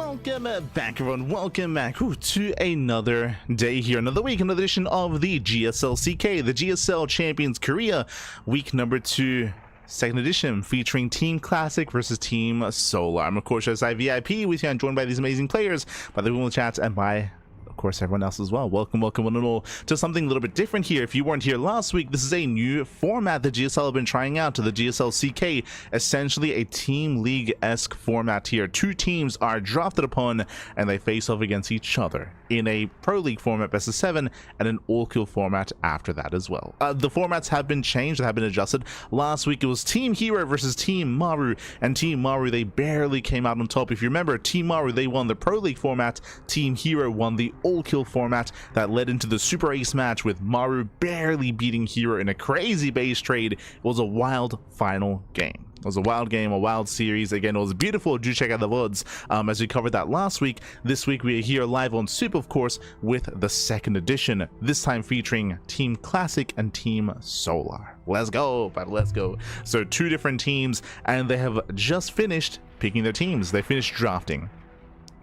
Welcome back, everyone. Welcome back to another day here, another week, another edition of the GSL CK, the GSL Champions Korea, week number 2, second edition, featuring Team Classic versus Team Solar. I'm of course SI VIP with you. I'm joined by these amazing players, by the Google chats, and by of course everyone else as well. Welcome one and all to something a little bit different here. If you weren't here last week, this is a new format that GSL have been trying out, to the GSL CK, essentially a team league-esque format here. Two teams are drafted upon and they face off against each other in a pro league format, best of 7, and an all-kill format after that as well. The formats have been changed, have been adjusted. Last week it was Team herO versus Team Maru, and Team Maru, they barely came out on top. If you remember, Team Maru, they won the pro league format, Team herO won the all-kill format. That led into the super ace match with Maru barely beating herO in a crazy base trade. It was a wild final game. It was a wild game, a wild series. Again, it was beautiful. Do check out the VODs as we covered that last week. This week we are here live on Super, of course, with the second edition, this time featuring Team Classic and Team Solar. Let's go, but let's go. So two different teams, and they have just finished picking their teams. They finished drafting.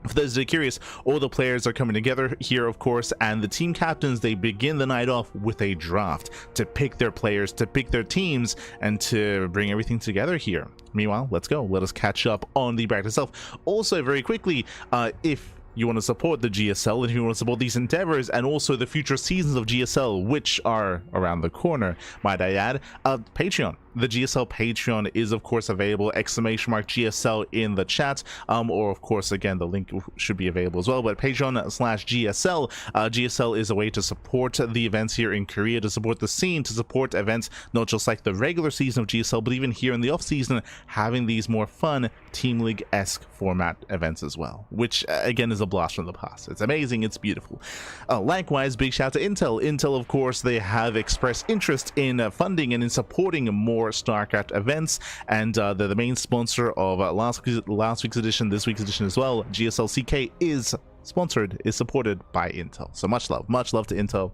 For those that are curious, all the players are coming together here, of course, and the team captains, they begin the night off with a draft to pick their players, to pick their teams, and to bring everything together here. Meanwhile, let's go. Let us catch up on the bracket itself. Also, very quickly, if you want to support the GSL, and if you want to support these endeavors and also the future seasons of GSL, which are around the corner, might I add, Patreon. The GSL Patreon is of course available, !GSL in the chat, or of course again the link should be available as well, but Patreon/GSL. GSL is a way to support the events here in Korea, to support the scene, to support events not just like the regular season of GSL, but even here in the off season, having these more fun Team League-esque format events as well, which again is a blast from the past. It's amazing, it's beautiful. Likewise, big shout to Intel, of course. They have expressed interest in funding and in supporting more StarCraft events, and they're the main sponsor of last week's edition, this week's edition as well. GSL CK is supported by Intel, so much love to Intel.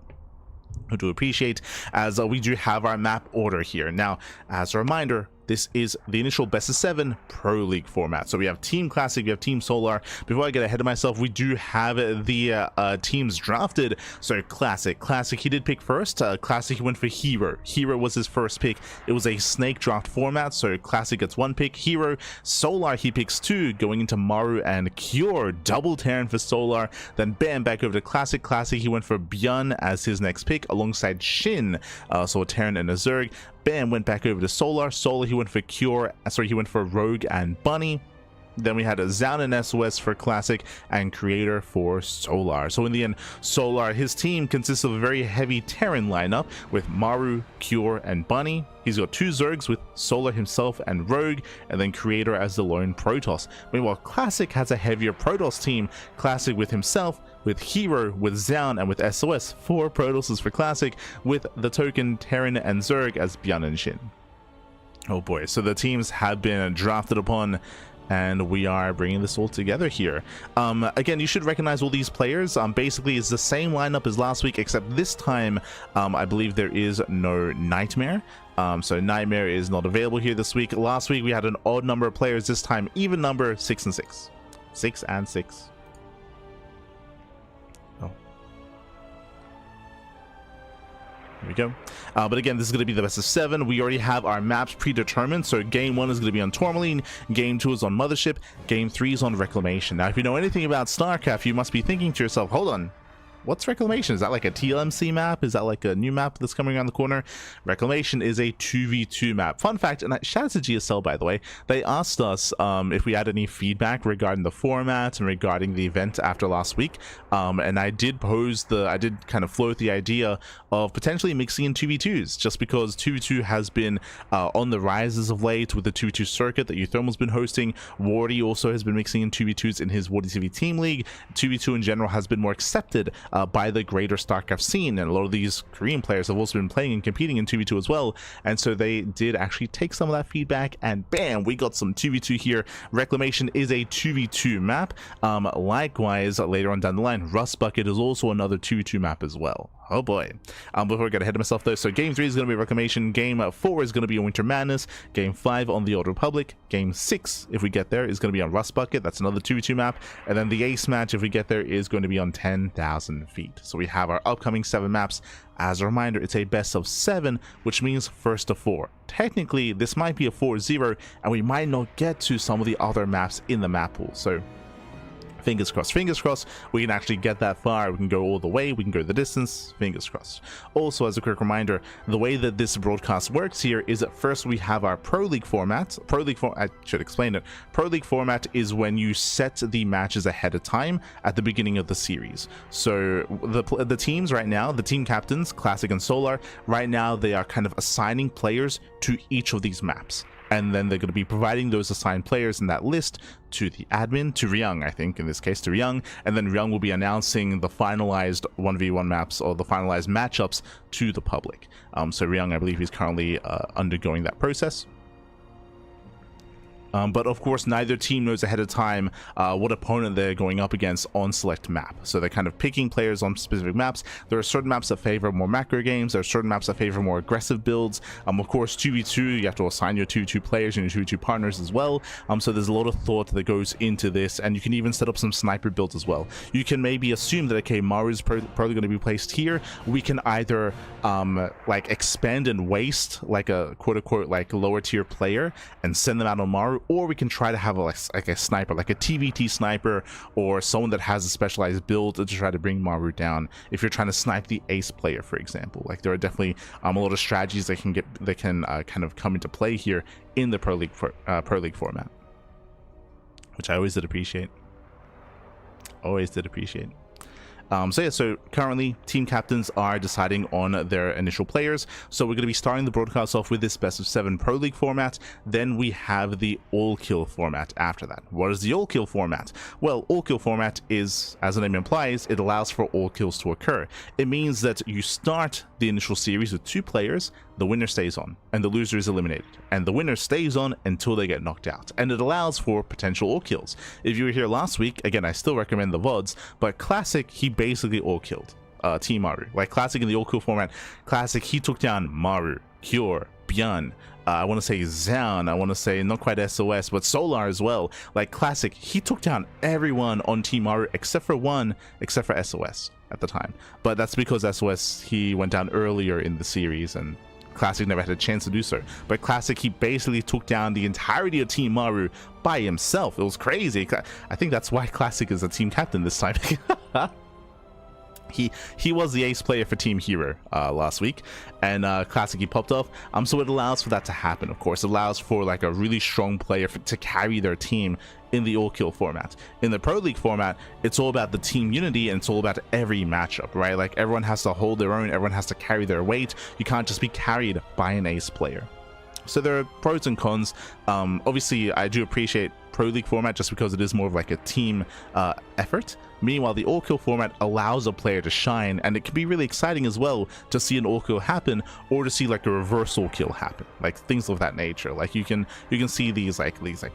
I do appreciate, as we do have our map order here. Now, as a reminder, this is the initial best of 7 pro league format. So we have Team Classic, we have Team Solar. Before I get ahead of myself, we do have the teams drafted. So Classic, he did pick first. Classic, he went for herO. herO was his first pick. It was a snake draft format, so Classic gets 1 pick. herO. Solar, he picks 2, going into Maru and Cure. Double Terran for Solar. Then bam, back over to Classic. Classic, he went for ByuN as his next pick, alongside SHIN, so a Terran and a Zerg. Bam, went back over to Solar. He went for he went for Rogue and Bunny. Then we had a Zaun and SOS for Classic, and Creator for Solar. So in the end, Solar, his team consists of a very heavy Terran lineup with Maru, Cure, and Bunny. He's got 2 Zergs with Solar himself and Rogue, and then Creator as the lone Protoss. Meanwhile, Classic has a heavier Protoss team. Classic with himself, with herO, with Zaun, and with SOS. 4 Protosses for Classic, with the token Terran and Zerg as ByuN and SHIN. Oh boy, so the teams have been drafted upon, and we are bringing this all together here. Again, you should recognize all these players. Basically, it's the same lineup as last week, except this time, I believe there is no Nightmare. So Nightmare is not available here this week. Last week, we had an odd number of players. This time, even number, 6 and 6. 6 and 6. There we go. But again, this is going to be the best of 7. We already have our maps predetermined. So game 1 is going to be on Tourmaline, game 2 is on Mothership, game 3 is on Reclamation. Now, if you know anything about StarCraft, you must be thinking to yourself, hold on, what's Reclamation? Is that like a TLMC map? Is that like a new map that's coming around the corner? Reclamation is a 2v2 map. Fun fact, and shout out to GSL, by the way, they asked us if we had any feedback regarding the format and regarding the event after last week. And I did kind of float the idea of potentially mixing in 2v2s, just because 2v2 has been on the rise as of late with the 2v2 circuit that Uthermal's been hosting. Wardy also has been mixing in 2v2s in his Wardy TV Team League. 2v2 in general has been more accepted by the greater StarCraft scene, and a lot of these Korean players have also been playing and competing in 2v2 as well, and so they did actually take some of that feedback, and bam, we got some 2v2 here. Reclamation is a 2v2 map. Likewise, later on down the line, Rust Bucket is also another 2v2 map as well. Oh boy. Before I get ahead of myself though, so game 3 is going to be Reclamation, game 4 is going to be Winter Madness, game 5 on the Old Republic, game 6, if we get there, is going to be on Rust Bucket, that's another 2v2 map, and then the ace match, if we get there, is going to be on 10,000 feet. So we have our upcoming 7 maps. As a reminder, it's a best of 7, which means first to 4. Technically, this might be a 4-0, and we might not get to some of the other maps in the map pool, so fingers crossed we can actually get that far. We can go all the way, we can go the distance, fingers crossed. Also, as a quick reminder, the way that this broadcast works here is that first we have our Pro League format. I should explain it. Pro League format is when you set the matches ahead of time at the beginning of the series. So the teams right now, the team captains, Classic and Solar, right now they are kind of assigning players to each of these maps. And then they're going to be providing those assigned players in that list to the admin, to ryung, I think, in this case, to ryung. And then ryung will be announcing the finalized 1v1 maps or the finalized matchups to the public. So ryung, I believe he's currently undergoing that process. But of course, neither team knows ahead of time what opponent they're going up against on select map. So they're kind of picking players on specific maps. There are certain maps that favor more macro games. There are certain maps that favor more aggressive builds. Of course, 2v2, you have to assign your 2v2 players and your 2v2 partners as well. So there's a lot of thought that goes into this, and you can even set up some sniper builds as well. You can maybe assume that, okay, Maru's probably going to be placed here. We can either like expand and waste like a quote-unquote like lower tier player and send them out on Maru, or we can try to have like a sniper, like a TVT sniper, or someone that has a specialized build to try to bring Maru down if you're trying to snipe the ace player, for example. Like there are definitely a lot of strategies that can kind of come into play here in the Pro League format, which I always did appreciate. So yeah, so currently team captains are deciding on their initial players. So we're going to be starting the broadcast off with this best of 7 Pro League format. Then we have the all kill format after that. What is the all kill format? Well, all kill format is, as the name implies, it allows for all kills to occur. It means that you start the initial series with 2 players, the winner stays on, and the loser is eliminated. And the winner stays on until they get knocked out. And it allows for potential all kills. If you were here last week, again, I still recommend the VODs, but Classic, he basically all killed Team Maru. Like Classic in the all kill format, Classic, he took down Maru, Cure, ByuN, I want to say Zan, I want to say not quite SOS, but Solar as well. Like Classic, he took down everyone on Team Maru except for SOS at the time. But that's because SOS, he went down earlier in the series and Classic never had a chance to do so. But Classic, he basically took down the entirety of Team Maru by himself. It was crazy. I think that's why Classic is a team captain this time. He was the ace player for Team herO last week, and Classic, he popped off. So it allows for that to happen. Of course, it allows for like a really strong player to carry their team in the all kill format. In the Pro League format, it's all about the team unity, and it's all about every matchup, right? Like everyone has to hold their own, everyone has to carry their weight. You can't just be carried by an ace player. So there are pros and cons. Obviously, I do appreciate Pro League format just because it is more of like a team effort. Meanwhile, the all kill format allows a player to shine, and it can be really exciting as well to see an all kill happen, or to see like a reverse all kill happen, like things of that nature. Like you can see these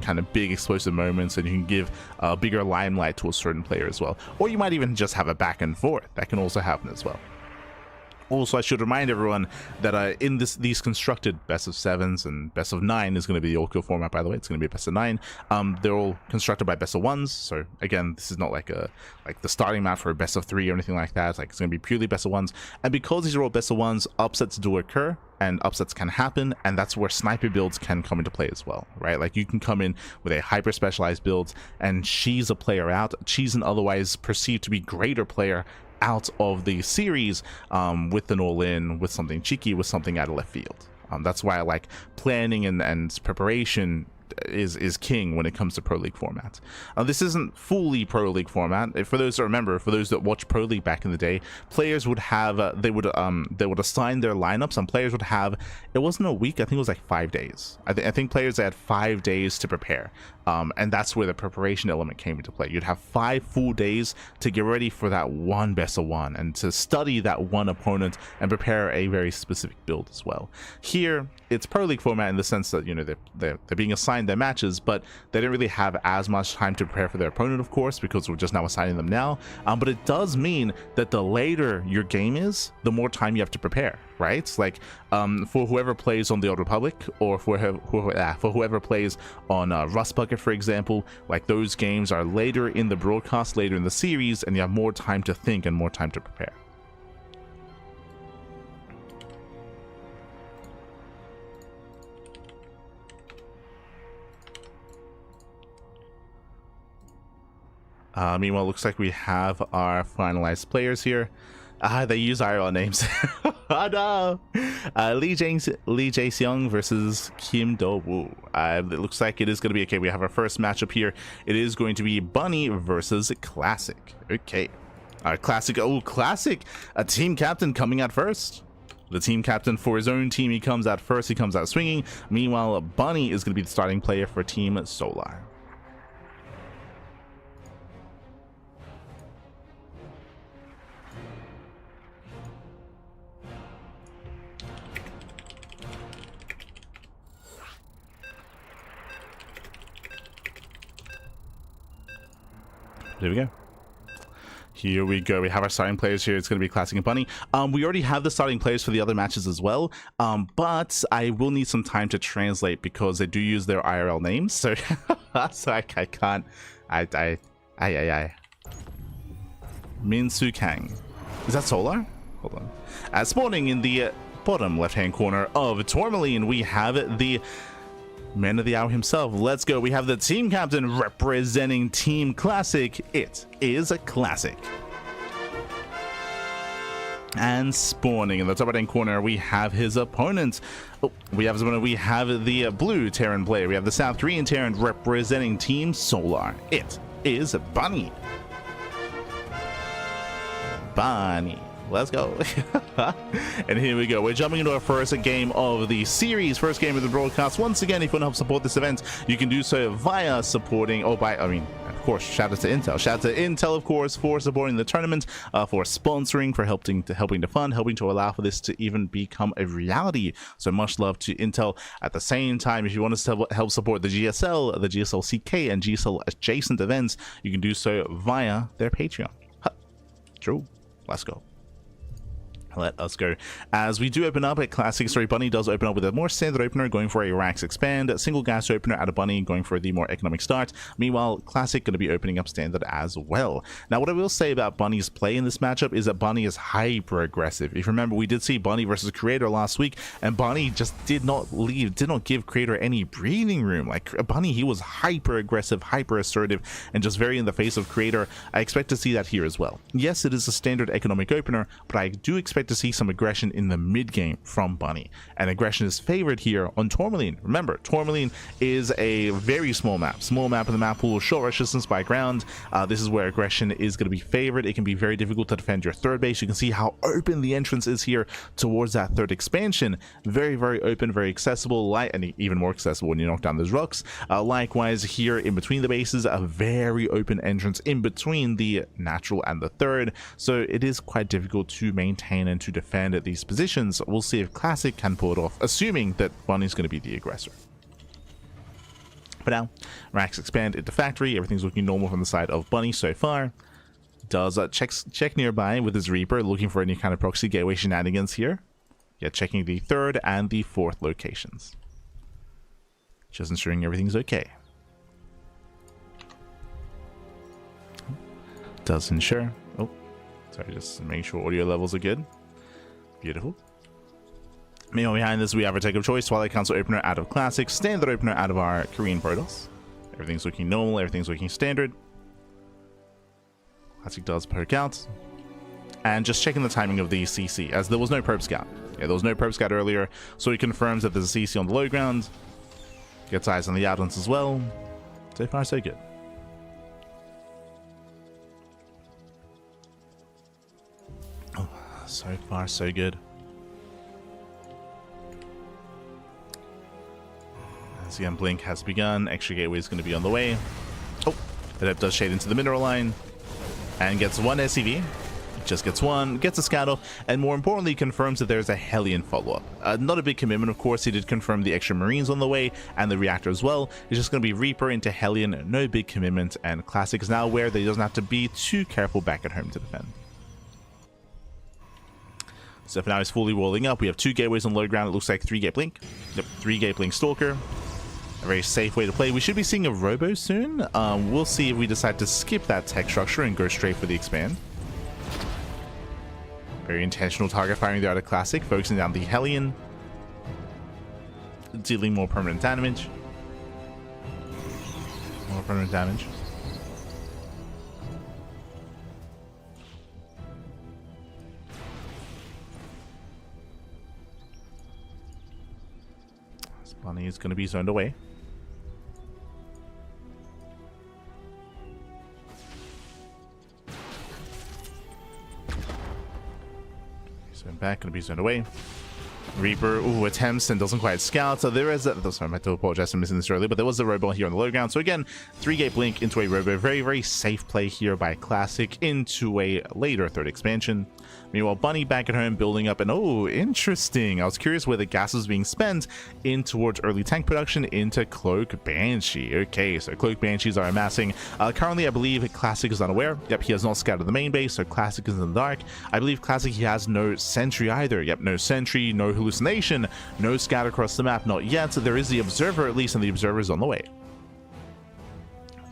kind of big explosive moments, and you can give a bigger limelight to a certain player as well. Or you might even just have a back and forth. That can also happen as well. Also, I should remind everyone that in these constructed best of 7s and best of 9 is going to be the all kill format, by the way. It's going to be a best of 9. They're all constructed by best of 1s. So again, this is not like the starting map for a best of 3 or anything like that. It's going to be purely best of 1s. And because these are all best of 1s, upsets do occur, and upsets can happen, and that's where sniper builds can come into play as well, right? Like you can come in with a hyper specialized build and cheese a player out, cheese an otherwise perceived to be greater player out of the series with an all-in, with something cheeky, with something out of left field. That's why I like planning and preparation is king when it comes to Pro League format. This isn't fully Pro League format. For those that remember, for those that watched Pro League back in the day, players would have they would assign their lineups, and players would have, it wasn't a week, I think it was like 5 days. I think players had 5 days to prepare. And that's where the preparation element came into play. You'd have 5 full days to get ready for that one best of one and to study that one opponent and prepare a very specific build as well. Here, it's Pro League format in the sense that, you know, they're being assigned their matches, but they didn't really have as much time to prepare for their opponent, of course, because we're just now assigning them now. But it does mean that the later your game is, the more time you have to prepare, right? Like for whoever plays on the Old Republic, or for whoever plays on Rust Bucket, for example, like those games are later in the broadcast, later in the series, and you have more time to think and more time to prepare. Meanwhile, looks like we have our finalized players here. They use IRL names. Oh no! Lee Jae-seung versus Kim Do-woo. It looks like it is going to be okay. We have our first matchup here. It is going to be Bunny versus Classic. Okay. Classic. Oh, Classic. A team captain coming out first. The team captain for his own team. He comes out first. He comes out swinging. Meanwhile, Bunny is going to be the starting player for Team Solar. There we go. Here we go. We have our starting players here. It's going to be Classic and Bunny. We already have the starting players for the other matches as well. But I will need some time to translate because they do use their IRL names. So, so I can't. Min Soo Kang. Is that Solar? Hold on. Spawning in the bottom left-hand corner of Tourmaline, we have the man of the hour himself. Let's go. We have the team captain representing Team Classic. It is a Classic. And spawning in the top right-hand corner, we have his opponent. Oh, we have the blue Terran player. We have the South Korean Terran representing Team Solar. It is Bunny. Bunny. Let's go. And here we go. We're jumping into our first game of the series, first game of the broadcast. Once again, if you want to help support this event, you can do so via supporting, of course, shout out to Intel. Shout out to Intel, of course, for supporting the tournament, for sponsoring, for helping to fund, helping to allow for this to even become a reality. So much love to Intel. At the same time, if you want us to help support the GSL, the GSL CK, and GSL adjacent events, you can do so via their Patreon. True. Let's go. Let us go. As we do open up at Classic, sorry, Bunny does open up with a more standard opener, going for a Rax Expand, a single gas opener out of Bunny, going for the more economic start. Meanwhile, Classic going to be opening up standard as well. Now, what I will say about Bunny's play in this matchup is that Bunny is hyper aggressive. If you remember, we did see Bunny versus Creator last week, and Bunny just did not give Creator any breathing room. Like Bunny, he was hyper aggressive, hyper assertive, and just very in the face of Creator. I expect to see that here as well. Yes, it is a standard economic opener, but I do expect to see some aggression in the mid game from Bunny, and aggression is favored here on Tourmaline. Remember, Tourmaline is a very small map of the map pool, short rush distance by ground. This is where aggression is going to be favored. It can be very difficult to defend your third base. You can see how open the entrance is here towards that third expansion. Very, very open, very accessible, light, and even more accessible when you knock down those rocks. Likewise, here in between the bases, a very open entrance in between the natural and the third, so it is quite difficult to maintain and to defend at these positions. We'll see if Classic can pull it off, assuming that Bunny's going to be the aggressor. But now, Rax Expand into Factory. Everything's looking normal from the side of Bunny so far. Does check nearby with his Reaper, looking for any kind of proxy gateway shenanigans here. Yeah, checking the third and the fourth locations. Just ensuring everything's okay. Does ensure. Oh, sorry, just making sure audio levels are good. Beautiful. Meanwhile, behind this, we have our take of choice. Twilight Council opener out of Classic, standard opener out of our Korean Protoss. Everything's looking normal, everything's looking standard. Classic does poke out. And just checking the timing of the CC, as there was no Probe Scout. Yeah, there was no Probe Scout earlier, so he confirms that there's a CC on the low ground. Gets eyes on the outlands as well. So far, so good. So far, so good. Once again, blink has begun. Extra gateway is going to be on the way. Oh, but it does shade into the mineral line and gets one SCV. Just gets one, gets a scout off, and more importantly confirms that there's a Hellion follow-up. Not a big commitment, of course. He did confirm the extra Marines on the way and the reactor as well. It's just going to be Reaper into Hellion, no big commitment, and Classic is now aware that he doesn't have to be too careful back at home to defend. So for now he's fully rolling up. We have 2 gateways on low ground. It looks like 3 gate blink. Yep, 3 gate blink Stalker. A very safe way to play. We should be seeing a Robo soon. We'll see if we decide to skip that tech structure and go straight for the expand. Very intentional target firing there out of Classic, focusing down the Hellion, dealing more permanent damage. More permanent damage. This bunny is going to be zoned away. Back, gonna be zoned away. Reaper, attempts and doesn't quite scout. So there is a, sorry, I have to apologize for missing this earlier, but there was a Robo here on the low ground. So again, 3 gate blink into a Robo. Very, very safe play here by Classic into a later 3rd expansion. Meanwhile, Bunny back at home building up, and interesting. I was curious where the gas was being spent in towards early tank production into Cloak Banshee. Okay, so Cloak Banshees are amassing. Currently, I believe Classic is unaware. Yep, he has not scouted the main base, so Classic is in the dark. I believe Classic, he has no sentry either. Yep, no sentry, no hallucination, no scout across the map, not yet. So there is the Observer at least, and the Observer is on the way.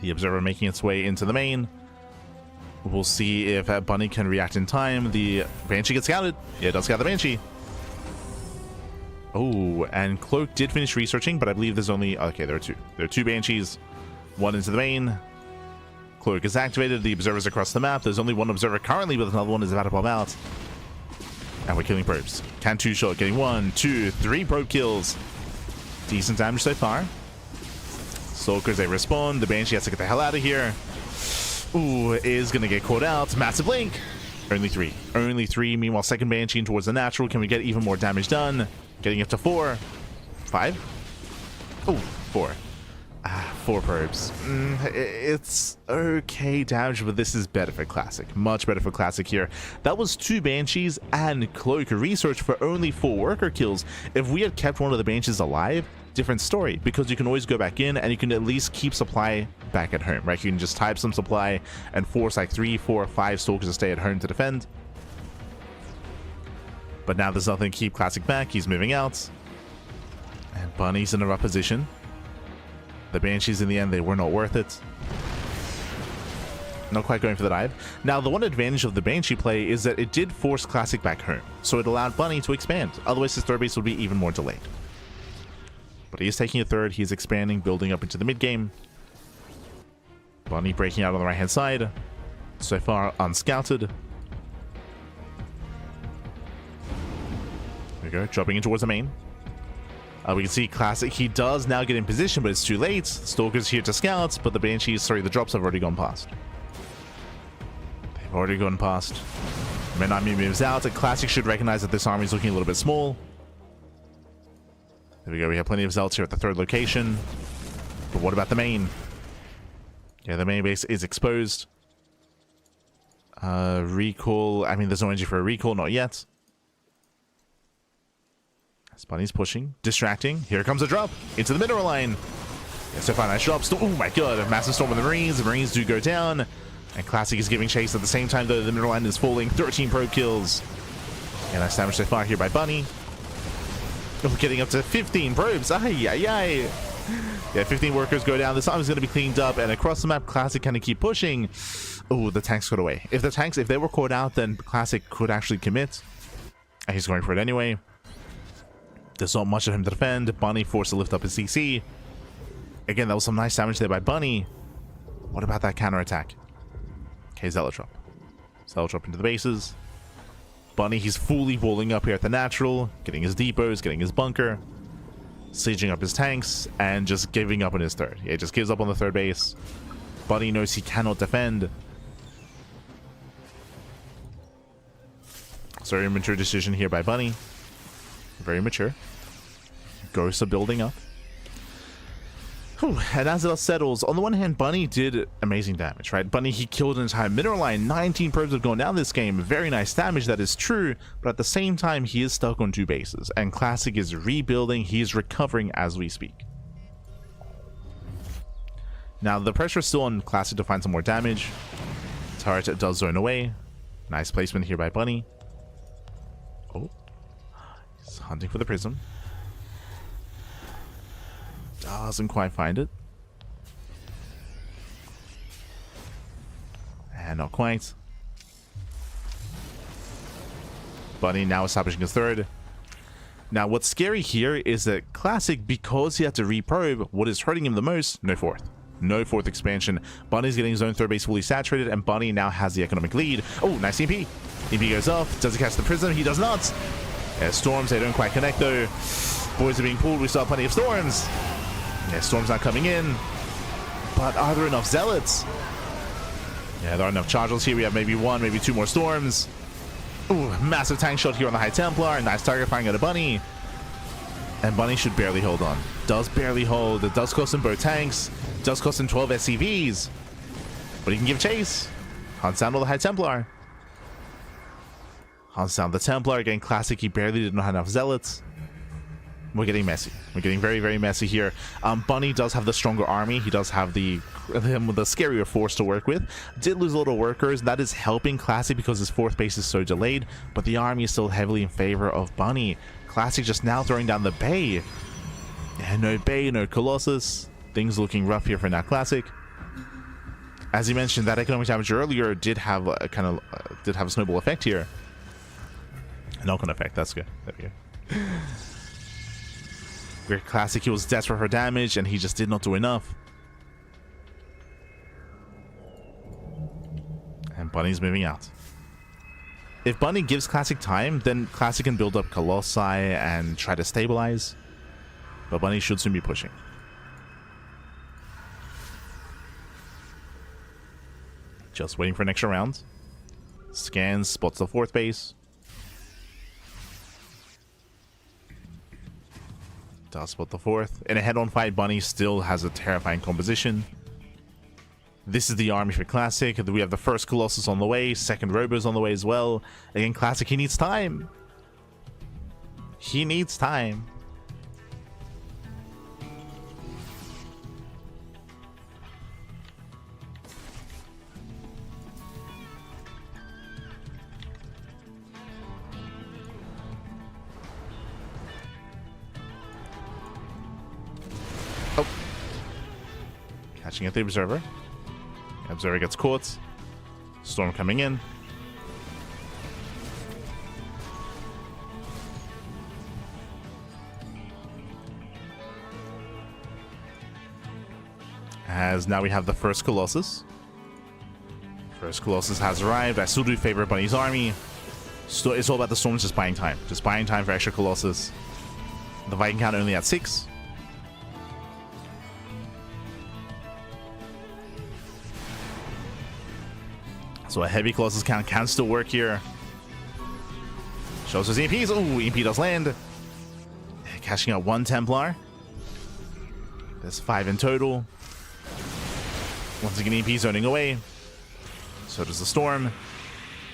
The Observer making its way into the main. We'll see if Bunny can react in time. The Banshee gets scouted. Yeah, it does scout the Banshee. Oh, and Cloak did finish researching, but I believe there's only... Okay, there are 2. There are 2 Banshees. 1 into the main. Cloak is activated. The Observer's across the map. There's only 1 Observer currently, but another one is about to pop out. And we're killing probes. Can 2 shot, getting 1, 2, 3 probe kills. Decent damage so far. Stalkers, they respawn. The Banshee has to get the hell out of here. Is gonna get caught out. Massive blink. Only 3. Only 3. Meanwhile, second Banshee towards the natural. Can we get even more damage done? Getting it to 4. 5. 4. 4 probes. It's okay damage, but this is better for Classic. Much better for Classic here. That was 2 Banshees and Cloak research for only 4 worker kills. If we had kept one of the Banshees alive, different story, because you can always go back in and you can at least keep supply back at home, right? You can just type some supply and force like 3, 4, 5 Stalkers to stay at home to defend. But now there's nothing to keep Classic back. He's moving out. And Bunny's in a rough position. The Banshees in the end, they were not worth it. Not quite going for the dive. Now, the one advantage of the Banshee play is that it did force Classic back home. So it allowed Bunny to expand. Otherwise, his 3rd base would be even more delayed. But he is taking a 3rd. He's expanding, building up into the mid-game. Bunny breaking out on the right-hand side. So far, unscouted. There we go, dropping in towards the main. We can see Classic, he does now get in position, but it's too late. Stalker's here to scout, but the Banshees, sorry, the drops have already gone past. They've already gone past. Menami moves out, and Classic should recognize that this army is looking a little bit small. There we go, we have plenty of Zelts here at the 3rd location. But what about the main? Yeah, the main base is exposed. Recall, I mean, there's no energy for a recall, not yet. Bunny's pushing, distracting. Here comes a drop into the mineral line. Yeah, so far, nice drop. Oh my god, a massive storm on the Marines. The Marines do go down. And Classic is giving chase at the same time, though. The mineral line is falling. 13 probe kills. And nice damage so far here by Bunny. Oh, getting up to 15 probes. Ay, ay, ay. Yeah, 15 workers go down. This arm is going to be cleaned up. And across the map, Classic kind of keep pushing. Oh, the tanks got away. If they were caught out, then Classic could actually commit. And he's going for it anyway. There's not much of him to defend. Bunny forced to lift up his CC. Again, that was some nice damage there by Bunny. What about that counterattack? Okay, Zealot drop into the bases. Bunny, he's fully walling up here at the natural, getting his depots, getting his bunker, sieging up his tanks, and just giving up on his 3rd. Yeah, just gives up on the 3rd base. Bunny knows he cannot defend. So very mature decision here by Bunny. Very mature. Ghosts are building up. Whew, and as it all settles, on the one hand, Bunny did amazing damage, right? Bunny, he killed an entire mineral line. 19 probes have gone down this game. Very nice damage, that is true. But at the same time, he is stuck on 2 bases. And Classic is rebuilding. He is recovering as we speak. Now, the pressure is still on Classic to find some more damage. Turret does zone away. Nice placement here by Bunny. Oh. He's hunting for the prism. Doesn't quite find it. And not quite. Bunny now establishing his third. Now, what's scary here is that Classic, because he had to reprobe, what is hurting him the most, no fourth. No fourth expansion. Bunny's getting his own third base fully saturated, and Bunny now has the economic lead. Oh, nice EMP. EMP goes off. Does he catch the prism? He does not. Yeah, storms, they don't quite connect though. Boys are being pulled. We still have plenty of storms. Yeah, storms not coming in. But are there enough zealots? Yeah, there are enough chargers here. We have maybe 1, maybe 2 more storms. Ooh, massive tank shot here on the High Templar. Nice target firing at a Bunny. And Bunny should barely hold on. Does barely hold. It does cost him both tanks. Does cost him 12 SCVs. But he can give chase. Hunts down all the High Templar. Hunts down the Templar. Again, Classic, he barely didn't have enough zealots. We're getting messy. We're getting very, very messy here. Bunny does have the stronger army. He does have the scarier force to work with. Did lose a little workers. That is helping Classic because his fourth base is so delayed. But the army is still heavily in favor of Bunny. Classic just now throwing down the Bay. And no Bay, no Colossus. Things looking rough here for now Classic. As you mentioned, that economic damage earlier did have a did have a snowball effect here. A knock-on effect. That's good. There we go. Great Classic, he was desperate for damage and he just did not do enough. And Bunny's moving out. If Bunny gives Classic time, then Classic can build up Colossi and try to stabilize. But Bunny should soon be pushing. Just waiting for an extra round. Scans, spots the fourth base. Does spot the fourth. In a head-on fight, Bunny still has a terrifying composition. This is the army for Classic. We have the first Colossus on the way. Second Robo's on the way as well. Again, Classic, he needs time. He needs time. Catching at the Observer. The Observer gets caught. Storm coming in. As now we have the first Colossus. First Colossus has arrived. I still do favor Bunny's army. It's all about the storms just buying time. Just buying time for extra Colossus. The Viking count only at 6. So a heavy Colossus count can still work here. Shows us EMPs. Oh, EMP does land. Cashing out 1 Templar. There's 5 in total. Once again, EMP zoning away. So does the Storm.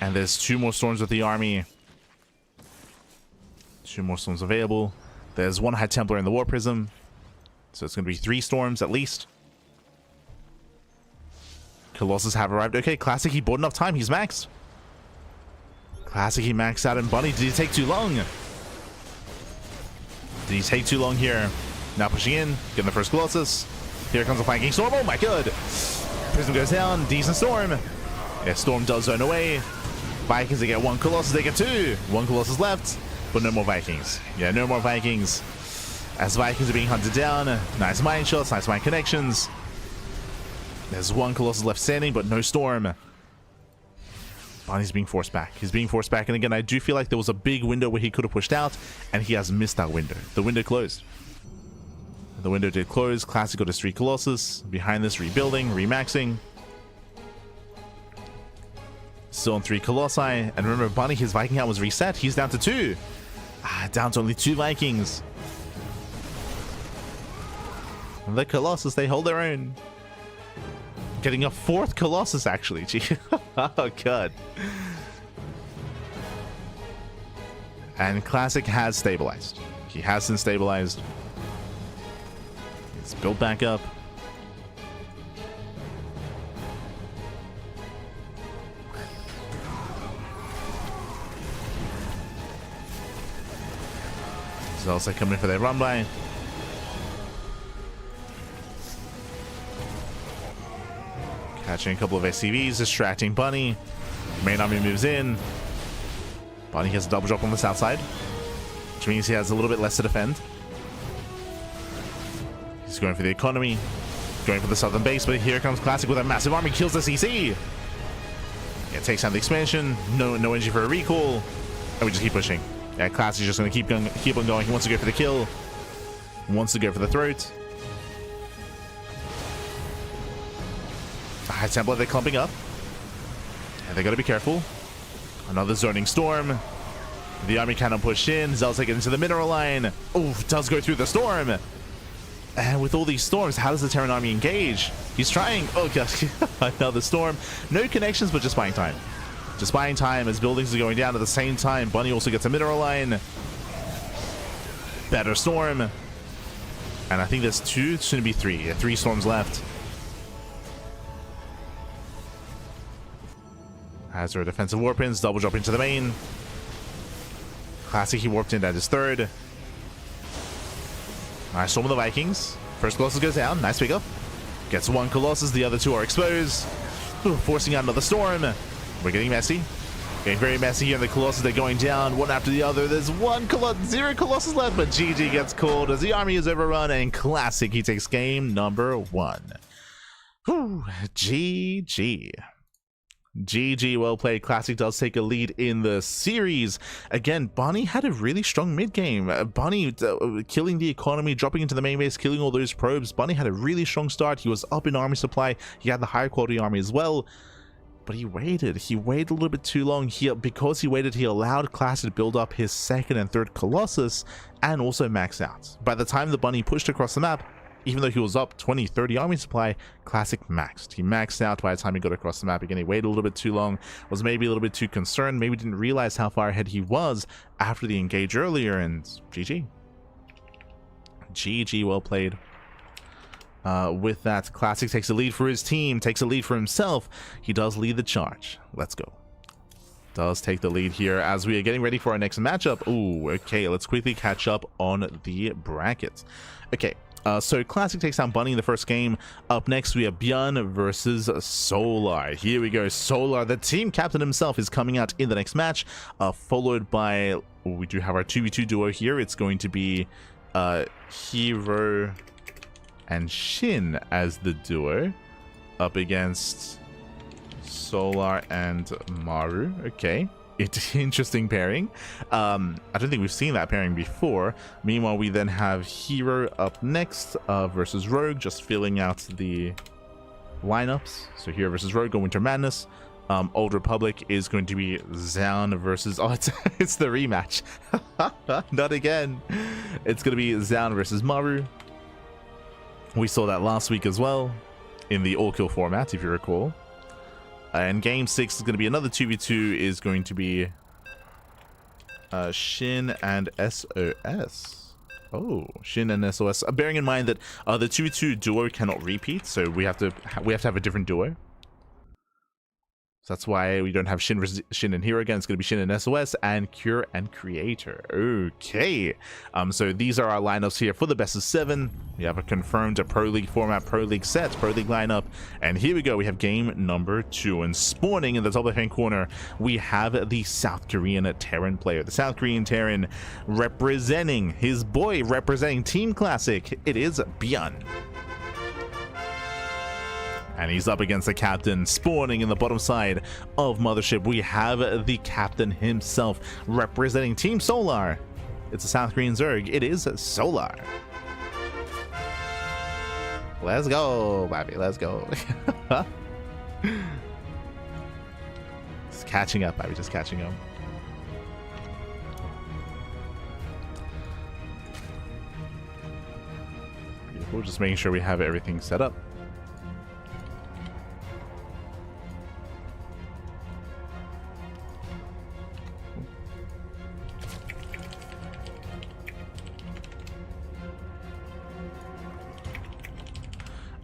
And there's 2 more Storms with the army. 2 more Storms available. There's 1 High Templar in the War Prism. So it's going to be 3 Storms at least. Colossus have arrived. Okay, Classic, he bought enough time. He's maxed. Classic, he maxed out. And Bunny, did he take too long? Did he take too long here? Now pushing in. Getting the first Colossus. Here comes the Flanking Storm. Oh my god. Prism goes down. Decent Storm. Yeah, Storm does zone away. Vikings, they get 1 Colossus. They get 2. 1 Colossus left. But no more Vikings. Yeah, no more Vikings. As Vikings are being hunted down. Nice mine shots. Nice mine connections. There's 1 Colossus left standing, but no Storm. Bunny's being forced back. He's being forced back. And again, I do feel like there was a big window where he could have pushed out, and he has missed that window. The window closed. The window did close. Classic got his 3 Colossus. Behind this, rebuilding, remaxing. Still on 3 Colossi. And remember, Bunny, his Viking count was reset. He's down to 2. Down to only 2 Vikings. The Colossus, they hold their own. Getting a 4th Colossus, actually. Gee. Oh, God. And Classic has stabilized. He hasn't stabilized. It's built back up. Also coming in for their run by. Catching a couple of SCVs, distracting Bunny. Main army moves in. Bunny has a double drop on the south side, which means he has a little bit less to defend. He's going for the economy, going for the southern base, but here comes Classic with a massive army, kills the CC. It takes down the expansion, no energy for a recall, and we just keep pushing. Yeah, Classic's just going to keep on going. He wants to go for the kill, wants to go for the throat. High Templar, they're clumping up, and they got to be careful. Another zoning storm. The army cannot push in. Zell's taken into the mineral line. Oof, does go through the storm. And with all these storms, how does the Terran army engage? He's trying. Oh gosh, another storm. No connections, but just buying time. Just buying time as buildings are going down at the same time. Bunny also gets a mineral line. Better storm. And I think there's 2, soon to be 3. Yeah, 3 storms left. Has our defensive warpins, double drop into the main. Classic, he warped in at his 3rd. Nice storm of the Vikings. First Colossus goes down, nice pick up. Gets 1 Colossus, the other 2 are exposed. Ooh, forcing out another storm. We're getting messy. Getting very messy here, and the Colossus, they're going down one after the other. There's 0 Colossus left, but GG gets called as the army is overrun, and Classic, he takes game number 1. Whew, GG. GG, well played. Classic does take a lead in the series. Again, Bunny had a really strong mid game. Bunny killing the economy, dropping into the main base, killing all those probes. Bunny had a really strong start. He was up in army supply. He had the higher quality army as well. But he waited. He waited a little bit too long. Because he waited, he allowed Classic to build up his 2nd and 3rd Colossus and also max out. By the time the Bunny pushed across the map, even though he was up 20-30 army supply, Classic maxed. He maxed out by the time he got across the map. Again, he waited a little bit too long, was maybe a little bit too concerned, maybe didn't realize how far ahead he was after the engage earlier, and GG. GG, well played. With that, Classic takes a lead for his team, takes a lead for himself. He does lead the charge. Let's go. Does take the lead here as we are getting ready for our next matchup. Ooh, okay, let's quickly catch up on the brackets. Okay. So Classic takes down Bunny in the first game. Up next, we have ByuN versus Solar. Here we go. Solar, the team captain himself, is coming out in the next match, followed by, we do have our 2v2 duo here. It's going to be herO and SHIN as the duo up against Solar and Maru. Okay. It's interesting pairing. I don't think we've seen that pairing before. Meanwhile, we then have herO up next versus Rogue, just filling out the lineups. So herO versus Rogue, Winter Madness. Old Republic is going to be Zaun versus... Oh, it's the rematch. Not again. It's going to be Zaun versus Maru. We saw that last week as well in the all-kill format, if you recall. And game 6 is going to be another 2v2, is going to be SHIN and SOS. Oh, SHIN and SOS. Bearing in mind that the 2v2 duo cannot repeat, so we have to have a different duo. So that's why we don't have SHIN and herO again. It's going to be SHIN and SOS and Cure and Creator. Okay. So these are our lineups here for the best of 7. We have a confirmed Pro League format, Pro League set, Pro League lineup. And here we go. We have game number 2. And spawning in the top left-hand corner, we have the South Korean Terran player. The South Korean Terran representing his boy, representing Team Classic. It is ByuN. And he's up against the captain. Spawning in the bottom side of Mothership, we have the captain himself representing Team Solar. It's a South Korean Zerg. It is Solar. Let's go, baby. Let's go. Just catching up, baby. Just catching up. Cool, just making sure we have everything set up.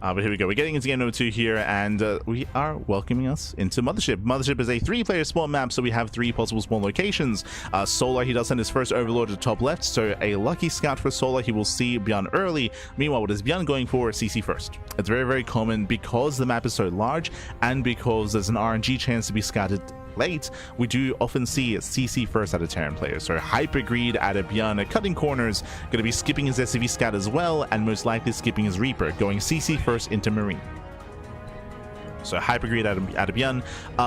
But here we go. We're getting into game number 2 here, and we are welcoming us into Mothership. Mothership is a 3-player spawn map, so we have 3 possible spawn locations. Solar, he does send his first Overlord to the top left, so a lucky scout for Solar. He will see ByuN early. Meanwhile, what is ByuN going for? CC first. It's very, very common because the map is so large, and because there's an RNG chance to be scouted late, we do often see CC first out of Terran players. So Hyper Greed out of ByuN, cutting corners, going to be skipping his SCV scout as well, and most likely skipping his Reaper, going CC first into Marine. So Hyper Greed out of ByuN.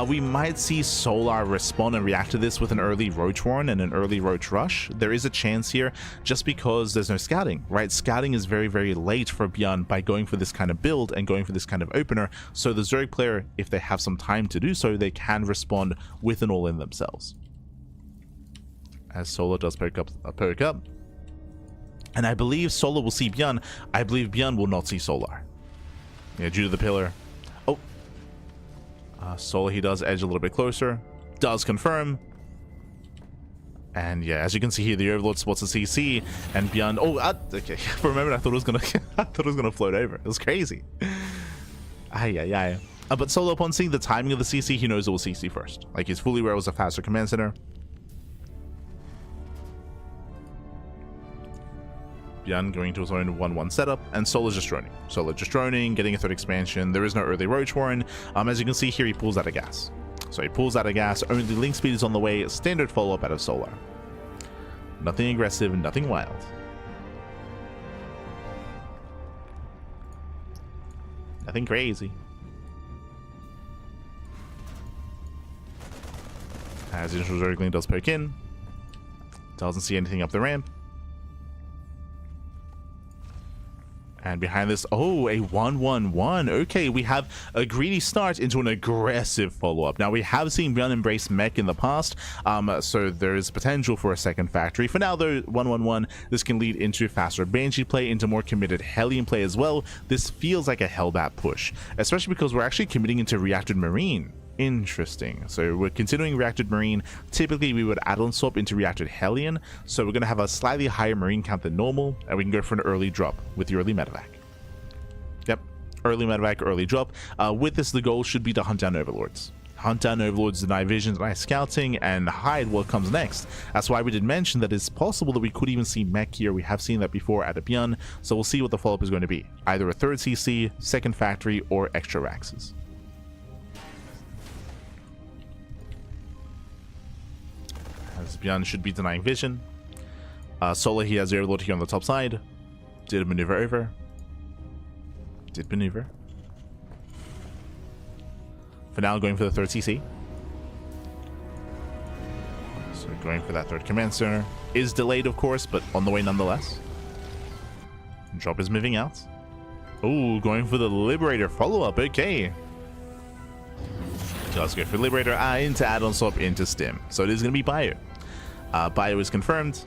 We might see Solar respond and react to this with an early Roach Warren and an early Roach Rush. There is a chance here just because there's no scouting, right? Scouting is very, very late for ByuN by going for this kind of build and going for this kind of opener. So the Zerg player, if they have some time to do so, they can respond with an all-in themselves. As Solar does poke up. And I believe Solar will see ByuN. I believe ByuN will not see Solar. Yeah, due to the pillar. Solar, he does edge a little bit closer, does confirm, and yeah, as you can see here, the Overlord spots a CC, and ByuN. Okay. For a moment, I thought it was gonna, float over. It was crazy. But Solar, upon seeing the timing of the CC, he knows it will CC first. Like, he's fully aware it was a faster command center. ByuN going to his own 1-1 setup, and Solar's just droning. Solar just droning, getting a 3rd expansion. There is no early Roach Warren. As you can see here, he pulls out of gas. So he pulls out of gas, only link speed is on the way, standard follow-up out of Solar. Nothing aggressive, nothing wild. Nothing crazy. As initial Zergling does poke in. Doesn't see anything up the ramp. And behind this, a 1-1-1. Okay, we have a greedy start into an aggressive follow-up. Now, we have seen ByuN embrace mech in the past, so there is potential for a second factory. For now, though, 1-1-1, this can lead into faster Banshee play, into more committed Hellion play as well. This feels like a Hellbat push, especially because we're actually committing into Reacted Marine. Interesting. So we're continuing Reacted Marine. Typically, we would add-on swap into Reacted Hellion, so we're going to have a slightly higher Marine count than normal, and we can go for an early drop with the early medevac. Yep, early medevac, early drop. With this, the goal should be to hunt down Overlords. Hunt down Overlords, deny vision, deny scouting, and hide what comes next. That's why we did mention that it's possible that we could even see mech here. We have seen that before at a ByuN, so we'll see what the follow-up is going to be. Either a 3rd CC, second factory, or extra Raxes. As ByuN should be denying vision. Solar, he has the Overlord here on the top side. Did maneuver over. Did maneuver. For now, going for the 3rd CC. So going for that 3rd command center. Is delayed, of course, but on the way nonetheless. Drop is moving out. Oh, going for the Liberator follow-up. Okay. So let's go for Liberator into add-on swap into Stim. So it is going to be ByuN. ByuN is confirmed.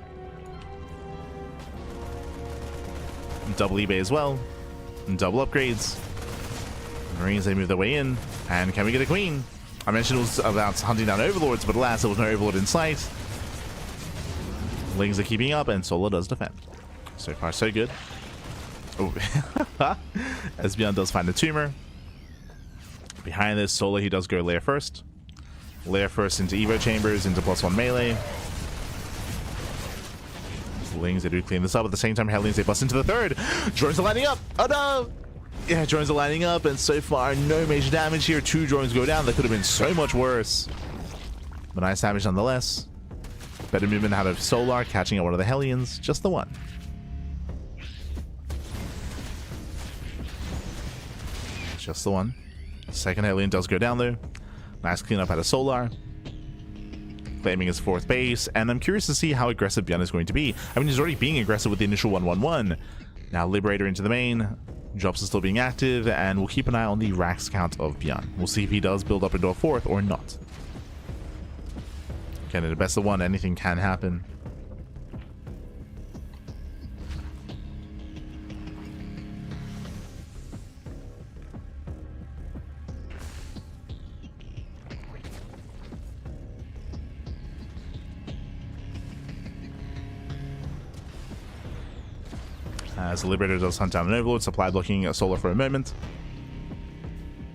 Double eBay as well. And double upgrades. Marines, they move their way in. And can we get a queen? I mentioned it was about hunting down Overlords, but alas, there was no Overlord in sight. Lings are keeping up, and Solar does defend. So far, so good. Oh, as ByuN does find the tumor. Behind this, Solar, he does go layer first. Layer first into Evo chambers, into +1 melee. Lings, they do clean this up. At the same time, Hellions, they bust into the 3rd. Drones are lining up. Oh no! Yeah, drones are lining up, and so far, no major damage here. 2 drones go down. That could have been so much worse. But nice damage nonetheless. Better movement out of Solar, catching out one of the Hellions. Just the one. Just the one. Second Hellion does go down though. Nice cleanup out of Solar. Claiming his 4th base, and I'm curious to see how aggressive ByuN is going to be. I mean, he's already being aggressive with the initial 1-1-1. Now Liberator into the main. Drops is still being active, and we'll keep an eye on the Rax count of ByuN. We'll see if he does build up into a 4th or not. Again, at the best of 1, anything can happen. As the Liberator does hunt down an Overlord, supply blocking Solar for a moment.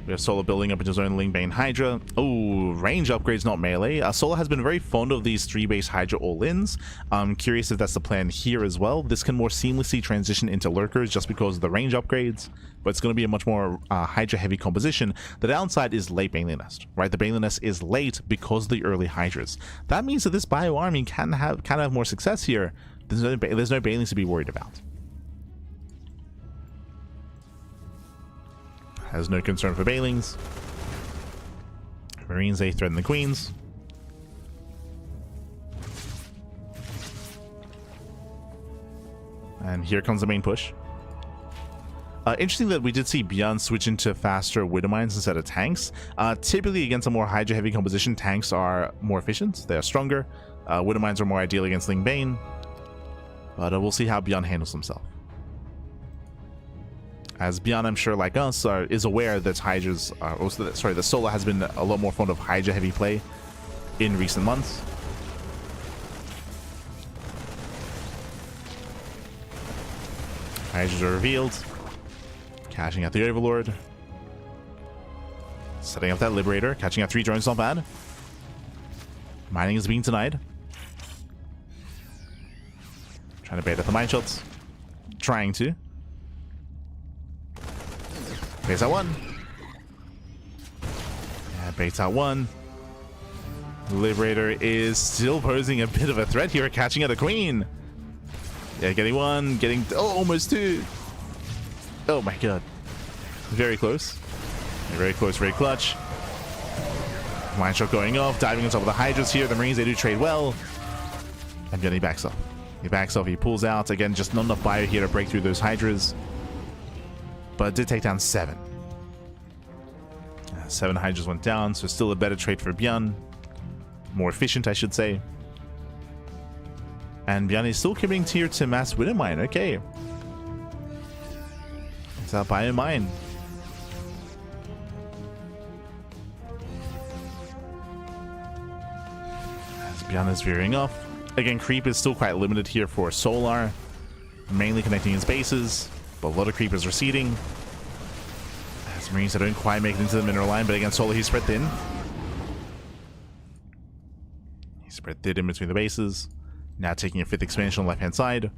We have Solar building up into his own Lingbane Hydra. Oh, range upgrades, not melee. Solar has been very fond of these 3-base Hydra all-ins. I'm curious if that's the plan here as well. This can more seamlessly transition into Lurkers just because of the range upgrades, but it's going to be a much more Hydra-heavy composition. The downside is late Baneling Nest, right? The Baneling Nest is late because of the early Hydras. That means that this Bio army can have more success here. There's no Banelings to be worried about. Has no concern for Banelings. Marines, they threaten the Queens. And here comes the main push. Interesting that we did see ByuN switch into faster Widowmines instead of tanks. Typically against a more Hydra-heavy composition, tanks are more efficient. They are stronger. Widowmines are more ideal against Lingbane. But we'll see how ByuN handles himself. As ByuN, I'm sure, like us, is aware that Hydra's, the Solar has been a lot more fond of Hydra-heavy play in recent months. Hydras are revealed. Cashing out the Overlord. Setting up that Liberator. Catching out 3 drones, not bad. Mining is being denied. Trying to bait at the mine shots. Trying to. Baits out 1. Yeah, baits out 1. Liberator is still posing a bit of a threat here, catching out a Queen. Yeah, getting 1, getting almost 2. Oh my god. Very close. Very close, very clutch. Mine shot going off, diving on top of the Hydras here. The Marines, they do trade well. And then he backs off. He backs off, he pulls out. Again, just not enough bio here to break through those Hydras. But did take down 7. 7 Hydras went down, so still a better trade for ByuN. More efficient, I should say. And ByuN is still committing tier to mass Widowmine. Okay. It's out by a mine. As ByuN is veering off. Again, creep is still quite limited here for Solar. Mainly connecting his bases. But a lot of creep is receding. As Marines that don't quite make it into the mineral line, but against Solar, he's spread thin. He's spread thin in between the bases. Now taking a 5th expansion on the left-hand side.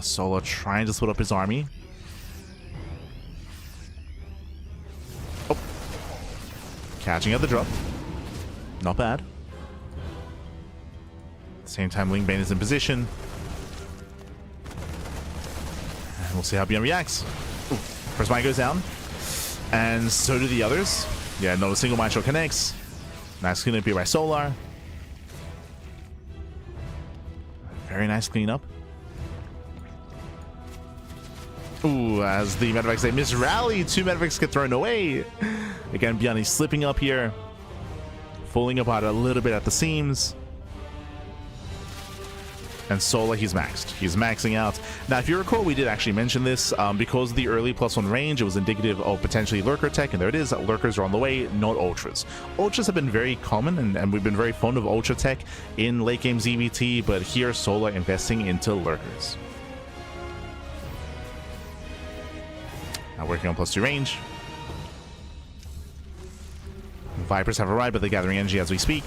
Solar trying to split up his army. Oh. Catching at the drop. Not bad. At the same time, Lingbane is in position. And we'll see how ByuN reacts. Ooh. First mine goes down. And so do the others. Yeah, not a single mine shot connects. Nice cleanup here by Solar. Very nice cleanup. Ooh, as the medevacs, they miss rally. 2 medevacs get thrown away. Again, ByuN is slipping up here. Falling apart a little bit at the seams. And Solar, he's maxed. He's maxing out. Now, if you recall, we did actually mention this. Because of the early +1 range, it was indicative of potentially Lurker tech, and there it is. Lurkers are on the way, not Ultras. Ultras have been very common, and we've been very fond of Ultra tech in late game ZVT, but here Solar investing into Lurkers. Now working on +2 range. Vipers have arrived, but they're gathering energy as we speak.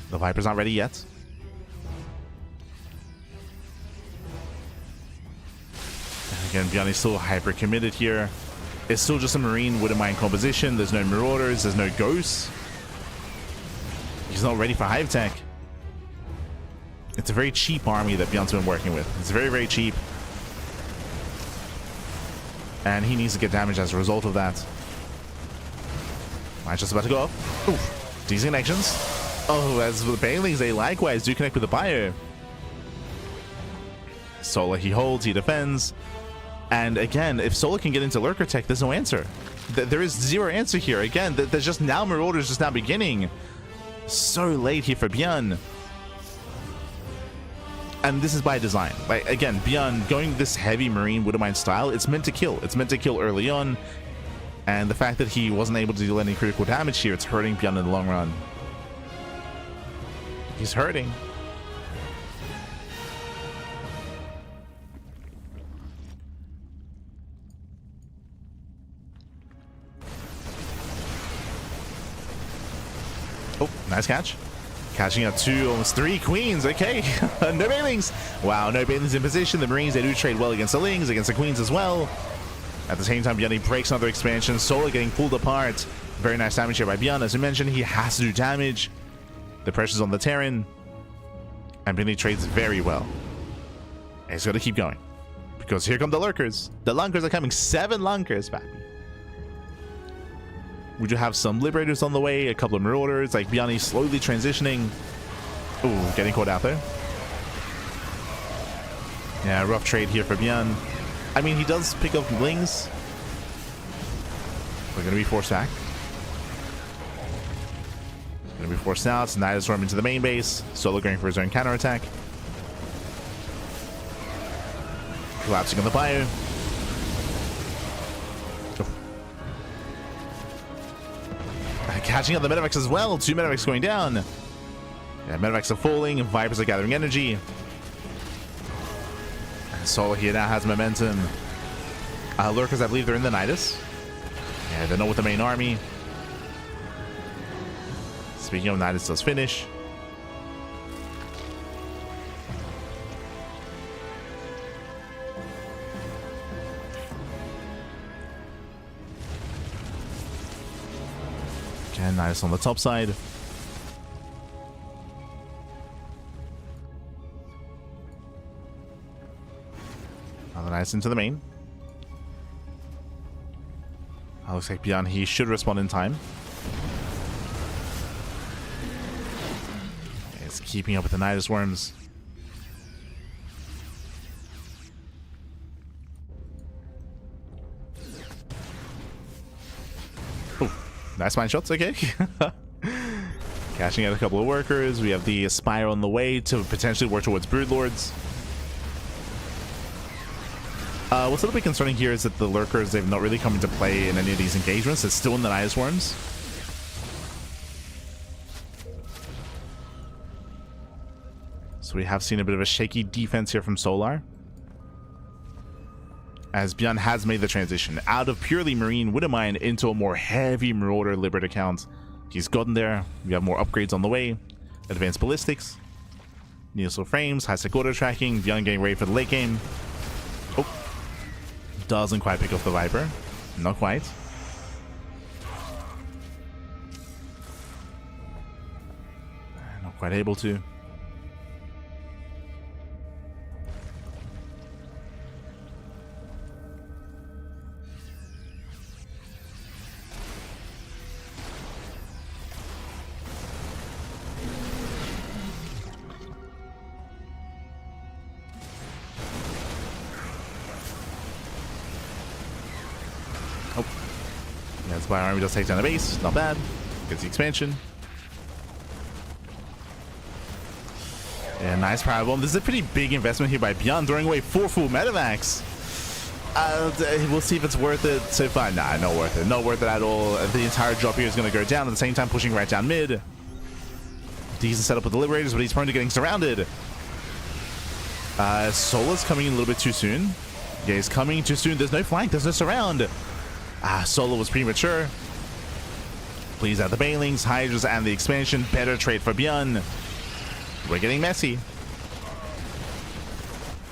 The Viper's not ready yet. Again, ByuN is still hyper committed here. It's still just a Marine Widowmine composition. There's no Marauders, there's no Ghosts. He's not ready for Hive Tech. It's a very cheap army that ByuN's been working with. It's very, very cheap. And he needs to get damage as a result of that. Mine's just about to go off. Oof. Decent connections. Oh, as the Banelings, they likewise do connect with the bio. Solar, he holds, he defends. And again, if Solar can get into Lurker tech, there's no answer. There is zero answer here. Again, there's just now Marauders just now beginning. So late here for ByuN. And this is by design. Like, again, ByuN going this heavy Marine Widowmine style, it's meant to kill. It's meant to kill early on. And the fact that he wasn't able to deal any critical damage here, it's hurting ByuN in the long run. He's hurting. Nice catch. Catching up 2, almost 3 queens. Okay. No bailings. Wow, no bailings in position. The Marines, they do trade well against the Lings, against the queens as well. At the same time, ByuN breaks another expansion. Solar getting pulled apart. Very nice damage here by ByuN. As we mentioned, he has to do damage. The pressure's on the Terran. And ByuN trades very well. And he's got to keep going. Because here come the lurkers. The lunkers are coming. 7 lunkers back. We do have some liberators on the way. A couple of marauders. Like ByuN slowly transitioning. Ooh, getting caught out there. Yeah, rough trade here for ByuN. I mean, he does pick up Lings. We're going to be forced back. Going to be forced out. Nidus storm into the main base. Solo going for his own counterattack. Collapsing on the ByuN. Catching up the Medivacs as well. 2 Medivacs going down. Yeah, Medivacs are falling. Vipers are gathering energy. Solo here now has momentum. Lurkers, I believe they're in the Nidus. Yeah, they're not with the main army. Speaking of, Nidus does finish. Okay, Nidus on the top side. Nice into the main. Looks like ByuN, he should respond in time. It's keeping up with the Nidus worms. Oh, nice mine shots, okay. Catching out a couple of workers. We have the Aspire on the way to potentially work towards Broodlords. What's a little bit concerning here is that the lurkers, they've not really come into play in any of these engagements. It's still in the Nidus worms. So we have seen a bit of a shaky defense here from Solar. As ByuN has made the transition out of purely Marine Widowmine into a more heavy Marauder Liberator count. He's gotten there. We have more upgrades on the way. Advanced Ballistics. Neosol Frames. High-Sec Auto Tracking. ByuN getting ready for the late game. Oh. Doesn't quite pick up the Viper. Not quite. Not quite able to. By army does take down the base, not bad. Gets the expansion. Yeah, nice power bomb. This is a pretty big investment here by ByuN, throwing away 4 full Medivacs. We'll see if it's worth it so far. Nah, not worth it. Not worth it at all. The entire drop here is going to go down at the same time, pushing right down mid. Decent setup with the Liberators, but he's prone to getting surrounded. Solar's coming in a little bit too soon. Yeah, he's coming too soon. There's no flank. There's no surround. Solo was premature. Please add the Bailings, Hydras, and the expansion. Better trade for ByuN. We're getting messy.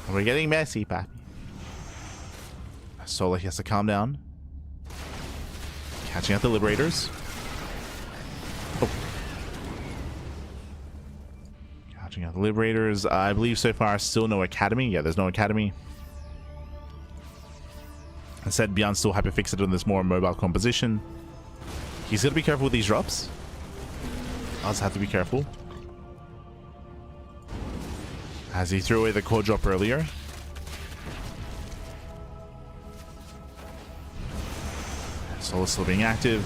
We're getting messy, papi. Solo, he has to calm down. Catching out the Liberators. Oh. Catching out the Liberators. I believe so far still no Academy. Yeah, there's no Academy. I said ByuN's still hyperfixated on this more mobile composition. He's got to be careful with these drops. I'll just have to be careful. As he threw away the core drop earlier. Solar still being active.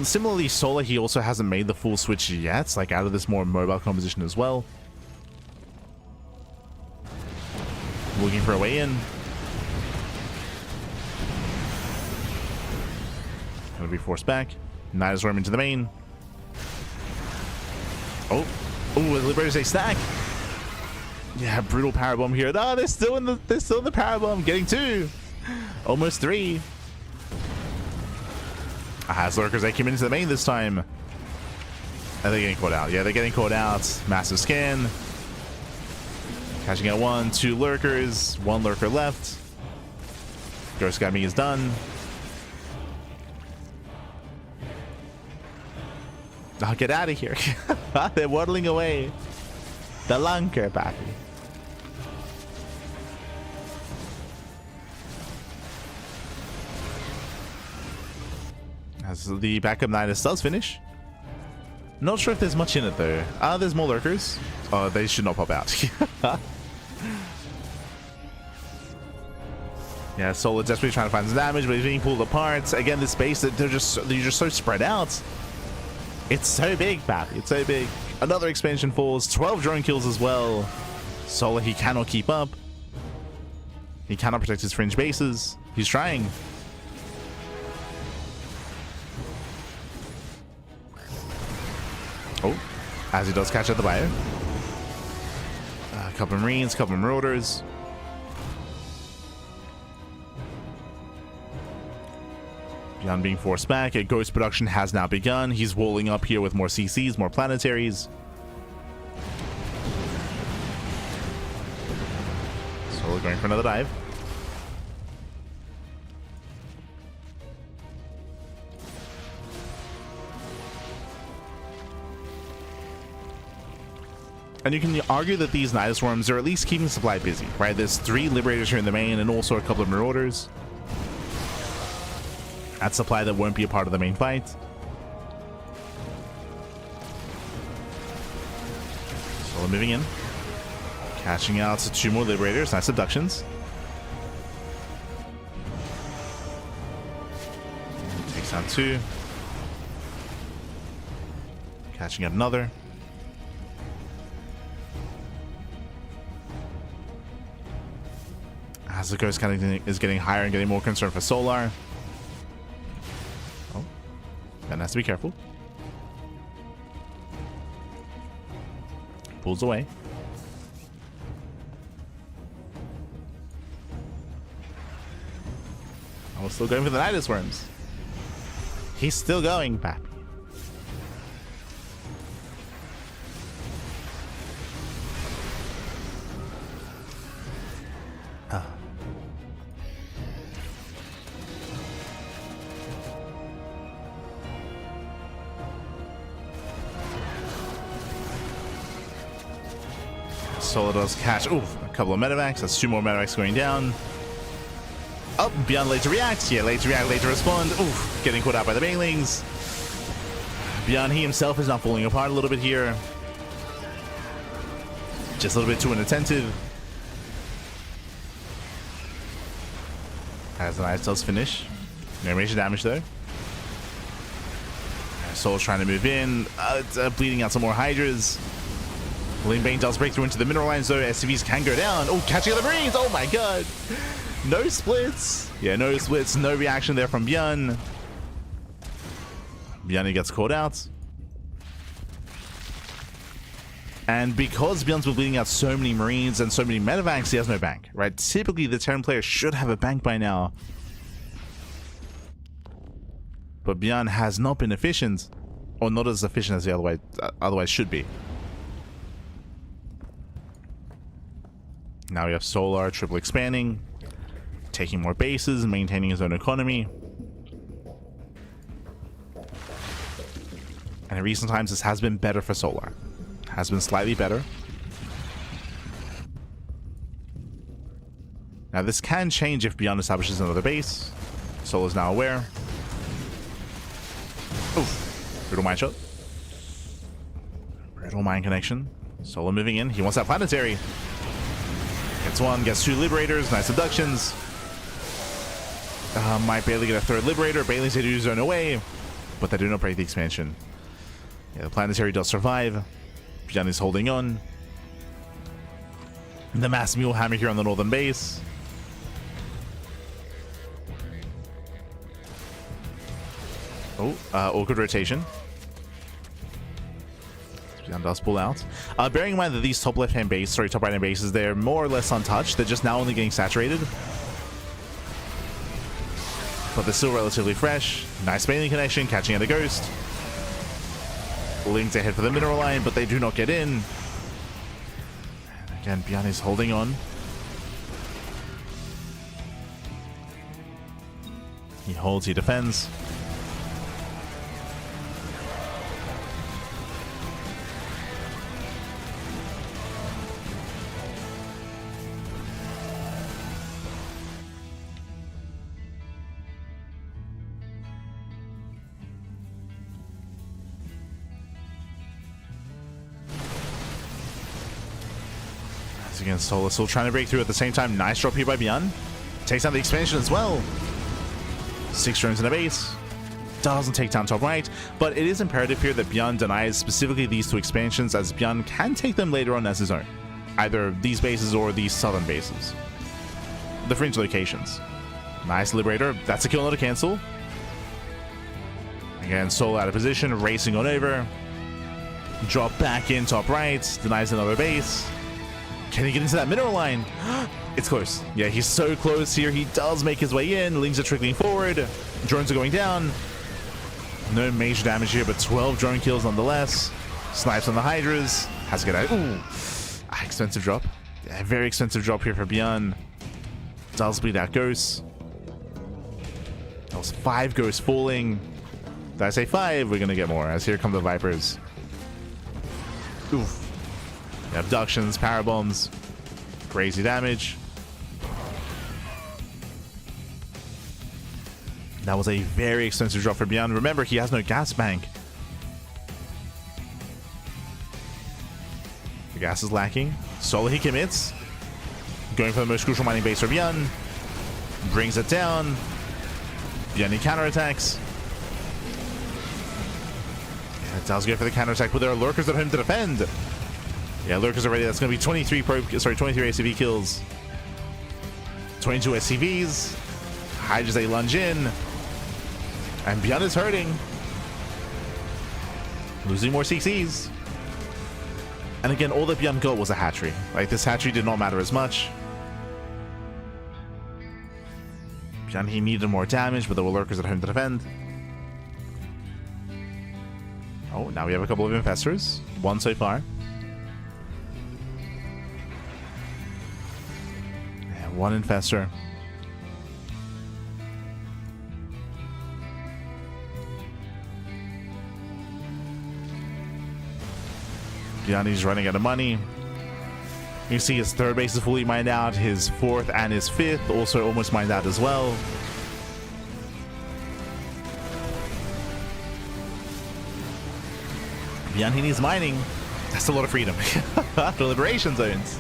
Similarly, Solar, he also hasn't made the full switch yet, like out of this more mobile composition as well. Looking for a way in. Gonna be forced back. Nidus worm into the main. Oh, the Liberators, they stack. Yeah, brutal power bomb here. No, they're still in the power bomb. Getting 2, almost 3. As lurkers, they came into the main this time. Are they getting caught out? Yeah, they're getting caught out. Massive scan. Catching out 1, 2 lurkers. 1 lurker left. Ghost Gaming is done. Oh, get out of here. They're waddling away. The lunker, papi. As the backup Nidus does finish. Not sure if there's much in it though. There's more lurkers. Oh, they should not pop out. Yeah, Solar desperately trying to find some damage, but he's being pulled apart. Again, this space, they're just so spread out. It's so big, papi. It's so big. Another expansion falls. 12 drone kills as well. Solar, he cannot keep up. He cannot protect his fringe bases. He's trying. Oh, as he does catch at the bio. A couple of Marines, a couple of Marauders. ByuN being forced back. A Ghost production has now begun. He's walling up here with more CCs, more planetaries. So we're going for another dive. And you can argue that these Nidus Worms are at least keeping supply busy, right? There's 3 Liberators here in the main and also a couple of Marauders. That's supply that won't be a part of the main fight. So we're moving in. Catching out to 2 more Liberators. Nice abductions. Takes out 2. Catching out another. As the Ghost kind of is getting higher and getting more concerned for Solar. Oh, Ben has to be careful. Pulls away. I was still going for the Nidus Worms. He's still going, Pat. Solar does catch. Ooh, a couple of medevacs. That's 2 more medevacs going down. Oh, ByuN late to react. Yeah, late to react, late to respond. Ooh, getting caught out by the banelings. ByuN, he himself is now falling apart a little bit here. Just a little bit too inattentive. As the Nidus does finish. No major damage though. Solar's trying to move in. Bleeding out some more Hydras. Bane does break through into the mineral lines though. SCVs can go down. Oh, catching the Marines. Oh my god. No splits. Yeah, no splits. No reaction there from ByuN. ByuN gets caught out. And because ByuN's been bleeding out so many Marines and so many medevacs, he has no bank, right? Typically, the Terran player should have a bank by now. But ByuN has not been efficient. Or not as efficient as he otherwise should be. Now we have Solar triple expanding, taking more bases and maintaining his own economy. And in recent times, this has been better for Solar. Has been slightly better. Now this can change if ByuN establishes another base. Solar's now aware. Oh, brutal mine shot. Brutal mine connection. Solar moving in. He wants that planetary. Gets 1, gets 2 Liberators, nice abductions. Might barely get a 3rd Liberator. Bailey's to do zone away, but they do not break the expansion. Yeah, the planetary does survive. ByuN is holding on. The mass mule hammer here on the northern base. Oh, awkward rotation. ByuN does pull out. Bearing in mind that these top left-hand base, sorry, top right-hand bases, they're more or less untouched. They're just now only getting saturated. But they're still relatively fresh. Nice bailing connection, catching out a Ghost. Lings ahead for the mineral line, but they do not get in. And again, ByuN is holding on. He holds, he defends. Again, Solar still trying to break through at the same time. Nice drop here by ByuN. Takes out the expansion as well. 6 drones in the base. Doesn't take down top right, but it is imperative here that ByuN denies specifically these 2 expansions, as ByuN can take them later on as his own. Either these bases or these southern bases. The fringe locations. Nice Liberator. That's a kill, not a cancel. Again, Solar out of position, racing on over. Drop back in top right. Denies another base. Can he get into that mineral line? It's close. Yeah, he's so close here. He does make his way in. Lings are trickling forward. Drones are going down. No major damage here, but 12 drone kills nonetheless. Snipes on the Hydras. Has to get out. Ooh. Expensive drop. Yeah, very expensive drop here for ByuN. Does bleed out Ghosts. That was 5 Ghosts falling. Did I say 5? We're going to get more, as here come the Vipers. Oof. Abductions, power bombs, crazy damage. That was a very expensive drop for ByuN. Remember, he has no gas bank. The gas is lacking. Solar, he commits. Going for the most crucial mining base for ByuN. Brings it down. ByuN counterattacks. Yeah, it does go for the counterattack, but there are lurkers at home to defend. Yeah, lurkers already. That's going to be 23 ACV kills. 22 SCVs. Hydras, they lunge in. And ByuN is hurting. Losing more CCs. And again, all that ByuN got was a hatchery. Like, this hatchery did not matter as much. ByuN, he needed more damage, but there were lurkers at home to defend. Oh, now we have a couple of infestors. 1 so far. Yeah, 1 infestor. ByuN is running out of money. You can see his 3rd base is fully mined out, his 4th and his 5th also almost mined out as well. ByuN, he needs mining. That's a lot of freedom. After liberation zones.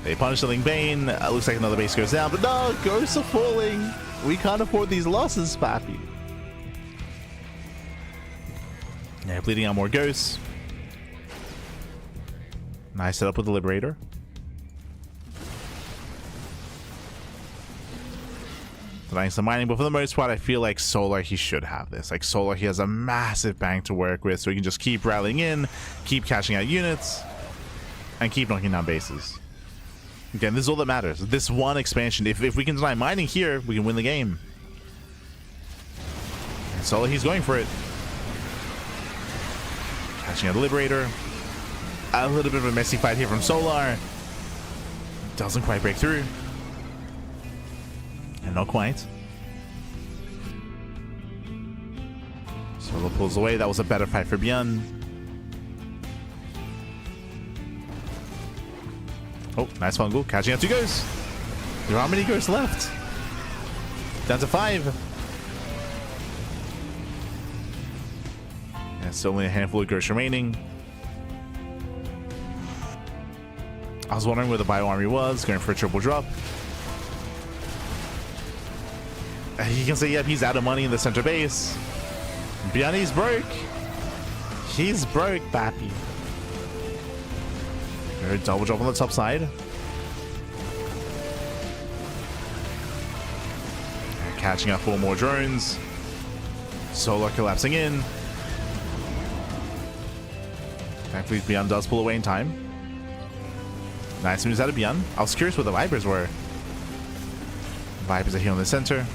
They punish the Ling Bane. Looks like another base goes down, but no, ghosts are falling. We can't afford these losses, Pappy. Yeah, bleeding out more ghosts. Nice setup with the Liberator. Denying some mining, but for the most part, I feel like Solar, he should have this. Like, Solar, he has a massive bank to work with, so he can just keep rallying in, keep catching out units, and keep knocking down bases. Again, this is all that matters. This one expansion, if we can deny mining here, we can win the game. And Solar, he's going for it. Catching out the Liberator. A little bit of a messy fight here from Solar. Doesn't quite break through. And not quite. Solar pulls away. That was a better fight for ByuN. Oh, nice fungal. Catching out 2 ghosts. There are how many ghosts left? Down to 5. Yeah, still only a handful of ghosts remaining. I was wondering where the bio army was, going for a triple drop. You can say, yep, he's out of money in the center base. ByuN, he's broke. He's broke, Pappy. Double drop on the top side. Catching up 4 more drones. Solar collapsing in. Thankfully, ByuN does pull away in time. Nice moves out of ByuN. I was curious where the Vipers were. Vipers are here in the center.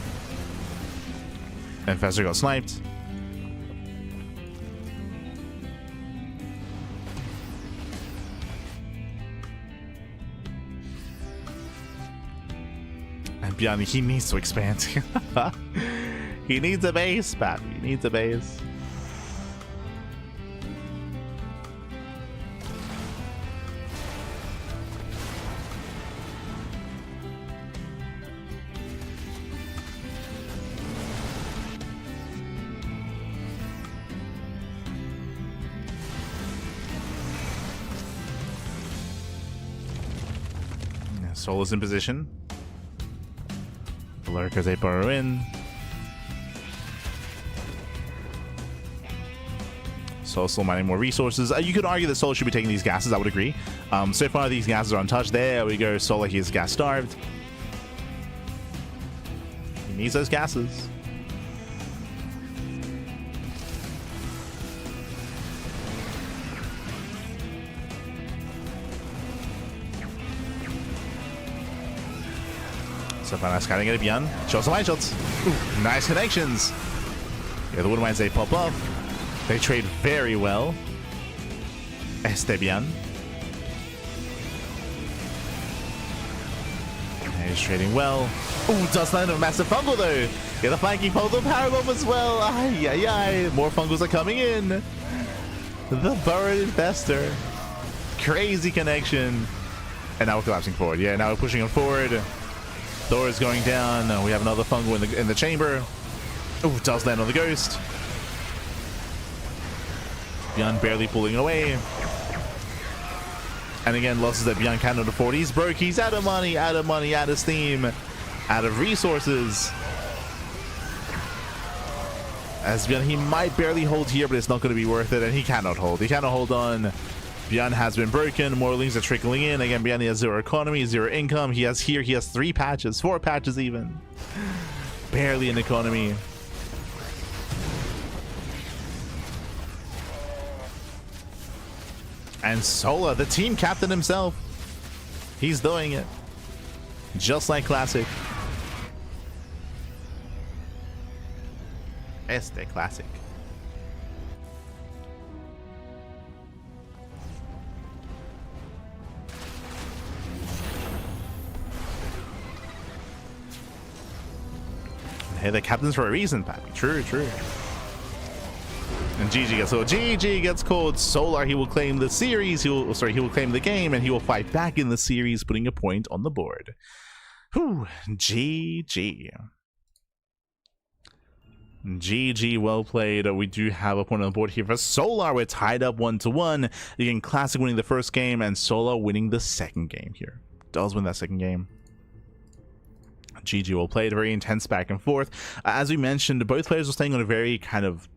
Infestor got sniped. ByuN, he needs to expand. He needs a base, Pat. He needs a base. Solo's in position. The lurkers, they burrow in. Solo still mining more resources. You could argue that Solo should be taking these gases, I would agree. So far these gases are untouched. There we go. Solo, he is gas starved. He needs those gases. So far, nice scouting at ByuN. Shows some line shots. Ooh, nice connections. Yeah, the wood mines, they pop up. They trade very well. ByuN. He's trading well. Ooh, does land a massive fungal though. Yeah, the flanking pole power bomb as well. Ay, ay, ay. More fungals are coming in. The burrowed investor. Crazy connection. And now we're collapsing forward. Yeah, now we're pushing him forward. Thor is going down. We have another fungal in the chamber. Oh, does land on the ghost. ByuN barely pulling it away. And again, losses that ByuN cannot afford. He's broke. He's out of money, out of money, out of steam, out of resources. As ByuN, he might barely hold here, but it's not going to be worth it. And he cannot hold. He cannot hold on. ByuN has been broken. More links are trickling in. Again, ByuN, he has zero economy, zero income. He has 3 patches, 4 patches even. Barely an economy. And Sola, the team captain himself, he's doing it. Just like Classic. Este Classic. Hey, the captain's for a reason, Pappy. True, true. And GG gets called. Solar, he will claim the series. He will claim the game, and he will fight back in the series, putting a point on the board. Whew, GG. GG, well played. We do have a point on the board here for Solar. We're tied up 1-1. Again, Classic winning the first game, and Solar winning the second game here. Does win that second game. GG, well played. Very intense back and forth. As we mentioned, both players were staying on a very kind of,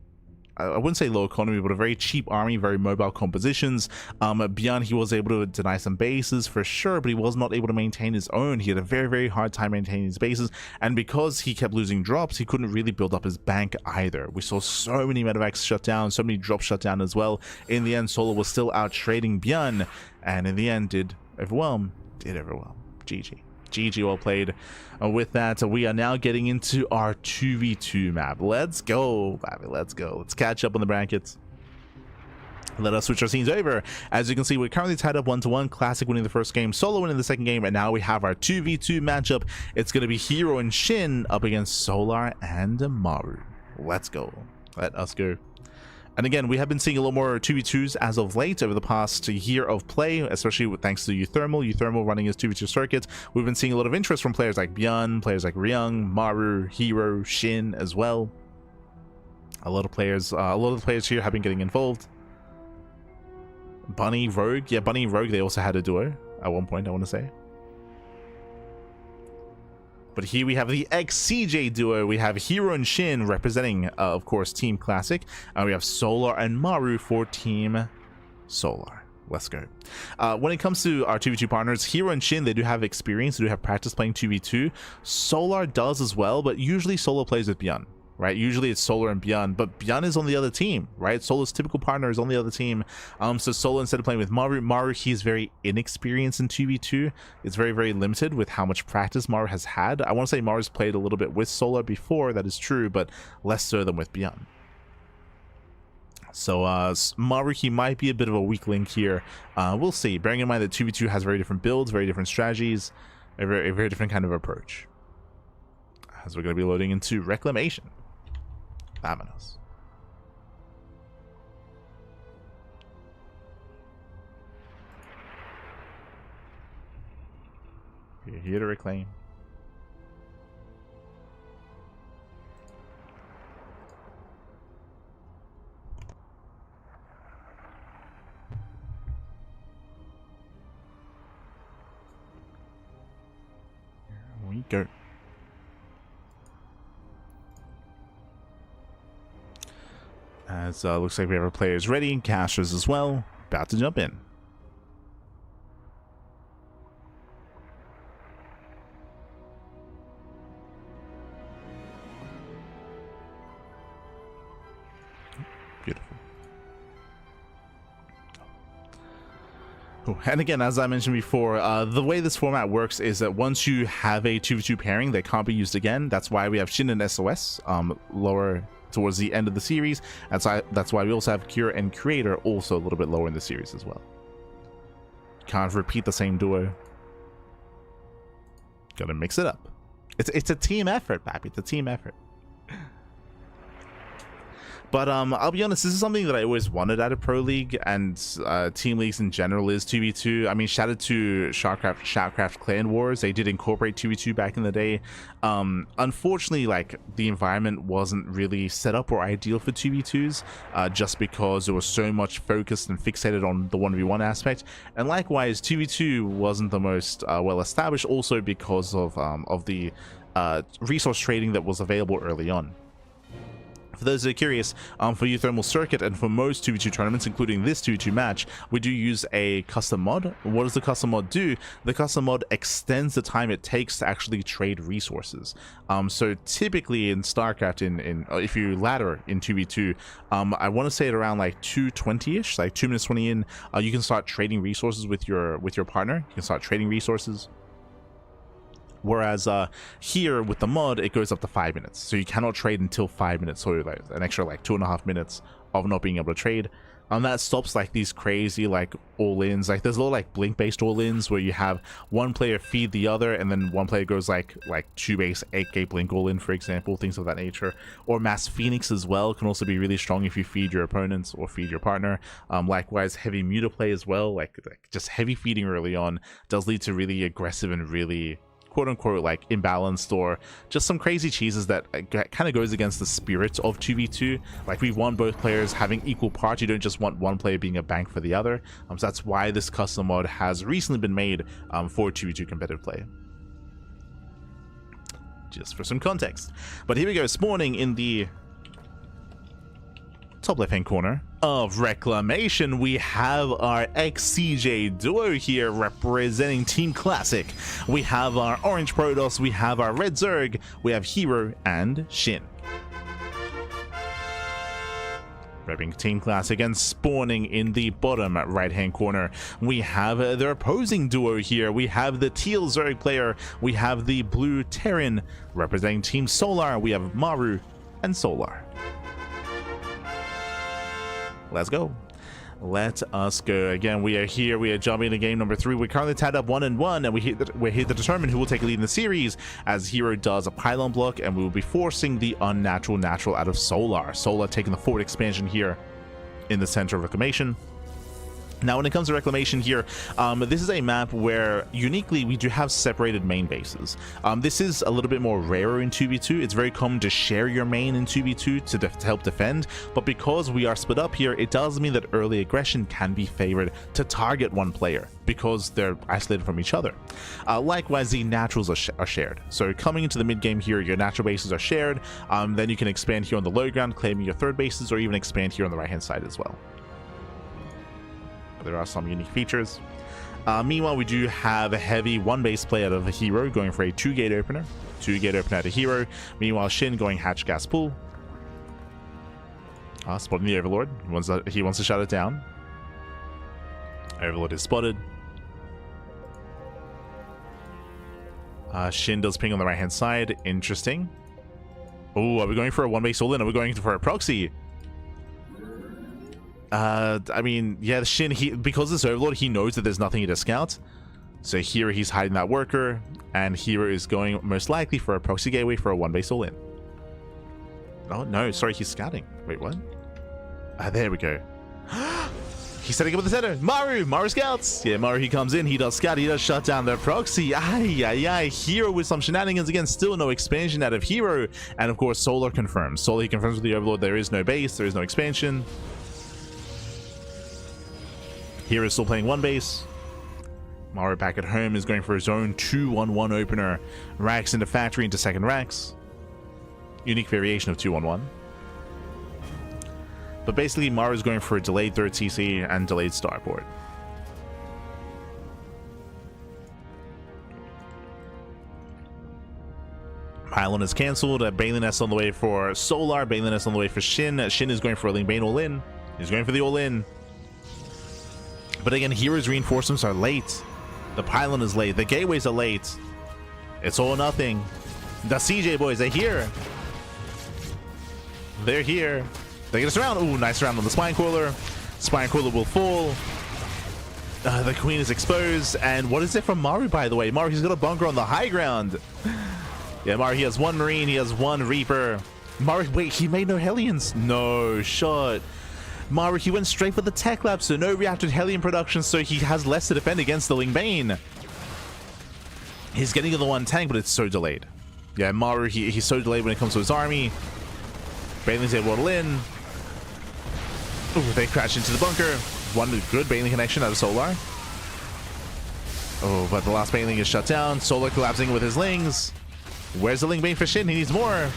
I wouldn't say low economy, but a very cheap army, very mobile compositions. ByuN, he was able to deny some bases for sure, but he was not able to maintain his own. He had a very, very hard time maintaining his bases, and because he kept losing drops, he couldn't really build up his bank either. We saw so many medevacs shut down, so many drops shut down as well. In the end, Solo was still out trading ByuN, and in the end did overwhelm. GG. GG, well played. With that, we are now getting into our 2v2 map. Let's go, baby. Let's go. Let's catch up on the brackets. Let us switch our scenes over. As you can see, we're currently tied up 1-1. Classic winning the first game, Solo winning the second game, and now we have our 2v2 matchup. It's going to be herO and SHIN up against Solar and Maru. Let's go. Let us go. And again, we have been seeing a lot more 2v2s as of late over the past year of play, especially thanks to herO running his 2v2 circuit. We've been seeing a lot of interest from players like ByuN, players like ryung, Maru, herO, SHIN as well. A lot of the players here have been getting involved. Bunny, Rogue. Yeah, Bunny and Rogue, they also had a duo at one point, I want to say. But here we have the ex-CJ duo. We have herO and SHIN representing, of course, Team Classic. We have Solar and Maru for Team Solar. Let's go. When it comes to our 2v2 partners, herO and SHIN, they do have experience. They do have practice playing 2v2. Solar does as well, but usually Solar plays with ByuN. Right, usually it's Solar and ByuN, but ByuN is on the other team, right? Solar's typical partner is on the other team. So Solar, instead of playing with Maru, he's very inexperienced in 2v2. It's very, very limited with how much practice Maru has had. I want to say Maru's played a little bit with Solar before, that is true, but less so than with ByuN. So Maru, he might be a bit of a weak link here. We'll see. Bearing in mind that 2v2 has very different builds, very different strategies, a very different kind of approach. as we're going to be loading into Reclamation. Vamonos. We're here to reclaim. Here we go. As looks like we have our players ready, casters as well, about to jump in. Beautiful. Oh, and again, as I mentioned before, the way this format works is that once you have a 2v2 pairing, they can't be used again. That's why we have SHIN and SOS lower towards the end of the series. That's why we also have Cure and Creator also a little bit lower in the series as well. Can't repeat the same duo. Gotta mix it up. It's a team effort, Pappy. It's a team effort. But I'll be honest, this is something that I always wanted out of Pro League and team leagues in general is 2v2. I mean, shout out to Shoutcraft Clan Wars. They did incorporate 2v2 back in the day. Unfortunately, like, the environment wasn't really set up or ideal for 2v2s just because it was so much focused and fixated on the 1v1 aspect. And likewise, 2v2 wasn't the most well established also because of the resource trading that was available early on. For those that are curious, for Euthermal Circuit and for most 2v2 tournaments, including this 2v2 match, we do use a custom mod. What does the custom mod do? The custom mod extends the time it takes to actually trade resources. So typically in StarCraft, if you ladder in 2v2, I want to say at around like 2:20ish, like 2 minutes 20 in, you can start trading resources with your partner. You can start trading resources. Whereas here with the mod, it goes up to 5 minutes, so you cannot trade until 5 minutes, so like an extra like 2.5 minutes of not being able to trade. That stops like these crazy like all-ins. Like there's a lot of like blink based all-ins where you have one player feed the other and then one player goes like 2 base 8k blink all-in, for example, things of that nature. Or mass phoenix as well can also be really strong if you feed your opponents or feed your partner. Likewise heavy muta play as well, like just heavy feeding early on does lead to really aggressive and really quote-unquote like imbalanced or just some crazy cheeses that kind of goes against the spirit of 2v2. Like we want both players having equal parts. You don't just want one player being a bank for the other. So that's why this custom mod has recently been made for 2v2 competitive play. Just for some context. But here we go, spawning in the top left hand corner of Reclamation, we have our XCJ duo here representing Team Classic. We have our Orange Protoss, we have our Red Zerg, we have herO and SHIN. Repping Team Classic and spawning in the bottom right hand corner, we have their opposing duo here. We have the teal Zerg player, we have the blue Terran representing Team Solar. We have Maru and Solar. Let's go. Let us go. Again, we are here. We are jumping into game number 3. We're currently tied up 1-1, and we're here to determine who will take a lead in the series, as herO does a pylon block, and we will be forcing the unnatural natural out of Solar. Solar taking the forward expansion here in the center of Reclamation. Now, when it comes to Reclamation here, this is a map where uniquely we do have separated main bases. This is a little bit more rarer in 2v2. It's very common to share your main in 2v2 to help defend, but because we are split up here, it does mean that early aggression can be favored to target one player because they're isolated from each other. Likewise, the naturals are shared. So coming into the mid game here, your natural bases are shared. Then you can expand here on the low ground, claiming your third bases, or even expand here on the right hand side as well. There are some unique features. Meanwhile, we do have a heavy one base play out of the herO going for a 2-gate opener. 2-gate opener out of herO. Meanwhile, SHIN going hatch gas pool. Spotting the Overlord. He wants to shut it down. Overlord is spotted. SHIN does ping on the right hand side. Interesting. Oh, are we going for a one base all in? Are we going for a proxy? I mean, yeah, the SHIN, because this Overlord, he knows that there's nothing to scout. So here he's hiding that worker, and here is going most likely for a proxy gateway for a 1-base all-in. Oh no, sorry, he's scouting. Wait, what? Ah, there we go. He's setting up with the center. Maru scouts. Yeah, Maru, he comes in, he does scout, he does shut down the proxy. herO with some shenanigans again. Still no expansion out of herO. And of course, Solar confirms. Solar, he confirms with the Overlord there is no base, there is no expansion. herO's still playing 1 base. Maru back at home is going for his own 2-1-1 opener. Racks into factory into second racks. Unique variation of 2-1-1. But basically, Maru's going for a delayed third CC and delayed starport. Pylon is cancelled. ByuN S on the way for Solar. ByuN S on the way for SHIN. SHIN is going for a Ling Bane all-in. He's going for the all-in. But again, hero's reinforcements are late. The Pylon is late. The gateways are late. It's all or nothing. The CJ boys are here. They're here. They get us around. Ooh, nice round on the Spine Crawler. Spine Crawler will fall. The Queen is exposed. And what is it from Maru, by the way? Maru, he's got a bunker on the high ground. Yeah, Maru, he has 1 Marine. He has 1 Reaper. Maru, wait, he made no Hellions. No shot. Maru, he went straight for the Tech Lab, so no reactive Hellion production, so he has less to defend against the Ling Bane. He's getting to the 1 tank, but it's so delayed. Yeah, Maru, he's so delayed when it comes to his army. ByuN's able to in. Ooh, they crash into the bunker. 1 good ByuN connection out of Solar. Oh, but the last ByuN is shut down. Solar collapsing with his Lings. Where's the Ling Bane for SHIN? He needs more.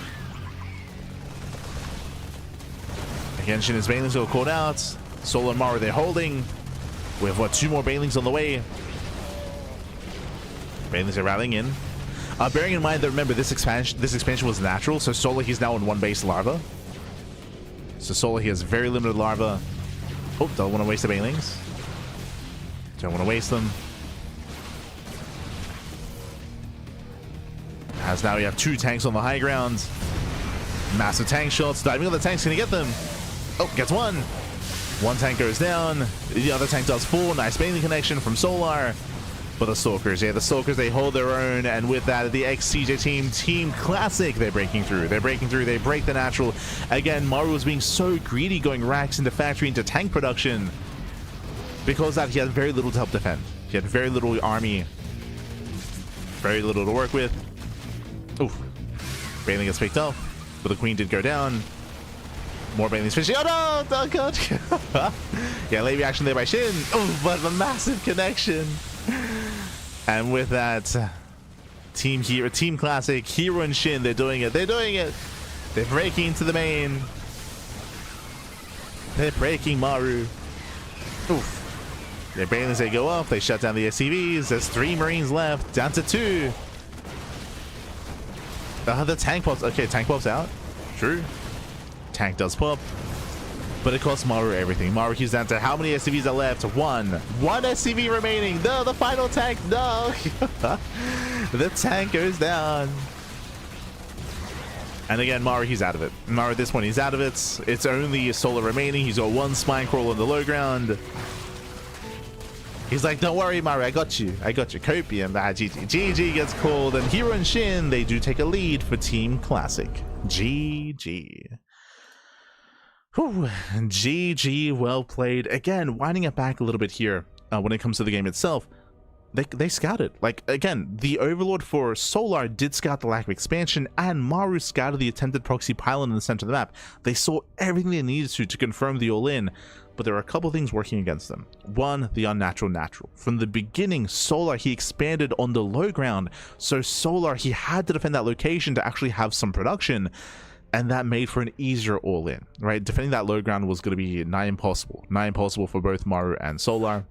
Again, SHIN and ByuN's go called out. Solar and Maru, they're holding. We have, what, 2 more ByuNs on the way. ByuNs are rallying in. Bearing in mind that, remember, this expansion was natural, so Solar, he's now on 1 base larva. So Solar, he has very limited larva. Oh, don't want to waste the ByuNs. Don't want to waste them. As now we have 2 tanks on the high ground. Massive tank shots. Diving on the tanks, gonna get them. Oh, gets 1. 1 tank goes down. The other tank does 4. Nice ByuN connection from Solar. But the Stalkers, yeah, the Stalkers, they hold their own, and with that, the ex-CJ team, Team Classic, they're breaking through. They're breaking through. They break the natural. Again, Maru was being so greedy, going racks into factory, into tank production. Because that, he had very little to help defend. He had very little army. Very little to work with. Oof. ByuN gets picked up, but the Queen did go down. More ByuN's fishing. Oh no! Oh god! Yeah, late reaction there by SHIN. Oh, but a massive connection. And with that, Team Classic, herO and SHIN, they're doing it. They're doing it. They're breaking into the main. They're breaking Maru. Oof. Their ByuNs, they go up. They shut down the SCVs. There's 3 Marines left. Down to 2. The tank pops. Okay, tank pops out. True. Tank does pop. But it costs Maru everything. Maru, he's down to how many SCVs are left? 1. 1 SCV remaining. No, the final tank. No. The tank goes down. And again, Maru, he's out of it. Maru, at this point, he's out of it. It's only Solar remaining. He's got 1 Spine Crawl on the low ground. He's like, don't worry, Maru, I got you. I got you. Copium. GG. GG gets called. And herO and SHIN, they do take a lead for Team Classic. GG. Whew. GG, well played. Again, winding it back a little bit here when it comes to the game itself. They scouted. Like, again, the Overlord for Solar did scout the lack of expansion, and Maru scouted the attempted proxy pylon in the center of the map. They saw everything they needed to confirm the all-in, but there are a couple things working against them. 1, the unnatural natural. From the beginning, Solar, he expanded on the low ground, so Solar, he had to defend that location to actually have some production. And that made for an easier all-in, right? Defending that low ground was going to be nigh impossible. Nigh impossible for both Maru and Solar.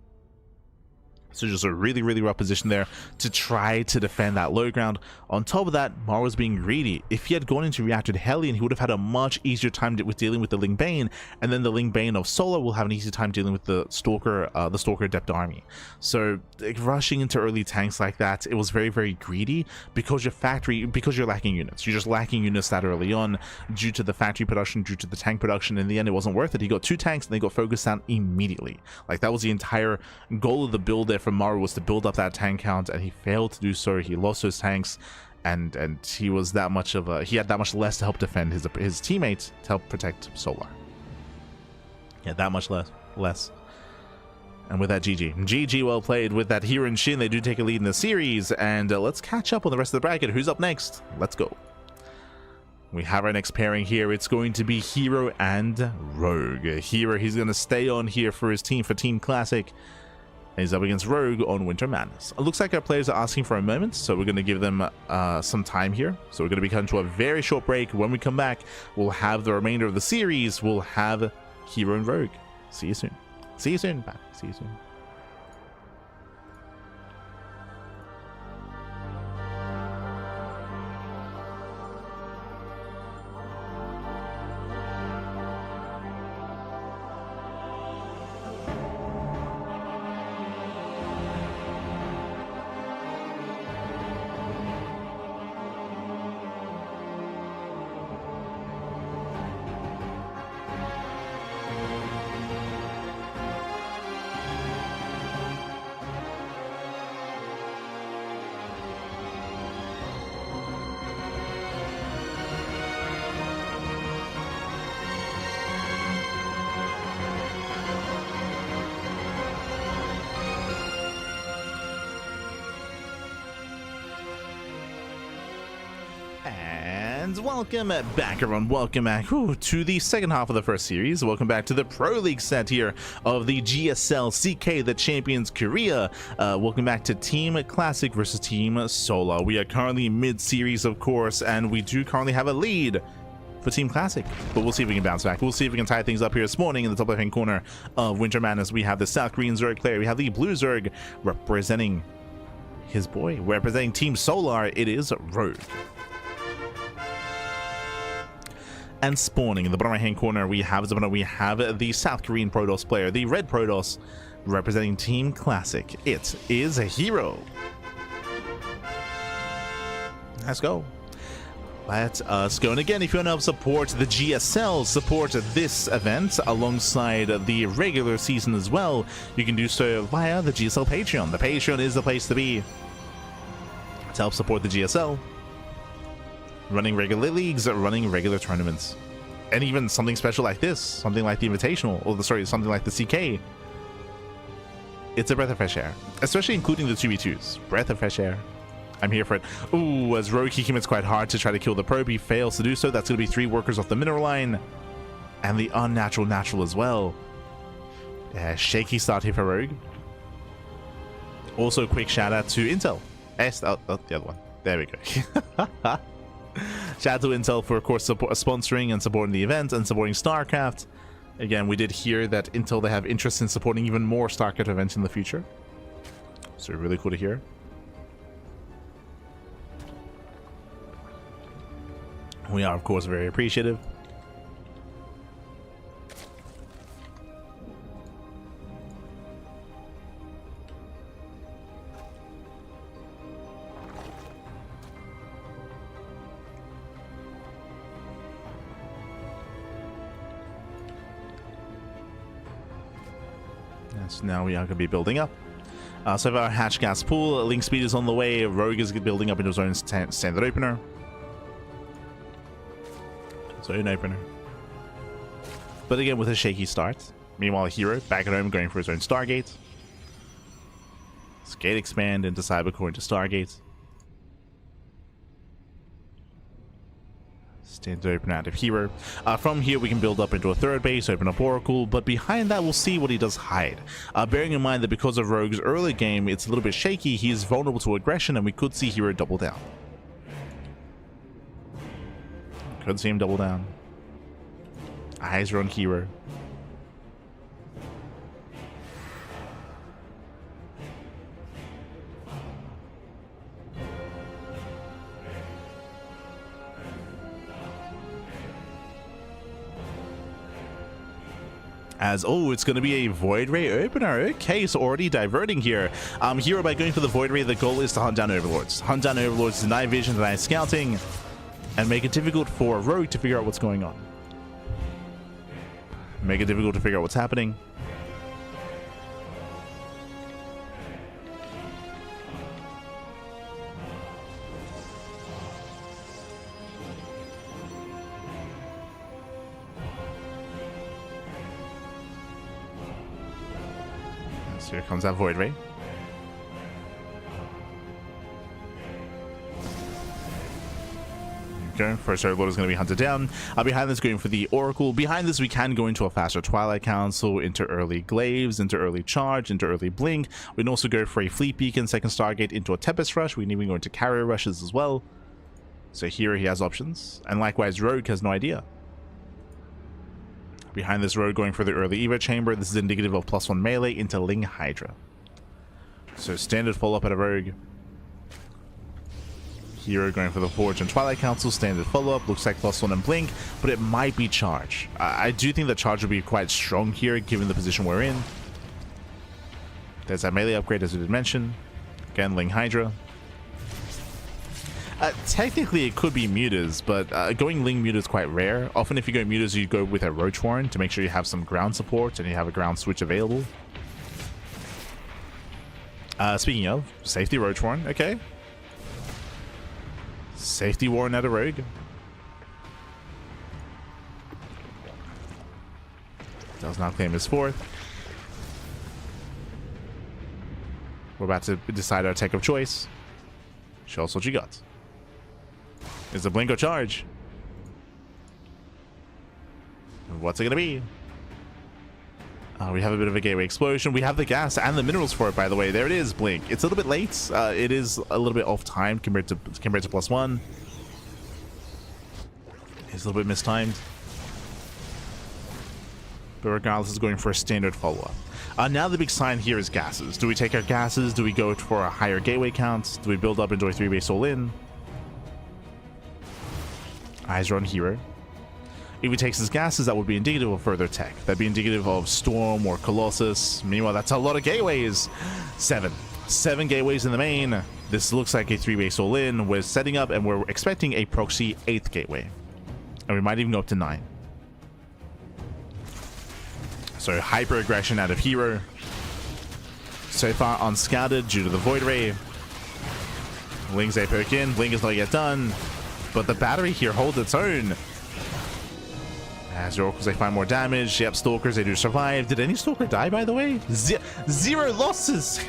So just a really, really rough position there to try to defend that low ground. On top of that, Maru was being greedy. If he had gone into reactive Hellion, he would have had a much easier time with dealing with the Ling Bane, and then the Ling Bane of Solar will have an easier time dealing with the Stalker Adept army. So rushing into early tanks like that, it was very, very greedy because you're lacking units. You're just lacking units that early on due to the factory production, due to the tank production. In the end, it wasn't worth it. He got 2 tanks and they got focused down immediately. Like, that was the entire goal of the build there there from Maru was to build up that tank count, and he failed to do so. He lost those tanks, and he was that much of a, he had that much less to help defend his teammates to help protect Solar. Yeah, that much less. And with that, GG well played. With that, herO and SHIN, they do take a lead in the series, and let's catch up on the rest of the bracket. Who's up next? Let's go. We have our next pairing here. It's going to be herO and Rogue. herO, he's going to stay on here for his team, for Team Classic. And he's up against Rogue on Winter Madness. It looks like our players are asking for a moment, so we're going to give them some time here. So we're going to be coming to a very short break. When we come back, we'll have the remainder of the series. We'll have herO and Rogue. See you soon. See you soon. Bye. See you soon. And welcome back, everyone. Welcome back to the second half of the first series. Welcome back to the Pro League set here of the GSL CK, the Champions Korea. Welcome back to Team Classic versus Team Solar. We are currently mid-series, of course, and we do currently have a lead for Team Classic, but we'll see if we can bounce back. We'll see if we can tie things up here this morning. In the top left-hand corner of Winter Madness, we have the South Korean Zerg player. We have the Blue Zerg representing his boy. Representing Team Solar, it is Rogue. And spawning in the bottom right hand corner, we have the South Korean Protoss player, the Red Protoss, representing Team Classic. It is herO. Let's go. Let us go. And again, if you want to help support the GSL, support this event alongside the regular season as well, you can do so via the GSL Patreon. The Patreon is the place to be to help support the GSL. Running regular leagues, running regular tournaments, and even something special like this, something like the Invitational, or something like the CK. It's a breath of fresh air, especially including the 2v2s. Breath of fresh air. I'm here for it. Ooh, as Rogue, he commits quite hard to try to kill the probe. He fails to do so. That's going to be 3 workers off the mineral line, and the unnatural natural as well. Yeah, shaky start here for Rogue. Also, quick shout out to Intel. The other one. There we go. Shout out to Intel for, of course, sponsoring and supporting the event and supporting StarCraft. Again, we did hear that Intel, they have interest in supporting even more StarCraft events in the future. So really cool to hear. We are, of course, very appreciative. So now we are going to be building up. So our hatch gas pool, link speed is on the way. Rogue is building up into his own standard opener. Zone opener. But again, with a shaky start. Meanwhile, herO back at home going for his own Stargate. Gate expand into Cybercore into Stargate. Standard open out of herO. From here, we can build up into a third base, open up Oracle, but behind that, we'll see what he does hide. Bearing in mind that because of Rogue's early game, it's a little bit shaky, he is vulnerable to aggression, and we could see herO double down. Could see him double down. Eyes are on herO. As, oh, it's going to be a Void Ray opener. Okay, so already diverting here. herO, by going for the Void Ray, the goal is to hunt down Overlords. Hunt down Overlords, deny vision, deny scouting, and make it difficult for Rogue to figure out what's going on. Make it difficult to figure out what's happening. So here comes that Void Ray. Okay, first herO Lord is going to be hunted down. Behind this, going for the Oracle. Behind this, we can go into a faster Twilight Council, into early Glaives, into early Charge, into early Blink. We can also go for a Fleet Beacon, second Stargate, into a Tempest Rush. We can even go into Carrier Rushes as well. So here he has options. And likewise, Rogue has no idea. Behind this, Rogue going for the early Evo Chamber. This is indicative of +1 melee into Ling Hydra. So standard follow-up at a Rogue. herO going for the Forge and Twilight Council, standard follow-up, looks like +1 and Blink, but it might be Charge. I do think that Charge will be quite strong here, given the position we're in. There's that melee upgrade, as we did mention. Again, Ling Hydra. Technically, it could be Mutas, but going Ling Muta is quite rare. Often, if you go Mutas, you go with a Roach Warren to make sure you have some ground support and you have a ground switch available. Speaking of, safety Roach Warren, okay. Safety Warren at a Rogue. Does not claim his 4th. We're about to decide our tech of choice. Show us what you got. Is the Blink or Charge? What's it gonna be? We have a bit of a gateway explosion. We have the gas and the minerals for it, by the way. There it is, Blink. It's a little bit late. It is a little bit off time compared to +1. It's a little bit mistimed. But regardless, it's going for a standard follow-up. Now the big sign here is gases. Do we take our gases? Do we go for a higher gateway count? Do we build up into a 3-base all-in? Eyes are on herO. If he takes his gases, that would be indicative of further tech. That'd be indicative of Storm or Colossus. Meanwhile, that's a lot of gateways. 7 gateways in the main. This looks like a 3-base all-in. We're setting up and we're expecting a proxy 8th gateway. And we might even go up to 9. So hyper aggression out of herO. So far unscouted due to the Void Ray. Ling's a perk in. Blink is not yet done. But the battery here holds its own. As the Oracles, they find more damage. Yep, Stalkers, they do survive. Did any Stalker die, by the way? 0 losses.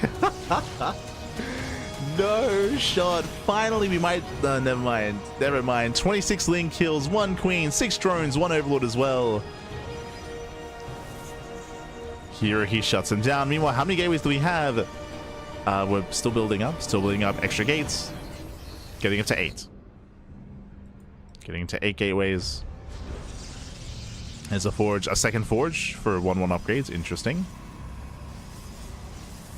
No shot. Finally, we might... never mind. Never mind. 26 Ling kills, 1 Queen, 6 drones, 1 Overlord as well. Here he shuts him down. Meanwhile, how many gateways do we have? We're still building up. Still building up extra gates. Getting up to 8. Getting into 8 gateways. There's a forge, a second forge for 1-1 upgrades. Interesting.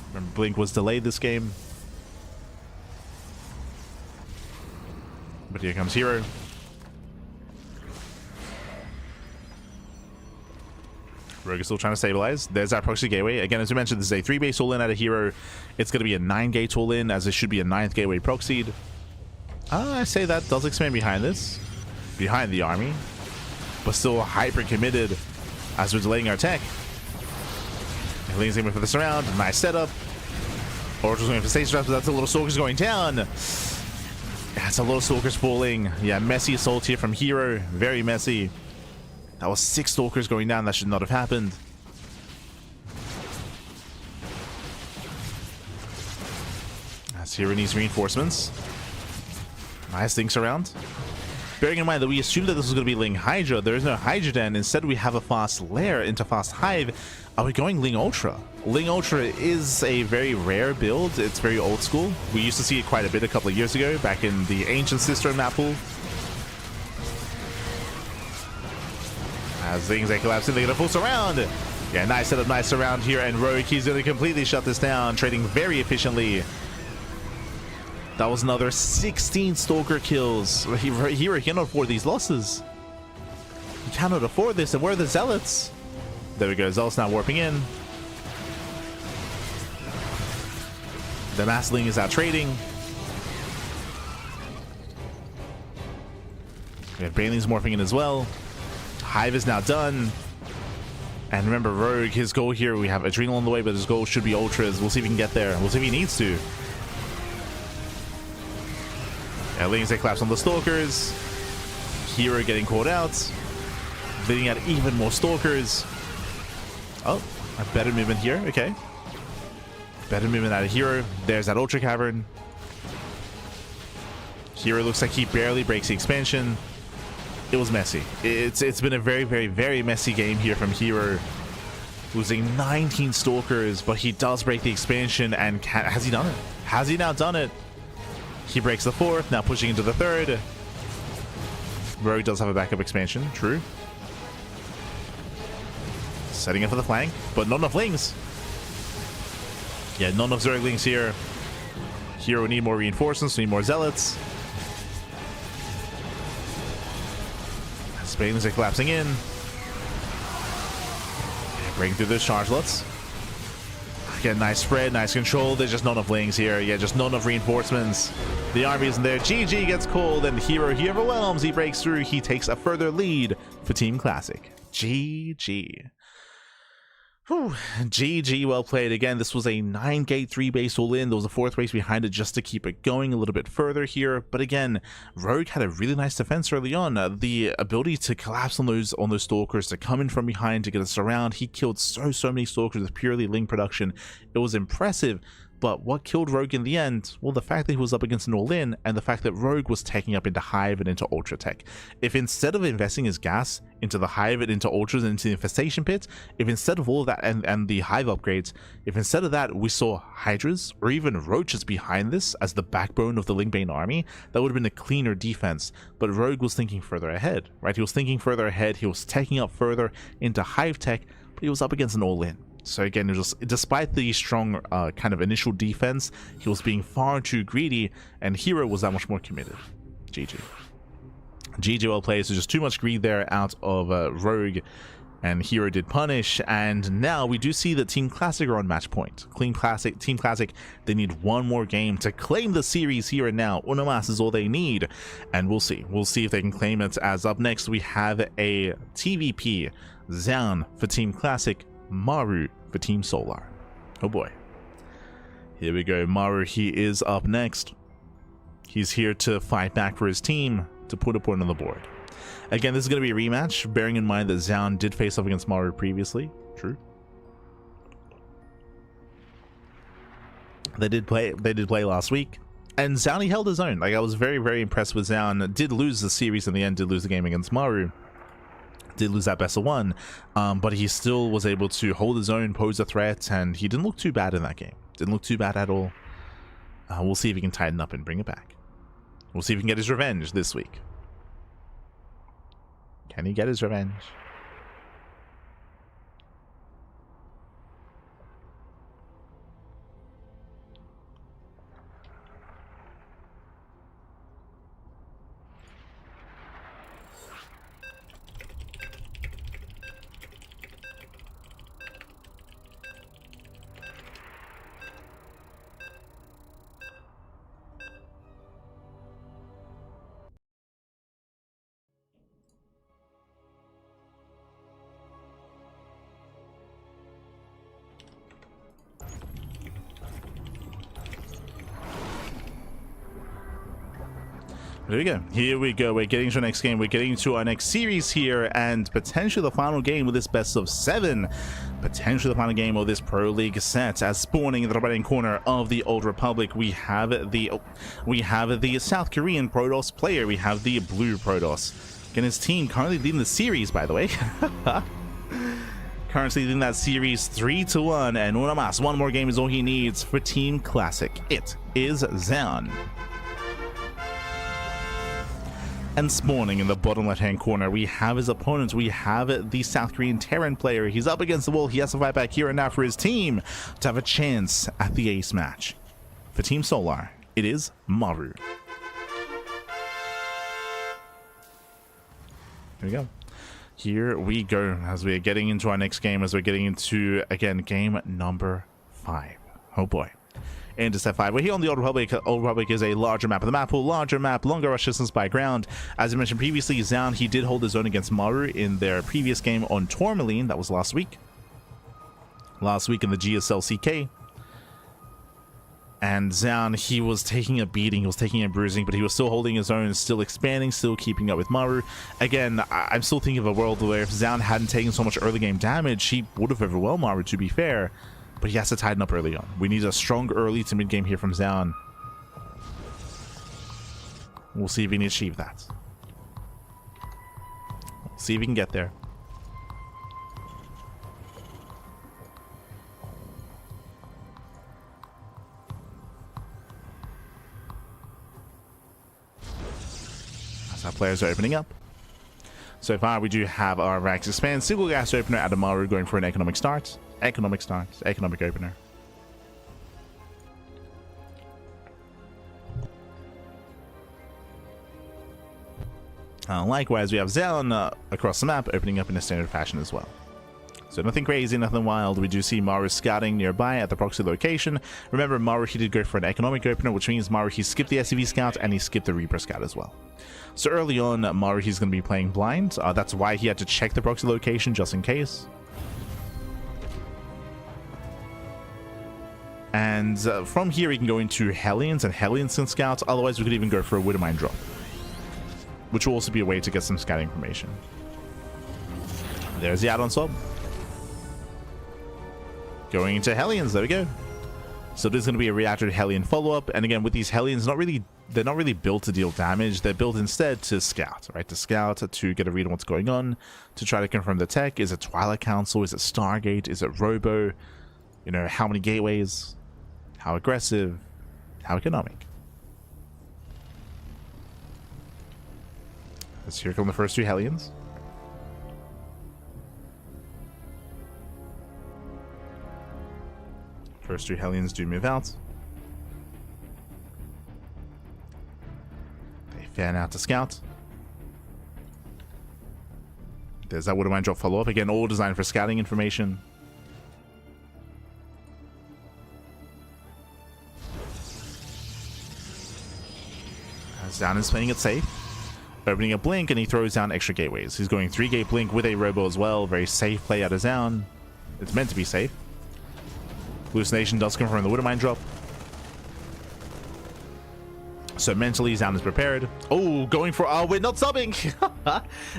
Remember, Blink was delayed this game. But here comes herO. Rogue is still trying to stabilize. There's our proxy gateway. Again, as we mentioned, this is a 3-base all-in out of herO. It's going to be a 9-gate all-in, as it should be a 9th gateway proxied. I say that does expand behind this. Behind the army. But still hyper committed as we're delaying our tech. Ling's aiming for the surround. Nice setup. Oracle's going for stage traps, but that's a lot of Stalkers going down. That's a lot of Stalkers falling. Yeah, messy assault here from herO. Very messy. That was 6 Stalkers going down. That should not have happened. As herO needs reinforcements. Nice things around. Bearing in mind that we assumed that this was going to be Ling Hydra, there is no Hydra Den. Instead, we have a fast lair into fast hive. Are we going Ling Ultra? Ling Ultra is a very rare build. It's very old school. We used to see it quite a bit a couple of years ago, back in the Ancient Sister map pool. As things are collapsing, they're going to force around. Yeah, nice setup, nice surround here, and Rogue, he's going to completely shut this down, trading very efficiently. That was another 16 Stalker kills. herO cannot afford these losses. He cannot afford this, and where are the Zealots? There we go, Zealots now warping in. The Massling is out trading. We have Baneling's morphing in as well. Hive is now done. And remember, Rogue, his goal here, we have Adrenal on the way, but his goal should be Ultras. We'll see if he can get there. We'll see if he needs to. Yeah, Ling's a collapse on the Stalkers. herO getting caught out. Leading out even more Stalkers. Oh, a better movement here. Okay. Better movement out of herO. There's that Ultra Cavern. herO looks like he barely breaks the expansion. It was messy. It's been a very, very, very messy game here from herO. Losing 19 Stalkers, but he does break the expansion, and has he done it? Has he now done it? He breaks the 4th, now pushing into the 3rd. Rogue does have a backup expansion, true. Setting up for the flank, but not enough Lings. Yeah, not enough Zerglings here. herO need more reinforcements, need more Zealots. Spains are collapsing in. Breaking through those chargelots. Again, nice spread, nice control. There's just not enough Lings here. Yeah, just not enough reinforcements. The army isn't there. GG gets called, and herO, he overwhelms. He breaks through. He takes a further lead for Team Classic. GG. Whew. GG, well played. Again, this was a 9-gate 3-base all-in. There was a 4th base behind it just to keep it going a little bit further here. But again, Rogue had a really nice defense early on. The ability to collapse on those Stalkers, to come in from behind, to get us around. He killed so many Stalkers with purely Ling production. It was impressive. But what killed Rogue in the end? Well, the fact that he was up against an all-in, and the fact that Rogue was taking up into Hive and into Ultra Tech. If instead of investing his gas into the Hive and into Ultras and into the Infestation Pit, if instead of all of that and the Hive upgrades, if instead of that we saw Hydras or even Roaches behind this as the backbone of the Lingbane army, that would have been a cleaner defense. But Rogue was thinking further ahead, right? He was thinking further ahead, he was taking up further into Hive Tech, but he was up against an all-in. So again, it was, despite the strong kind of initial defense, he was being far too greedy, and herO was that much more committed. GG. GG, well played. So just too much greed there out of Rogue, and herO did punish. And now we do see that Team Classic are on match point. Team Classic, they need one more game to claim the series here and now. Unamas is all they need, and we'll see. We'll see if they can claim it. As up next, we have a TVP. ByuN for Team Classic, Maru for Team Solar. Oh boy. Here we go. Maru, he is up next. He's here to fight back for his team to put a point on the board. Again, this is going to be a rematch, bearing in mind that ByuN did face off against Maru previously. True. They did play last week, and ByuN, he held his own. Like, I was very, very impressed with ByuN. Did lose the series in the end, did lose the game against Maru. Did lose that best of 1, but he still was able to hold his own, pose a threat, and he didn't look too bad in that game. Didn't look too bad at all. We'll see if he can tighten up and bring it back. We'll see if he can get his revenge this week. Can he get his revenge? There we go. Here we go. We're getting to our next game. We're getting to our next series here, and potentially the final game of this best of 7. Potentially the final game of this Pro League set. As spawning in the right-hand corner of the Old Republic, we have the South Korean Protoss player. We have the blue Protoss. Again, his team currently leading the series, by the way. Currently leading that series 3-1, and Unamas, one more game is all he needs for Team Classic. It is ByuN. And spawning in the bottom left-hand corner, we have his opponent. We have the South Korean Terran player. He's up against the wall. He has to fight back here and now for his team to have a chance at the ace match. For Team Solar, it is Maru. Here we go. Here we go as we are getting into our next game, as we're getting into, again, game number 5. Oh boy. Into step 5. We're here on the Old Republic. Old Republic is a larger map of the map, larger map, longer rush distance by ground. As I mentioned previously, ByuN, he did hold his own against Maru in their previous game on Tourmaline. That was last week. Last week in the GSL CK. And ByuN, he was taking a beating, he was taking a bruising, but he was still holding his own, still expanding, still keeping up with Maru. Again, I'm still thinking of a world where if ByuN hadn't taken so much early game damage, he would have overwhelmed Maru, to be fair. but he has to tighten up early on. We need a strong early to mid game here from ByuN. We'll see if he can achieve that. See if he can get there. As our players are opening up. So far, we do have our Rax Expand single gas opener at Maru going for an economic start. Economic opener. Likewise, we have ByuN across the map opening up in a standard fashion as well. So nothing crazy, nothing wild. We do see Maru scouting nearby at the proxy location. Remember, Maru, he did go for an economic opener, which means Maru, he skipped the SCV scout and he skipped the Reaper scout as well. So early on, Maru, he's going to be playing blind. That's why he had to check the proxy location just in case. And from here, he can go into Hellions, and Hellions can scout. Otherwise, we could even go for a Widowmine drop, which will also be a way to get some scouting information. There's the add-on sub. Going into Hellions, there we go. So there's going to be a reactor Hellion follow-up, and again, with these Hellions, they're not really built to deal damage. They're built instead to scout, right? To scout, to get a read on what's going on, to try to confirm the tech. Is it Twilight Council? Is it Stargate? Is it Robo? You know, how many gateways? How aggressive? How economic? Let's hear from the first two Hellions. First two Hellions do move out. They fan out to scout. There's that Widowmine drop follow-up. Again, all designed for scouting information. As ByuN is playing it safe. Opening a blink, and he throws down extra gateways. He's going 3-gate blink with a robo as well. Very safe play out of ByuN. It's meant to be safe. Hallucination does confirm the Widowmine drop. So mentally, ByuN is prepared. Oh, going for... Oh, we're not subbing!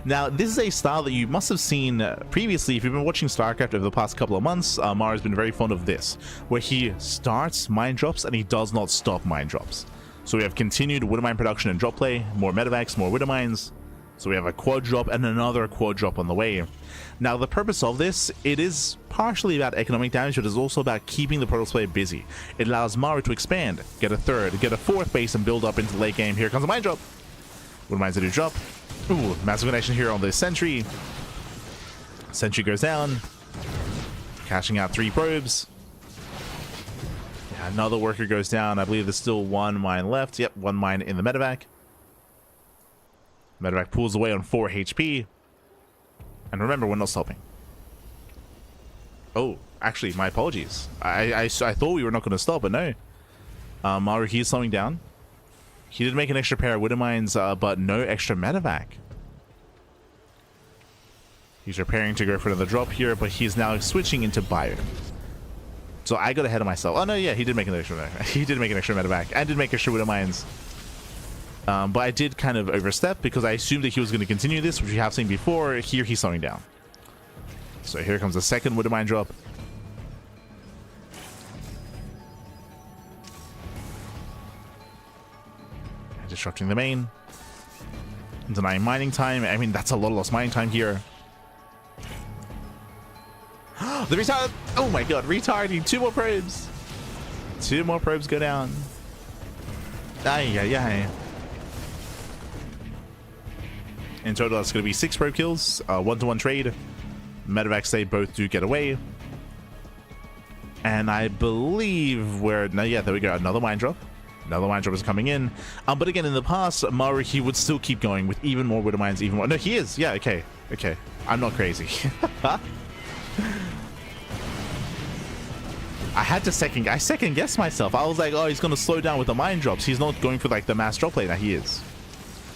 Now, this is a style that you must have seen previously. If you've been watching StarCraft over the past couple of months, Maru's been very fond of this, where he starts mine drops and he does not stop mine drops. So we have continued Widowmine production and drop play, more medevacs, more Widowmines. So we have a quad drop and another quad drop on the way. Now, the purpose of this, it is partially about economic damage, but it's also about keeping the Protoss player busy. It allows Maru to expand, get a third, get a fourth base, and build up into the late game. Here comes a mine drop. Widowmines that do drop. Ooh, massive connection here on the Sentry. Sentry goes down. Cashing out 3 probes. Yeah, another worker goes down. I believe there's still 1 mine left. Yep, 1 mine in the medevac. Medevac pulls away on 4 HP. And remember, we're not stopping. Oh, actually, my apologies. I thought we were not going to stop, but no. Maru, he's slowing down. He did make an extra pair of Widowmines, but no extra medevac. He's preparing to go for another drop here, but he's now switching into ByuN. So I got ahead of myself. Oh, no, yeah, he did make an extra medevac. He did make an extra medevac and did make extra Widowmines. But I did kind of overstep because I assumed that he was going to continue this, which we have seen before. Here, he's slowing down. So here comes the second Widowmine drop. And disrupting the main. Denying mining time. I mean, that's a lot of lost mining time here. The retard! Oh my god, retarding! 2 more probes! 2 more probes go down. Ay, ay, ay. In total, that's going to be 6 probe kills, 1-to-1 trade. Medevacs, they both do get away. And I believe we're... No, yeah, there we go. Another mine drop. Another mine drop is coming in. But again, in the past, Maru, he would still keep going with even more Widowmines, even more... No, he is. Yeah, okay. Okay. I'm not crazy. I had to second guess myself. I was like, oh, he's going to slow down with the mine drops. He's not going for like the mass drop play. Now he is.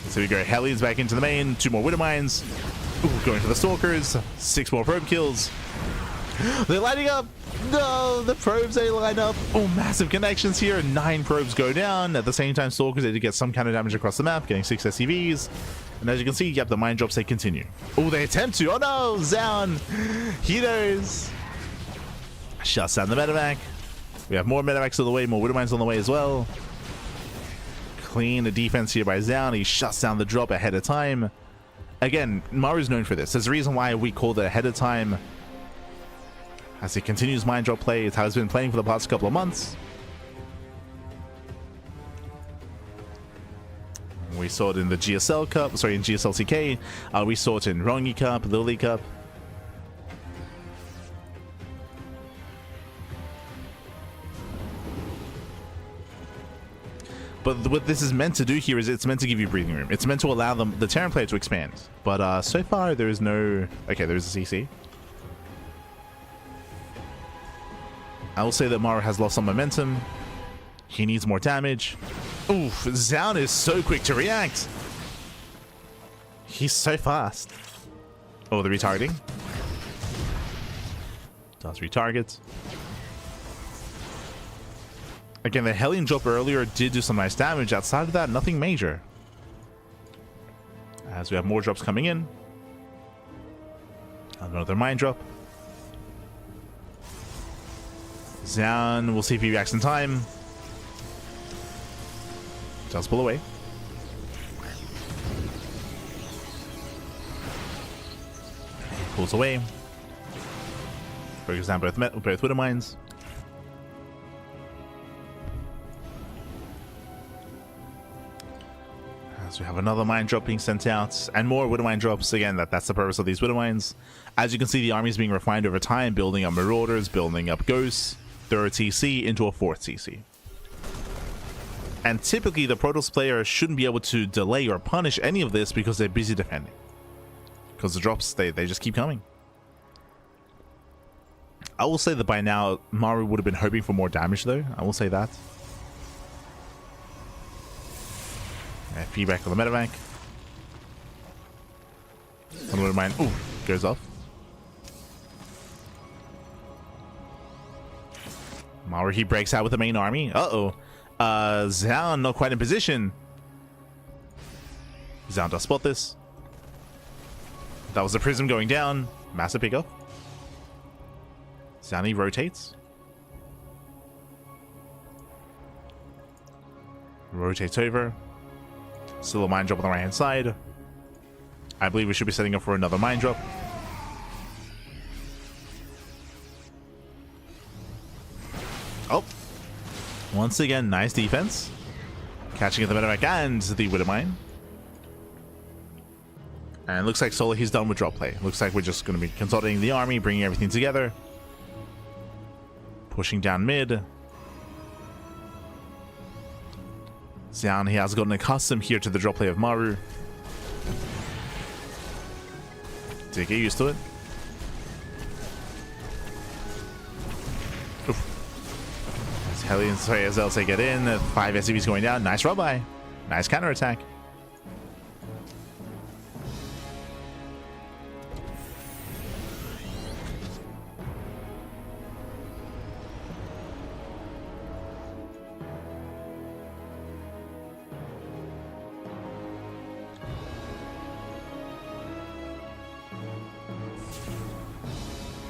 So we go Hellions back into the main, 2 more Widowmines. Ooh, going for the Stalkers, 6 more probe kills. They're lining up. No, the probes, they line up. Oh, massive connections here. 9 probes go down. At the same time, Stalkers, they do get some kind of damage across the map, getting 6 SCVs. And as you can see, yep, the mine drops, they continue. Oh, they attempt to. Oh no, ByuN. He knows. Shuts down the medevac. We have more medevacs on the way, more widow mines on the way as well. Clean the defense here by ByuN. He shuts down the drop ahead of time. Again, Maru's known for this. There's a reason why we called it ahead of time. As he continues mine drop play, it's how he's been playing for the past couple of months. We saw it in the GSL Cup, sorry, in GSL CK. We saw it in Rongi Cup, Lily Cup. But what this is meant to do here is it's meant to give you breathing room. It's meant to allow the Terran player to expand. But so far there is no... Okay, there is a CC. I will say that Maru has lost some momentum. He needs more damage. Oof, ByuN is so quick to react. He's so fast. Oh, the retargeting. Does retarget. Again, the Hellion drop earlier did do some nice damage. Outside of that, nothing major. As we have more drops coming in. Another mine drop. ByuN, we'll see if he reacts in time. Does pull away. Pulls away. Breaks down both widow mines. As we have another mine drop being sent out, and more widow mine drops. Again, that's the purpose of these widow mines. As you can see, the army is being refined over time, building up marauders, building up ghosts, third TC into a fourth TC. And typically, the Protoss player shouldn't be able to delay or punish any of this because they're busy defending. Because the drops, they just keep coming. I will say that by now, Maru would have been hoping for more damage, though. I will say that. Feedback on the medevac. One would mine. Ooh, goes off. Maru, he breaks out with the main army. Uh-oh. ByuN not quite in position. ByuN does spot this. That was the prism going down. Massive pickup. ByuN rotates. Rotates over. Still a mine drop on the right hand side. I believe we should be setting up for another mine drop. Oh. Once again, nice defense. Catching at the medevac and the widow mine. And it looks like solo he's done with drop play. Looks like we're just going to be consolidating the army, bringing everything together. Pushing down mid. ByuN, he has gotten accustomed here to the drop play of Maru. To get used to it. Oof. As Hellion, sorry, as LC get in. 5 SCVs going down. Nice rub by. Nice counterattack.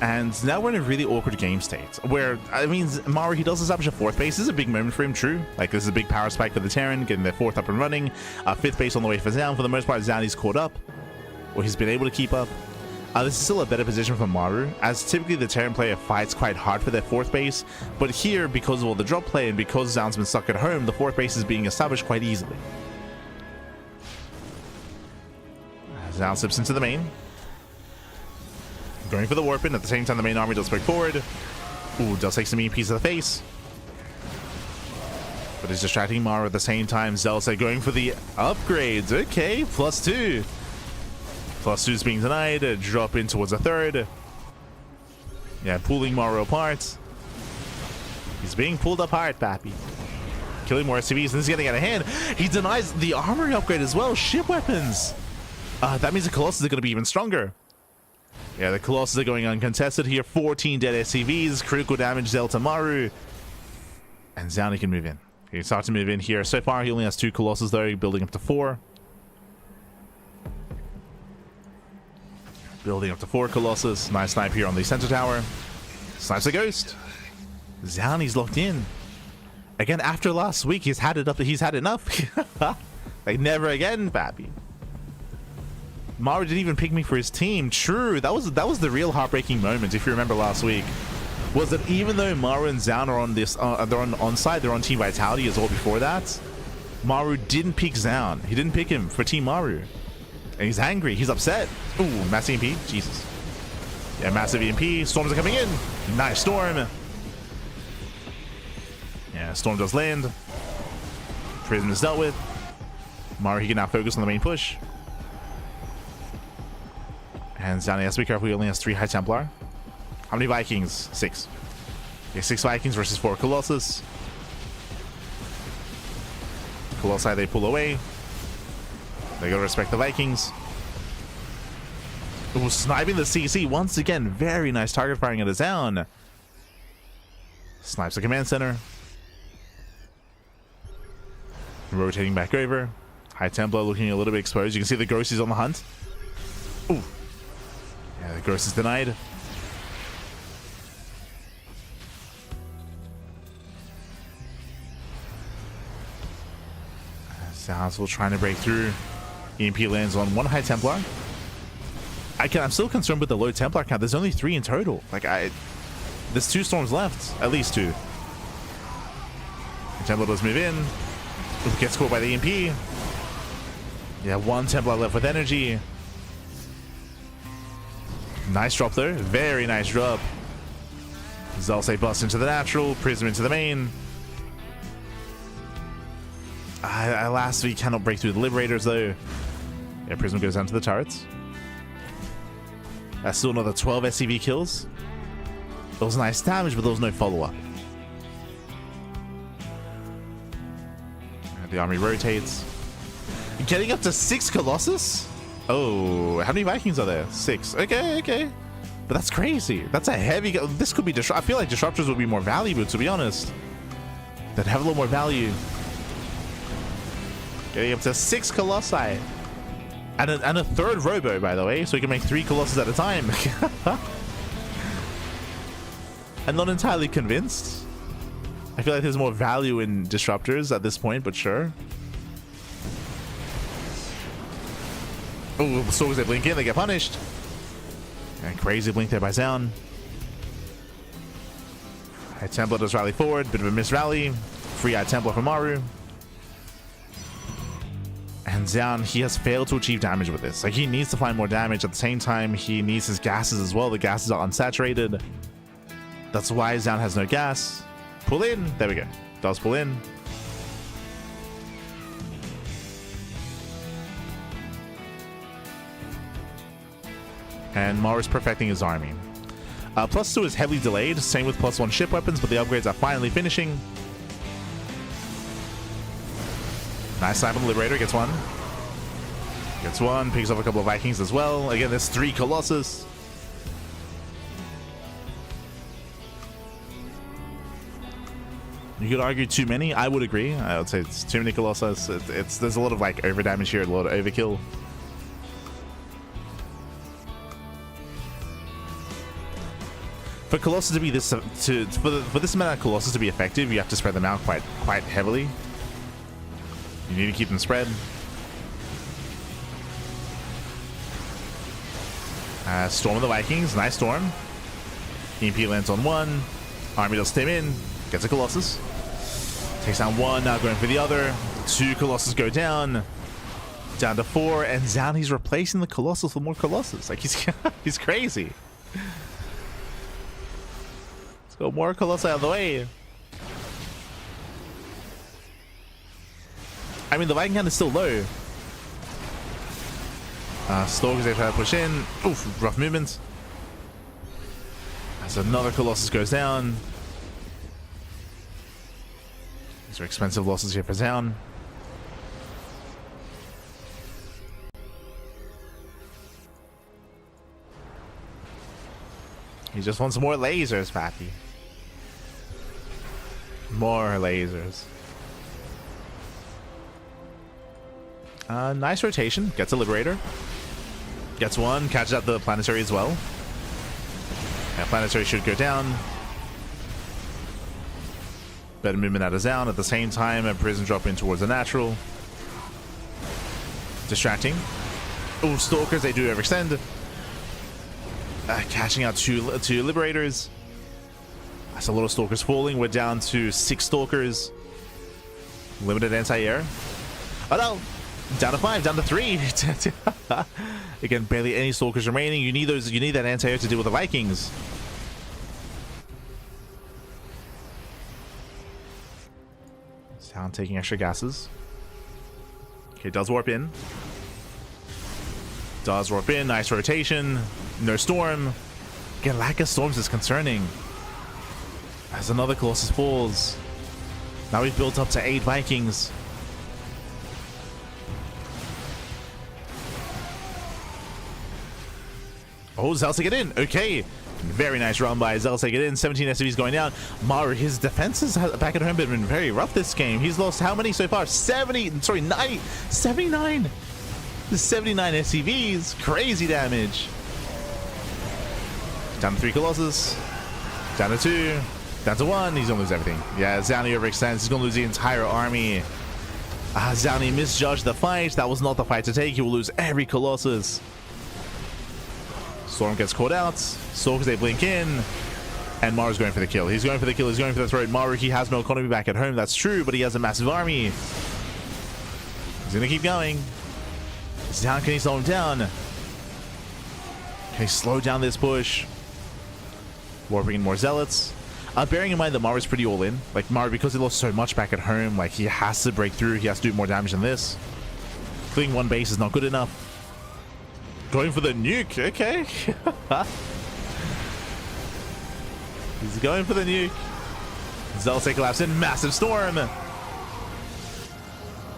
And now we're in a really awkward game state where, I mean, Maru, he does establish a fourth base. This is a big moment for him, true. Like, this is a big power spike for the Terran, getting their fourth up and running. Fifth base on the way for ByuN. For the most part, ByuN is caught up, or he's been able to keep up. This is still a better position for Maru, as typically the Terran player fights quite hard for their fourth base. But here, because of all the drop play and because ByuN's been stuck at home, the fourth base is being established quite easily. ByuN slips into the main. Going for the warp-in. At the same time, the main army does break forward. Ooh, does take some mean piece of the face. But he's distracting Maru at the same time. Zelsa going for the upgrades. Okay, +2. +2 is being denied. A drop in towards a third. Yeah, pulling Maru apart. He's being pulled apart, Pappy. Killing more SCVs. This is getting out of hand. He denies the armory upgrade as well. Ship weapons. That means the Colossus are going to be even stronger. Yeah, the Colossus are going uncontested here. 14 dead SCVs. Critical damage, Zelta Maru. And ByuN can move in. He can start to move in here. So far, he only has 2 Colossus, though, building up to 4. Building up to 4 Colossus. Nice snipe here on the center tower. Snipes a ghost. Xian, he's locked in. Again, after last week, he's had it up. He's had enough. Like, never again, Pappy. Maru didn't even pick me for his team. True, that was the real heartbreaking moment, if you remember last week. Was that even though Maru and Xian are on this, they're on side, they're on Team Vitality as well before that, Maru didn't pick Xian. He didn't pick him for Team Maru. And he's angry. He's upset. Ooh, massive EMP. Jesus. Yeah, massive EMP. Storms are coming in. Nice storm. Yeah, storm does land. Prism is dealt with. Maru, he can now focus on the main push. And Xian has to be careful. He only has 3 High Templar. How many Vikings? 6. Okay, 6 Vikings versus 4 Colossus. Colossi, they pull away. They gotta respect the Vikings. Ooh, sniping the CC once again. Very nice target firing at his own. Snipes the command center. Rotating back over. High Templar looking a little bit exposed. You can see the Ghost is on the hunt. Ooh. Yeah, the Ghost is denied. Sounds will trying to break through. EMP lands on 1 High Templar. I'm still concerned with the low Templar count. There's only 3 in total. Like, there's 2 storms left. At least 2. The Templar does move in. Gets caught by the EMP. Yeah, 1 Templar left with energy. Nice drop though. Very nice drop. Zalse busts into the natural. Prism into the main. Last week cannot break through the Liberators though. Yeah, Prism goes down to the turrets. That's still another 12 SCV kills. That was nice damage, but there was no follow-up. The army rotates. Getting up to 6 Colossus? Oh, how many Vikings are there? 6. Okay. But that's crazy. That's a heavy... This could be... I feel like Disruptors would be more valuable, to be honest. They'd have a little more value. Getting up to 6 Colossi. And a 3rd Robo, by the way, so you can make 3 Colossus at a time. I'm not entirely convinced. I feel like there's more value in Disruptors at this point, but sure. Oh, as soon as they blink in, they get punished. And crazy blink there by Xian. High Templar does rally forward, bit of a miss rally. Free High Templar from Maru. And Xian, he has failed to achieve damage with this. Like, he needs to find more damage. At the same time, he needs his gases as well. The gases are unsaturated. That's why Xian has no gas. Pull in. There we go. Does pull in. And Maru's perfecting his army. +2 is heavily delayed. Same with +1 ship weapons, but the upgrades are finally finishing. Nice snipe on the Liberator. Gets 1. Gets 1. Picks up a couple of Vikings as well. Again, there's 3 Colossus. You could argue too many. I would agree. I would say it's too many Colossus. There's a lot of like over damage here, a lot of overkill. For Colossus to be this for this amount of Colossus to be effective, you have to spread them out quite heavily. You need to keep them spread. Storm of the Vikings, nice storm. EMP lands on 1. Army does stem in, gets a Colossus. Takes down 1, now going for the other. 2 Colossus go down. Down to 4, and Xian, he's replacing the Colossus with more Colossus. Like, he's crazy. Let's go more Colossus out of the way. I mean, the Viking count is still low. Stalkers, they try to push in. Oof, rough movement. As another Colossus goes down. These are expensive losses here for Xian. He just wants more lasers, Pappy. More lasers. Nice rotation. Gets a Liberator. Gets 1. Catches out the Planetary as well. Yeah, Planetary should go down. Better movement out of Zown. At the same time, a prison drop in towards the natural. Distracting. Oh, Stalkers, they do overextend. Catching out two Liberators. That's a lot of Stalkers falling. We're down to 6 Stalkers. Limited anti-air. Oh no! Down to 5, down to 3. Again, barely any Stalkers remaining. You need those. You need that anti-air to deal with the Vikings. Sound taking extra gases. Okay, does warp in. Does warp in. Nice rotation. No storm. Again, lack of storms is concerning. As another Colossus falls. Now we've built up to 8 Vikings. Oh, Zell's take it in. Okay. Very nice run by Zell's take it in. 17 SCVs going down. Maru, his defenses back at home have been very rough this game. He's lost how many so far? 79. 79 SCVs. Crazy damage. Down to 3 Colossus. Down to 2. Down to 1. He's gonna lose everything. Yeah, Zowny overextends. He's gonna lose the entire army. Zowny misjudged the fight. That was not the fight to take. He will lose every Colossus. Storm gets caught out. Stalkers, they blink in. And Maru's going for the kill. He's going for the kill. He's going for the throat. Maru, he has no economy back at home. That's true, but he has a massive army. He's going to keep going. Down, can he slow him down? Can he slow down this push? Warping in more Zealots. Bearing in mind that Maru's pretty all in. Like, Maru, because he lost so much back at home, like, he has to break through. He has to do more damage than this. Clearing 1 base is not good enough. Going for the nuke, okay. He's going for the nuke. Zeltec collapse in, massive storm.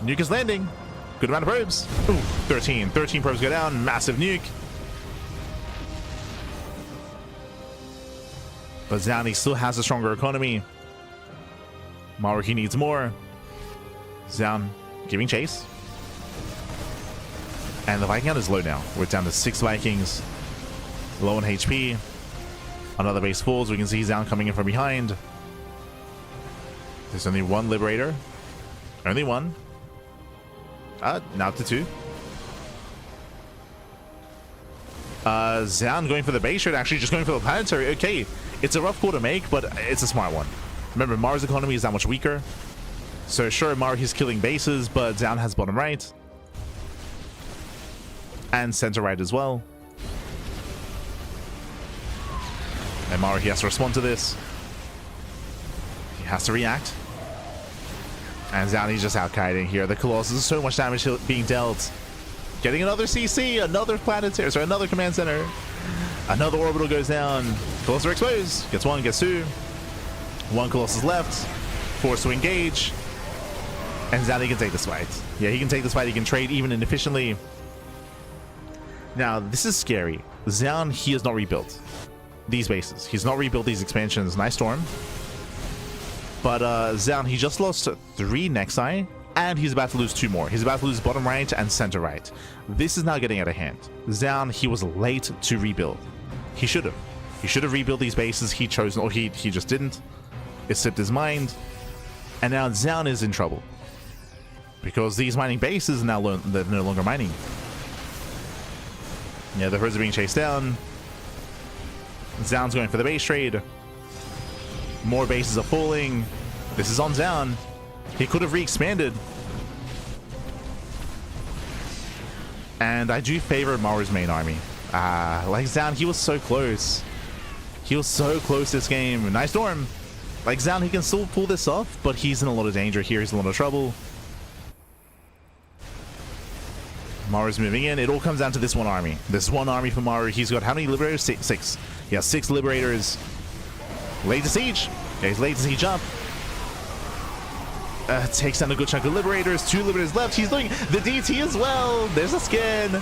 Nuke is landing. Good amount of probes. Ooh, 13 probes go down, massive nuke. But Zowny still has a stronger economy. Maru, he needs more. Zown giving chase. And the Viking count is low now. We're down to 6 Vikings. Low on HP. Another base falls. We can see Zown coming in from behind. There's only 1 Liberator. Only 1. Now up to 2. Zown going for the base trade, actually just going for the planetary. Okay, it's a rough call to make, but it's a smart one. Remember, Maru's economy is that much weaker. So sure, Maru, he's killing bases, but Zown has bottom right. And center right as well. And Maru, he has to respond to this. He has to react. And Zown, he's just out kiting here. The Colossus, so much damage being dealt. Getting another CC, another planetary, sorry, another command center. Another orbital goes down. Colossus are exposed. Gets 1, gets 2. 1 Colossus left. Forced to engage. And Zown, he can take this fight. Yeah, he can take this fight. He can trade even inefficiently. Now, this is scary. Zown, he has not rebuilt these bases. He's not rebuilt these expansions. Nice storm. But Zown, he just lost 3 Nexi, and he's about to lose 2 more. He's about to lose bottom right and center right. This is now getting out of hand. Zown, he was late to rebuild. He should have. He should have rebuilt these bases. He chose, or he just didn't. It slipped his mind. And now Zown is in trouble. Because these mining bases are now they're no longer mining. Yeah, the herds are being chased down. Zown's going for the base trade. More bases are falling. This is on Zown. He could have re-expanded. And I do favor Maru's main army. Like Zown, he was so close. He was so close this game. Nice storm. Like Zown, he can still pull this off, but he's in a lot of danger here. He's in a lot of trouble. Maru's moving in. It all comes down to this one army. This one army for Maru. He's got how many Liberators? 6. He has 6 Liberators. Laid to siege. Okay, he's laid to siege up. Takes down a good chunk of Liberators. 2 Liberators left. He's doing the DT as well. There's a skin.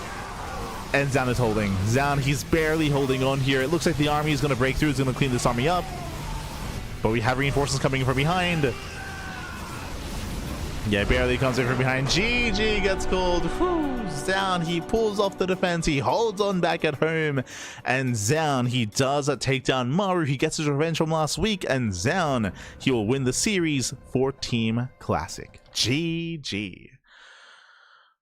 And Zown is holding. Zown, he's barely holding on here. It looks like the army is going to break through. It's going to clean this army up. But we have reinforcements coming in from behind. Yeah, barely comes in from behind. GG gets called. Whew, Down. He pulls off the defense. He holds on back at home. And Down, he does take down Maru. He gets his revenge from last week. And down, he will win the series for Team Classic. GG.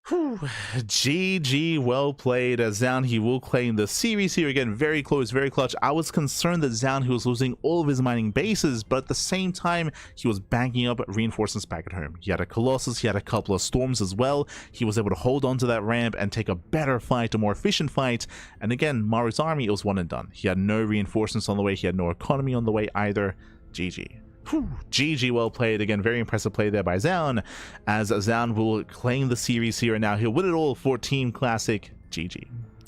Whew. GG, well played. As Down, he will claim the series here again. Very close, very clutch. I was concerned that Down, he was losing all of his mining bases, but at the same time, he was banking up reinforcements back at home. He had a Colossus, he had a couple of Storms as well. He was able to hold on to that ramp and take a better fight, a more efficient fight. And again, Maru's army, it was one and done. He had no reinforcements on the way. He had no economy on the way either. GG. Whew. GG, well played. Again, very impressive play there by Zaun, as Zaun will claim the series here and now. He'll win it all for Team Classic. GG.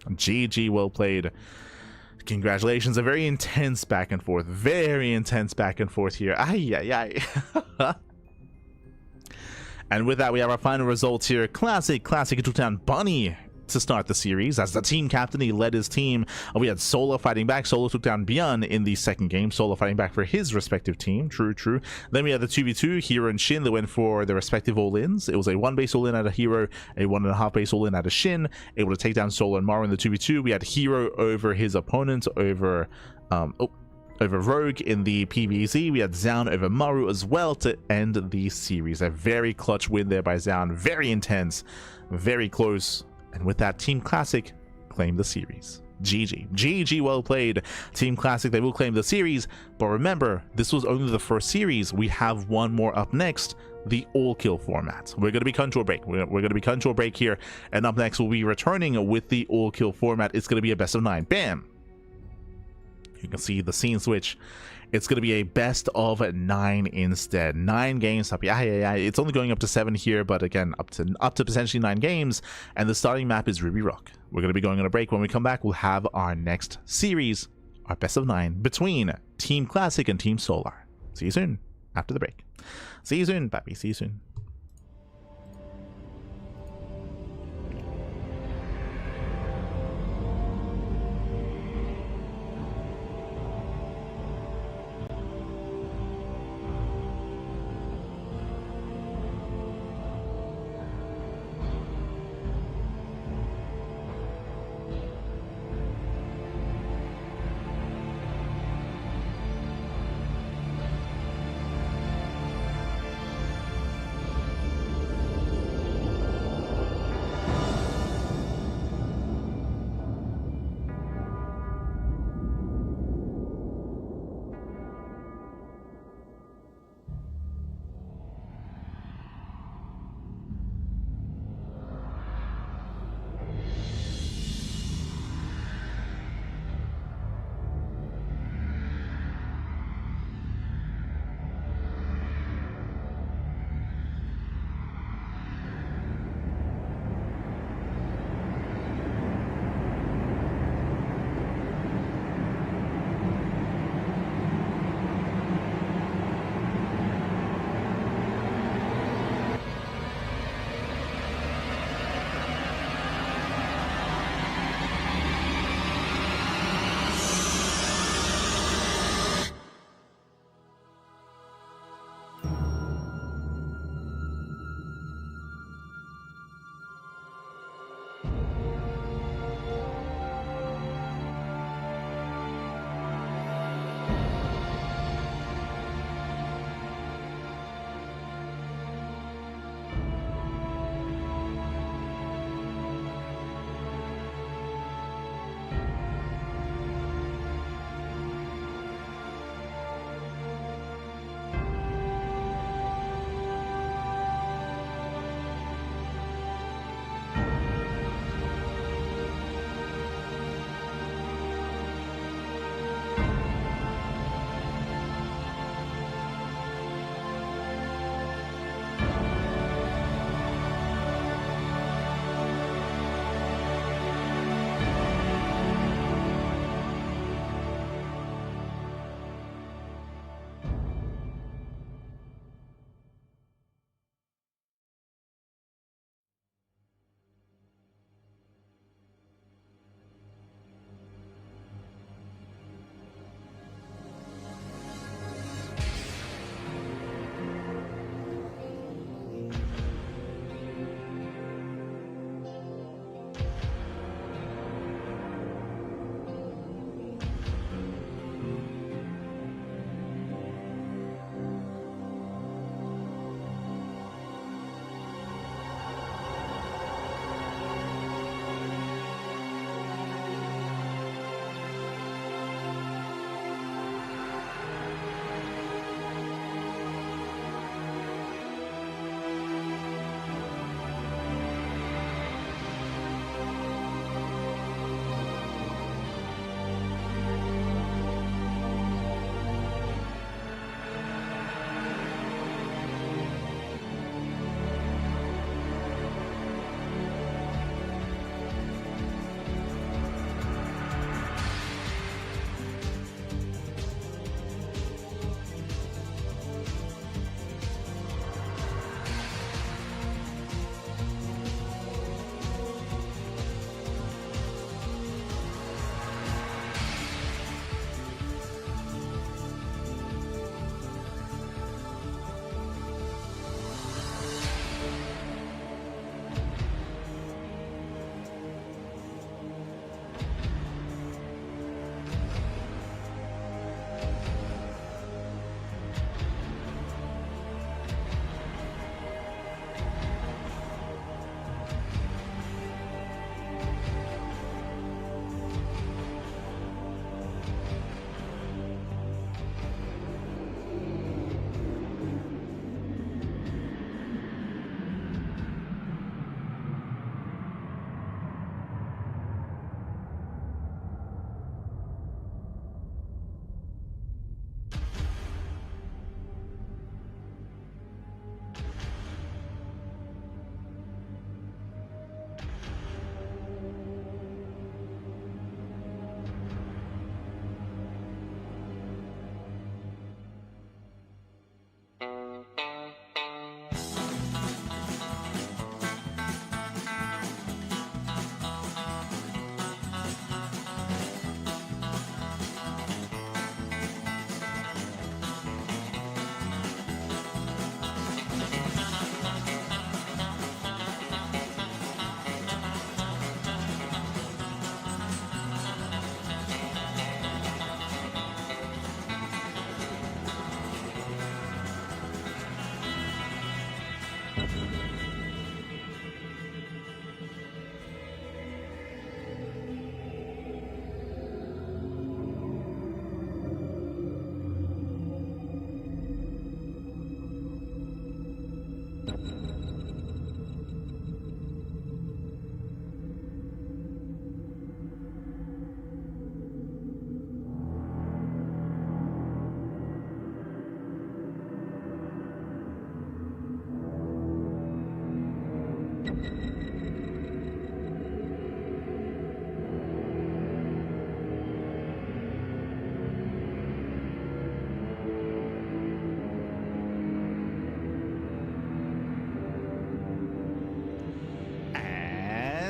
GG, well played. Congratulations. A very intense back and forth. Very intense back and forth here. Ay. And with that, we have our final results here. Classic took down Bunny to start the series. As the team captain, he led his team. We had Solo fighting back. Solo took down ByuN in the second game. Solo fighting back for his respective team. True. Then we had the 2v2, herO and SHIN, that went for their respective all-ins. It was a 1 base all-in at a herO, a 1.5 base all-in at a SHIN, able to take down Solo and Maru in the 2v2. We had herO over his opponent, over Rogue in the PvZ. We had Zaun over Maru as well to end the series. A very clutch win there by Zaun. Very intense, very close. And with that, Team Classic claimed the series. GG, well played. Team Classic, they will claim the series, but remember, this was only the first series. We have one more up next, the all-kill format. We're going to be cutting to a break. We're going to be cutting to a break here, and up next we'll be returning with the all-kill format. It's going to be a best of 9. Bam! You can see the scene switch. It's going to be a best of 9 instead. 9 games. Yeah. It's only going up to 7 here, but again, up to potentially 9 games. And the starting map is Ruby Rock. We're going to be going on a break. When we come back, we'll have our next series, our best of 9 between Team Classic and Team Solar. See you soon after the break. See you soon, Pappy. See you soon.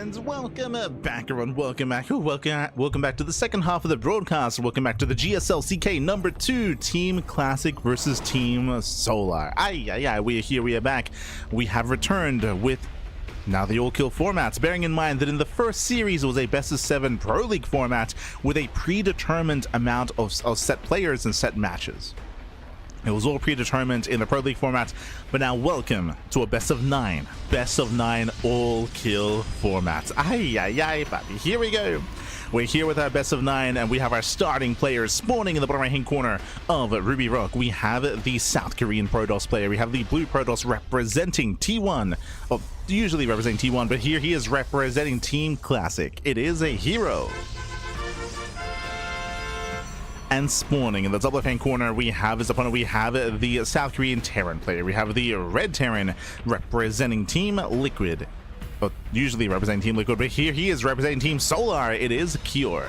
And welcome back, everyone. Welcome back. Welcome back to the second half of the broadcast. Welcome back to the GSL CK number 2, Team Classic versus Team Solar. We are here. We are back. We have returned with now the all-kill formats, bearing in mind that in the first series it was a best-of-7 Pro League format with a predetermined amount of set players and set matches. It was all predetermined in the Pro League format, but now welcome to a best-of-9 all-kill format. Baby, here we go. We're here with our best-of-9, and we have our starting players spawning in the bottom right-hand corner of Ruby Rock. We have the South Korean Protoss player. We have the Blue Protoss representing T1, well, usually representing T1, but here he is representing Team Classic. It is a herO. And spawning in the top left-hand corner, we have his opponent. We have the South Korean Terran player. We have the Red Terran representing Team Liquid. Well, usually representing Team Liquid, but here he is representing Team Solar. It is Cure.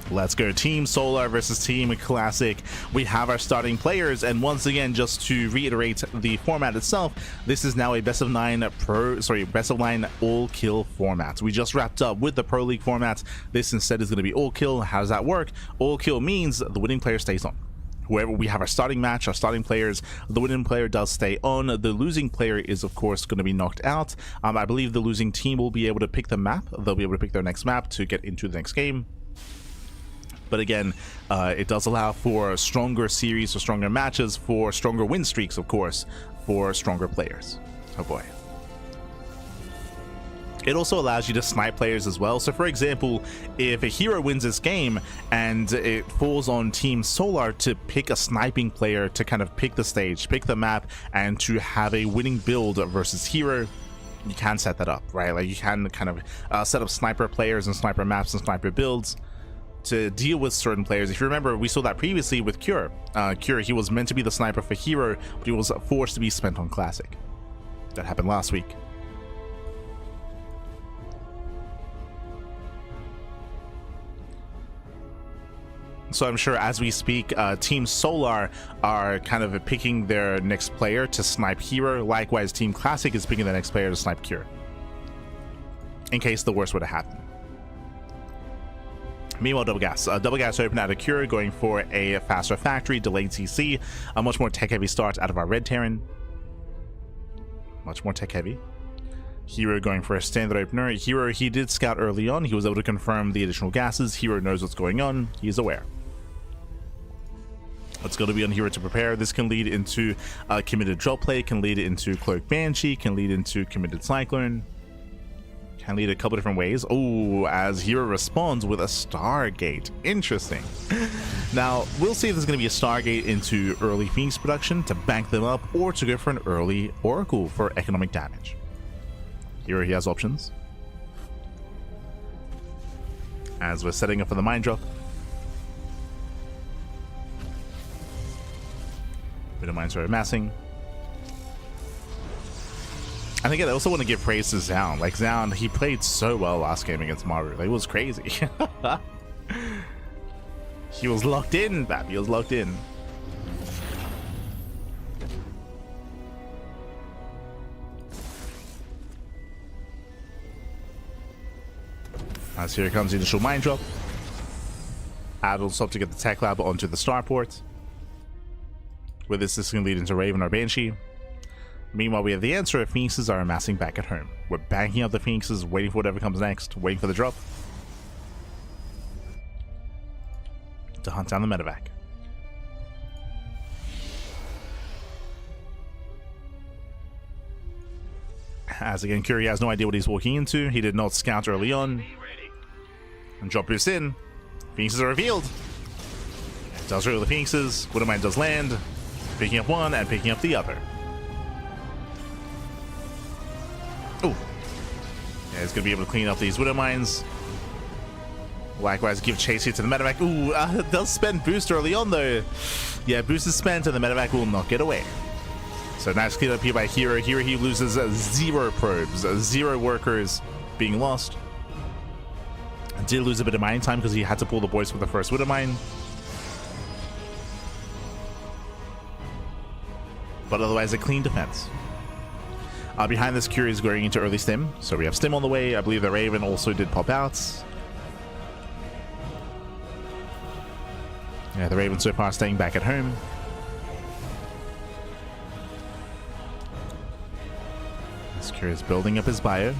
Let's go. Team Solar versus Team Classic. We have our starting players, and once again, just to reiterate the format itself, this is now a best-of-9 all-kill format. We just wrapped up with the Pro League format. This instead is going to be all-kill. How does that work? All-kill means the winning player stays on. Whoever we have our starting match, our starting players, the winning player does stay on. The losing player is, of course, going to be knocked out. I believe the losing team will be able to pick the map. They'll be able to pick their next map to get into the next game. But again, it does allow for stronger series or stronger matches, for stronger win streaks, of course, for stronger players. Oh boy. It also allows you to snipe players as well. So for example, if a herO wins this game and it falls on Team Solar to pick a sniping player to kind of pick the stage, pick the map, and to have a winning build versus herO, you can set that up, right? Like you can kind of set up sniper players and sniper maps and sniper builds to deal with certain players. If you remember, we saw that previously with Cure. Cure, he was meant to be the sniper for herO, but he was forced to be spent on Classic. That happened last week. So I'm sure as we speak, Team Solar are kind of picking their next player to snipe herO. Likewise, Team Classic is picking the next player to snipe Cure, in case the worst were to happen. Meanwhile, Double Gas open out of Cure, going for a faster factory, delayed CC, a much more tech-heavy start out of our Red Terran. Much more tech-heavy. herO going for a standard opener. herO, he did scout early on. He was able to confirm the additional gases. herO knows what's going on. He's aware. It's going to be on herO to prepare. This can lead into committed drop play, can lead into Cloak Banshee, can lead into committed Cyclone. Can lead a couple different ways. Oh, as herO responds with a Stargate. Interesting. Now, we'll see if there's going to be a Stargate into early Phoenix production to bank them up, or to go for an early Oracle for economic damage. herO, he has options. As we're setting up for the mine drop. Bit of mines are amassing. And again, I also want to give praise to Zaun. Like, Zaun, he played so well last game against Maru. Like, it was crazy. He was locked in, Bab. He was locked in. As here comes the initial mine drop. Adults stop to get the tech lab onto the starport. With this is going to lead into Raven or Banshee. Meanwhile, we have the answer. Phoenixes are amassing back at home. We're banking up the Phoenixes, waiting for whatever comes next, waiting for the drop to hunt down the medevac. As again, Curie has no idea what he's walking into. He did not scout early on. And drop boost in. Phoenixes are revealed. Does reveal the Phoenixes. Widowmine does land. Picking up one and picking up the other. Oh, yeah, he's gonna be able to clean up these Widow Mines. Likewise, give chase here to the medevac. Ooh, does spend boost early on though. Yeah, boost is spent and the medevac will not get away. So nice clean up here by herO. Here he loses 0 probes, 0 workers being lost. And did lose a bit of mining time because he had to pull the boys for the first Widow Mine. But otherwise, a clean defense. Behind this, Curie is going into early stim, so we have stim on the way. I believe the Raven also did pop out. Yeah, the Raven so far staying back at home. This Curie is building up his bio.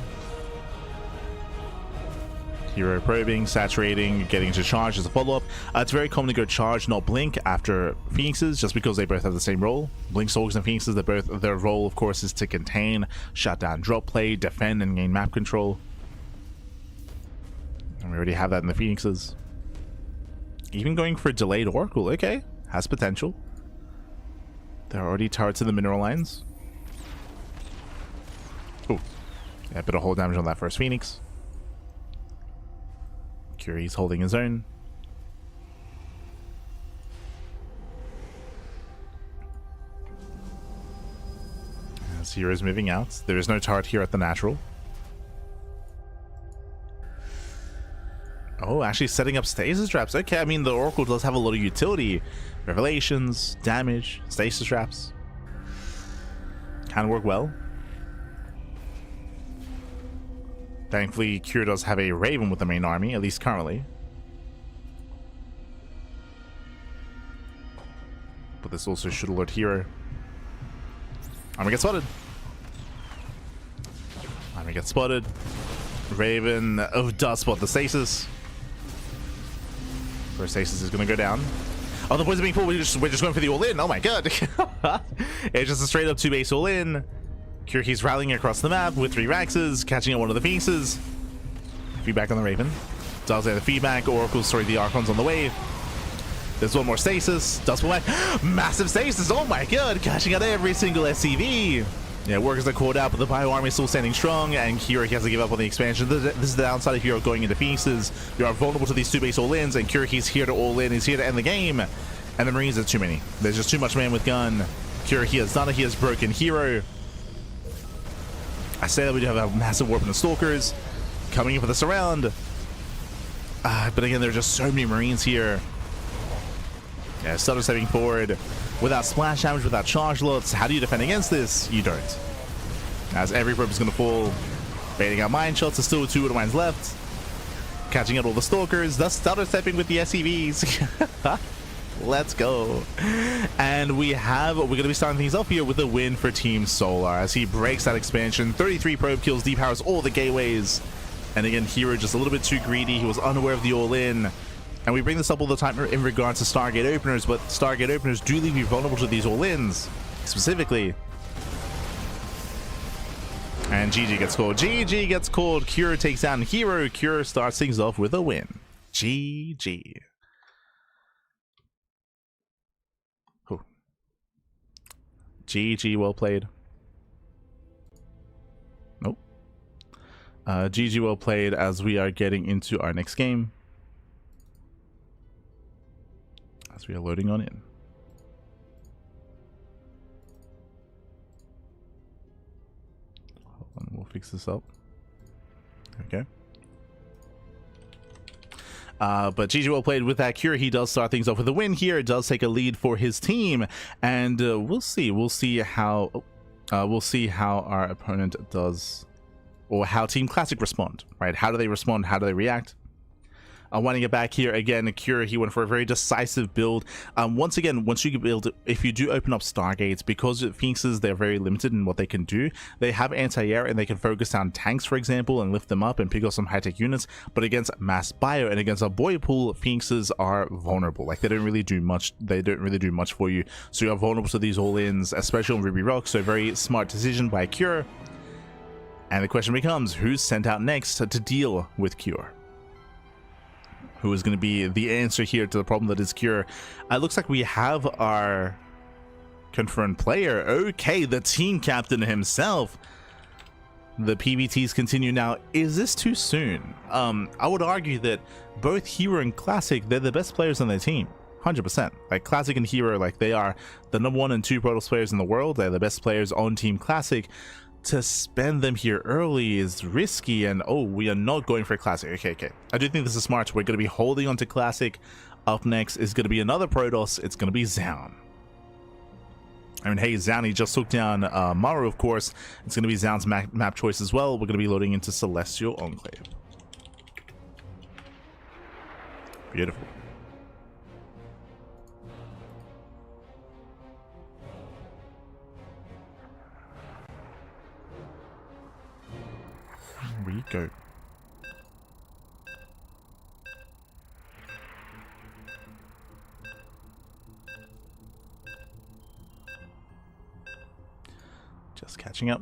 herO probing, saturating, getting into charge as a follow-up. It's very common to go charge, not blink after Phoenixes, just because they both have the same role. Blink Stalkers and Phoenixes, their role, of course, is to contain, shut down drop play, defend, and gain map control. And we already have that in the Phoenixes. Even going for delayed Oracle, okay, has potential. There are already turrets in the mineral lines. Oh, yeah, a bit of hold damage on that first Phoenix. Curie's holding his own. As hero's moving out. There is no turret here at the natural. Oh, actually setting up stasis traps. Okay, I mean, the Oracle does have a lot of utility. Revelations, damage, stasis traps. Can work well. Thankfully, Cure does have a Raven with the main army, at least currently. But this also should alert herO. Army gets spotted. Army gets spotted. Raven, oh, does spot the stasis. First stasis is going to go down. Oh, the points are being pulled. We're just going for the all-in. Oh my god. It's just a straight up 2-base all-in. CranKy's rallying across the map with 3 Raxes, catching out one of the Phoenixes. Feedback on the Raven. Does have the feedback. Oracle's, sorry, the Archon's on the way. There's one more stasis. Does pull back. Massive stasis. Oh my god. Catching out every single SCV. Yeah, workers are called out, but the Bio Army is still standing strong, and herO has to give up on the expansion. This is the downside of herO going into Phoenixes. You are vulnerable to these 2-base all-ins, and CranKy's here to all-in. He's here to end the game. And the Marines are too many. There's just too much man with gun. CranKy has done it. He has broken herO. I say that we do have a massive warp in the Stalkers coming in for the surround. But again, there are just so many Marines here. Yeah, Stutter stepping forward without splash damage, without charge lots. How do you defend against this? You don't. As every probe is going to fall. Baiting out mine shots. There's still 2 mines left. Catching out all the Stalkers. Thus Stutter stepping with the SCVs. Let's go. And we're going to be starting things off here with a win for Team Solar as he breaks that expansion. 33 probe kills, depowers all the gateways. And again, herO just a little bit too greedy. He was unaware of the all-in. And we bring this up all the time in regards to Stargate openers, but Stargate openers do leave you vulnerable to these all-ins, specifically. And GG gets called. GG gets called. Cure takes down herO. Cure starts things off with a win. GG. GG, well played. Nope. GG, well played, as we are getting into our next game. As we are loading on in. Hold on, we'll fix this up. Okay. But GG, well played with that Cure. He does start things off with a win here. It does take a lead for his team, and we'll see how our opponent does, or how Team Classic respond. Right? How do they respond? How do they react? Winding it back here again, Cure, he went for a very decisive build. Once again, once you build, if you do open up Stargates, because Phoenixes, they're very limited in what they can do. They have anti-air and they can focus down tanks, for example, and lift them up and pick up some high-tech units. But against mass bio and against a boy pool, Phoenixes are vulnerable. Like, they don't really do much. They don't really do much for you. So you are vulnerable to these all-ins, especially on Ruby Rock. So very smart decision by Cure. And the question becomes, who's sent out next to deal with Cure? Who is going to be the answer here to the problem that is Cure? It looks like we have our confirmed player. Okay, the team captain himself. The PBTs continue now. Is this too soon? I would argue that both herO and Classic, they're the best players on their team. 100%. Like, Classic and herO, like, they are the number 1 and 2 Protoss players in the world. They're the best players on Team Classic. To spend them here early is risky, and oh, we are not going for Classic. Okay. I do think this is smart. We're going to be holding on to Classic. Up next is going to be another Protoss. It's going to be Zaun. I mean, hey, Zhao just took down Maru, of course. It's going to be Zhao's map choice as well. We're going to be loading into Celestial Enclave. Beautiful. Here we go. Just catching up.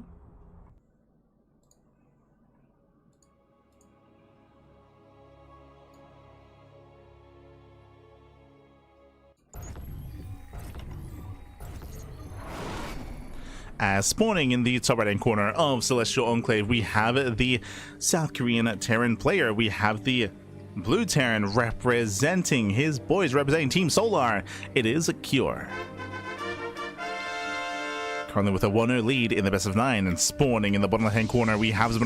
As spawning in the top right-hand corner of Celestial Enclave, we have the South Korean Terran player. We have the Blue Terran representing his boys, representing Team Solar. It is a Cure. Currently with a 1-0 lead in the best of 9, and spawning in the bottom left-hand corner, we have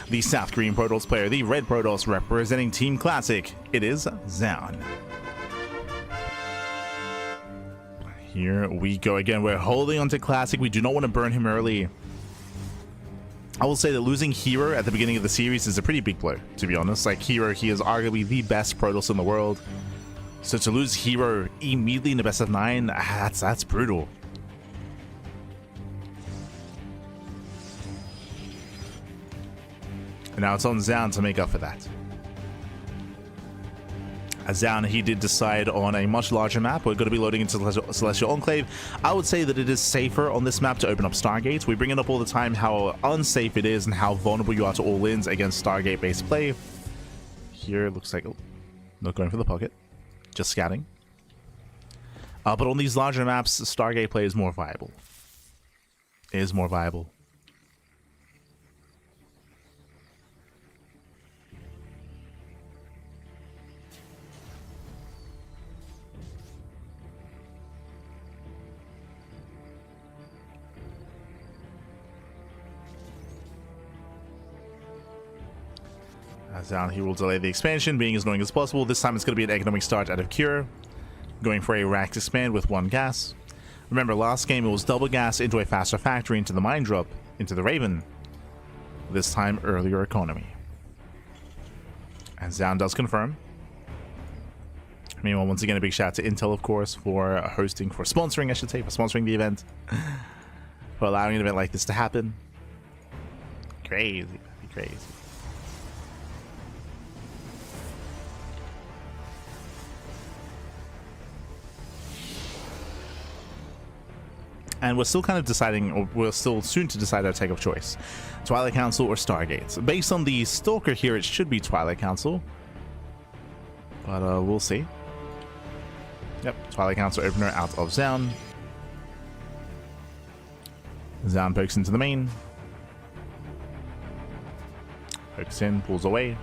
the South Korean Protoss player, the Red Protoss representing Team Classic. It is Zhaon. Here we go again. We're holding on to Classic. We do not want to burn him early. I will say that losing herO at the beginning of the series is a pretty big blow, to be honest. Like, herO, he is arguably the best Protoss in the world. So to lose herO immediately in the best of 9, that's brutal. And now it's on Zhaon to make up for that. As Zhaon, he did decide on a much larger map. We're going to be loading into Celestial Enclave. I would say that it is safer on this map to open up Stargates. We bring it up all the time how unsafe it is and how vulnerable you are to all-ins against Stargate-based play. Here, it looks like not going for the pocket. Just scouting. But on these larger maps, Stargate play is more viable. It is more viable. Zhaon, he will delay the expansion, being as annoying as possible. This time it's going to be an economic start out of Cure. Going for a racked expand with 1 gas. Remember, last game it was double gas into a faster factory into the mine drop, into the Raven. This time, earlier economy. And Zhaon does confirm. Meanwhile, once again, a big shout out to Intel, of course, for hosting, for sponsoring, I should say, for sponsoring the event. For allowing an event like this to happen. Crazy, crazy. And we're still kind of deciding, or we're still soon to decide our take of choice. Twilight Council or Stargates. Based on the Stalker here, it should be Twilight Council. But we'll see. Yep, Twilight Council opener out of Zhaon. Zhaon pokes into the main. Pokes in, pulls away.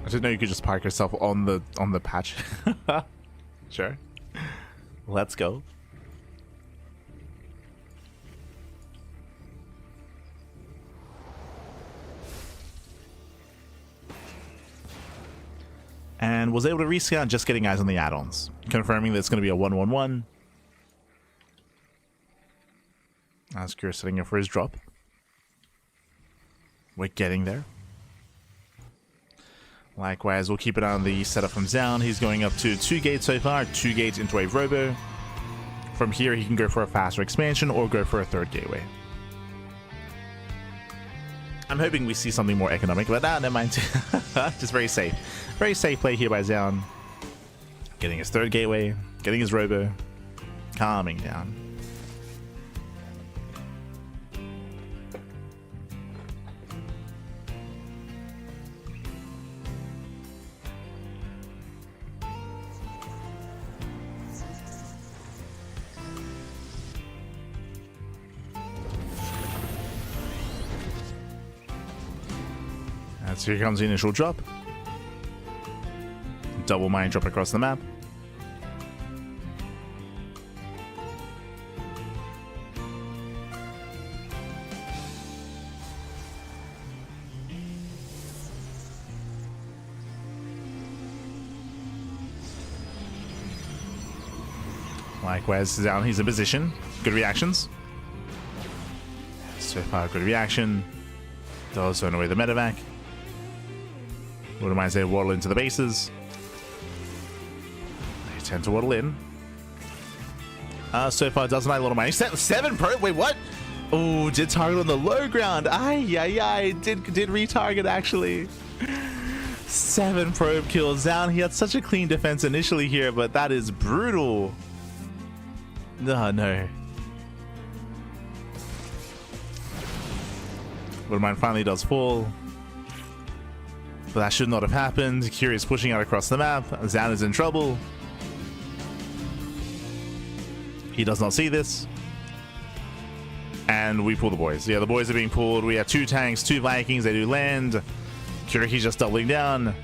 I didn't know you could just park yourself on the patch. Sure. Let's go. And was able to rescan, just getting eyes on the add-ons. Confirming that it's going to be a 1-1-1. As Cure setting up for his drop. We're getting there. Likewise, we'll keep it on the setup from Zhaon. He's going up to 2 gates so far, 2 gates into a Robo. From here, he can go for a faster expansion or go for a 3rd gateway. I'm hoping we see something more economic, but never mind. Just very safe. Very safe play here by Zhaon. Getting his 3rd gateway, getting his Robo, calming down. So here comes the initial drop. Double mine drop across the map. Likewise, down, he's in position. Good reactions. So far, good reaction. Does turn away the medevac. Wouldn't mind say waddle into the bases. They tend to waddle in. So far, doesn't like a lot of money. 7 pro. Wait, what? Oh, did target on the low ground. Ay. Did retarget actually. 7 probe kills down. He had such a clean defense initially here, but that is brutal. No. But mine finally does fall. But that should not have happened. Curious pushing out across the map. Zan is in trouble. He does not see this. And we pull the boys. Yeah, the boys are being pulled. We have 2 tanks, 2 Vikings. They do land. Curie just doubling down.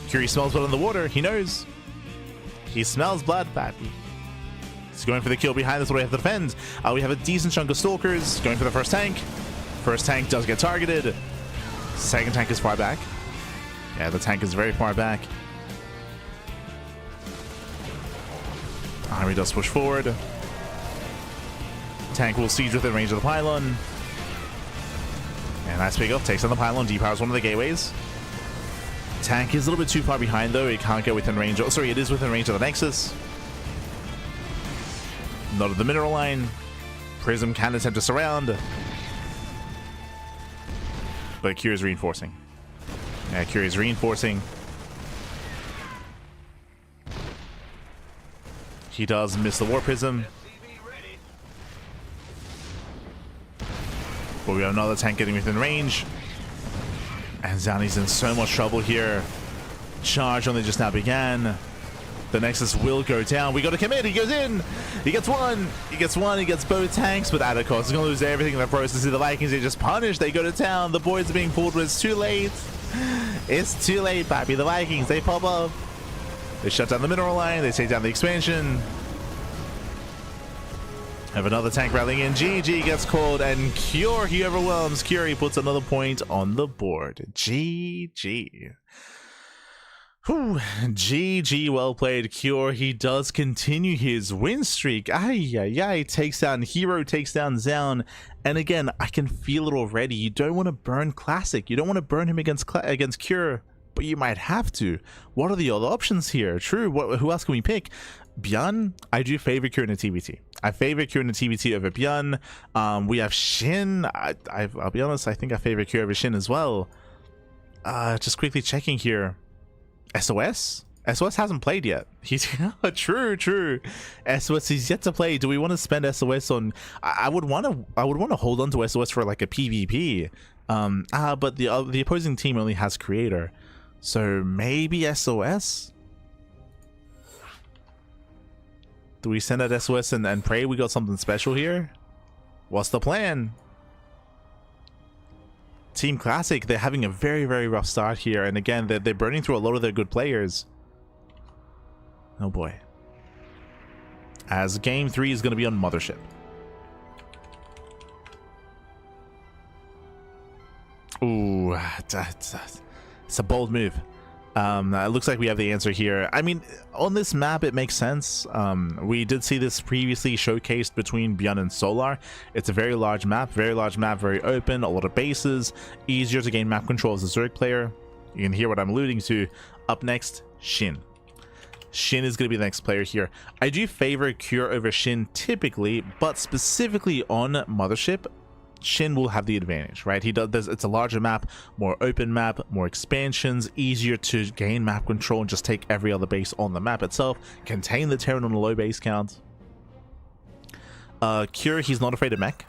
Curie smells blood in the water. He knows. He smells blood, pappy. He's going for the kill behind us. What do we have to defend? We have a decent chunk of stalkers. Going for the first tank. First tank does get targeted. Second tank is far back. Yeah, the tank is very far back. Army does push forward. Tank will siege within range of the pylon. And nice pickup. Takes on the pylon. Depowers one of the gateways. Tank is a little bit too far behind though. It can't get within range. Oh, sorry, it is within range of the Nexus. Not at the mineral line. Prism can attempt to surround. But Cure is reinforcing. Yeah, Cure is reinforcing. He does miss the War Prism. But we have another tank getting within range. And Zani's in so much trouble here. Charge only just now began. The Nexus will go down. We got to commit. He goes in. He gets one. He gets one. He gets both tanks. But at a cost, he's going to lose everything in the process. The Vikings, they just punish. They go to town. The boys are being pulled, but it's too late. It's too late, pappy. The Vikings, they pop up. They shut down the mineral line. They take down the expansion. Have another tank rallying in. GG gets called, and Cure, he overwhelms. Curie puts another point on the board. GG. Whew. GG, well played, Cure. He does continue his win streak. Ay. Takes down herO, takes down Zaun. And again, I can feel it already. You don't want to burn Classic. You don't want to burn him against Cure, but you might have to. What are the other options here? True, who else can we pick? ByuN, I do favor Cure in a TBT. I favor Cure in a TBT over ByuN. We have SHIN. I'll be honest, I think I favor Cure over SHIN as well. Just quickly checking here. SOS? SOS hasn't played yet. He's true. SOS is yet to play. Do we want to spend SOS on? I would want to hold on to SOS for like a PvP. But the opposing team only has Creator, so maybe SOS. Do we send out SOS and pray we got something special here? What's the plan? Team Classic, they're having a very, very rough start here. And again, they're burning through a lot of their good players. Oh boy. As game 3 is going to be on Mothership. Ooh, it's a bold move. It looks like we have the answer here. I mean, on this map, it makes sense. We did see this previously showcased between ByuN and Solar. It's a very large map, very open, a lot of bases, easier to gain map control as a Zerg player. You can hear what I'm alluding to. Up next, SHIN. SHIN is going to be the next player here. I do favor Cure over SHIN typically, but specifically on Mothership, SHIN will have the advantage, right? It's a larger map, more open map, more expansions, easier to gain map control and just take every other base on the map itself, contain the Terran on a low base count. Cure, he's not afraid of mech,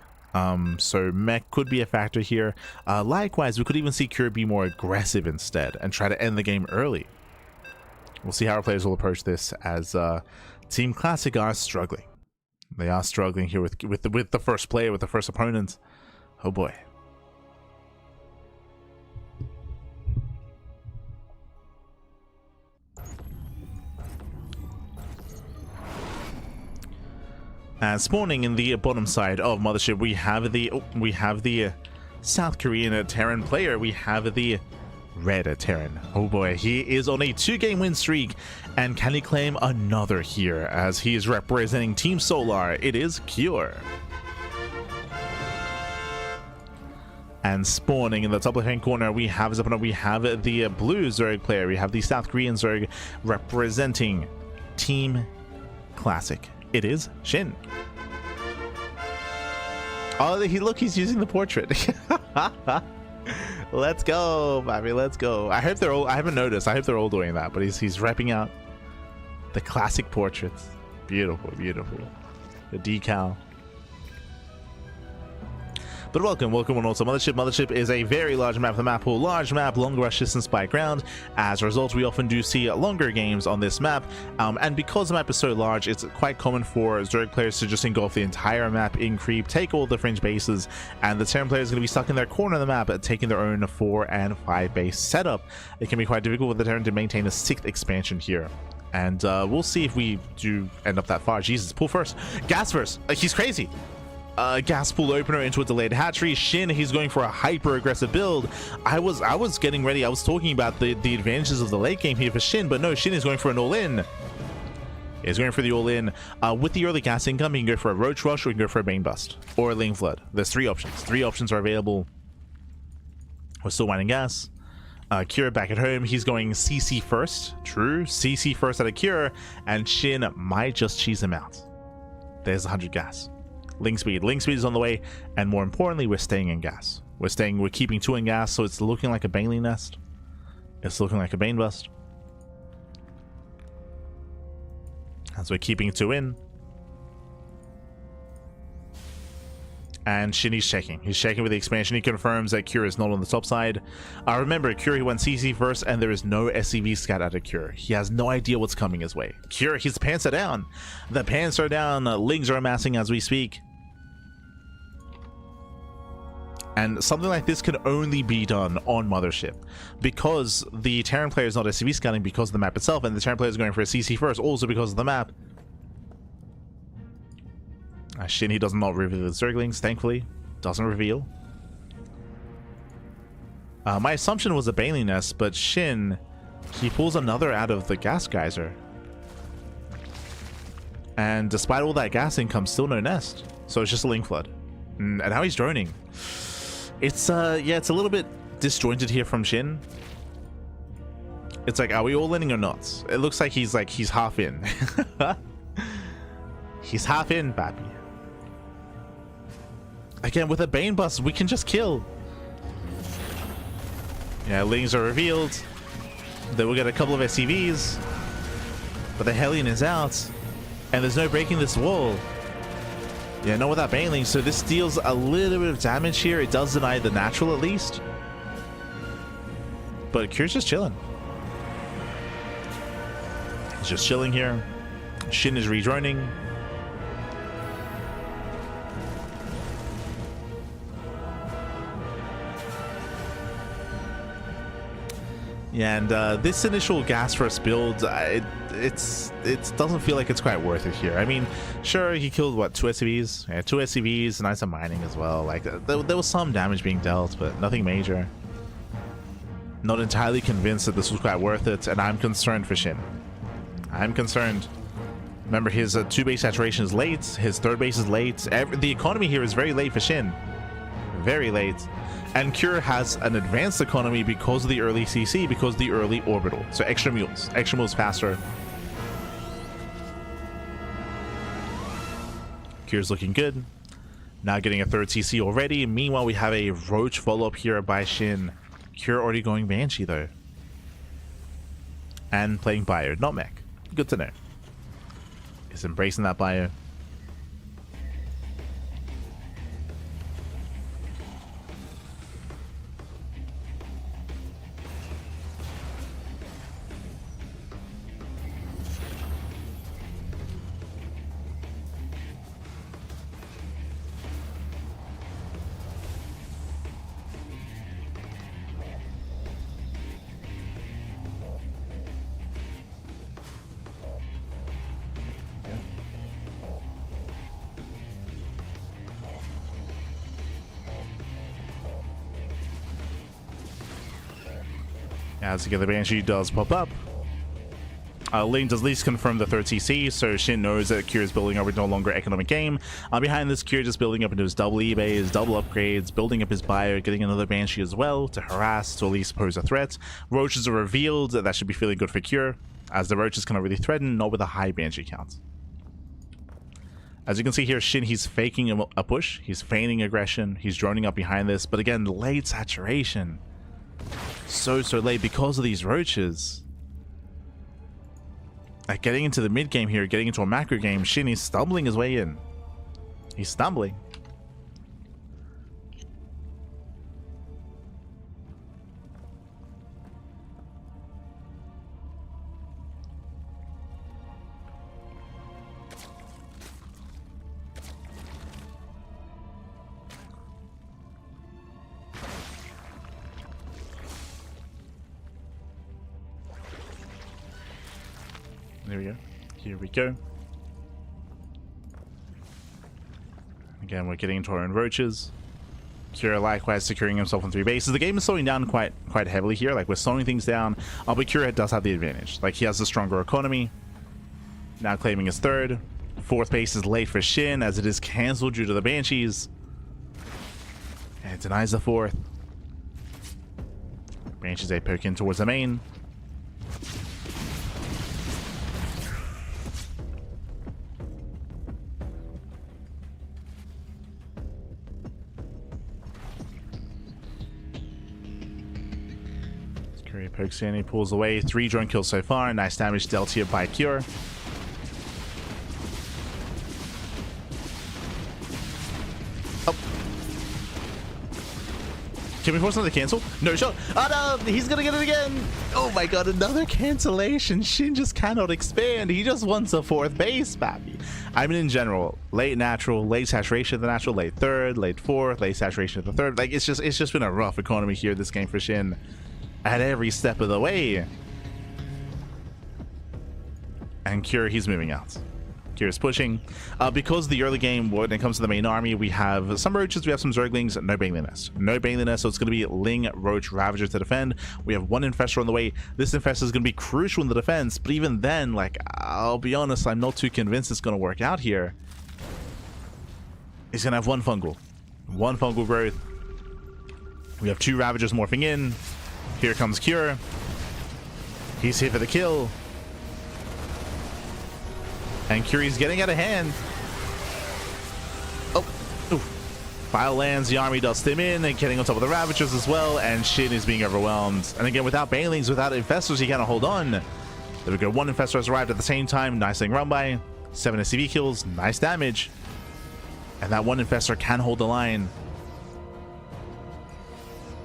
so mech could be a factor here. Likewise, we could even see Cure be more aggressive instead and try to end the game early. We'll see how our players will approach this, as Team Classic are struggling. They are struggling here with the first player, with the first opponent. Oh boy. Spawning in the bottom side of Mothership, we have the South Korean Terran player. We have the Red Terran. Oh boy, he is on a 2-game win streak, and can he claim another here as he is representing Team Solar? It is Cure. And spawning in the top left-hand corner, we have his opponent. We have the blue Zerg player. We have the South Korean Zerg representing Team Classic. It is SHIN. Oh, he's using the portrait. Let's go, baby. Let's go. I hope they're all. I haven't noticed. I hope they're all doing that. But he's repping out the classic portraits. Beautiful, beautiful. The decal. But welcome on also Mothership. Mothership is a very large map. The map pool, large map, long rush distance spike ground. As a result, we often do see longer games on this map. And because the map is so large, it's quite common for Zerg players to just engulf the entire map in creep, take all the fringe bases, and the Terran player is going to be stuck in their corner of the map, taking their own 4 and 5 base setup. It can be quite difficult for the Terran to maintain a 6th expansion here. And we'll see if we do end up that far. Jesus, pull first. Gas first. He's crazy. Gas pool opener into a delayed hatchery. SHIN, he's going for a hyper aggressive build. I was getting ready. I was talking about the advantages of the late game here for SHIN, but no, SHIN is going for an all-in. He's going for the all-in. With the early gas income, he can go for a Roach Rush, or he can go for a Bane Bust or a Ling Flood. There's 3 options. 3 options are available. We're still mining gas. Cure back at home. He's going CC first. True. CC first at a Cure, and SHIN might just cheese him out. There's 100 gas. Ling speed is on the way, and more importantly, we're staying in gas. We're keeping 2 in gas, so it's looking like a Baneling nest. It's looking like a Bane Bust. As we're keeping 2 in. And SHIN is checking. He's checking with the expansion. He confirms that Cure is not on the top side. Remember, Cure, he went CC first, and there is no SCV scat out of Cure. He has no idea what's coming his way. Cure, his pants are down. The pants are down. Lings are amassing as we speak. And something like this can only be done on Mothership, because the Terran player is not SCV scanning because of the map itself, and the Terran player is going for a CC first also because of the map. SHIN, he does not reveal the Zerglings, thankfully. Doesn't reveal. My assumption was a Baneling nest, but SHIN, he pulls another out of the gas geyser. And despite all that gas income, still no nest. So it's just a Ling Flood. And now he's droning. It's yeah, it's a little bit disjointed here from SHIN. It's like, are we all in or not? It looks like he's half in. He's half in, baby. Again, with a Bane Bust, we can just kill. Yeah, Lings are revealed. Then we'll get a couple of SCVs. But the Hellion is out. And there's no breaking this wall. Yeah, not without Baneling. So this deals a little bit of damage here. It does deny the natural at least. But Cure's just chilling. He's just chilling here. SHIN is redroning. Yeah, and this initial gas first build, it doesn't feel like it's quite worth it here. I mean, sure, he killed what, 2 SCVs? Yeah, 2 SCVs, and some mining as well. Like there was some damage being dealt, but nothing major. Not entirely convinced that this was quite worth it, and I'm concerned for SHIN. I'm concerned. Remember, his 2 base saturation is late. His 3rd base is late. The economy here is very late for SHIN. Very late. And Cure has an advanced economy because of the early CC, because of the early orbital. So extra mules faster. Cure's looking good. Now getting a 3rd CC already. Meanwhile, we have a Roach follow-up here by SHIN. Cure already going Banshee though. And playing Bio, not Mech. Good to know. He's embracing that Bio. As again, the Banshee does pop up. Ling does at least confirm the third TC, so Shin knows that Kira is building up into a longer economic game. Behind this, Kira just building up into his double eBay, his double upgrades, building up his bio, getting another Banshee as well to harass, to at least pose a threat. Roaches are revealed. That should be feeling good for Kira, as the Roaches cannot really threaten, not with a high Banshee count. As you can see here, Shin, he's faking a push, he's feigning aggression, he's droning up behind this, but again, late saturation. So late because of these Roaches. Getting into the mid game here, getting into a macro game, Shin is stumbling his way in. He's stumbling. There we go. Here we go. Again, we're getting into our own Roaches. Kira likewise securing himself on 3 bases. The game is slowing down quite heavily here. Like, we're slowing things down. But Kira does have the advantage. Like, he has a stronger economy. Now claiming his 3rd. 4th base is late for Shin, as it is cancelled due to the Banshees. And it denies the 4th. Banshees they poke in towards the main. Pokes in, he pulls away. 3 drone kills so far. Nice damage dealt here by Cure. Oh. Can we force another cancel? No shot. Oh no, he's gonna get it again. Oh my god, another cancellation. Shin just cannot expand. He just wants a 4th base, baby. I mean, in general, late natural, late saturation of the natural, late 3rd, late 4th, late saturation of the 3rd. Like, it's just been a rough economy here this game for Shin. At every step of the way. And Cure, he's moving out. Cure's pushing. Because the early game, when it comes to the main army, we have some Roaches, we have some Zerglings, no Baneliness. No Baneliness, so it's going to be Ling, Roach, Ravager to defend. We have 1 Infestor on the way. This Infestor is going to be crucial in the defense, but even then, like, I'll be honest, I'm not too convinced it's going to work out here. He's going to have 1 Fungal. 1 Fungal growth. We have 2 Ravagers morphing in. Here comes Cure. He's here for the kill. And Curie's getting out of hand. Oh, oof. File lands, the army does stim in and getting on top of the Ravagers as well, and Shin is being overwhelmed. And again, without Banelings, without Infestors, he cannot hold on. There we go, 1 Infestor has arrived at the same time. Nice thing run by. 7 SCV kills, nice damage. And that 1 Infestor can hold the line.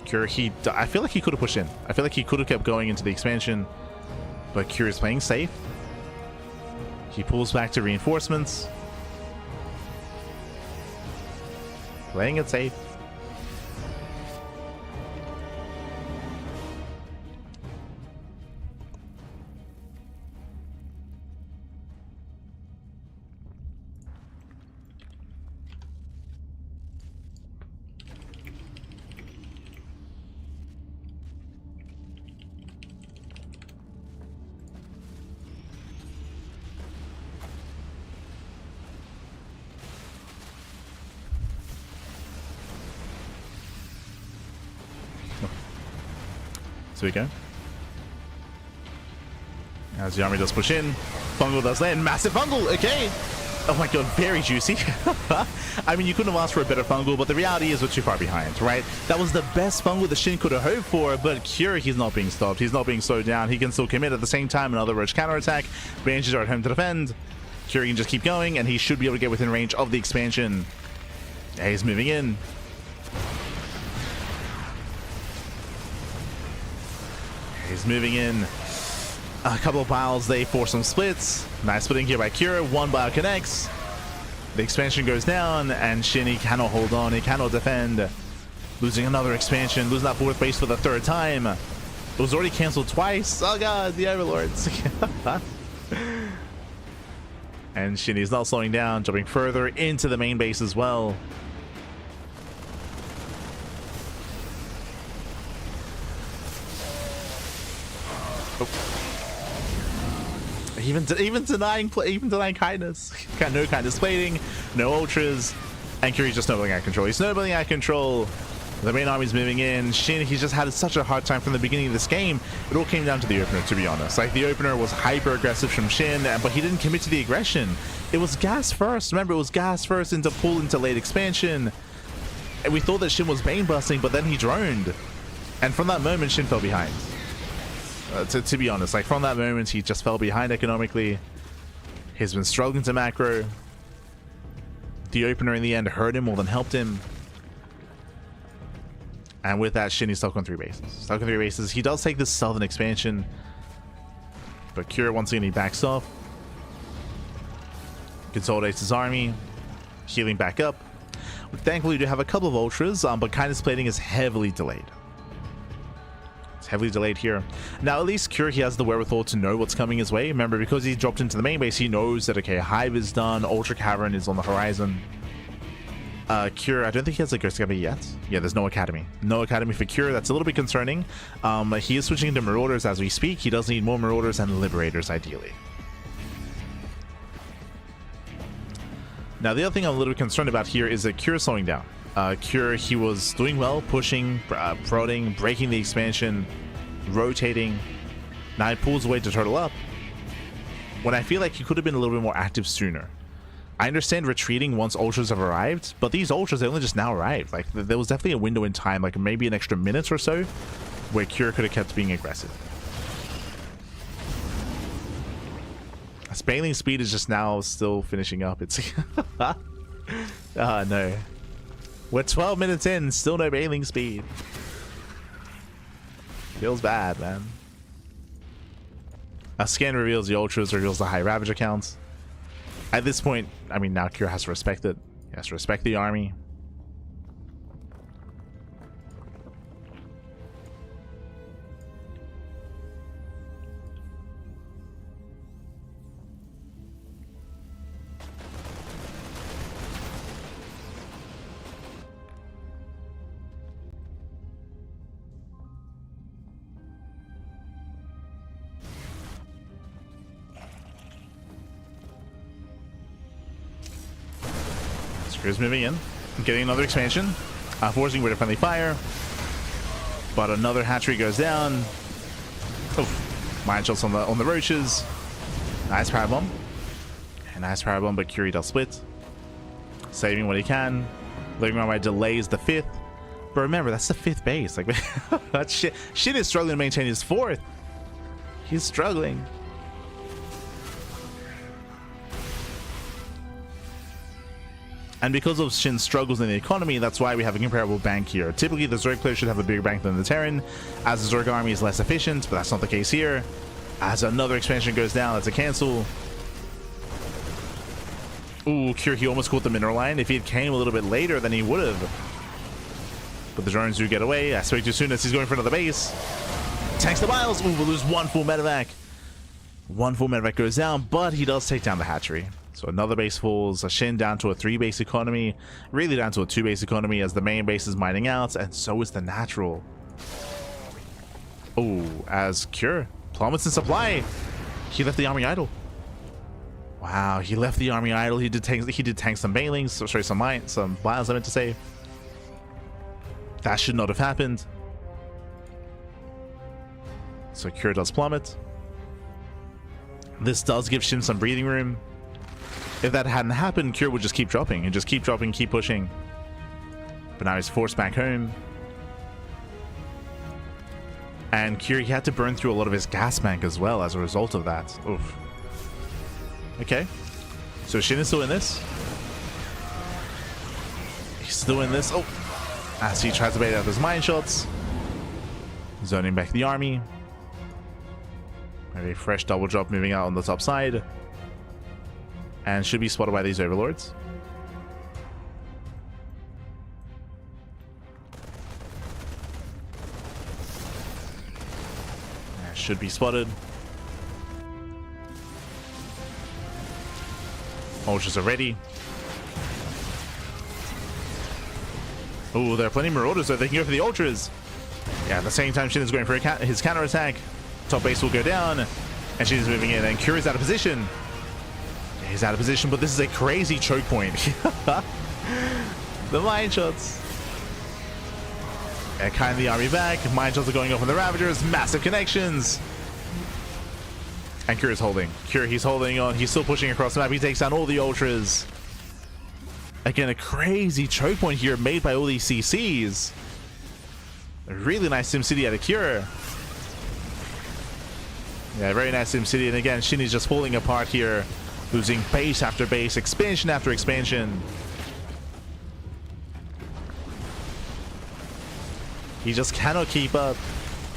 Cure, I feel like he could have pushed in. I feel like he could have kept going into the expansion, but Cure is playing safe. He pulls back to reinforcements. Playing it safe. So we go. As the army does push in, Fungal does land. Massive Fungal, okay. Oh my god, very juicy. I mean, you couldn't have asked for a better Fungal, but the reality is we're too far behind, right? That was the best Fungal the Shin could have hoped for, but Cure, he's not being stopped. He's not being slowed down. He can still commit at the same time. Another Roach counterattack. Banshees are at home to defend. Cure can just keep going, and he should be able to get within range of the expansion. Yeah, he's moving in. He's moving in. A couple of piles, they force some splits. Nice splitting here by Cure. 1 bio connects. The expansion goes down, and Shin, he cannot hold on. He cannot defend. Losing another expansion. Losing that 4th base for the 3rd time. It was already cancelled twice. Oh god, the Overlords. And Shin is not slowing down, jumping further into the main base as well. Even denying kindness. No kindness plating, no ultras, and Curie's just snowballing out of control. He's snowballing out of control. The main army's moving in. Shin, he's just had such a hard time from the beginning of this game. It all came down to the opener, to be honest. Like, the opener was hyper aggressive from Shin, but he didn't commit to the aggression. It was gas first. Remember, it was gas first into pull into late expansion. And we thought that Shin was bane busting, but then he droned. And from that moment, Shin fell behind. To be honest, like, from that moment, he just fell behind economically. He's been struggling to macro. The opener in the end hurt him more than helped him. And with that, Shin is stuck on 3 bases. Stuck on 3 bases. He does take this southern expansion. But Cure, once again, he backs off. Consolidates his army. Healing back up. Thankfully, we do have a couple of ultras, but kindness plating is heavily delayed. It's heavily delayed here. Now, at least Cure, he has the wherewithal to know what's coming his way. Remember, because he dropped into the main base, he knows that, okay, Hive is done. Ultra Cavern is on the horizon. Cure, I don't think he has a Ghost Academy yet. Yeah, there's no academy. No academy for Cure. That's a little bit concerning. He is switching into Marauders as we speak. He does need more Marauders and Liberators, ideally. Now, the other thing I'm a little bit concerned about here is that Cure is slowing down. Cure, he was doing well, pushing, prodding, breaking the expansion, rotating. Now he pulls away to turtle up, when I feel like he could have been a little bit more active sooner. I understand retreating once ultras have arrived, but these ultras, they only just now arrived. Like, there was definitely a window in time, like maybe an extra minute or so, where Cure could have kept being aggressive. Spaling speed is just now still finishing up. It's no. We're 12 minutes in, still no bailing speed. Feels bad, man. A scan reveals the ultras, reveals the high Ravager counts. At this point, I mean, now Cure has to respect it. He has to respect the army. Cure's moving in, getting another expansion, forcing rid of friendly fire, but another hatchery goes down. Oh, mine shots on the roaches. Nice power bomb, and nice power bomb, but Curie does split, saving what he can. Looking around, delays the 5th, but remember, that's the 5th base. Like, that shit is struggling to maintain his 4th. He's struggling. And because of Shin's struggles in the economy, that's why we have a comparable bank here. Typically, the Zerg player should have a bigger bank than the Terran, as the Zerg army is less efficient, but that's not the case here. As another expansion goes down, that's a cancel. Ooh, Cure, he almost caught the mineral line. If he had came a little bit later, then he would have. But the drones do get away. I spoke too soon as he's going for another base. Tanks the miles. Ooh, we'll lose 1 full medevac. 1 full medevac goes down, but he does take down the hatchery. So another base falls, a Shin down to a 3-base economy, really down to a 2-base economy as the main base is mining out, and so is the natural. Oh, as Cure plummets in supply, he left the army idle. Wow, he left the army idle. He did tank some banelings, sorry, some vials I meant to say. That should not have happened. So Cure does plummet. This does give Shin some breathing room. If that hadn't happened, Cure would just keep dropping and just keep dropping, keep pushing. But now he's forced back home. And Cure, he had to burn through a lot of his gas bank as well as a result of that. Oof. Okay. So Shin is still in this. He's still in this. Oh. As he tries to bait out his mine shots. Zoning back the army. Maybe a fresh double drop moving out on the top side. And should be spotted by these overlords. Should be spotted. Ultras are ready. Oh, there are plenty of Marauders, so they can go for the Ultras. Yeah, at the same time, Shin is going for his counter attack. Top base will go down. And she's moving in, and Curie's out of position. He's out of position, but this is a crazy choke point. The mine shots. And kind of the army back. Mine shots are going off on the Ravagers. Massive connections. And Curie's holding. He's holding on. He's still pushing across the map. He takes down all the Ultras. Again, a crazy choke point here made by all these CCs. A really nice SimCity out of Cure. Yeah, very nice SimCity. And again, SHIN is just falling apart here. Losing base after base, expansion after expansion. He just cannot keep up.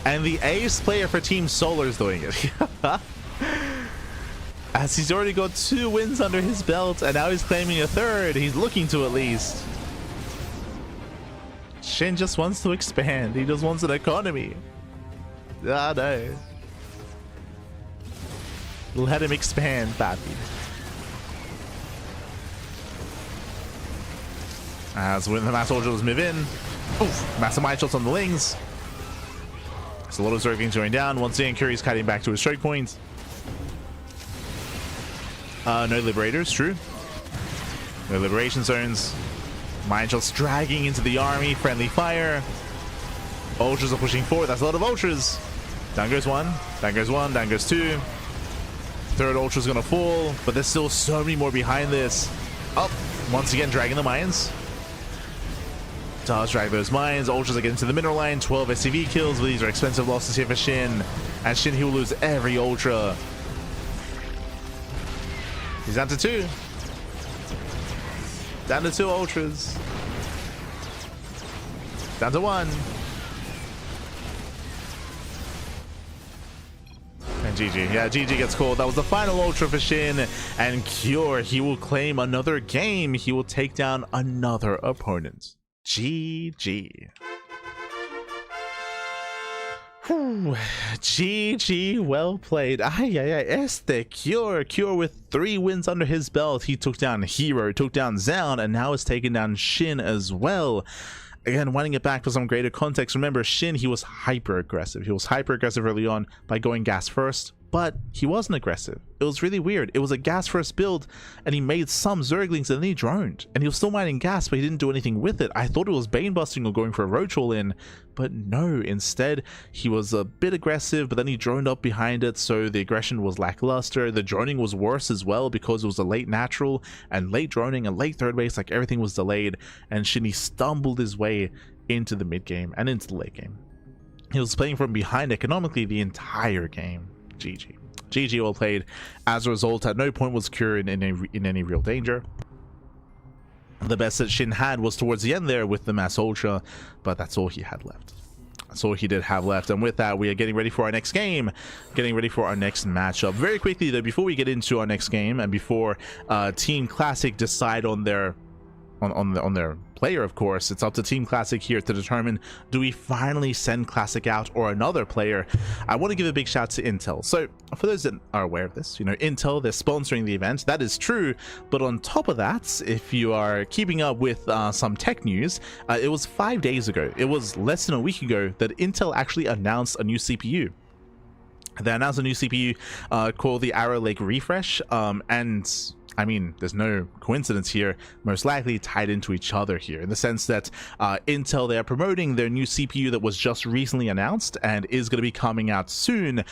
And the ace player for Team Solar is doing it. As he's already got 2 wins under his belt, and now he's claiming a 3rd. He's looking to at least. SHIN just wants to expand. He just wants an economy. Ah, no. Let him expand, Pappy. As when the mass Ultras move in. Oof, massive mine shots on the Lings. So a lot of Zerglings going down. Once again, Curie's cutting back to his choke point. No Liberators, true. No Liberation Zones. Mine shots dragging into the army. Friendly fire. Ultras are pushing forward. That's a lot of Ultras. Down goes 1. Down goes 1. Down goes 2. 3rd Ultra's gonna fall. But there's still so many more behind this. Up. Once again, dragging the mines. Does drag those mines. Ultras are getting to the mineral line. 12 SCV kills, but these are expensive losses here for SHIN. And SHIN, he will lose every Ultra. He's down to 2. Down to 2 Ultras. Down to 1. And GG. Yeah, GG gets called. That was the final Ultra for SHIN. And Cure, he will claim another game. He will take down another opponent. GG. Whew. GG, well played. Este Cure. Cure with 3 wins under his belt. He took down herO, took down Zaun, and now has taken down SHIN as well. Again, winding it back for some greater context. Remember, SHIN, he was hyper aggressive. He was hyper aggressive early on by going gas first, but he wasn't aggressive. It was really weird. It was a gas first build, and he made some Zerglings, and then he droned. And he was still mining gas, but he didn't do anything with it. I thought it was Bane busting or going for a roach all in, but no. Instead, he was a bit aggressive, but then he droned up behind it, so the aggression was lackluster. The droning was worse as well because it was a late natural and late droning and late 3rd base, like everything was delayed, and SHIN stumbled his way into the mid game and into the late game. He was playing from behind economically the entire game. GG. GG, well played. As a result, at no point was Cure in any real danger. The best that SHIN had was towards the end there with the Mass Ultra, but that's all he had left. That's all he did have left. And with that, we are getting ready for our next game, getting ready for our next matchup. Very quickly though, before we get into our next game and before Team Classic decide on their player, of course, it's up to Team Classic here to determine, do we finally send Classic out or another player? I want to give a big shout to Intel. So for those that are aware of this, you know, Intel, they're sponsoring the event. That is true, but on top of that, if you are keeping up with some tech news, it was 5 days ago, it was less than a week ago, that Intel actually announced a new CPU. They announced a new CPU called the Arrow Lake Refresh, and I mean, there's no coincidence here, most likely tied into each other here, in the sense that Intel, they are promoting their new CPU that was just recently announced and is going to be coming out soon,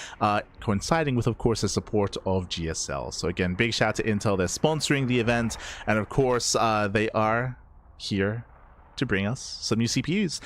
coinciding with, of course, the support of GSL. So again, big shout out to Intel. They're sponsoring the event, and of course, they are here to bring us some new CPUs.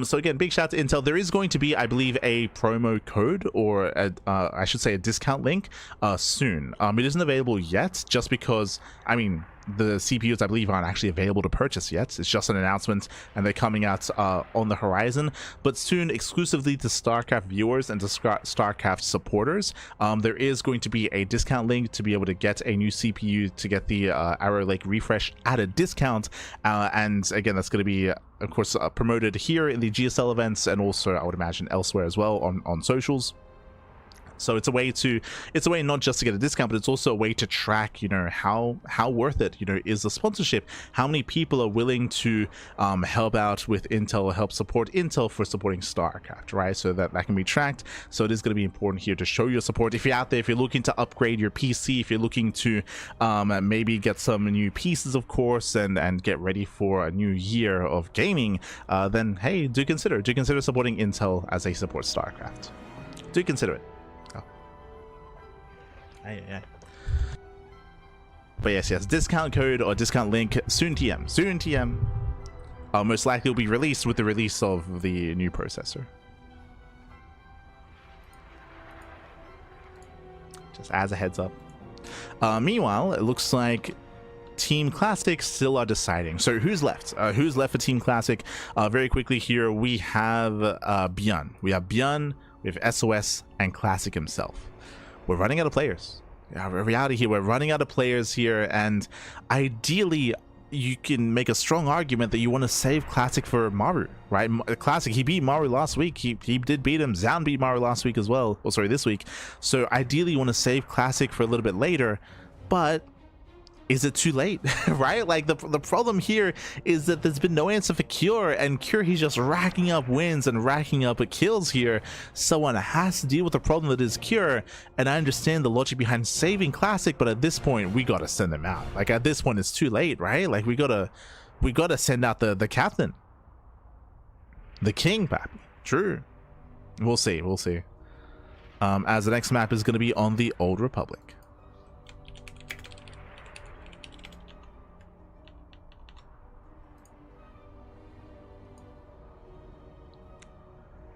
So again, big shout out to Intel. There is going to be, I believe, a promo code, or I should say a discount link soon. It isn't available yet, just because, I mean, the CPUs, I believe, aren't actually available to purchase yet. It's just an announcement, and they're coming out on the horizon. But soon, exclusively to StarCraft viewers and to StarCraft supporters, there is going to be a discount link to be able to get a new CPU, to get the Arrow Lake Refresh at a discount. And again, that's going to be, of course, promoted here in the GSL events, and also, I would imagine, elsewhere as well on socials. So it's a way not just to get a discount, but it's also a way to track, you know, how worth it, you know, is the sponsorship, how many people are willing to help out with Intel or help support Intel for supporting StarCraft, right? So that can be tracked. So it is going to be important here to show your support. If you're out there, if you're looking to upgrade your PC, if you're looking to maybe get some new pieces, of course, and get ready for a new year of gaming, then hey, do consider supporting Intel as they support StarCraft. Do consider it. But yes, discount code or discount link soon TM. Most likely will be released with the release of the new processor. Just as a heads up. Meanwhile, it looks like Team Classic still are deciding. So who's left? Who's left for Team Classic? Very quickly here, we have ByuN. We have ByuN, we have SOS, and Classic himself. We're running out of players. Reality here, we're running out of players here, and ideally you can make a strong argument that you want to save Classic for Maru, right? Classic, he beat Maru last week. He did beat him. Zan beat Maru last week as well. Oh, sorry, this week. So ideally you want to save Classic for a little bit later, but is it too late? Right? Like the problem here is that there's been no answer for Cure, and Cure, he's just racking up wins and racking up kills here. Someone has to deal with the problem that is Cure, and I understand the logic behind saving Classic, but at this point we gotta send them out. Like at this point it's too late, right? Like we gotta send out the captain, the king, pappy. True. We'll see. As the next map is going to be on the Old Republic.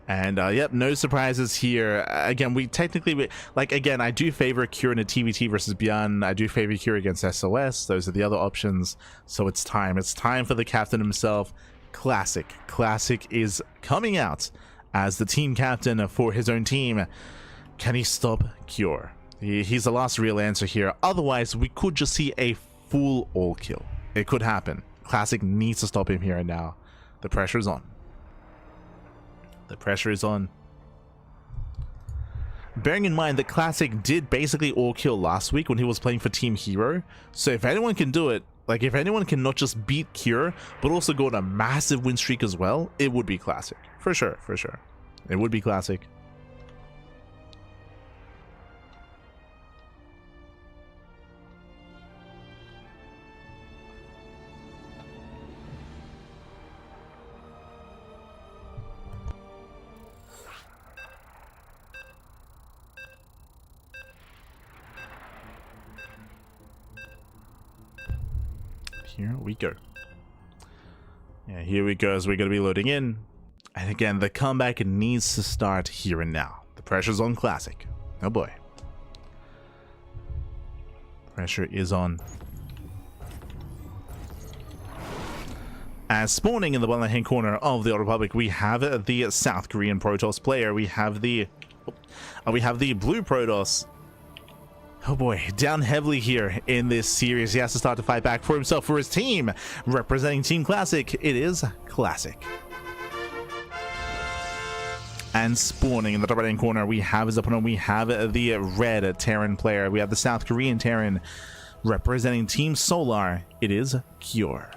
And yep, no surprises here. Again, again, I do favor Cure in a TVT versus ByuN. I do favor Cure against SOS. Those are the other options. So it's time for the captain himself. Classic is coming out as the team captain for his own team. Can he stop Cure? He's the last real answer here. Otherwise, we could just see a full all kill. It could happen. Classic needs to stop him here and now. The pressure is on. The pressure is on. Bearing in mind that Classic did basically all kill last week when he was playing for Team herO. So if anyone can do it, like if anyone can not just beat Cure, but also go on a massive win streak as well, it would be Classic. For sure. It would be Classic. Here we go. Yeah, here we go as we're going to be loading in. And again, the comeback needs to start here and now. The pressure's on Classic. Oh boy. Pressure is on. As spawning in the bottom right-hand corner of the Old Republic, we have the South Korean Protoss player. We have the blue Protoss. Oh boy, down heavily here in this series. He has to start to fight back for himself, for his team. Representing Team Classic, it is Classic. And spawning in the top right-hand corner, we have his opponent. We have the red Terran player. We have the South Korean Terran. Representing Team Solar, it is Cure.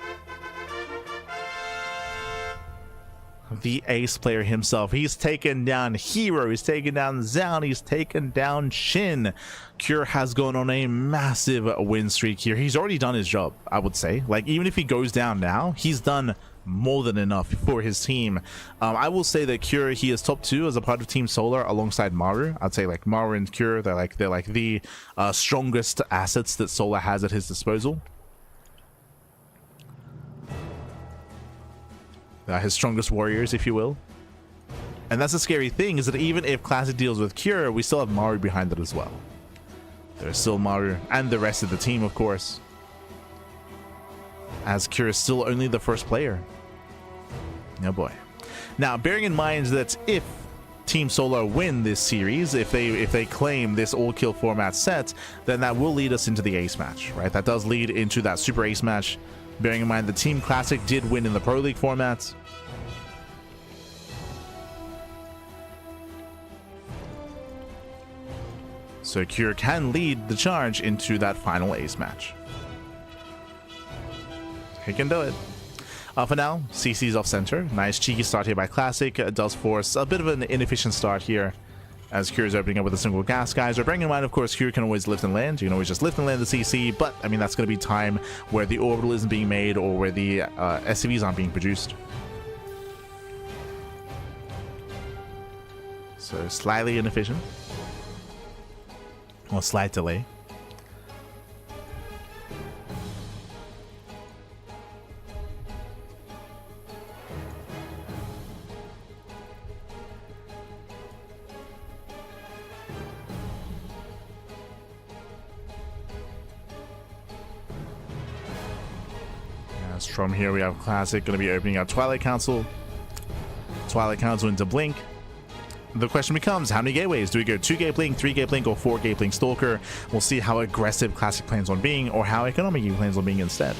The ace player himself. He's taken down herO, he's taken down Zan, he's taken down SHIN. Cure has gone on a massive win streak here. He's already done his job, I would say. Like, even if he goes down now, he's done more than enough for his team. I will say that Cure, he is top 2 as a part of Team Solar alongside Maru. I'd say like Maru and Cure, they're like the strongest assets that Solar has at his disposal. His strongest warriors, if you will. And that's the scary thing, is that even if Classic deals with Cure, we still have Maru behind it as well. There's still Maru and the rest of the team, of course, as Cure is still only the first player. Oh boy. Now, bearing in mind that if Team Solar win this series, if they claim this all kill format set, then that will lead us into the ace match, right? That does lead into that super ace match. Bearing in mind the Team Classic did win in the Pro League format. So Cure can lead the charge into that final ace match. He can do it. For now, CC's off center. Nice cheeky start here by Classic. Does force a bit of an inefficient start here as Cure is opening up with a single gas geyser. Bearing in mind, of course, Cure can always lift and land. You can always just lift and land the CC, but I mean, that's going to be time where the orbital isn't being made or where the SCVs aren't being produced. So slightly inefficient. Or slight delay. As from here we have Classic going to be opening up Twilight Council. Twilight Council into Blink. The question becomes, how many gateways? Do we go 2-gate Blink, 3-gate Blink, or 4-gate Blink Stalker? We'll see how aggressive Classic plans on being, or how economic he plans on being instead.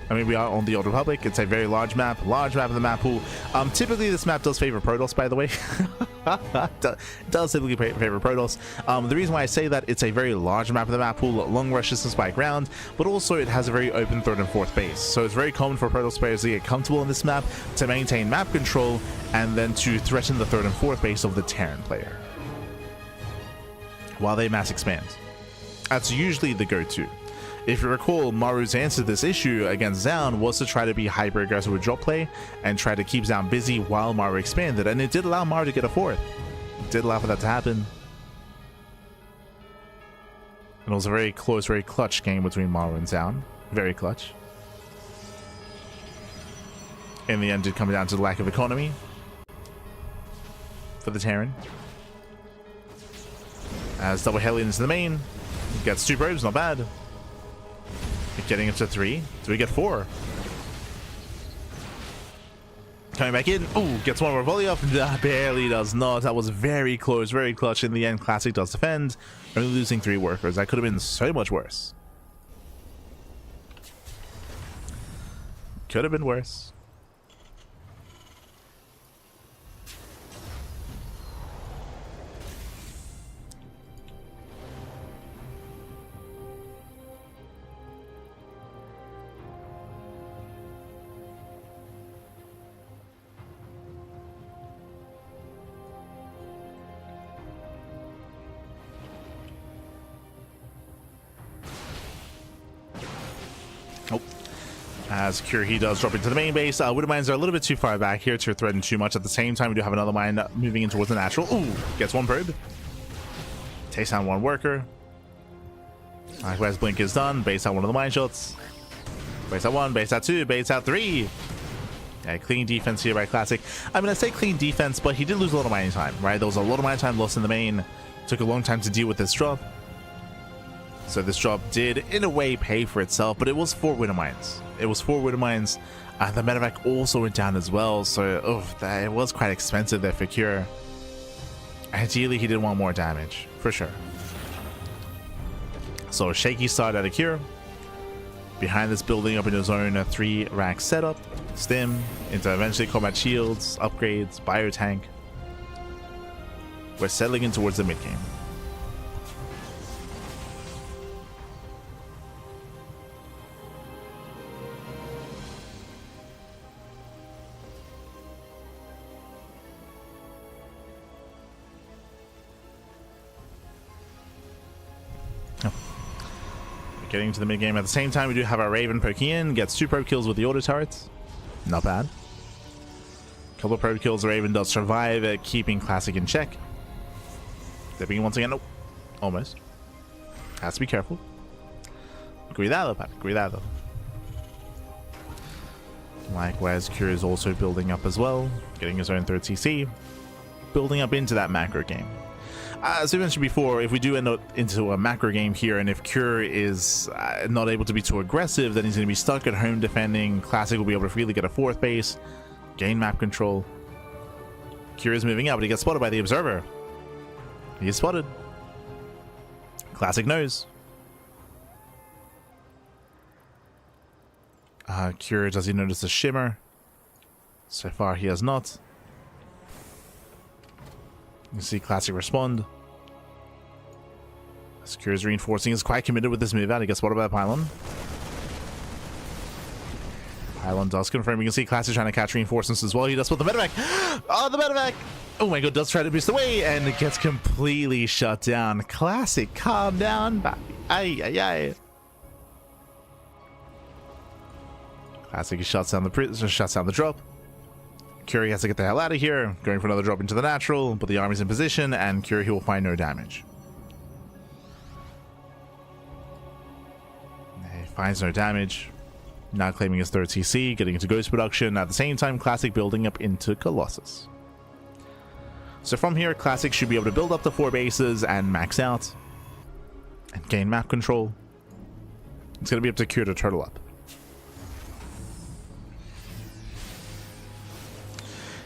I mean, we are on the Old Republic. It's a very large map in the map pool. Typically, this map does favor Protoss, by the way. does typically favor Protoss. The reason why I say that, it's a very large map in the map pool, long rush distance by ground, but also it has a very open third and fourth base. So it's very common for Protoss players to get comfortable in this map, to maintain map control, and then to threaten the third and fourth base of the Terran player while they mass expand. That's usually the go-to. If you recall, Maru's answer to this issue against Zaun was to try to be hyper-aggressive with drop play and try to keep Zaun busy while Maru expanded, and it did allow Maru to get a fourth. It did allow for that to happen. And it was a very close, very clutch game between Maru and Zaun. Very clutch. In the end, it come down to the lack of economy for the Terran. As double Hellion into the main. Gets 2 probes, not bad. Getting it to 3. Do we get 4? Coming back in. Ooh, gets one more volley off. Barely does not. That was very close, very clutch. In the end, Classic does defend. Only losing 3 workers. That could have been so much worse. Could have been worse. As Cure, he does drop into the main base. Widow mines are a little bit too far back here to threaten too much. At the same time, we do have another mine moving in towards the natural. Ooh, gets 1 probe. Takes down 1 worker. Likewise, Blink is done. Base out 1 of the mine shots. Base out 1, base out 2, base out 3. Yeah, clean defense here by Classic. I mean, I say clean defense, but he did lose a lot of mining time, right? There was a lot of mining time lost in the main. Took a long time to deal with this drop. So this drop did, in a way, pay for itself, but it was 4 Widow mines. It was 4 Widow mines. The medevac also went down as well, so it was quite expensive there for Cure. Ideally, he did want more damage, for sure. So shaky start out of Cure. Behind this building up in his own 3-rack setup. Stim, into eventually combat shields, upgrades, biotank. We're settling in towards the mid-game. Getting to the mid game at the same time, we do have our Raven poking in, gets 2 probe kills with the auto turrets. Not bad. Couple of probe kills, the Raven does survive at keeping Classic in check. Dipping once again, nope. Almost. Has to be careful. Cuidado, Pat. Cuidado. Likewise, Cure is also building up as well, getting his own 3rd CC. Building up into that macro game. As I mentioned before, if we do end up into a macro game here, and if Cure is not able to be too aggressive, then he's going to be stuck at home defending. Classic will be able to freely get a 4th base, gain map control. Cure is moving out, but he gets spotted by the Observer. He is spotted. Classic knows. Cure, does he notice the shimmer? So far, he has not. You see Classic respond. Secure is reinforcing, is quite committed with this move out. I guess what about Pylon? Pylon does confirm. You can see Classic trying to catch reinforcements as well. He does put the medevac. Oh, the medevac. Oh my god, does try to boost away and it gets completely shut down. Classic, calm down. Ay, ay, ay. Classic shuts down the drop. Curie has to get the hell out of here. Going for another drop into the natural, but the army's in position and Curie will find no damage. He finds no damage. Now claiming his third CC, getting into Ghost production. At the same time, Classic building up into Colossus. So from here, Classic should be able to build up to 4 bases and max out. And gain map control. It's going to be up to Cure to turtle up.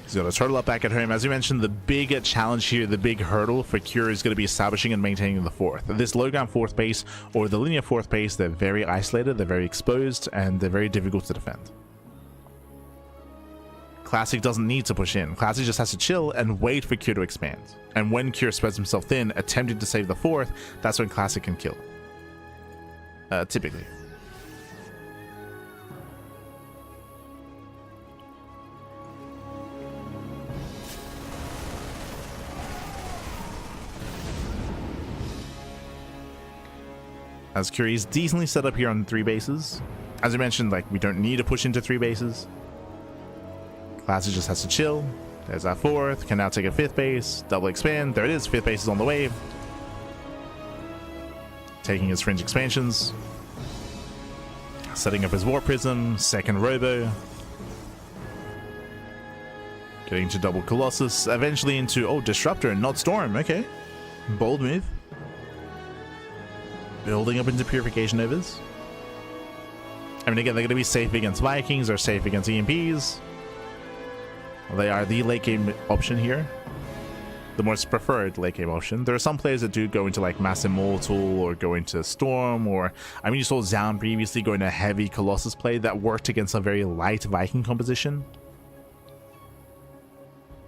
He's got a turtle up back at home. As we mentioned, the big challenge here, the big hurdle for Cure is going to be establishing and maintaining the 4th. This low ground 4th base or the linear 4th base, they're very isolated, they're very exposed, and they're very difficult to defend. Classic doesn't need to push in. Classic just has to chill and wait for Cure to expand. And when Cure spreads himself thin, attempting to save the 4th, that's when Classic can kill. Typically. As Curie is decently set up here on 3 bases. As I mentioned, like, we don't need to push into 3 bases. Classic just has to chill. There's our 4th. Can now take a 5th base. Double expand. There it is. 5th base is on the way. Taking his fringe expansions. Setting up his War Prism. 2nd Robo. Getting to double Colossus. Eventually into, oh, Disruptor, not Storm. Okay. Bold move. Building up into Purification Novas. I mean, again, they're going to be safe against Vikings or safe against EMPs. They are the late game option here. The most preferred late game option. There are some players that do go into like Mass Immortal or go into Storm, or I mean, you saw Zaun previously go into a heavy Colossus play that worked against a very light Viking composition.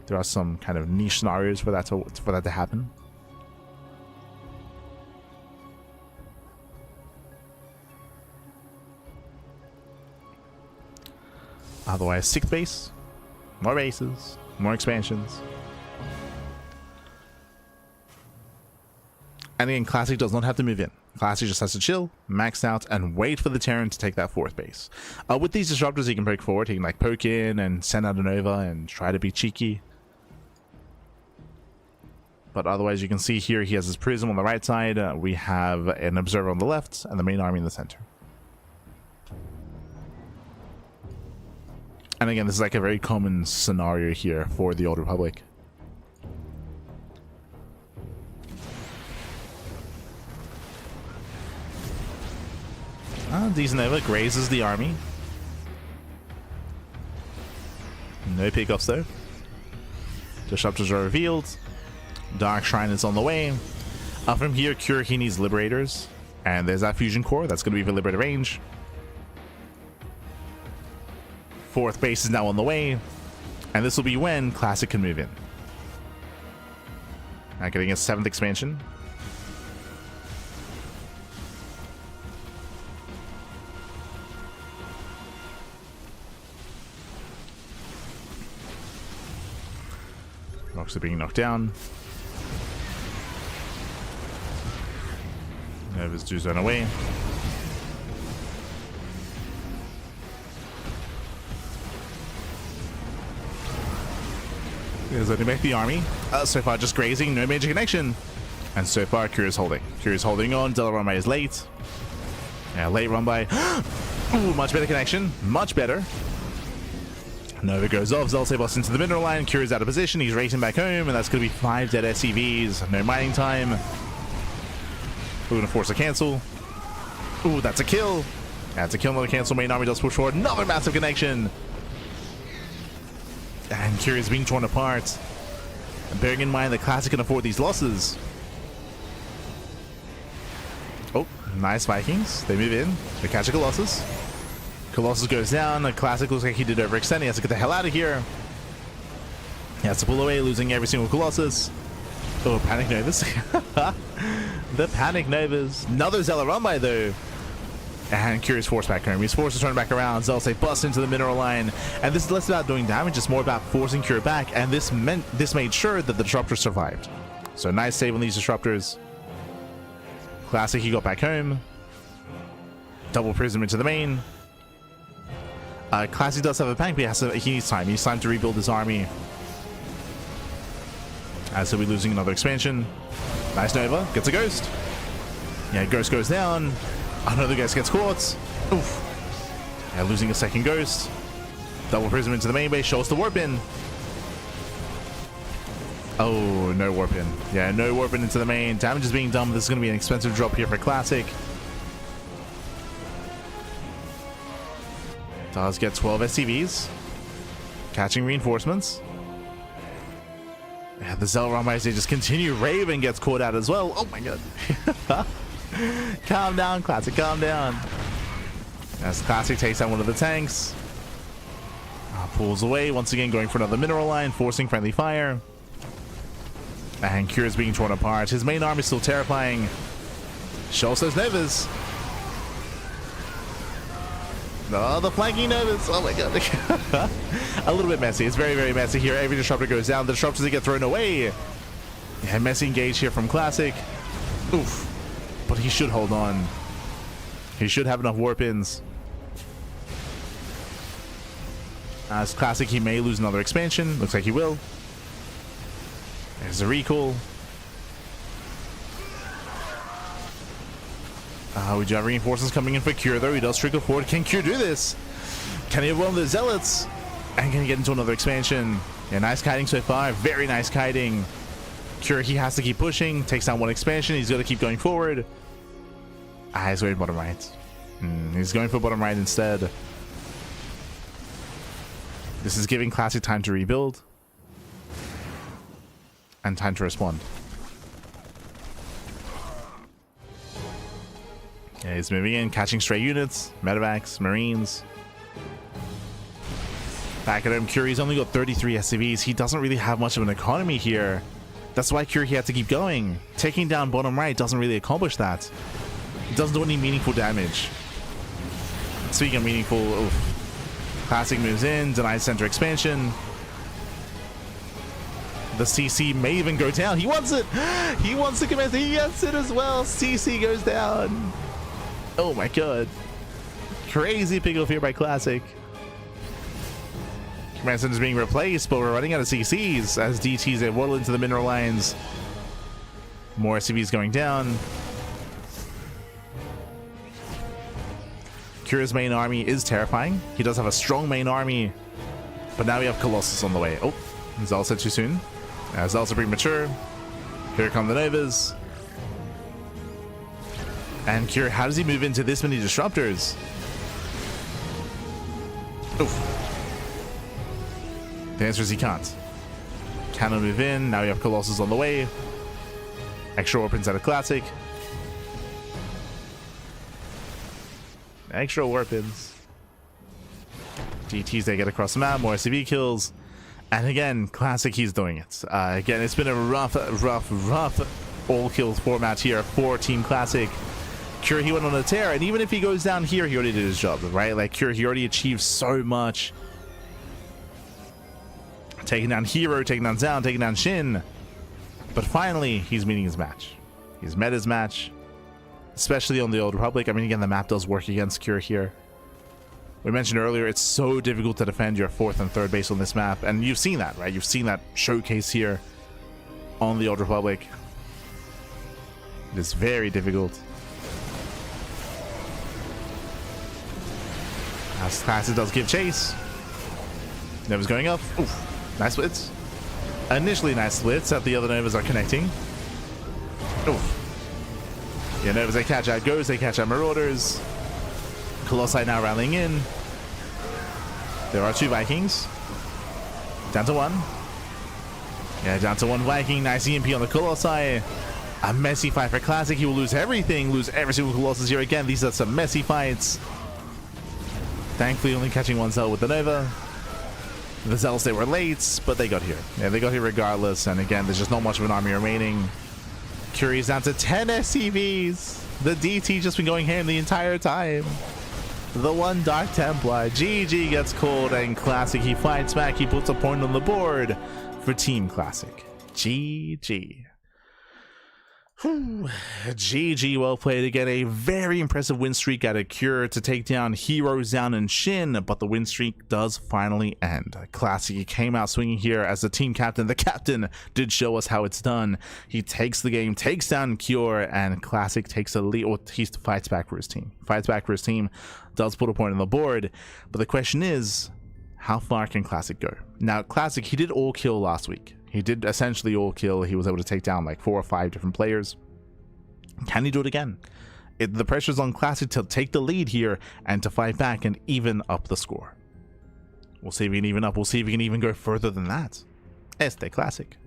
There are some kind of niche scenarios for that to happen. Otherwise, 6th base, more bases, more expansions. And again, Classic does not have to move in. Classic just has to chill, max out, and wait for the Terran to take that 4th base. With these disruptors, he can poke forward. He can like poke in and send out a Nova and try to be cheeky. But otherwise, you can see here he has his Prism on the right side. We have an Observer on the left and the main army in the center. And again, this is like a very common scenario here for the Old Republic. Nova grazes the army. No pickoffs though. Disruptors are revealed. Dark Shrine is on the way. From here, Cure, he needs Liberators. And there's that Fusion Core. That's going to be for Liberator range. 4th base is now on the way, and this will be when Classic can move in. Now getting a 7th expansion. Rocks are being knocked down. Novas do zone away. Is going to make the army. So far just grazing, no major connection. And so far Cure is holding. Cure is holding on. Della run by is late. Yeah, late run by. Ooh, much better connection. Much better. Nova goes off. Zelsaboss into the mineral line. Cure is out of position. He's racing back home, and that's going to be 5 dead SCVs. No mining time. We're going to force a cancel. Ooh, that's a kill. That's a kill. Another cancel. Main army does push forward. Another massive connection. And Cure is being torn apart. And bearing in mind that Classic can afford these losses. Oh, nice Vikings. They move in. They catch a Colossus. Colossus goes down. The Classic looks like he did overextend. He has to get the hell out of here. He has to pull away, losing every single Colossus. Oh, Panic Novas. The Panic Novas. Another Zealot run by though. And Curious forced back home. He's forced to turn back around. Zealot busts into the mineral line. And this is less about doing damage, it's more about forcing Cure back. And this made sure that the disruptor survived. So nice save on these disruptors. Classic, he got back home. Double Prism into the main. Classic does have a panic, but he needs time. He needs time to rebuild his army. As he'll be losing another expansion. Nice Nova. Gets a Ghost. Yeah, Ghost goes down. Another Ghost gets caught. Oof. Yeah, losing a second Ghost. Double Prism into the main base. Shows the Warp in. Oh, no Warp in. Yeah, no Warp in into the main. Damage is being done. This is going to be an expensive drop here for Classic. Does get 12 SCVs. Catching reinforcements. Yeah, the Zealot Ramais, they just continue. Raven gets caught out as well. Oh my god. Calm down, Classic, calm down. As Classic takes out one of the tanks. Pulls away, once again going for another mineral line, forcing friendly fire. And Cure is being torn apart. His main army is still terrifying. Shows those Novas. Oh, the flanking Novas. Oh my god. A little bit messy. It's very, very messy here. Every disruptor goes down. The disruptors get thrown away. Yeah, messy engage here from Classic. Oof. But he should hold on. He should have enough warp-ins. As Classic, he may lose another expansion. Looks like he will. There's a recall. We do have reinforcements coming in for Cure, though. He does trickle forward. Can Cure do this? Can he have one of the Zealots? And can he get into another expansion? Yeah, nice kiting so far. Very nice kiting. Cure, he has to keep pushing. Takes down one expansion. He's got to keep going forward. He's going bottom right. He's going for bottom right instead. This is giving Classic time to rebuild. And time to respond. Yeah, he's moving in, catching stray units, medevacs, marines. Back at him, Curie's only got 33 SCVs. He doesn't really have much of an economy here. That's why Curie had to keep going. Taking down bottom right doesn't really accomplish that. It doesn't do any meaningful damage. Speaking of meaningful, oof. Classic moves in, denies center expansion. The CC may even go down. He wants it! He wants to commence. He gets it as well. CC goes down. Oh my god. Crazy pickle here by Classic. Command center is being replaced, but we're running out of CCs as DTs they waddle into the mineral lines. More SCVs going down. Cura's main army is terrifying. He does have a strong main army, but now we have Colossus on the way. Oh, Zal said too soon. Zal's premature. Here come the Novas. And Cure, how does he move into this many disruptors? Oof. The answer is he can't. Cannot move in. Now we have Colossus on the way. Extra weapons out of Classic. Extra weapons. DTs they get across the map. More SCV kills. And again, Classic, he's doing it. Again, it's been a rough all kills format here for Team Classic. Cure, he went on a tear, and even if he goes down here, he already did his job, right? Like, Cure, he already achieved so much. Taking down herO, taking down Zao, taking down SHIN. But finally, he's meeting his match. He's met his match, especially on the Old Republic. I mean, again, the map does work against Cure here. We mentioned earlier, it's so difficult to defend your 4th and 3rd base on this map, and you've seen that, right? You've seen that showcase here on the Old Republic. It is very difficult. As Classic does give chase. Nova's going up. Oof. Nice splits. Initially nice splits that the other Novas are connecting. Oof. Yeah, Novas, they catch out Ghosts, they catch out Marauders. Colossi now rallying in. There are 2 Vikings. Down to 1. Yeah, down to 1 Viking. Nice EMP on the Colossi. A messy fight for Classic. He will lose everything. Lose every single Colossus here again. These are some messy fights. Thankfully, only catching 1 cell with the Nova. The Zealots, they were late, but they got here. Yeah, they got here regardless. And again, there's just not much of an army remaining. Curie's down to 10 SCVs. The DT just been going ham the entire time. The one Dark Templar. GG gets called, and Classic, he fights back. He puts a point on the board for Team Classic. GG. Whew. GG, well played. Again, a very impressive win streak out of Cure to take down herO, ZYN, and SHIN, but the win streak does finally end. Classic came out swinging here as the team captain. The captain did show us how it's done. He takes the game, takes down Cure, and Classic takes a lead. Or he fights back for his team. Fights back for his team, does put a point on the board, but the question is, how far can Classic go? Now, Classic, he did all kill last week. He did essentially all kill. He was able to take down like 4 or 5 different players. Can he do it again? The pressure's on Classic to take the lead here and to fight back and even up the score. We'll see if he can even up. We'll see if he can even go further than that. Este Classic.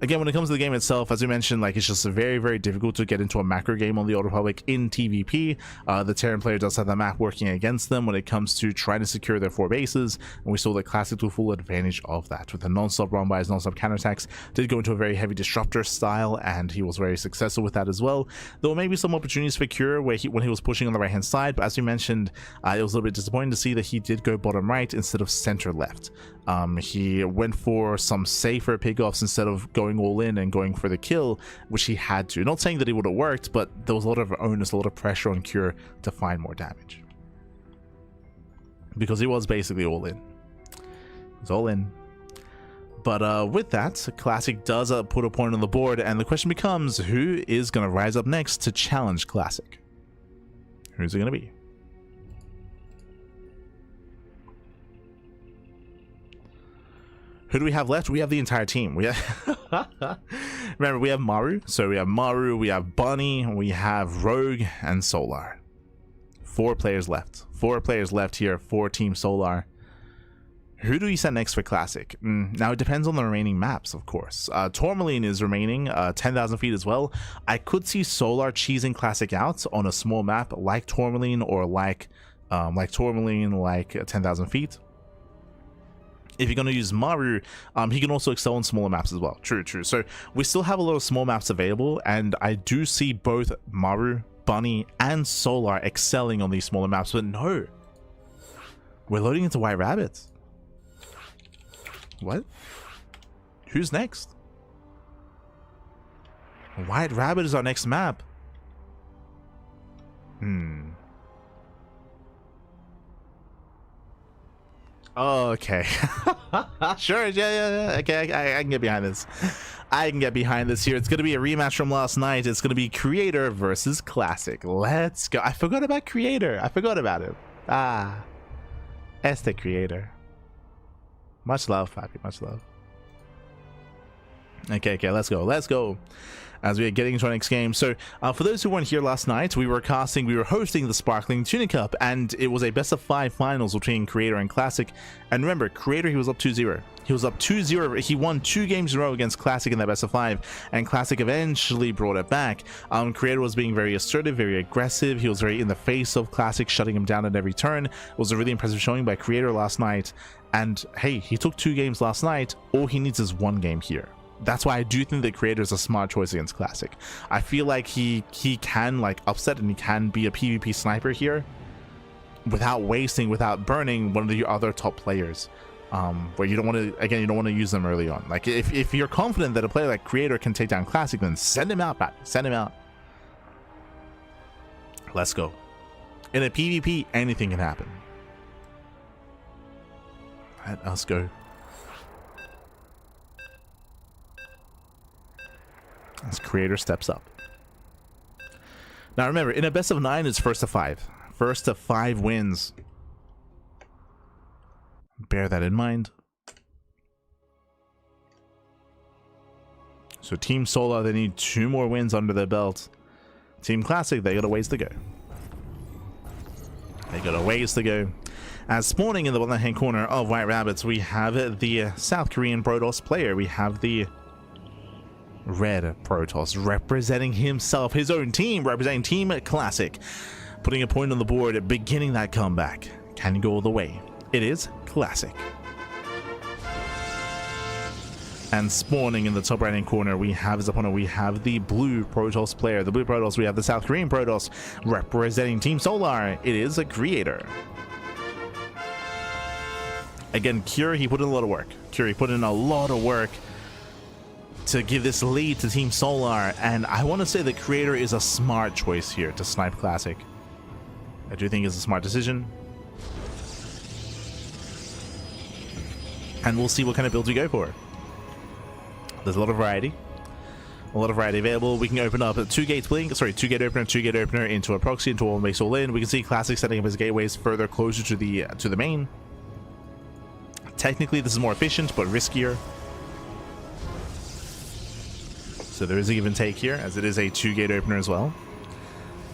Again, when it comes to the game itself, as we mentioned, like, it's just very, very difficult to get into a macro game on the Old Republic in TVP. The Terran player does have the map working against them when it comes to trying to secure their 4 bases, and we saw that Classic took full advantage of that with the non-stop run-bys, non-stop counterattacks. Did go into a very heavy disruptor style, and he was very successful with that as well. There were maybe some opportunities for Cure where when he was pushing on the right-hand side, but as we mentioned, it was a little bit disappointing to see that he did go bottom right instead of center left. He went for some safer pickoffs instead of going all in and going for the kill, which he had to. Not saying that it would have worked, but there was a lot of onus, a lot of pressure on Cure to find more damage. Because he was basically all in. He was all in. But with that, Classic does put a point on the board, and the question becomes, who is going to rise up next to challenge Classic? Who's it going to be? Who do we have left? We have the entire team. We have remember, we have Maru. So we have Maru, we have Bunny, we have Rogue, and Solar. 4 players left. 4 players left here for Team Solar. Who do we set next for Classic? Now, it depends on the remaining maps, of course. Tourmaline is remaining, 10,000 feet as well. I could see Solar cheesing Classic out on a small map like Tourmaline, or like Tourmaline, like 10,000 feet. If you're going to use Maru, he can also excel on smaller maps as well. True. So we still have a lot of small maps available, and I do see both Maru, Bunny, and Solar excelling on these smaller maps. But no, we're loading into White Rabbit. What? Who's next? White Rabbit is our next map. Okay. Sure, yeah. Okay, I can get behind this. I can get behind this here. It's going to be a rematch from last night. It's going to be Creator versus Classic. Let's go. I forgot about Creator. I forgot about him. Este Creator. Much love, Papi. Much love. Okay, let's go. As we are getting into our next game. So for those who weren't here last night, we were hosting the Sparkling Tuna Cup, and it was a best of 5 finals between Creator and Classic. And remember, Creator, he was up 2-0. He was up 2-0. He won 2 games in a row against Classic in that best of 5, and Classic eventually brought it back. Creator was being very assertive, very aggressive. He was very in the face of Classic, shutting him down at every turn. It was a really impressive showing by Creator last night. And hey, he took 2 games last night. All he needs is 1 game here. That's why I do think that Creator is a smart choice against Classic. I feel like he can like upset, and he can be a PvP sniper here without wasting, without burning one of the other top players. Where you don't want to, again, you don't want to use them early on. Like if you're confident that a player like Creator can take down Classic, then send him out, Pat. Send him out. Let's go. In a PvP, anything can happen. Let us go. As Creator steps up. Now remember, in a best of 9, it's first to 5. First to 5 wins. Bear that in mind. So Team Solar, they need 2 more wins under their belt. Team Classic, they got a ways to go. As spawning in the bottom hand corner of White Rabbits, we have the South Korean Protoss player. We have the Red Protoss representing himself, his own team, representing Team Classic, putting a point on the board, beginning that comeback. Can he go all the way? It is Classic. And spawning in the top right hand corner, we have his opponent. We have the blue Protoss player. The blue Protoss, we have the South Korean Protoss representing Team Solar. It is a creator. Again, Cure, he put in a lot of work. Cure, he put in a lot of work to give this lead to Team Solar. And I want to say the creator is a smart choice here to snipe Classic. I do think it's a smart decision. And we'll see what kind of builds we go for. There's a lot of variety. A lot of variety available. We can open up a 2-gate blink, sorry, 2-gate opener, 2-gate opener into a proxy, into a one-base all-in. We can see Classic setting up his gateways further closer to the main. Technically, this is more efficient, but riskier. So there is a give and take here, as it is a 2-gate opener as well.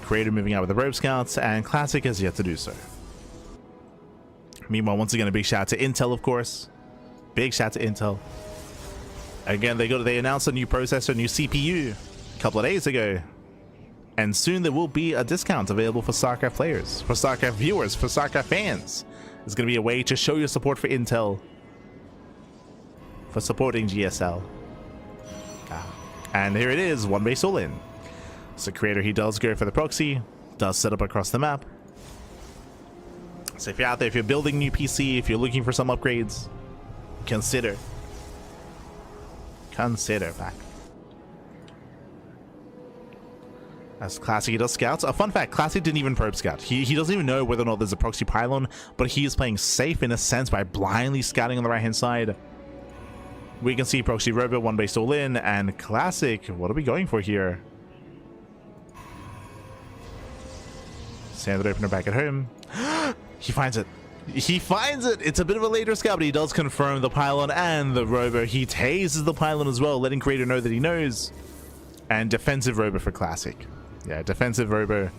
Creator moving out with the Rope Scouts, and Classic has yet to do so. Meanwhile, once again, a big shout out to Intel, of course. Big shout out to Intel. Again, they announced a new processor, new CPU a couple of days ago. And soon there will be a discount available for StarCraft players, for StarCraft viewers, for StarCraft fans. There's going to be a way to show your support for Intel, for supporting GSL. And here it is, one base all in. So creator, he does go for the proxy, does set up across the map. So if you're out there, if you're building a new PC, if you're looking for some upgrades, consider back. As Classic, he does scouts. A fun fact, Classic didn't even probe scout. He doesn't even know whether or not there's a proxy pylon, but he is playing safe in a sense by blindly scouting on the right hand side. We can see proxy robot, one base all in, and Classic, what are we going for here? Standard opener back at home. He finds it. He finds it. It's a bit of a later scout, but he does confirm the pylon and the robo. He tases the pylon as well, letting creator know that he knows. And defensive robo for Classic. Yeah, defensive robo.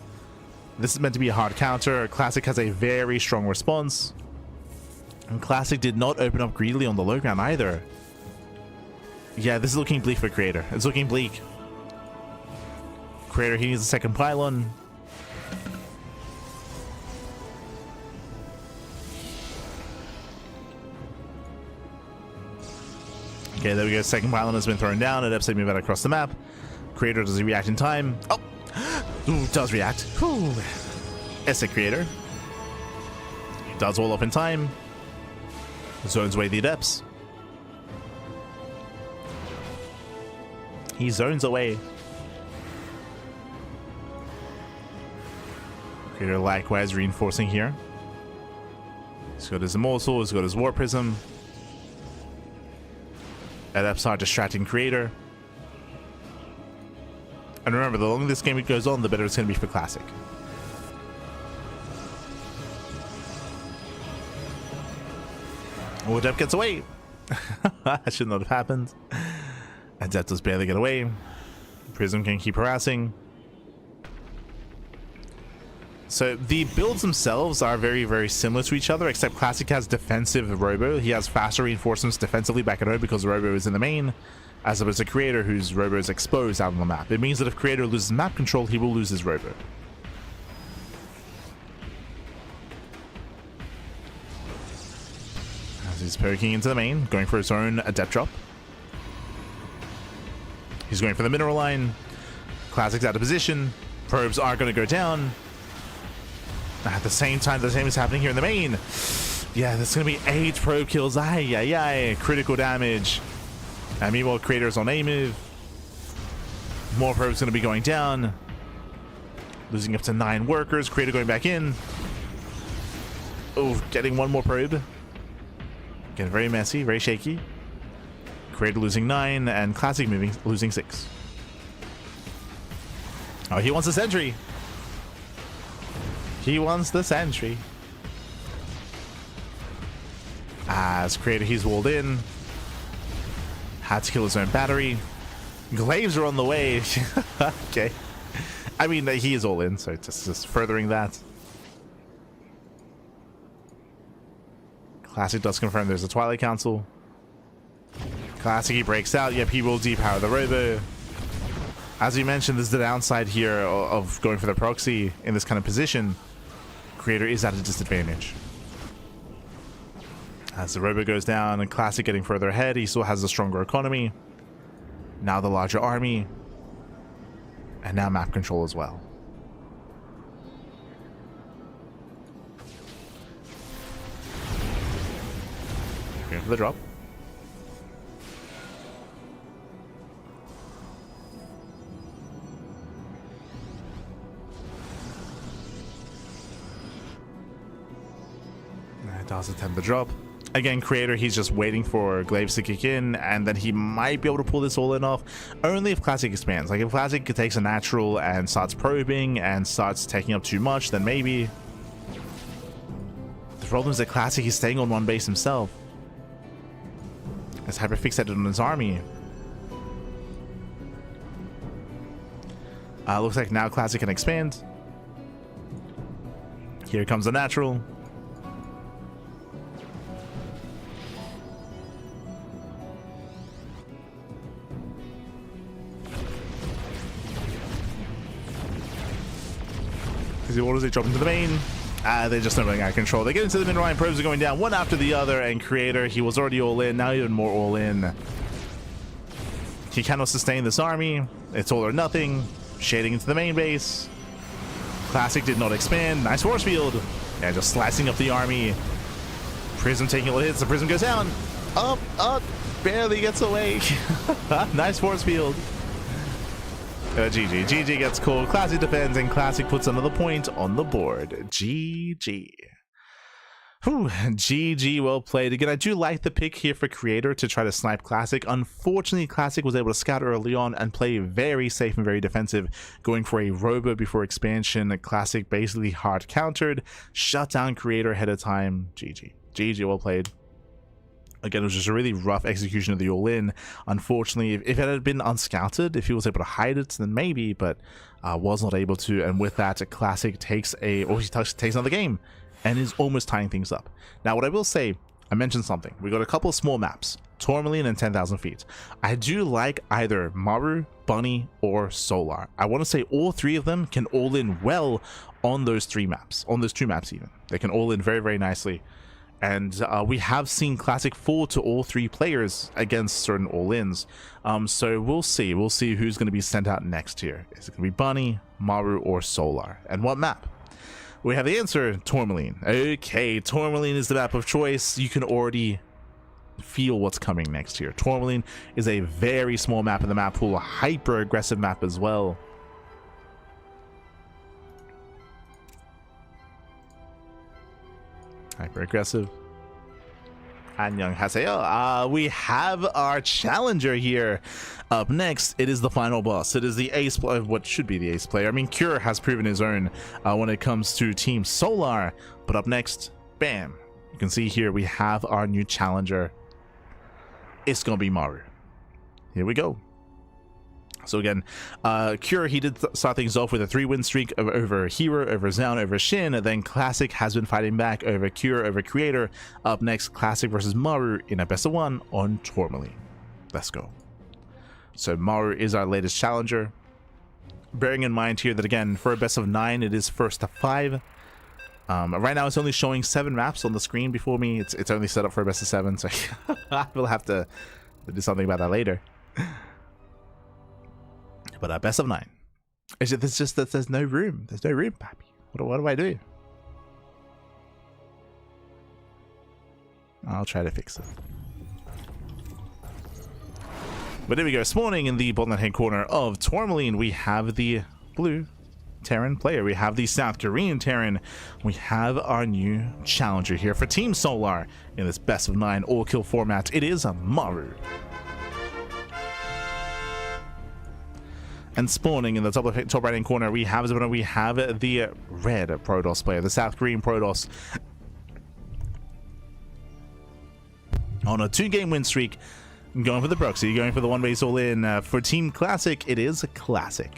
This is meant to be a hard counter. Classic has a very strong response. And Classic did not open up greedily on the low ground either. Yeah, this is looking bleak for creator. It's looking bleak. Creator, he needs a second pylon. Okay, there we go. Second pylon has been thrown down. It episode move out across the map. Creator, does he react in time? Oh! Ooh, does react. Whew. Essay creator. He does all up in time. Zones away the adepts. He zones away. Creator likewise reinforcing here. He's got his Immortal, he's got his War Prism. Adepts are distracting creator. And remember, the longer this game goes on, the better it's going to be for Classic. Oh, Adept gets away. That should not have happened. Adept does barely get away. Prism can keep harassing. So the builds themselves are very, very similar to each other, except Classic has defensive robo. He has faster reinforcements defensively back at home because robo is in the main, as opposed to creator, whose robo is exposed out on the map. It means that if creator loses map control, he will lose his robo. As he's poking into the main, going for his own adept drop. He's going for the mineral line. Classic's out of position. Probes are going to go down. At the same time, the same is happening here in the main. Yeah, there's going to be 8 probe kills. Ay, ay, ay. Critical damage. And meanwhile, creator's on A move. More probes going to be going down. Losing up to 9 workers. Creator going back in. Oh, getting 1 more probe. Getting very messy, very shaky. Creator losing 9, and Classic losing 6. Oh, he wants a sentry. He wants the sentry. As creator, he's walled in. Had to kill his own battery. Glaives are on the way. Okay. I mean, he is all in, so just furthering that. Classic does confirm there's a Twilight Council. Classic, he breaks out. Yep, he will depower the robo. As we mentioned, there's the downside here of going for the proxy in this kind of position. Creator is at a disadvantage. As the Robo goes down and Classic getting further ahead, he still has a stronger economy. Now the larger army. And now map control as well. Going for the drop. Does attempt the drop. Again, Creator, he's just waiting for Glaives to kick in, and then he might be able to pull this all in off. Only if Classic expands. Like, if Classic takes a natural and starts probing and starts taking up too much, then maybe. The problem is that Classic is staying on one base himself. As hyper fixated on his army. Looks like now Classic can expand. Here comes the natural. What does he drop into the main? They're just not running out of control. They get into the mid line. Probes are going down one after the other, and Creator, he was already all in, now even more all in. He cannot sustain this army. It's all or nothing. Shading into the main base. Classic did not expand. Nice force field. Yeah, just slicing up the army. Prism taking all hits. The Prism goes down. Up, barely gets away. Nice force field. GG. GG gets called. Classic defends, and Classic puts another point on the board. GG. Whew, GG, well played. Again, I do like the pick here for Creator to try to snipe Classic. Unfortunately, Classic was able to scout early on and play very safe and very defensive, going for a Robo before expansion. Classic basically hard countered, shut down Creator ahead of time. GG. GG, well played. Again, it was just a really rough execution of the all-in. Unfortunately, if it had been unscouted, if he was able to hide it, then maybe, but was not able to. And with that, Classic takes takes another game and is almost tying things up. Now, what I will say, I mentioned something. We got a couple of small maps, Tourmaline and 10,000 feet. I do like either Maru, Bunny, or Solar. I want to say all three of them can all in well on those three maps, on those two maps even. They can all in very, very nicely. And we have seen Classic fall to all three players against certain all-ins. So we'll see. We'll see who's going to be sent out next here. Is it going to be Bunny, Maru, or Solar? And what map? We have the answer, Tourmaline. Okay, Tourmaline is the map of choice. You can already feel what's coming next here. Tourmaline is a very small map in the map pool, a hyper-aggressive map as well. Hyper aggressive. Annyeong haseyo. We have our challenger here. Up next, it is the final boss. It is the ace player, what should be the ace player. I mean, Cure has proven his own when it comes to Team Solar. But up next, bam. You can see here we have our new challenger. It's gonna be Maru. Here we go. So again, Cure, he did start things off with a 3-win streak over herO, over Zhao, over SHIN. Then Classic has been fighting back over Cure, over Creator. Up next, Classic versus Maru in a best of 1 on Tourmaline. Let's go. So Maru is our latest challenger. Bearing in mind here that, again, for a best of 9, it is first to 5. Right now, it's only showing 7 maps on the screen before me. It's only set up for a best of 7, so we'll have to do something about that later. But best of 9. There's just that there's no room. There's no room, pappy. What do I do? I'll try to fix it. But there we go. Spawning in the bottom left-hand corner of Tourmaline, we have the blue Terran player. We have the South Korean Terran. We have our new challenger here for Team Solar in this best of 9 all-kill format. It is a Maru. And spawning in the top right-hand corner, we have the red Protoss player, the South Korean Protoss, on a 2-game win streak, going for the proxy, going for the one base all in. For Team Classic, it is a Classic.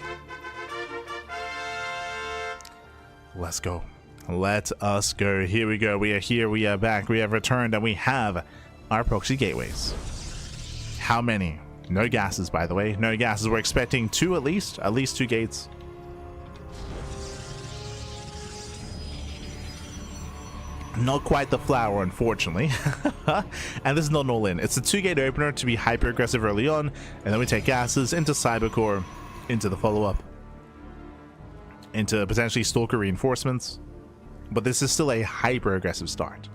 Let's go. Let us go. Here we go. We are here. We are back. We have returned, and we have our proxy gateways. How many? No gases, by the way. No gases. We're expecting 2 at least 2 gates. Not quite the flower, unfortunately. And this is not an all-in. It's a 2-gate opener to be hyper-aggressive early on, and then we take gases into Cybercore, into the follow-up, into potentially Stalker reinforcements. But this is still a hyper-aggressive start.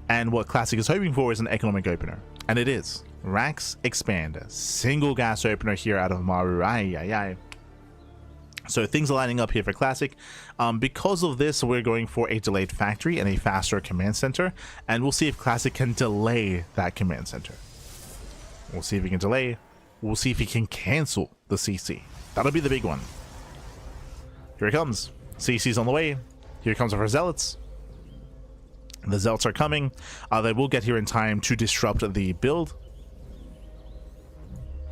And what Classic is hoping for is an economic opener. And it is. Rax Expander. Single gas opener here out of Maru. Ay, ay, ay. So things are lining up here for Classic. Because of this, we're going for a delayed factory and a faster command center. And we'll see if Classic can delay that command center. We'll see if he can delay. We'll see if he can cancel the CC. That'll be the big one. Here it comes. CC's on the way. Here comes our Zealots. The Zealots are coming. They will get here in time to disrupt the build.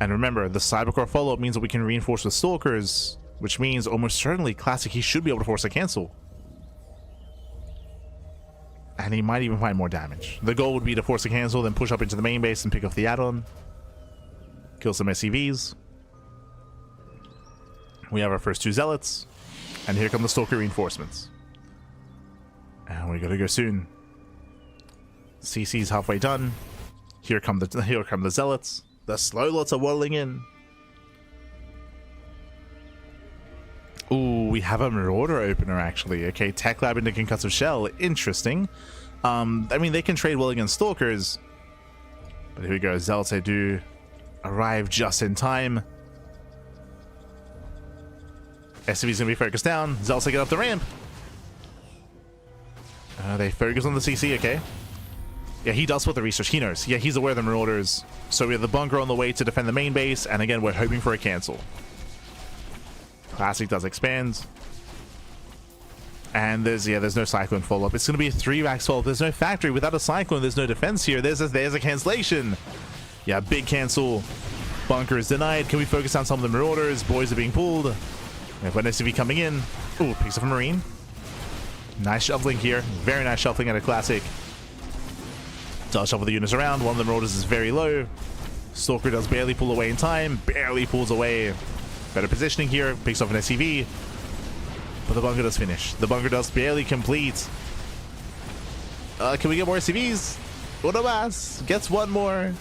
And remember, the Cybercore follow-up means that we can reinforce the Stalkers, which means almost certainly Classic, he should be able to force a cancel. And he might even find more damage. The goal would be to force a cancel, then push up into the main base and pick off the add-on. Kill some SCVs. We have our first 2 Zealots. And here come the Stalker reinforcements. And we gotta go soon. CC's halfway done. Here come the Zealots. The slow lots are waddling in. Ooh, we have a Marauder opener actually. Okay, Tech Lab into Concussive Shell. Interesting. I mean, they can trade well against Stalkers. But here we go. Zealots, they do arrive just in time. SCV's gonna be focused down. Zealots, they get up the ramp. They focus on the CC, okay. Yeah, he does spot the research. He knows. Yeah, he's aware of the Marauders. So we have the bunker on the way to defend the main base. And again, we're hoping for a cancel. Classic does expand. And there's no Cyclone follow-up. It's going to be a 3-rax follow-up. There's no factory. Without a Cyclone, there's no defense here. There's a cancellation. Yeah, big cancel. Bunker is denied. Can we focus on some of the Marauders? Boys are being pulled. We have an SCV coming in. Ooh, piece of a Marine. Nice shuffling here. Very nice shuffling at a Classic. Does shuffle the units around. One of the Marauders is very low. Stalker does barely pull away in time. Barely pulls away. Better positioning here. Picks off an SCV. But the bunker does finish. The bunker does barely complete. Can we get more SCVs? Uno más. Gets one more.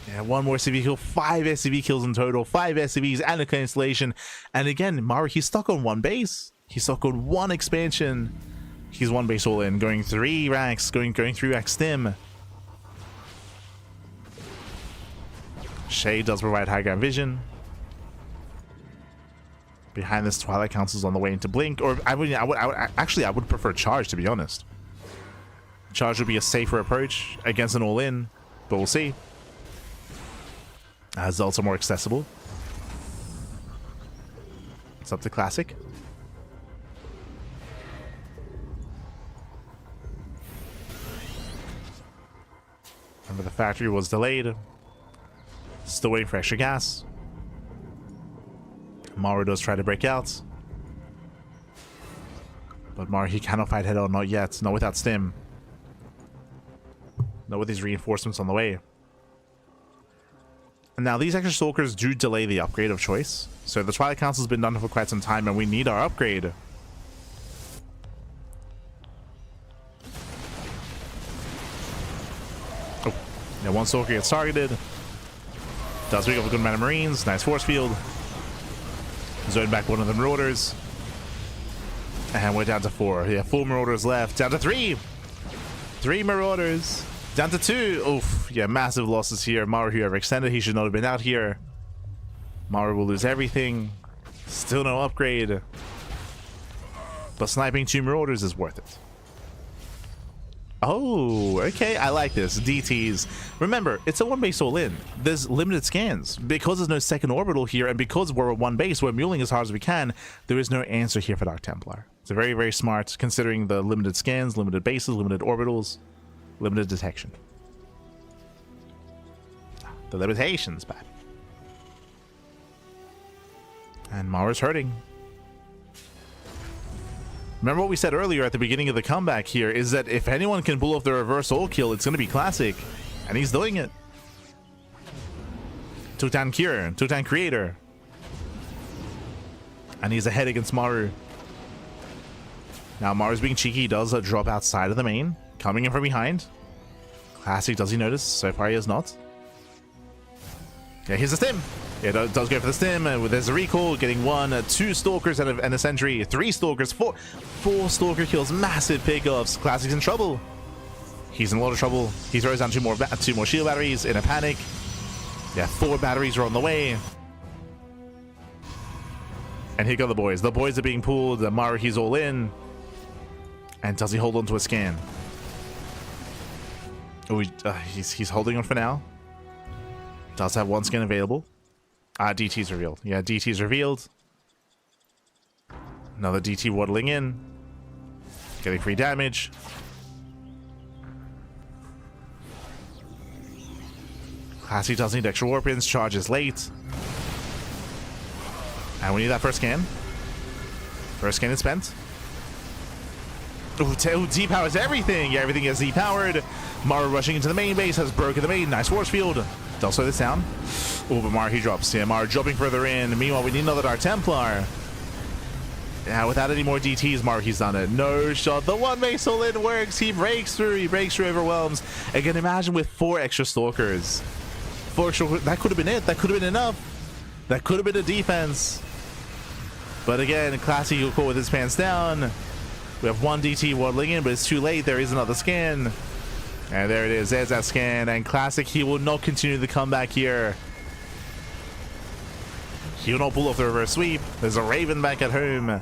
Yeah, one more SCV kill. 5 SCV kills in total. 5 SCVs and a cancellation. And again, Maru, he's stuck on one base. He's stuck on one expansion. He's one base all in. Going 3 racks. Going 3 racks stim. Shade does provide high ground vision. Behind this, Twilight Council's on the way into Blink. Or I would prefer Charge, to be honest. Charge would be a safer approach against an all-in, but we'll see. Zealots are more accessible. It's up to Classic. Remember, the factory was delayed. Still waiting for extra gas. Maru does try to break out. But Maru, he cannot fight head on. Not yet. Not without Stim. Not with these reinforcements on the way. And now these extra Stalkers do delay the upgrade of choice. So the Twilight Council has been done for quite some time and we need our upgrade. Oh, yeah, one Stalker gets targeted. Does pick up a good amount of Marines. Nice force field. Zone back one of the Marauders. And we're down to 4. Yeah, 4 Marauders left. Down to 3. 3 Marauders. Down to 2. Oof. Yeah, massive losses here. Maru, whoever extended, he should not have been out here. Maru will lose everything. Still no upgrade. But sniping 2 Marauders is worth it. Oh, okay, I like this. DTs. Remember, it's a 1 base all in. There's limited scans. Because there's no second orbital here, and because we're at 1 base, we're muling as hard as we can, there is no answer here for Dark Templar. It's very, very smart, considering the limited scans, limited bases, limited orbitals, limited detection. The limitations, bad. And Maru's hurting. Remember what we said earlier at the beginning of the comeback here is that if anyone can pull off the reverse ult kill, it's going to be Classic. And he's doing it. Took down Cure, took down Creator. And he's ahead against Maru. Now Maru's being cheeky. He does drop outside of the main, coming in from behind. Classic, does he notice? So far he has not. Yeah, here's the stim. Yeah, does go for the stim. There's a recall, getting 1, 2 stalkers and a sentry, 3 stalkers, 4 stalker kills, massive pickups. Classic's in trouble. He's in a lot of trouble. He throws down 2 more shield batteries in a panic. Yeah, 4 batteries are on the way. And here go the boys. The boys are being pulled. Maru, he's all in. And does he hold on to a scan? Oh, he's holding on for now. Does have 1 scan available. DT's revealed. Yeah, DT's revealed. Another DT waddling in. Getting free damage. Classy does need extra warpins. Charges late. And we need that first scan. First scan is spent. Ooh, D-powers everything. Yeah, everything is D-powered. Maru rushing into the main base. Has broken the main. Nice force field. Does slow this down. Oh, but Maru, he drops. Yeah, Maru jumping further in. Meanwhile, we need another Dark Templar. Yeah, without any more DTs, Maru, he's done it. No shot. The one base all in works. He breaks through. He breaks through, overwhelms. Again, imagine with 4 extra stalkers. 4 extra. That could have been it. That could have been enough. That could have been a defense. But again, Classy will call with his pants down. We have 1 DT waddling in, but it's too late. There is another scan. And there it is. There's that scan. And Classic, he will not continue the comeback here. He will not pull off the reverse sweep. There's a Raven back at home.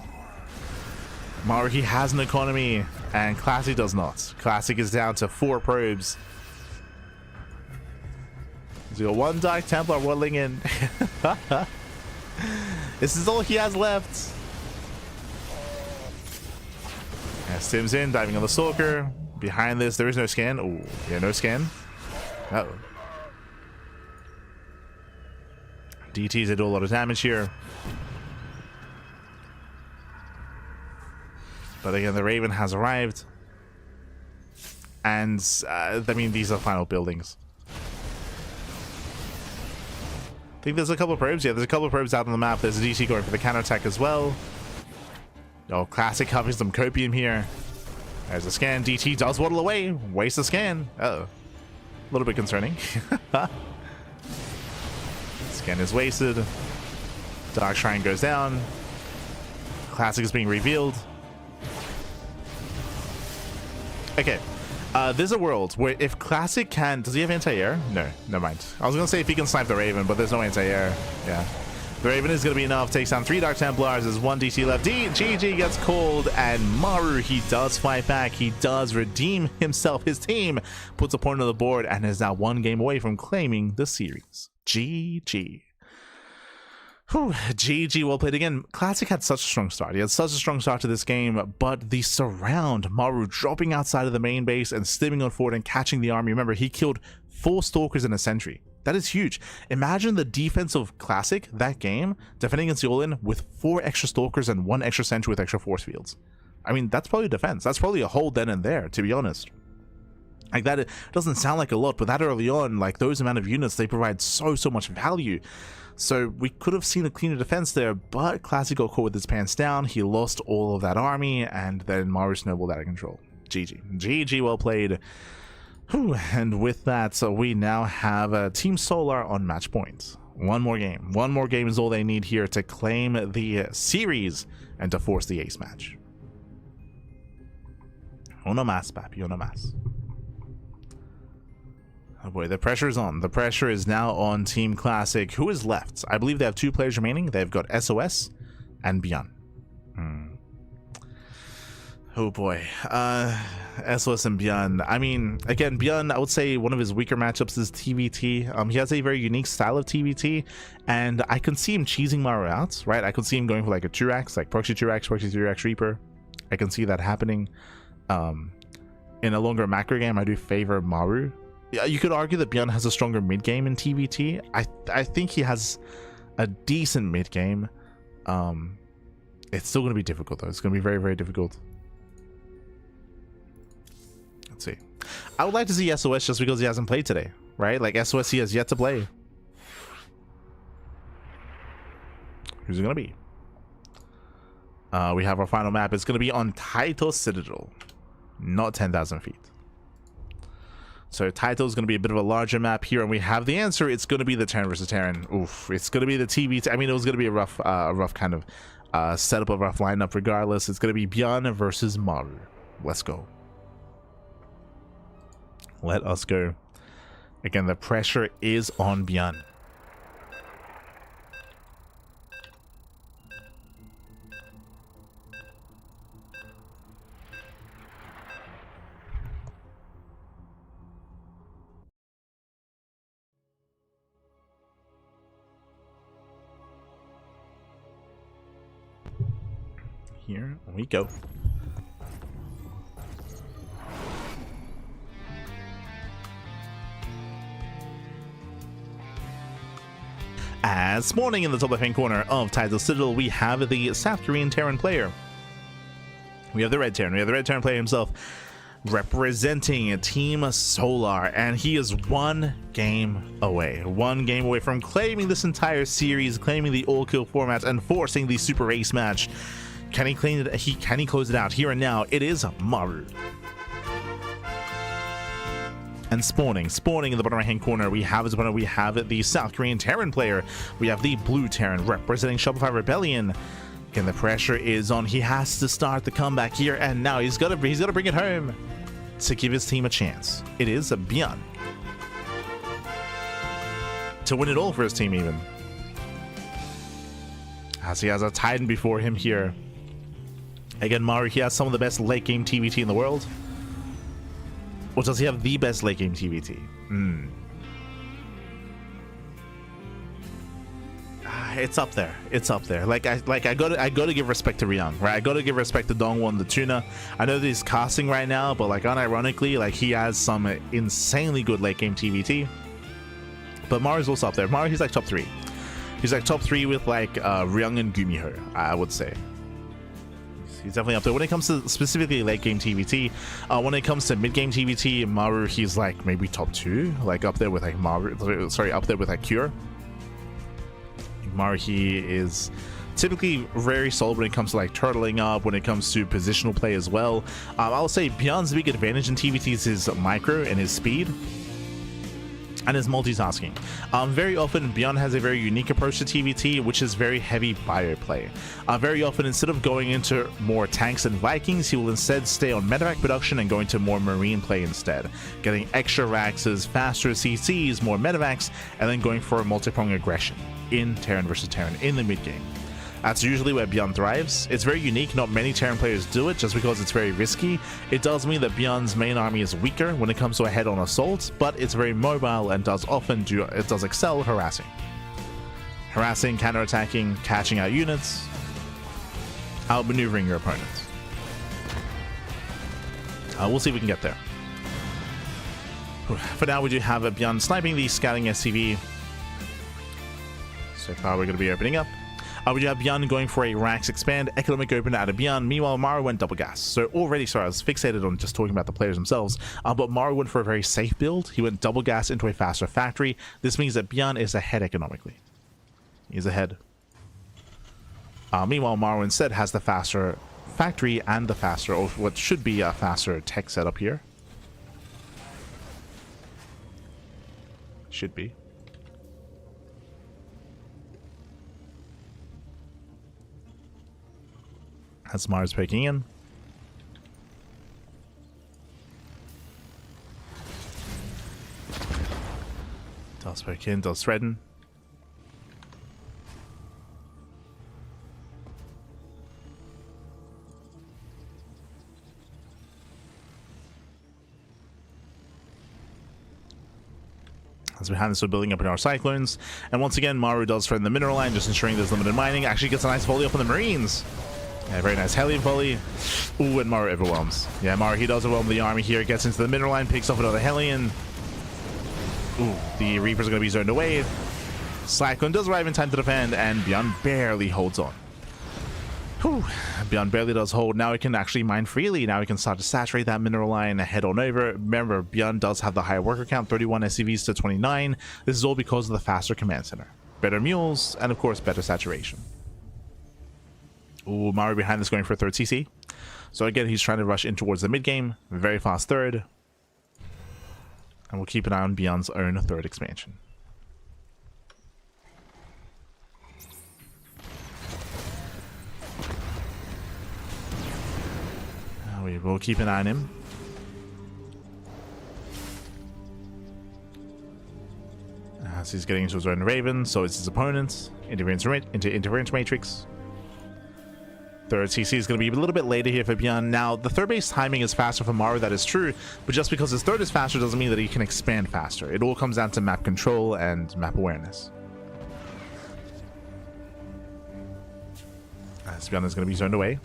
Maru, he has an economy. And Classic does not. Classic is down to 4 probes. He's got 1 Dark Templar waddling in. This is all he has left. As Tim's in, diving on the stalker. Behind this, there is no scan. Oh, yeah, no scan. Uh-oh. DTs that do a lot of damage here. But again, the Raven has arrived. And, I mean, these are final buildings. I think there's a couple of probes. Yeah, there's a couple of probes out on the map. There's a DT going for the counterattack as well. Oh, Classic having some copium here. There's a scan. DT does waddle away. Waste a scan. Uh-oh. A little bit concerning. Scan is wasted. Dark Shrine goes down. Classic is being revealed. Okay. There's a world where if Classic can... Does he have anti-air? No, never mind. I was going to say if he can snipe the Raven, but there's no anti-air. Yeah. The Raven is going to be enough. Takes down 3 Dark Templars. There's 1 DT left. GG gets called. And Maru, he does fight back. He does redeem himself. His team puts a point on the board and is now 1 game away from claiming the series. GG. Whew, GG, well played again. Classic had such a strong start. He had such a strong start to this game, but the surround, Maru dropping outside of the main base and stimming on forward and catching the army. Remember, he killed 4 stalkers and a sentry. That is huge. Imagine the defense of Classic that game, defending against the all-in with 4 extra stalkers and 1 extra sentry with extra force fields. I mean, that's probably defense. That's probably a whole then and there, to be honest. Like that, it doesn't sound like a lot, but that early on, like those amount of units, they provide so much value. So we could have seen a cleaner defense there, but Classic got caught with his pants down. He lost all of that army, and then Maru snowballed out of control. GG. GG, well played. Whew. And with that, so we now have Team Solar on match point. 1 more game. 1 more game is all they need here to claim the series and to force the ace match. Uno más, papi, uno más. Oh boy, the pressure is on. The pressure is now on Team Classic. Who is left? I believe they have 2 players remaining. They've got SOS and ByuN. Oh boy. SOS and ByuN. I mean, again, ByuN, I would say one of his weaker matchups is TVT. He has a very unique style of TVT, and I can see him cheesing Maru out, right? I could see him going for like a Turax, like proxy Turax Reaper. I can see that happening. In a longer macro game, I do favor Maru. You could argue that ByuN has a stronger mid game in TVT. I think he has a decent mid game. It's still going to be difficult though. It's going to be very difficult. Let's see. I would like to see SOS just because he hasn't played today, right? Like SOS, he has yet to play. Who's it going to be? we have our final map. It's going to be on Taito Citadel, not 10,000 feet. So Taito is going to be a bit of a larger map here, and we have the answer. It's going to be the Terran versus Terran. Oof, it's going to be the TBT. I mean, it was going to be a rough kind of setup, a rough lineup regardless. It's going to be ByuN versus Maru. Let's go. Let us go. Again, the pressure is on ByuN. Here we go. As spawning in the top left-hand corner of Taito Citadel, we have the South Korean Terran player. We have the Red Terran. We have the Red Terran player himself representing Team Solar, and he is one game away from claiming this entire series, claiming the all-kill format, and forcing the Super Race match. Can he claim it? Can he close it out here and now? It is Maru. And spawning in the bottom right hand corner, we have his opponent. We have the South Korean Terran player. We have the Blue Terran representing Shopify Rebellion. Again, the pressure is on. He has to start the comeback here, and now he's got to bring it home to give his team a chance. It is a ByuN to win it all for his team, even as he has a Titan before him here. Again, Maru, he has some of the best late game TVT in the world. Or does he have the best late game TVT? It's up there. It's up there. Like I gotta give respect to Ryung, right? I gotta give respect to Dongwon the Tuna. I know that he's casting right now, but like unironically, like he has some insanely good late game TVT. But Maru's also up there. Maru, he's like top 3. He's like top 3 with like Ryung and Gumiho, I would say. He's definitely up there when it comes to specifically late game TVT. When it comes to mid game TVT, Maru, he's like maybe top 2, like up there with like Maru. Sorry, up there with like Cure. Maru, he is typically very solid when it comes to like turtling up, when it comes to positional play as well. I'll say ByuN's big advantage in TVT is his micro and his speed and his multitasking. Very often ByuN has a very unique approach to TVT, which is very heavy bio play. Very often, instead of going into more tanks and Vikings, he will instead stay on medevac production and go into more marine play instead, getting extra Raxes, faster CCs, more medevacs, and then going for a multi-prong aggression in Terran versus Terran in the mid game. That's usually where ByuN thrives. It's very unique. Not many Terran players do it just because it's very risky. It does mean that ByuN's main army is weaker when it comes to a head-on assault, but it's very mobile and does excel harassing. Harassing, counterattacking, catching out units, outmaneuvering your opponents. We'll see if we can get there. For now, we do have a ByuN sniping the scouting SCV. So far, we're going to be opening up. We do have ByuN going for a Rax expand, economic open out of ByuN. Meanwhile, Maru went double gas. So already, sorry, I was fixated on just talking about the players themselves. But Maru went for a very safe build. He went double gas into a faster factory. This means that ByuN is ahead economically. He's ahead. Meanwhile, Maru instead has the faster factory and the faster, or what should be a faster tech setup here. Should be. As Maru's poking in. Does poke in, does threaten. As behind this, we're building up in our cyclones. And once again, Maru does threaten the mineral line, just ensuring there's limited mining. Actually gets a nice volley up on the Marines. Yeah, very nice Hellion volley. Ooh, and Maru overwhelms. Yeah, Maru, he does overwhelm the army here. Gets into the mineral line, picks off another Hellion. Ooh, the Reapers are going to be zoned away. Cyclone does arrive in time to defend, and ByuN barely holds on. Whew. ByuN barely does hold. Now he can actually mine freely. Now he can start to saturate that mineral line, head on over. Remember, ByuN does have the higher worker count, 31 SCVs to 29. This is all because of the faster command center. Better mules, and of course, better saturation. Ooh, Maru behind this going for a third CC. So again, he's trying to rush in towards the mid game. Very fast third. And we'll keep an eye on ByuN's own third expansion. We will keep an eye on him. As he's getting into his own Raven, so it's his opponent. Interference Matrix. Third CC is going to be a little bit later here for ByuN. Now, the third base timing is faster for Maru, that is true, but just because his third is faster doesn't mean that he can expand faster. It all comes down to map control and map awareness. As ByuN is going to be zoned away.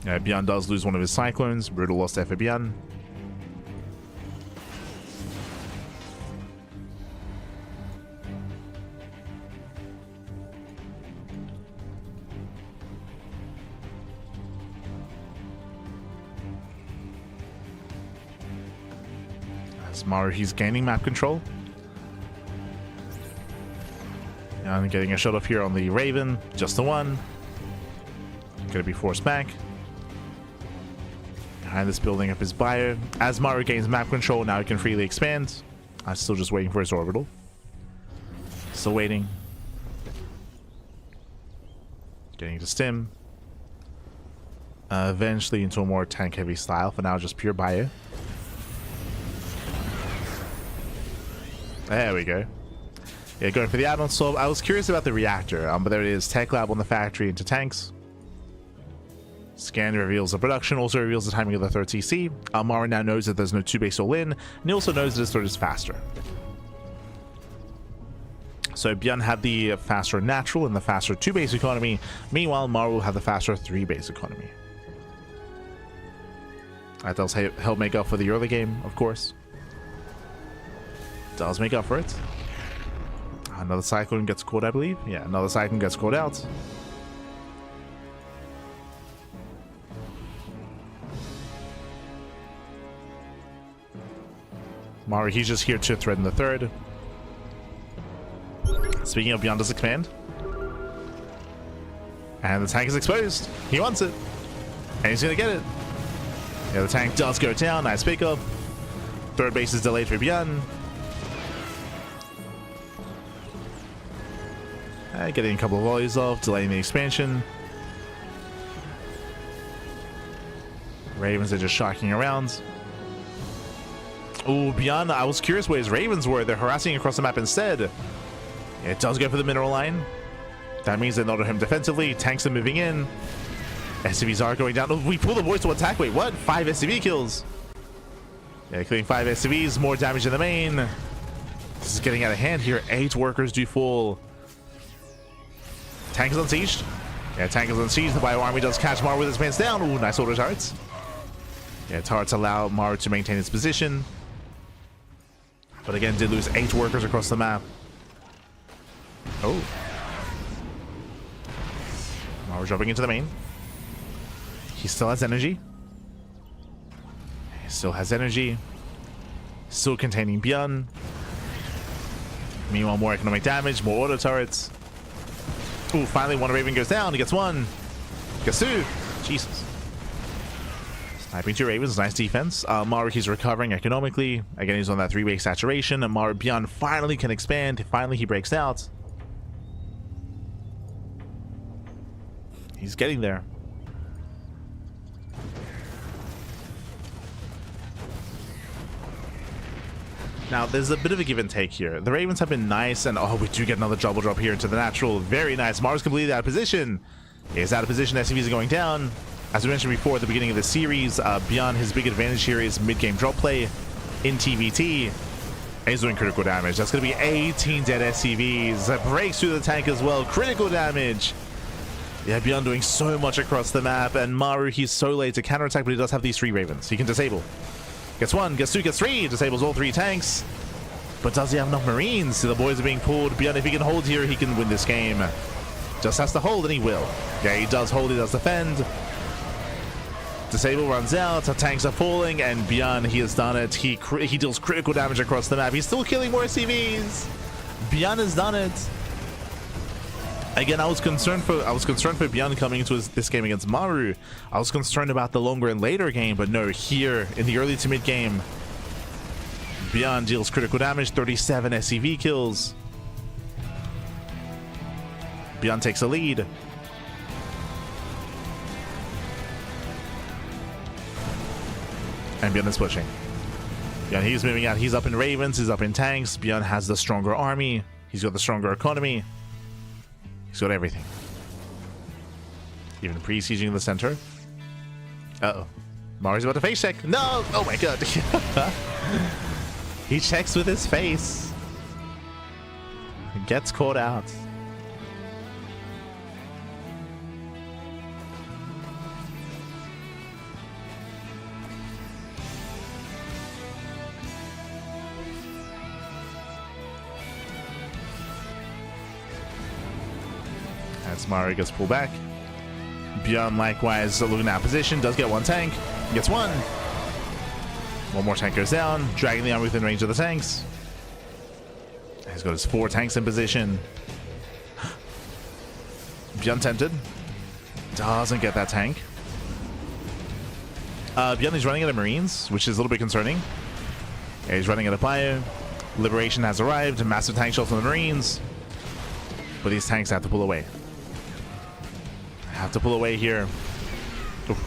ByuN does lose one of his Cyclones. Brutal loss there for ByuN. As Maru, he's gaining map control. And getting a shot off here on the Raven. Just the one. Gonna be forced back. Behind this, building up his bio. As Maru gains map control, now he can freely expand. I'm still just waiting for his orbital. Still waiting. Getting to stim. Eventually into a more tank heavy style. For now, just pure bio. There we go. Yeah, going for the add-on solve. I was curious about the reactor, but there it is. Tech lab on the factory into tanks. Scan reveals the production, also reveals the timing of the third CC. Maru now knows that there's no 2-base all-in, and he also knows that his third is faster. So ByuN had the faster natural and the faster 2-base economy. Meanwhile, Maru had the faster 3-base economy. That does help make up for the early game, of course. Does make up for it. Another Cyclone gets caught, I believe. Yeah, another Cyclone gets caught out. Maru, he's just here to threaten the third. Speaking of, ByuN does expand. And the tank is exposed. He wants it. And he's going to get it. Yeah, the tank does go down. Nice pickup. Third base is delayed for ByuN. Getting a couple of volleys off, delaying the expansion. Ravens are just shocking around. Oh, ByuN, I was curious where his Ravens were. They're harassing across the map instead. It does go for the mineral line. That means they're not at him defensively. Tanks are moving in. SCVs are going down. Oh, we pull the boys to attack. Wait, what? 5 SCV kills. Yeah, killing 5 SCVs. More damage in the main. This is getting out of hand here. 8 workers do fall. Tank is unsieged. Yeah, tank is unsieged. The bio army does catch Maru with his pants down. Ooh, nice auto turrets. Yeah, turrets allow Maru to maintain his position. But again, did lose 8 workers across the map. Oh. Maru dropping into the main. He still has energy. He still has energy. Still containing ByuN. Meanwhile, more economic damage, more auto turrets. Ooh, finally one Raven goes down. He gets one. Gets 2. Jesus. Sniping 2 Ravens. Nice defense. Maru, he's recovering economically. Again, he's on that 3-base saturation. And Maru, ByuN finally can expand. Finally, he breaks out. He's getting there. Now, there's a bit of a give and take here. The Ravens have been nice, and oh, we do get another double drop here into the natural. Very nice. Maru's completely out of position. He's out of position. SCVs are going down. As we mentioned before at the beginning of the series, ByuN, his big advantage here is mid-game drop play in TVT. And he's doing critical damage. That's going to be 18 dead SCVs. That breaks through the tank as well. Critical damage. Yeah, ByuN doing so much across the map, and Maru, he's so late to counterattack, but he does have these 3 Ravens. He can disable. Gets 1, gets 2, gets 3. Disables all 3 tanks. But does he have enough Marines? So the boys are being pulled. ByuN, if he can hold here, he can win this game. Just has to hold, and he will. Yeah, he does hold, he does defend. Disable runs out, the tanks are falling, and ByuN, he has done it. He deals critical damage across the map. He's still killing more CVs. ByuN has done it. Again, I was concerned for ByuN coming into this game against Maru. I was concerned about the longer and later game, but no, here in the early to mid game, ByuN deals critical damage, 37 SCV kills. ByuN takes a lead. And ByuN is pushing. ByuN, he's moving out. He's up in Ravens, he's up in tanks. ByuN has the stronger army. He's got the stronger economy. He's got everything. Even pre-sieging the center. Uh-oh. Maru's about to face check. No! Oh my god. He checks with his face. Gets caught out. As Maru gets pulled back. ByuN likewise looking at position, does get one tank, gets one. One more tank goes down, dragging the army within range of the tanks. He's got his 4 tanks in position. ByuN tempted. Doesn't get that tank. ByuN is running out of Marines, which is a little bit concerning. Yeah, he's running out of ByuN. Liberation has arrived, massive tank shots on the Marines. But these tanks have to pull away. Have to pull away here. Oof.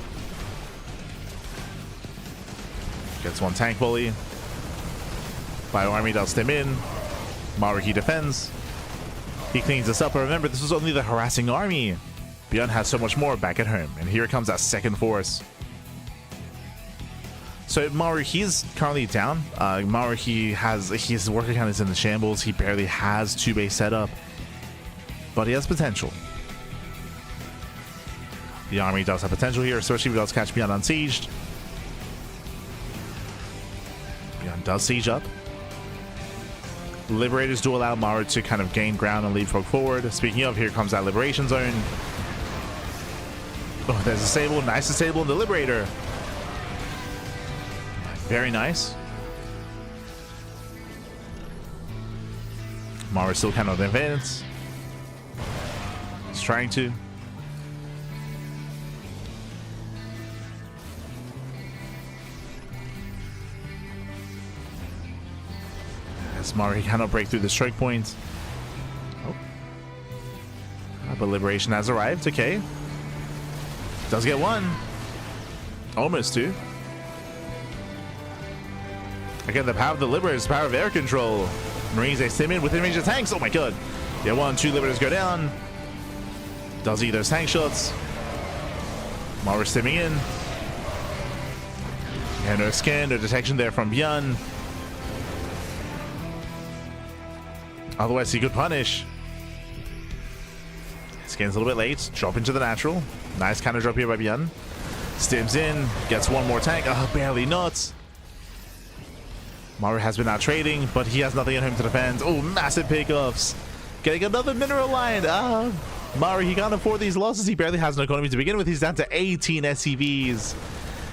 Gets one tank volley. ByuN army does stem in. Maru he defends. He cleans this up. But remember, this was only the harassing army. ByuN has so much more back at home. And here comes that second force. So Maru, he's currently down. Maru, his work account is in the shambles. He barely has 2 base setup. But he has potential. The army does have potential here, especially if it does catch ByuN unsieged. ByuN does siege up. Liberators do allow Maru to kind of gain ground and leapfrog forward. Speaking of, here comes that liberation zone. Oh, there's a Sable. Nice disable in the Liberator. Very nice. Maru still cannot advance. He's trying to. As Maru cannot break through the strike point. Oh. But Liberation has arrived. Okay. Does get one. Almost 2. Again, the power of the Liberators, power of air control. Marines, they stim in within range of tanks. Oh my god. Yeah, 1, 2 Liberators go down. Does eat those tank shots. Maru stimming in. Yeah, no scan, no detection there from ByuN. Otherwise, he could punish. Scan's a little bit late. Drop into the natural. Nice counter drop here by ByuN. Stims in. Gets one more tank. Oh, barely not. Maru has been out trading, but he has nothing at home to defend. Oh, massive pickoffs. Getting another mineral line. Maru, he can't afford these losses. He barely has an economy to begin with. He's down to 18 SCVs.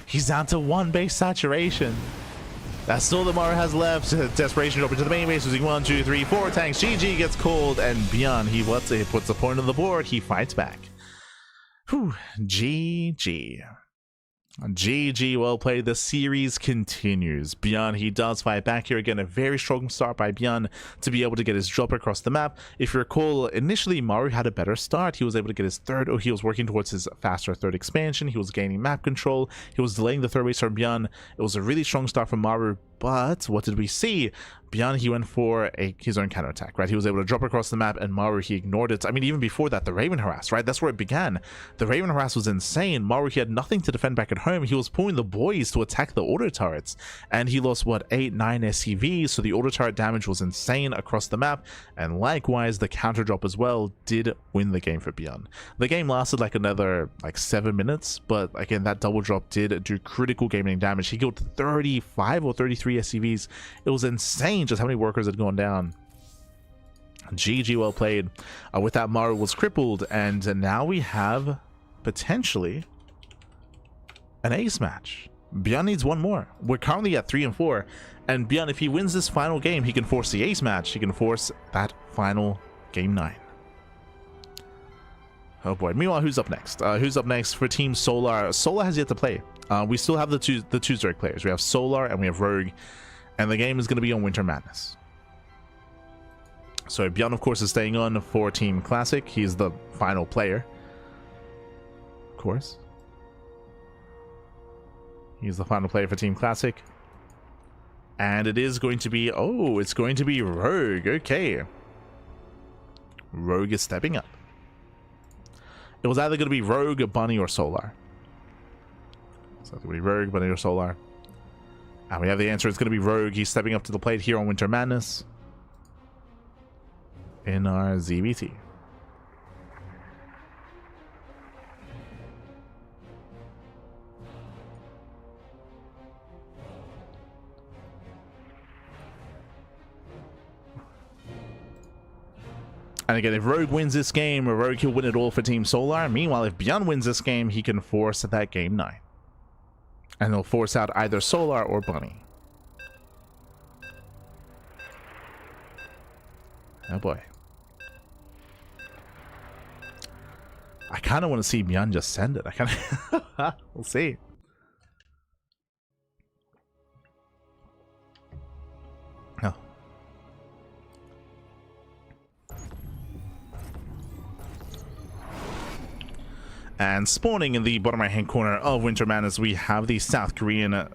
He's down to 1 base saturation. That's all that Maru has left. Desperation drop into the main base, losing 1, 2, 3, 4 tanks. GG gets called, and ByuN, he puts a point on the board. He fights back. Whew. GG. GG, well played. The series continues. ByuN, he does fight back here again. A very strong start by ByuN to be able to get his drop across the map. If you recall, initially Maru had a better start. He was able to get his third, he was working towards his faster third expansion. He was gaining map control. He was delaying the third base from ByuN. It was a really strong start from Maru, but what did we see? ByuN, he went for his own counterattack, right? He was able to drop across the map, and Maru, he ignored it. I mean, even before that, the Raven harass, right? That's where it began. The Raven harass was insane. Maru, he had nothing to defend back at home. He was pulling the boys to attack the auto turrets, and he lost, what, 8, 9 SCVs, so the auto turret damage was insane across the map, and likewise, the counter drop as well did win the game for ByuN. The game lasted like another, 7 minutes, but again, that double drop did do critical game-ending damage. He killed 35 or 33 SCVs. It was insane just how many workers had gone down. GG, well played. With that, Maru was crippled, and now we have potentially an ace match. ByuN needs one more. We're currently at 3 and 4, and ByuN, if he wins this final game, he can force the ace match. He can force that final game 9. Oh boy. Meanwhile, who's up next? Who's up next for Team Solar? Solar has yet to play. We still have the two Zerg players. We have Solar and we have Rogue, and the game is going to be on Winter Madness. So ByuN, of course, is staying on for Team Classic. He's the final player, of course. He's the final player for Team Classic. And it is going to be... Oh, it's going to be Rogue. Okay. Rogue is stepping up. It was either going to be Rogue, Bunny, or Solar. So it's going to be Rogue, Bunny, or Solar. And we have the answer. It's going to be Rogue. He's stepping up to the plate here on Winter Madness in our ZBT. And again, if Rogue wins this game, Rogue will win it all for Team Solar. Meanwhile, if ByuN wins this game, he can force that game 9. And he'll force out either Solar or Bunny. Oh boy. I kind of want to see ByuN just send it. I kind of... We'll see. Oh. And spawning in the bottom right hand corner of Winter Madness, we have the South Korean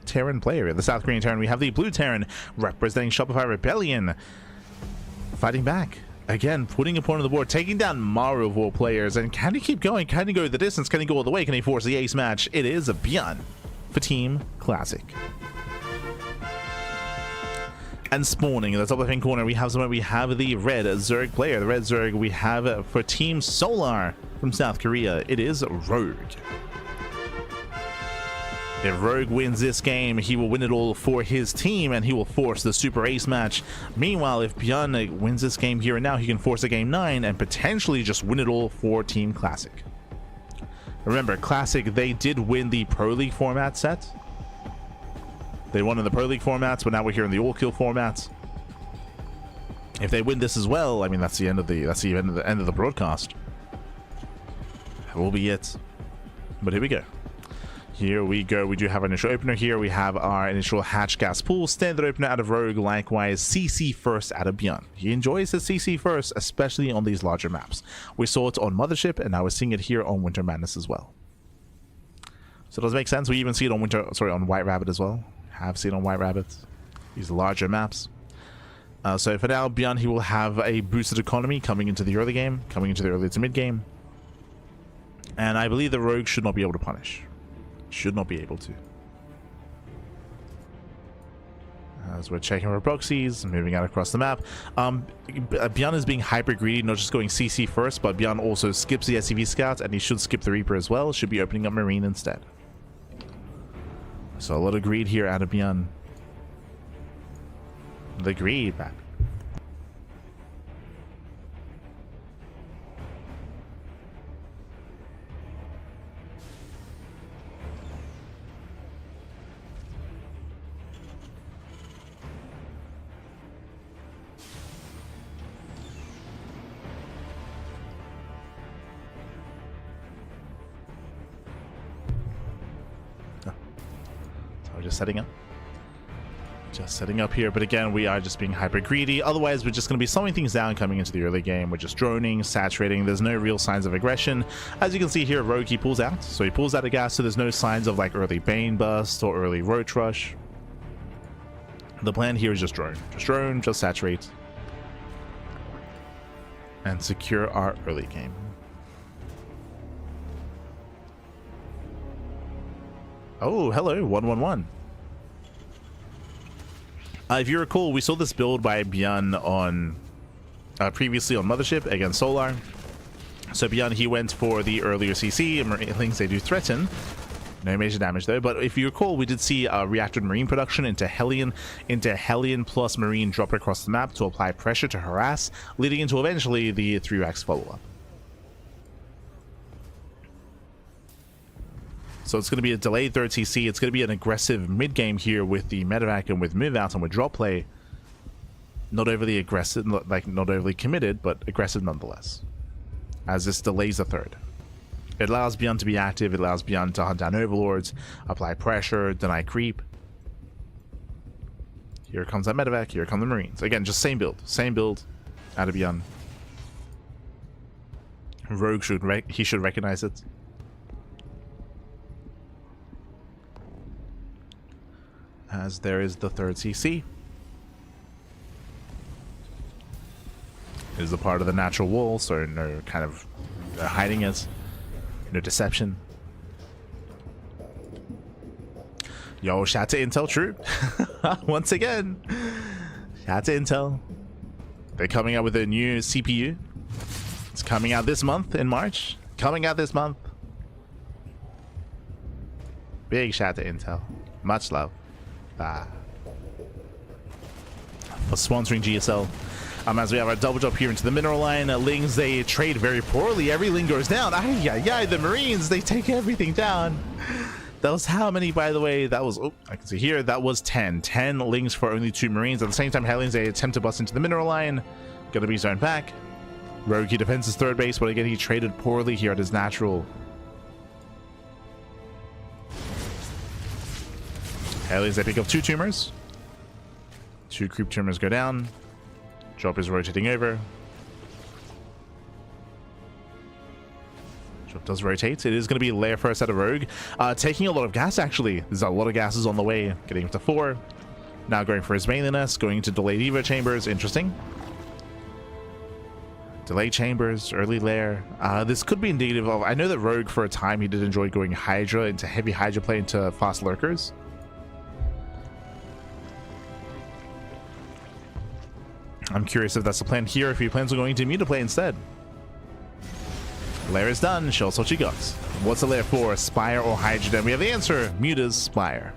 Terran player. The South Korean Terran, we have the Blue Terran representing Shopify Rebellion. Fighting back. Again, putting a point on the board, taking down Maru of all players. And can he keep going? Can he go the distance? Can he go all the way? Can he force the ace match? It is a ByuN for Team Classic. And spawning in the top left hand corner, we have the red Zerg player. The red Zerg we have for Team Solar from South Korea. It is Rogue. If Rogue wins this game, he will win it all for his team, and he will force the Super Ace match. Meanwhile, if ByuN wins this game here and now, he can force a game 9 and potentially just win it all for Team Classic. Remember, Classic, they did win the Pro League format set. They won in the Pro League formats, but now we're here in the all-kill formats. If they win this as well, I mean, that's the end of the broadcast. That will be it. But here we go. Here we go. We do have our initial opener here. We have our initial hatch gas pool. Standard opener out of Rogue. Likewise, CC first out of ByuN. He enjoys his CC first, especially on these larger maps. We saw it on Mothership, and now we're seeing it here on Winter Madness as well. So does it make sense? We even see it on on White Rabbit as well. Have seen on White Rabbit. These larger maps. So for now, ByuN, he will have a boosted economy coming into the early game, coming into the early to mid game. And I believe the Rogue should not be able to punish. Should not be able to. As we're checking our proxies, moving out across the map. ByuN is being hyper greedy, not just going CC first, but ByuN also skips the SCV Scout, and he should skip the Reaper as well. Should be opening up Marine instead. So a lot of greed here out of ByuN. The greed back. Just setting up here, but again, we are just being hyper greedy. Otherwise, we're just going to be slowing things down coming into the early game. We're just droning, saturating. There's no real signs of aggression. As you can see here, Rogue, he pulls out. So he pulls out a gas, so there's no signs of like early Bane Burst or early Roach Rush. The plan here is just drone. Just drone, just saturate. And secure our early game. Oh, hello, 111. If you recall, we saw this build by ByuN on previously on Mothership against Solar. So ByuN, he went for the earlier CC, and Marinelings, they do threaten. No major damage though, but if you recall, we did see reactor Marine production into Hellion plus Marine drop across the map to apply pressure to harass, leading into eventually the 3-racks follow-up. So it's going to be a delayed third CC. It's going to be an aggressive mid-game here with the medevac and with move-out and with drop play. Not overly aggressive, not overly committed, but aggressive nonetheless. as this delays the third. It allows ByuN to be active, it allows ByuN to hunt down overlords, apply pressure, deny creep. Here comes that medevac, here come the Marines. Again, just same build out of ByuN. Rogue should recognize it. As there is the third CC. It is a part of the natural wall, so no kind of hiding it. No deception. Yo, shout to Intel, true. Once again, shout to Intel. They're coming out with a new CPU. It's coming out this month in March. Coming out this month. Big shout to Intel. Much love. For sponsoring GSL. As we have our double jump here into the mineral line, Lings, they trade very poorly. Every Ling goes down. The Marines, they take everything down. That was how many, by the way? That was, oh, I can see here, that was 10. 10 Lings for only 2 Marines. At the same time, Hellions, they attempt to bust into the mineral line. Gonna be zoned back. Rogue, he defends his third base, but again, he traded poorly here at his natural. Hellions, they pick up 2 tumors. 2 creep tumors go down. Drop is rotating over. Drop does rotate. It is going to be layer first out of Rogue. Taking a lot of gas, actually. There's a lot of gases on the way. Getting up to 4. Now going for his mainliness. Going into delayed Evo chambers. Interesting. Delayed chambers. Early layer. This could be indicative of... I know that Rogue, for a time, he did enjoy going Hydra into heavy Hydra play into fast lurkers. I'm curious if that's the plan here, if he plans on going to Muta play instead. Lair is done. Show us what you got. What's the lair for? Spire or Hydra? Then we have the answer. Muta's Spire.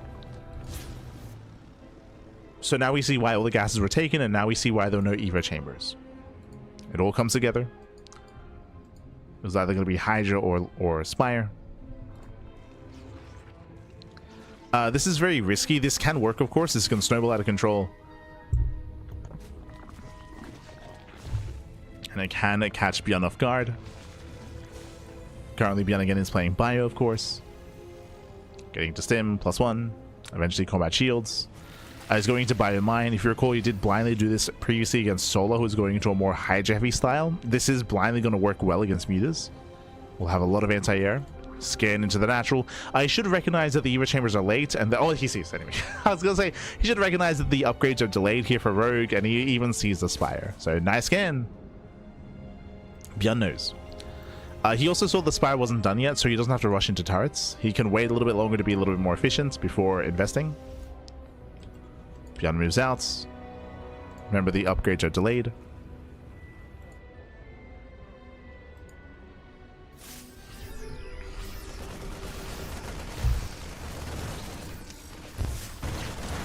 So now we see why all the gases were taken, and now we see why there were no Evo chambers. It all comes together. It was either going to be Hydra or Spire. This is very risky. This can work, of course. This is going to snowball out of control. And it can catch ByuN off guard. Currently, ByuN again is playing Bio, of course. Getting to Stim, +1. Eventually, combat shields. He's going into Bio Mine. If you recall, he did blindly do this previously against Solo, who's going into a more Hydra-heavy style. This is blindly going to work well against Mutas. We'll have a lot of anti-air. Scan into the natural. I should recognize that the Evo chambers are late, and oh, he sees anyway. I was gonna say he should recognize that the upgrades are delayed here for Rogue, and he even sees the Spire. So nice scan. ByuN knows. He also saw the Spire wasn't done yet, so he doesn't have to rush into turrets. He can wait a little bit longer to be a little bit more efficient before investing. ByuN moves out. Remember, the upgrades are delayed.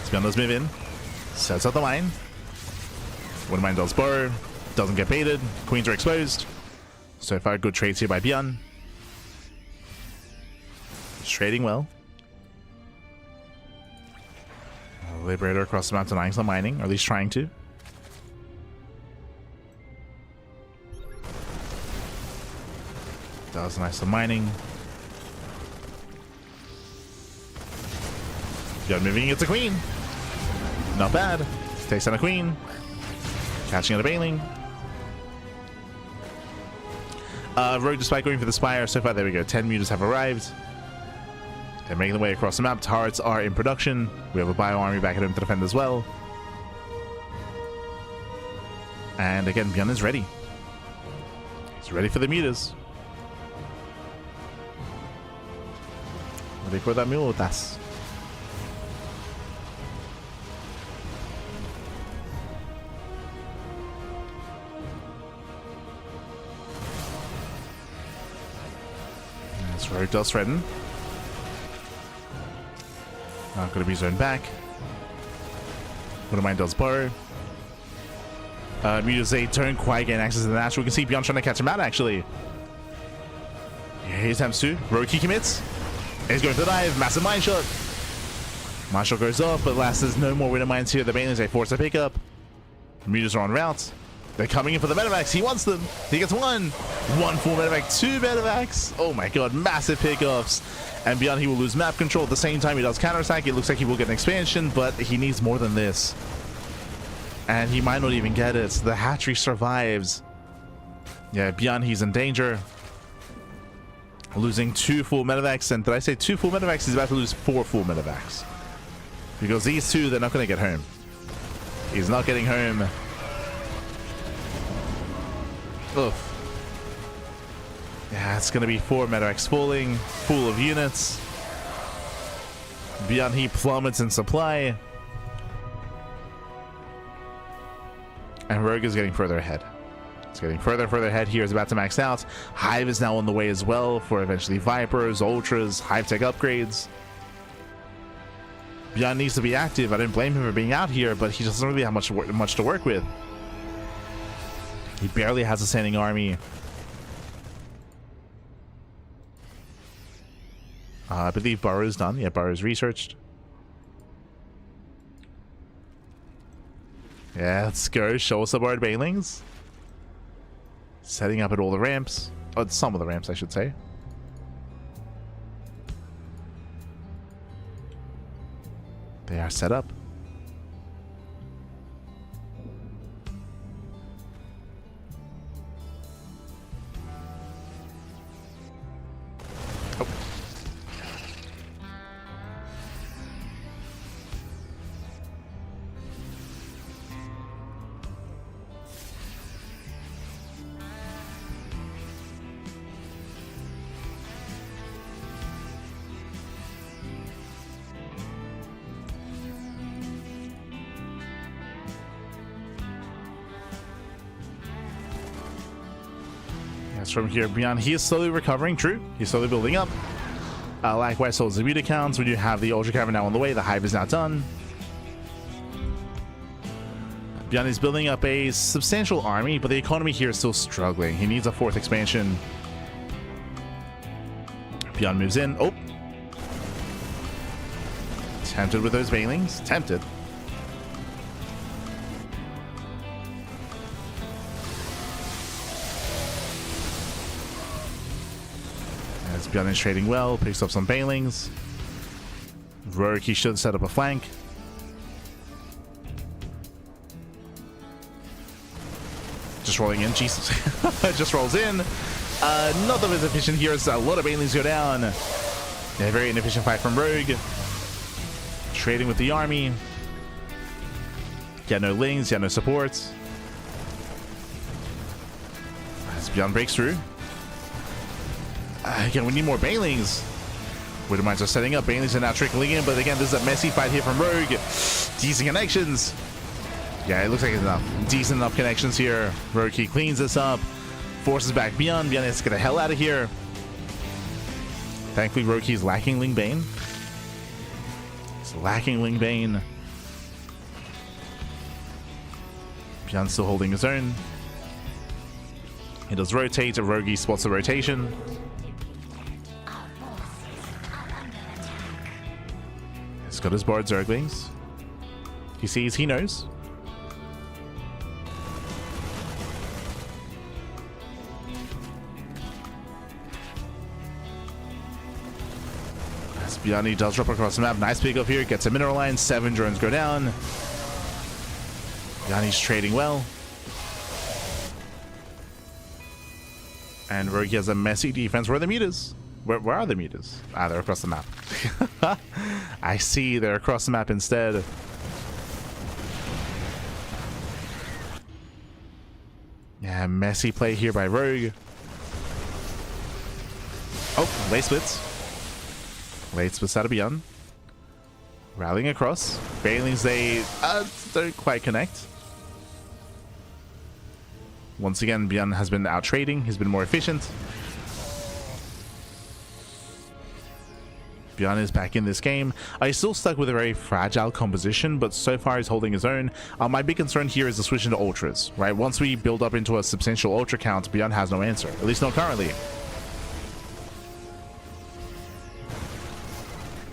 ByuN does move in. Sets out the line. Wouldn't mind does burrow. Doesn't get baited. Queens are exposed. So far, good trades here by ByuN. Trading well. Liberator across the map denying some mining, or at least trying to. Does nice some mining. ByuN moving, it's a queen. Not bad. Takes on a queen. Catching out a bailing. Rogue, despite going for the Spire, so far there we go. 10 mutas have arrived. They're making their way across the map. Turrets are in production. We have a Bio army back at home to defend as well. And again, ByuN is ready. He's ready for the mutas. Ready for the mutas. Rogue does threaten. Not going to be zoned back. Wouldn't mind does burrow. Mutas, they don't quite get access to the natural. We can see ByuN trying to catch him out, actually. Yeah, he attempts to. Rogue key commits. He's going for the dive. Massive mine shot. Mine shot goes off, but last there's no more winter mines here. The Banelings, they force a pickup. Mutas are on route. They're coming in for the medevacs. He wants them. He gets one full medevac, 2 medevacs. Oh my god, massive pickoffs. And ByuN, he will lose map control. At the same time, he does counterattack. It looks like he will get an expansion, but he needs more than this. And he might not even get it. The hatchery survives. Yeah, ByuN, he's in danger. Losing 2 full medevacs. And did I say 2 full medevacs? He's about to lose 4 full medevacs. Because these 2, they're not going to get home. He's not getting home. Oof. Yeah, it's going to be 4 medevacs falling. Full of units. ByuN, he plummets in supply. And Rogue is getting further ahead. It's getting further and further ahead here. Is about to max out. Hive is now on the way as well for eventually Vipers, Ultras, Hive Tech upgrades. ByuN needs to be active. I didn't blame him for being out here, but he doesn't really have much to work with. He barely has a standing army. I believe Maru is done. Yeah, Maru is researched. Yeah, let's go. Show us about Banelings. Setting up at all the ramps. Oh, some of the ramps, I should say. They are set up. Oh. From here, ByuN, he is slowly recovering. True, he's slowly building up. Likewise, so is the Butte accounts. We do have the Ultra Cavern now on the way. The Hive is now done. ByuN is building up a substantial army, but the economy here is still struggling. He needs a 4th expansion. ByuN moves in. Oh, tempted with those Banelings. Tempted. ByuN is trading well, picks up some Banelings. Rogue, he should set up a flank. Just rolling in, Jesus. Just rolls in. Not that it's efficient here, as a lot of Banelings go down. Yeah, very inefficient fight from Rogue. Trading with the army. Yeah, no lings, yeah, no supports. As ByuN breaks through. Again, we need more Banelings. Wouldn't mind just setting up. Banelings are now trickling in, but again, this is a messy fight here from Rogue. Decent connections. Yeah, it looks like it's enough. Decent enough connections here. Rogue, he cleans this up. Forces back ByuN. ByuN has to get the hell out of here. Thankfully, Rogue, he's lacking Ling Bane. He's lacking Ling Bane. ByuN's still holding his own. He does rotate. Rogue, he spots the rotation. He's got his board Zerglings. He sees, he knows. As ByuN, he does drop across the map. Nice pick up here. Gets a mineral line. 7 drones go down. ByuN, he's trading well. And Rogue has a messy defense. Where are the mutas? Where are the mutas? Ah, they're across the map. I see, they're across the map instead. Yeah, messy play here by Rogue. Oh, late splits. Late splits out of ByuN. Rallying across. Banelings, they don't quite connect. Once again, ByuN has been out trading. He's been more efficient. ByuN is back in this game. He's still stuck with a very fragile composition, but so far he's holding his own. My big concern here is the switch into ultras, right? Once we build up into a substantial ultra count, ByuN has no answer, at least not currently.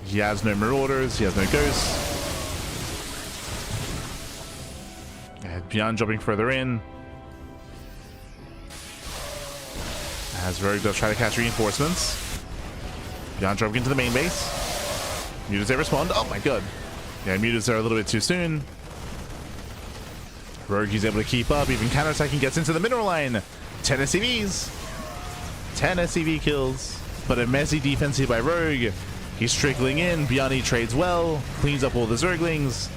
He has no marauders, he has no ghosts. And ByuN dropping further in. As Rogue does try to catch reinforcements. ByuN dropping into the main base. Mutas they respond. Oh my god. Yeah, Mutas are a little bit too soon. Rogue is able to keep up. Even counterattacking gets into the mineral line. 10 SCVs. 10 SCV kills. But a messy defense here by Rogue. He's trickling in. ByuN trades well. Cleans up all the Zerglings.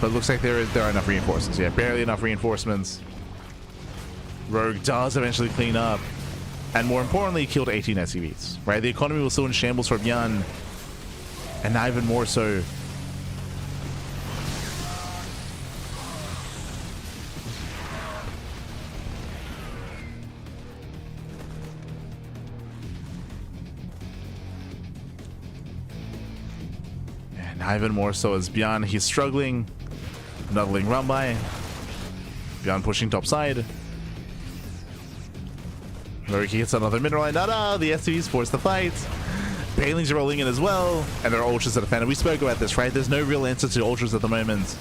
But it looks like there are enough reinforcements. Yeah, barely enough reinforcements. Rogue does eventually clean up. And more importantly, killed 18 SCVs. Right? The economy was still in shambles for ByuN. And now even more so. And now even more so as ByuN, he's struggling. Nuddling run by. ByuN pushing top side. Rogue hits another mineral line. The SCVs force the fight. Banelings are rolling in as well. And there are ultras that defend. We spoke about this, right? There's no real answer to ultras at the moment.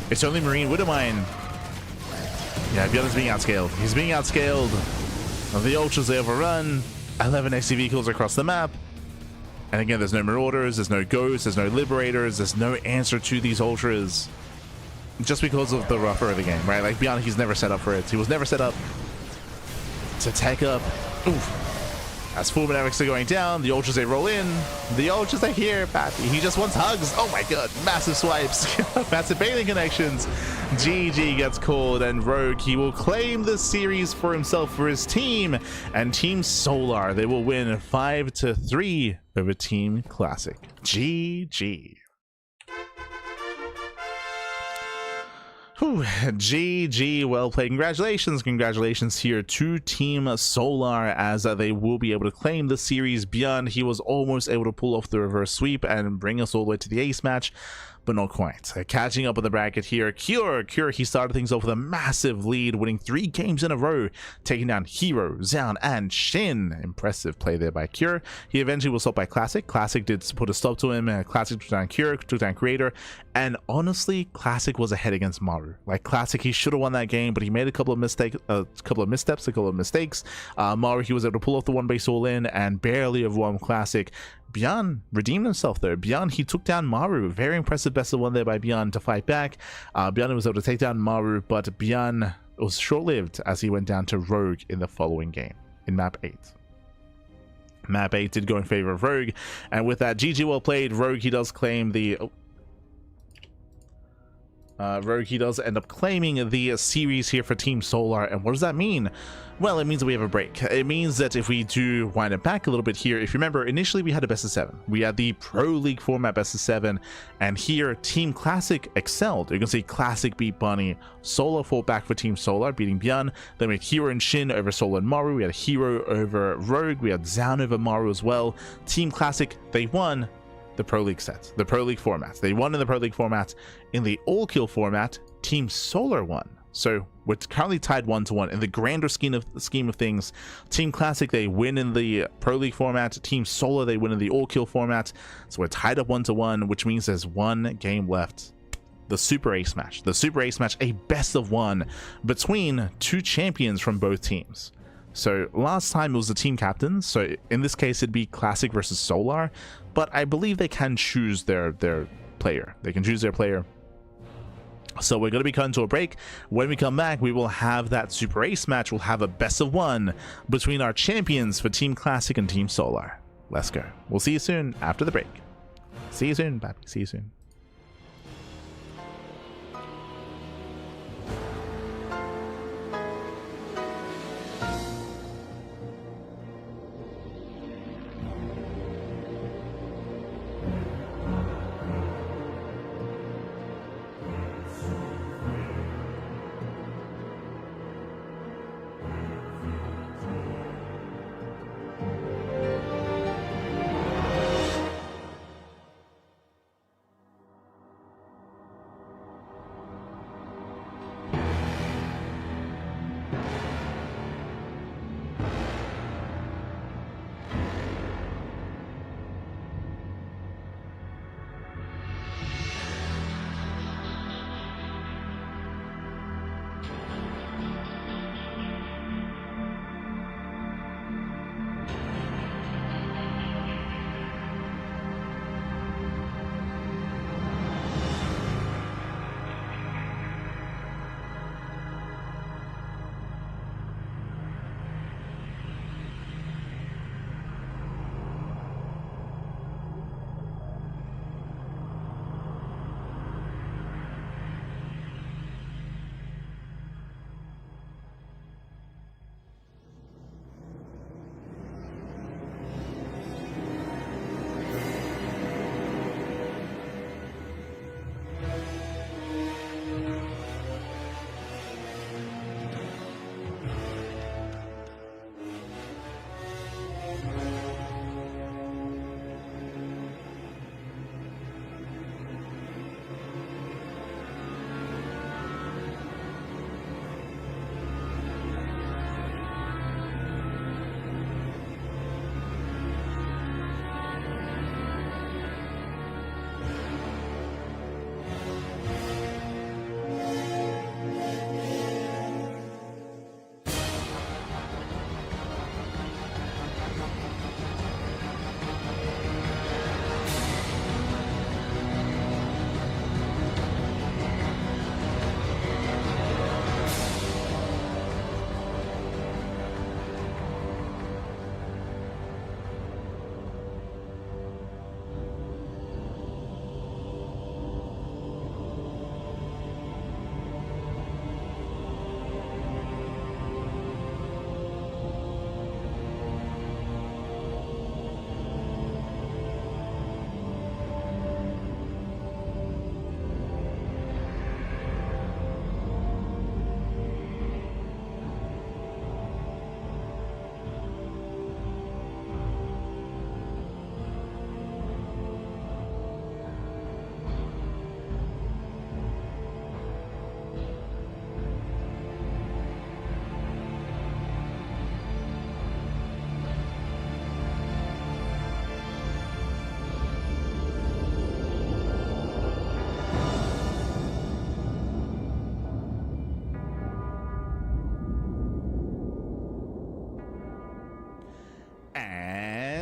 It's only Marine Widowmine. Yeah, ByuN is being outscaled. He's being outscaled. The ultras, they overrun. 11 SCV kills across the map. And again, there's no Marauders, there's no Ghosts, there's no Liberators, there's no answer to these ultras. Just because of the rougher of the game, right? Like ByuN, he's never set up for it. He was never set up to tech up. Oof. As full dynamics are going down, the ultras they roll in. The ultras are here, Pappy. He just wants hugs. Oh my god, massive swipes. Massive bailing connections. GG gets called, and Rogue, he will claim the series for himself, for his team. And Team Solar, they will win 5-3 over Team Classic. GG. Whew, GG, well played. Congratulations here to Team Solar, as they will be able to claim the series. ByuN, he was almost able to pull off the reverse sweep and bring us all the way to the ace match, but not quite. Catching up with the bracket here, herO, he started things off with a massive lead, winning 3 games in a row, taking down herO, ByuN, and SHIN. Impressive play there by herO. He eventually was stopped by Classic. Classic did put a stop to him. Classic took down herO, took down Creator, and honestly, Classic was ahead against Maru. Like Classic, he should have won that game, but he made a couple of missteps, a couple of mistakes. Maru, he was able to pull off the one base all in and barely have won Classic. ByuN redeemed himself there. ByuN, he took down Maru. Very impressive best of one there by ByuN to fight back. ByuN was able to take down Maru, but ByuN was short-lived as he went down to Rogue in the following game in map 8. Map 8 did go in favor of Rogue, and with that, GG well played. Rogue, he does claim the Rogue, he does end up claiming the series here for Team Solar. And what does that mean? Well, it means that we have a break. It means that if we do wind it back a little bit here, if you remember, initially we had a best of 7. We had the Pro League format best of 7, and here Team Classic excelled. You can see Classic beat Bunny. Solar fought back for Team Solar, beating ByuN. Then we had herO and SHIN over Solar and Maru. We had herO over Rogue. We had ByuN over Maru as well. Team Classic, they won the Pro League set, the Pro League format. They won in the Pro League format. In the all-kill format, Team Solar won. So we're currently tied 1-1 in the grander scheme of things. Team Classic, they win in the Pro League format. Team Solar, they win in the all-kill format. So we're tied up 1-1, which means there's one game left. The Super Ace match. The Super Ace match, a best of 1 between 2 champions from both teams. So last time it was the team captains, so in this case it'd be Classic versus Solar, but I believe they can choose their player. They can choose their player. So we're going to be cutting to a break. When we come back, we will have that Super Ace match. We'll have a best of 1 between our champions for Team Classic and Team Solar. Let's go. We'll see you soon after the break. See you soon, Pappy. See you soon.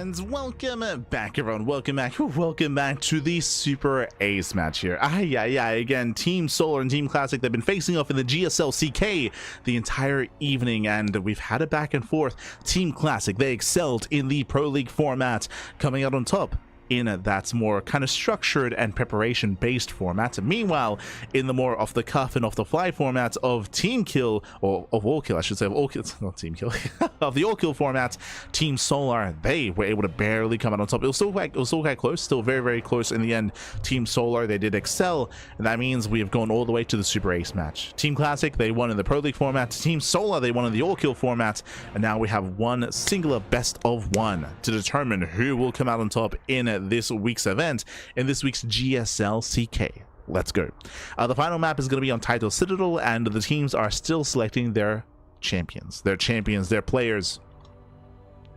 And welcome back, everyone. Welcome back to the Super Ace match here. Again, Team Solar and Team Classic, they've been facing off in the GSL CK the entire evening, and we've had a back and forth. Team Classic, they excelled in the Pro League format, coming out on top in that more kind of structured and preparation based format. Meanwhile, in the more off the cuff and off the fly format of Team Kill, or of All Kill, I should say, of All Kill, not Team Kill, of the All Kill format, Team Solar, they were able to barely come out on top. It was still quite close, still very, very close in the end. Team Solar, they did excel, and that means we have gone all the way to the Super Ace match. Team Classic, they won in the Pro League format. Team Solar, they won in the All Kill format, and now we have one singular best of one to determine who will come out on top in this week's event, in this week's GSL CK. Let's go. The final map is going to be on Title Citadel, and the teams are still selecting their champions, their players.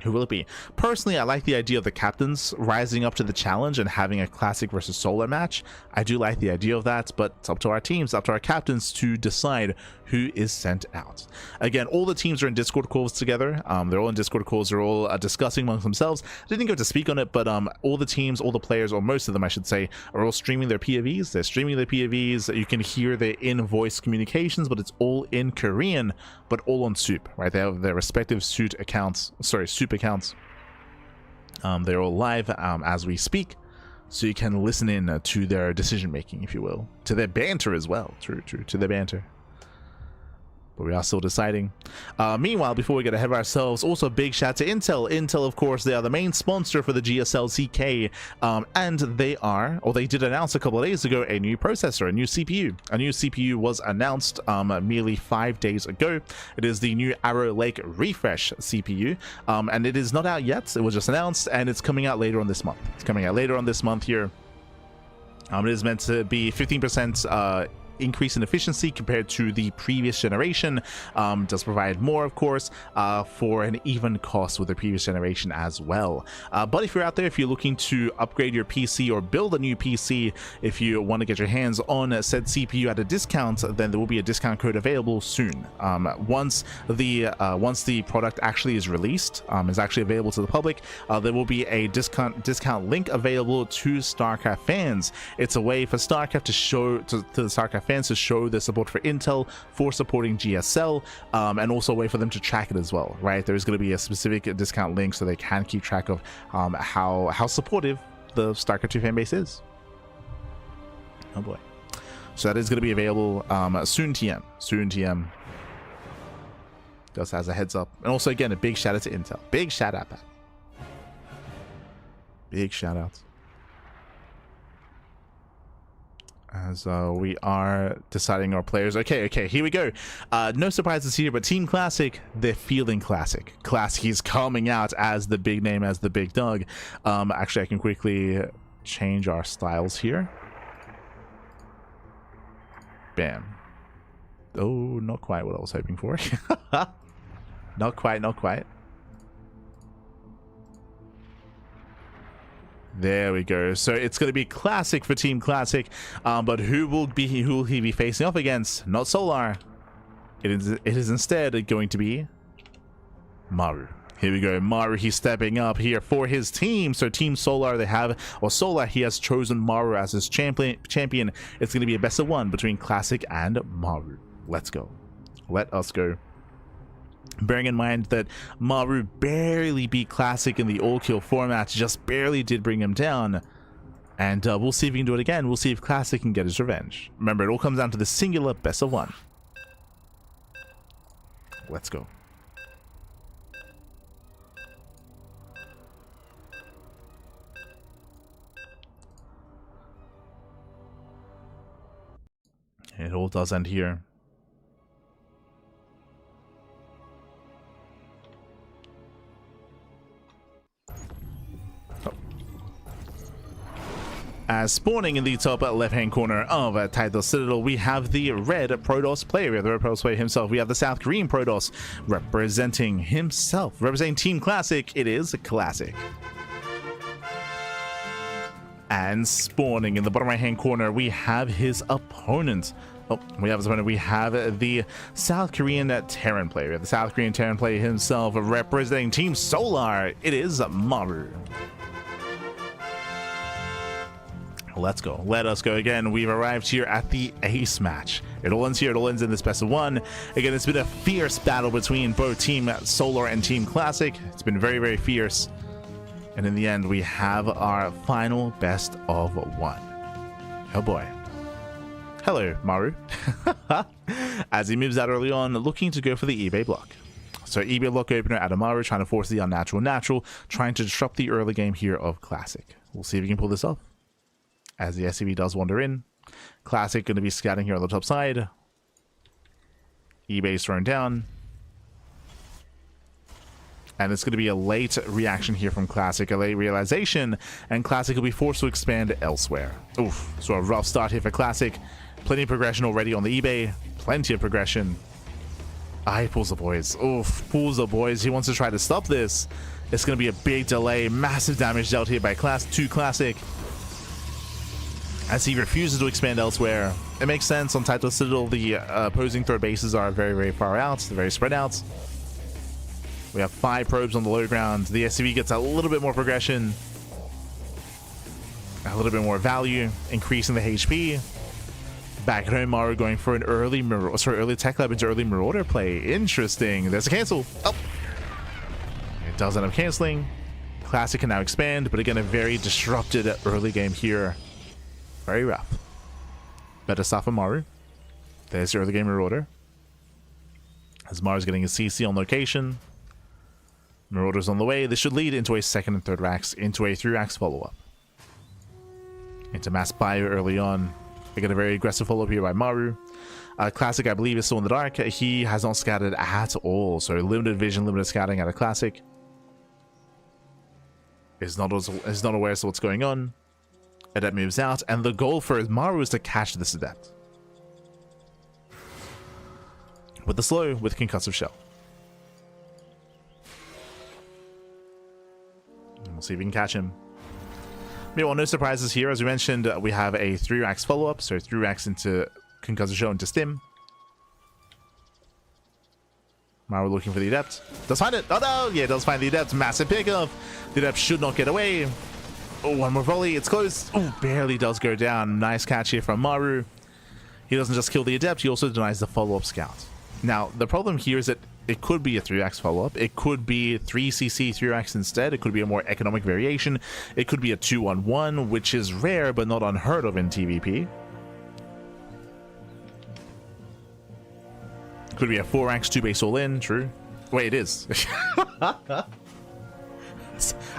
Who will it be? Personally, I like the idea of the captains rising up to the challenge and having a Classic versus Solar match. I do like the idea of that, but it's up to our teams, up to our captains to decide who is sent out. Again, all the teams are in Discord calls together. They're all in Discord calls. They're all discussing amongst themselves. I didn't get to speak on it, but all the teams, all the players, or most of them, I should say, are all streaming their POVs. They're streaming their POVs. You can hear their in-voice communications, but it's all in Korean, but all on Soup, right? They have their respective Soup accounts. They're all live as we speak, so you can listen in to their decision making, if you will, to their banter as well. True, to their banter. But we are still deciding. Meanwhile, before we get ahead of ourselves, also a big shout to Intel. Intel, of course, they are the main sponsor for the GSL CK, and they did announce a couple of days ago a new processor, a new CPU. A new CPU was announced merely 5 days ago. It is the new Arrow Lake Refresh CPU, and it is not out yet. It was just announced, and it's coming out later on this month. It's coming out later on this month here. It is meant to be 15% increase in efficiency compared to the previous generation. Does provide more, of course, for an even cost with the previous generation as well. But if you're out there, if you're looking to upgrade your PC or build a new PC, if you want to get your hands on said CPU at a discount, then there will be a discount code available soon. Once the product actually is released, is actually available to the public, there will be a discount link available to StarCraft fans. It's a way for StarCraft to show to the StarCraft fans to show their support for Intel, for supporting GSL, and also a way for them to track it as well, right? There's going to be a specific discount link so they can keep track of how supportive the StarCraft 2 fan base is. Oh boy. So that is going to be available soon TM. Just as a heads up. And also, again, a big shout out to Intel. Big shout out. Big shout out. As we are deciding our players. Okay, here we go. No surprises here, but Team Classic, they're feeling Classic. Classic is coming out as the big name, as the big dog. Actually, I can quickly change our styles here. Bam. Oh, not quite what I was hoping for. Not quite. There we go. So it's going to be Classic for Team Classic, but who will he be facing off against? Not Solar. It is instead going to be Maru. Here we go. Maru, he's stepping up here for his team. So Team Solar, Solar, he has chosen Maru as his champion. It's going to be a best of one between Classic and Maru. Let's go. Let us go. Bearing in mind that Maru barely beat Classic in the all-kill format, just barely did bring him down. And we'll see if he can do it again. We'll see if Classic can get his revenge. Remember, it all comes down to the singular best of one. Let's go. It all does end here. As spawning in the top left-hand corner of Title Citadel, we have the red Protoss player. We have the red Protoss player himself. We have the South Green Protoss representing himself. Representing Team Classic, it is Classic. And spawning in the bottom right-hand corner, we have his opponent. Oh, we have the South Korean Terran player. We have the South Korean Terran player himself representing Team Solar. It is Maru. Let's go. Let us go again. We've arrived here at the ace match. It all ends here. It all ends in this best of one. Again, it's been a fierce battle between both Team Solar and Team Classic. It's been very, very fierce. And in the end, we have our final best of one. Oh boy. Hello, Maru. As he moves out early on, looking to go for the eBay block. So eBay block opener out of Maru, trying to force the unnatural natural, trying to disrupt the early game here of Classic. We'll see if we can pull this off. As the SCV does wander in. Classic going to be scouting here on the top side. eBay is thrown down. And it's going to be a late reaction here from Classic, a late realization, and Classic will be forced to expand elsewhere. Oof, so a rough start here for Classic. Plenty of progression already on the eBay. Plenty of progression. He pulls the boys. Oof, pulls the boys. He wants to try to stop this. It's going to be a big delay. Massive damage dealt here by Classic. As he refuses to expand elsewhere. It makes sense. On Title Citadel, the opposing third bases are very, very far out. They're very spread out. We have 5 probes on the low ground. The SCV gets a little bit more progression. A little bit more value. Increasing the HP. Back at home, Maru going for an early Tech Lab into early Marauder play. Interesting. There's a cancel. Oh. It does end up canceling. Classic can now expand, but again, a very disrupted early game here. Very rough. Better stuff for Maru. There's the early game Marauder. As Maru's getting a CC on location. Marauder's on the way. This should lead into a second and third racks, into a 3 racks follow-up. Into mass bio early on. They get a very aggressive follow-up here by Maru. Classic, I believe, is still in the dark. He has not scouted at all. So limited vision, limited scouting out of Classic. Is not aware as to what's going on. Adept moves out, and the goal for Maru is to catch this Adept. With the slow, with concussive shell. We'll see if we can catch him. Meanwhile, no surprises here. As we mentioned, we have a 3 racks follow-up, so 3 racks into concussive shell into stim. Maru looking for the Adept. Does find it. Oh no! Yeah, does find the Adept. Massive pickup. The Adept should not get away. Oh, one more volley. It's close. Oh, barely does go down. Nice catch here from Maru. He doesn't just kill the Adept, he also denies the follow-up scout. Now, the problem here is that it could be a 3x follow-up. It could be 3cc 3x instead. It could be a more economic variation. It could be a 2-on-1, which is rare but not unheard of in TVP. Could be a 4x 2-base all-in. True. Wait, it is.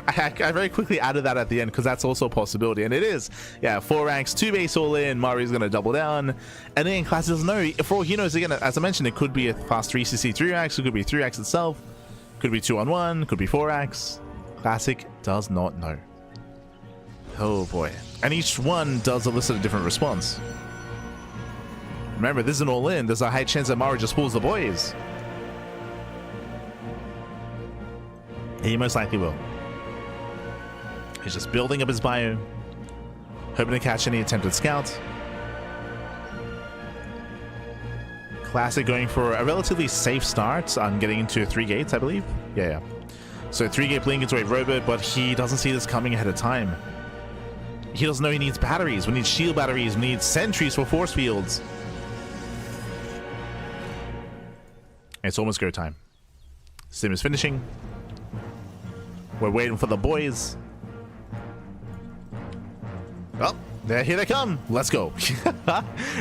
I very quickly added that at the end because that's also a possibility, and it is. Yeah, 4 ranks, 2-base all in. Maru's going to double down, and then Classic doesn't know. For all he knows, again, as I mentioned, it could be a fast 3cc 3x, it could be 3x itself, could be 2-on-1, could be 4x. Classic does not know. Oh boy. And each one does elicit a different response. Remember, this is an all in. There's a high chance that Maru just pulls the boys. He most likely will. He's just building up his bio, hoping to catch any attempted scouts. Classic going for a relatively safe start on getting into 3 gates, I believe. Yeah. So 3-gate blink into a robot, but he doesn't see this coming ahead of time. He doesn't know he needs batteries. We need shield batteries. We need sentries for force fields. It's almost go time. Sim is finishing. We're waiting for the boys. Oh, here they come. Let's go.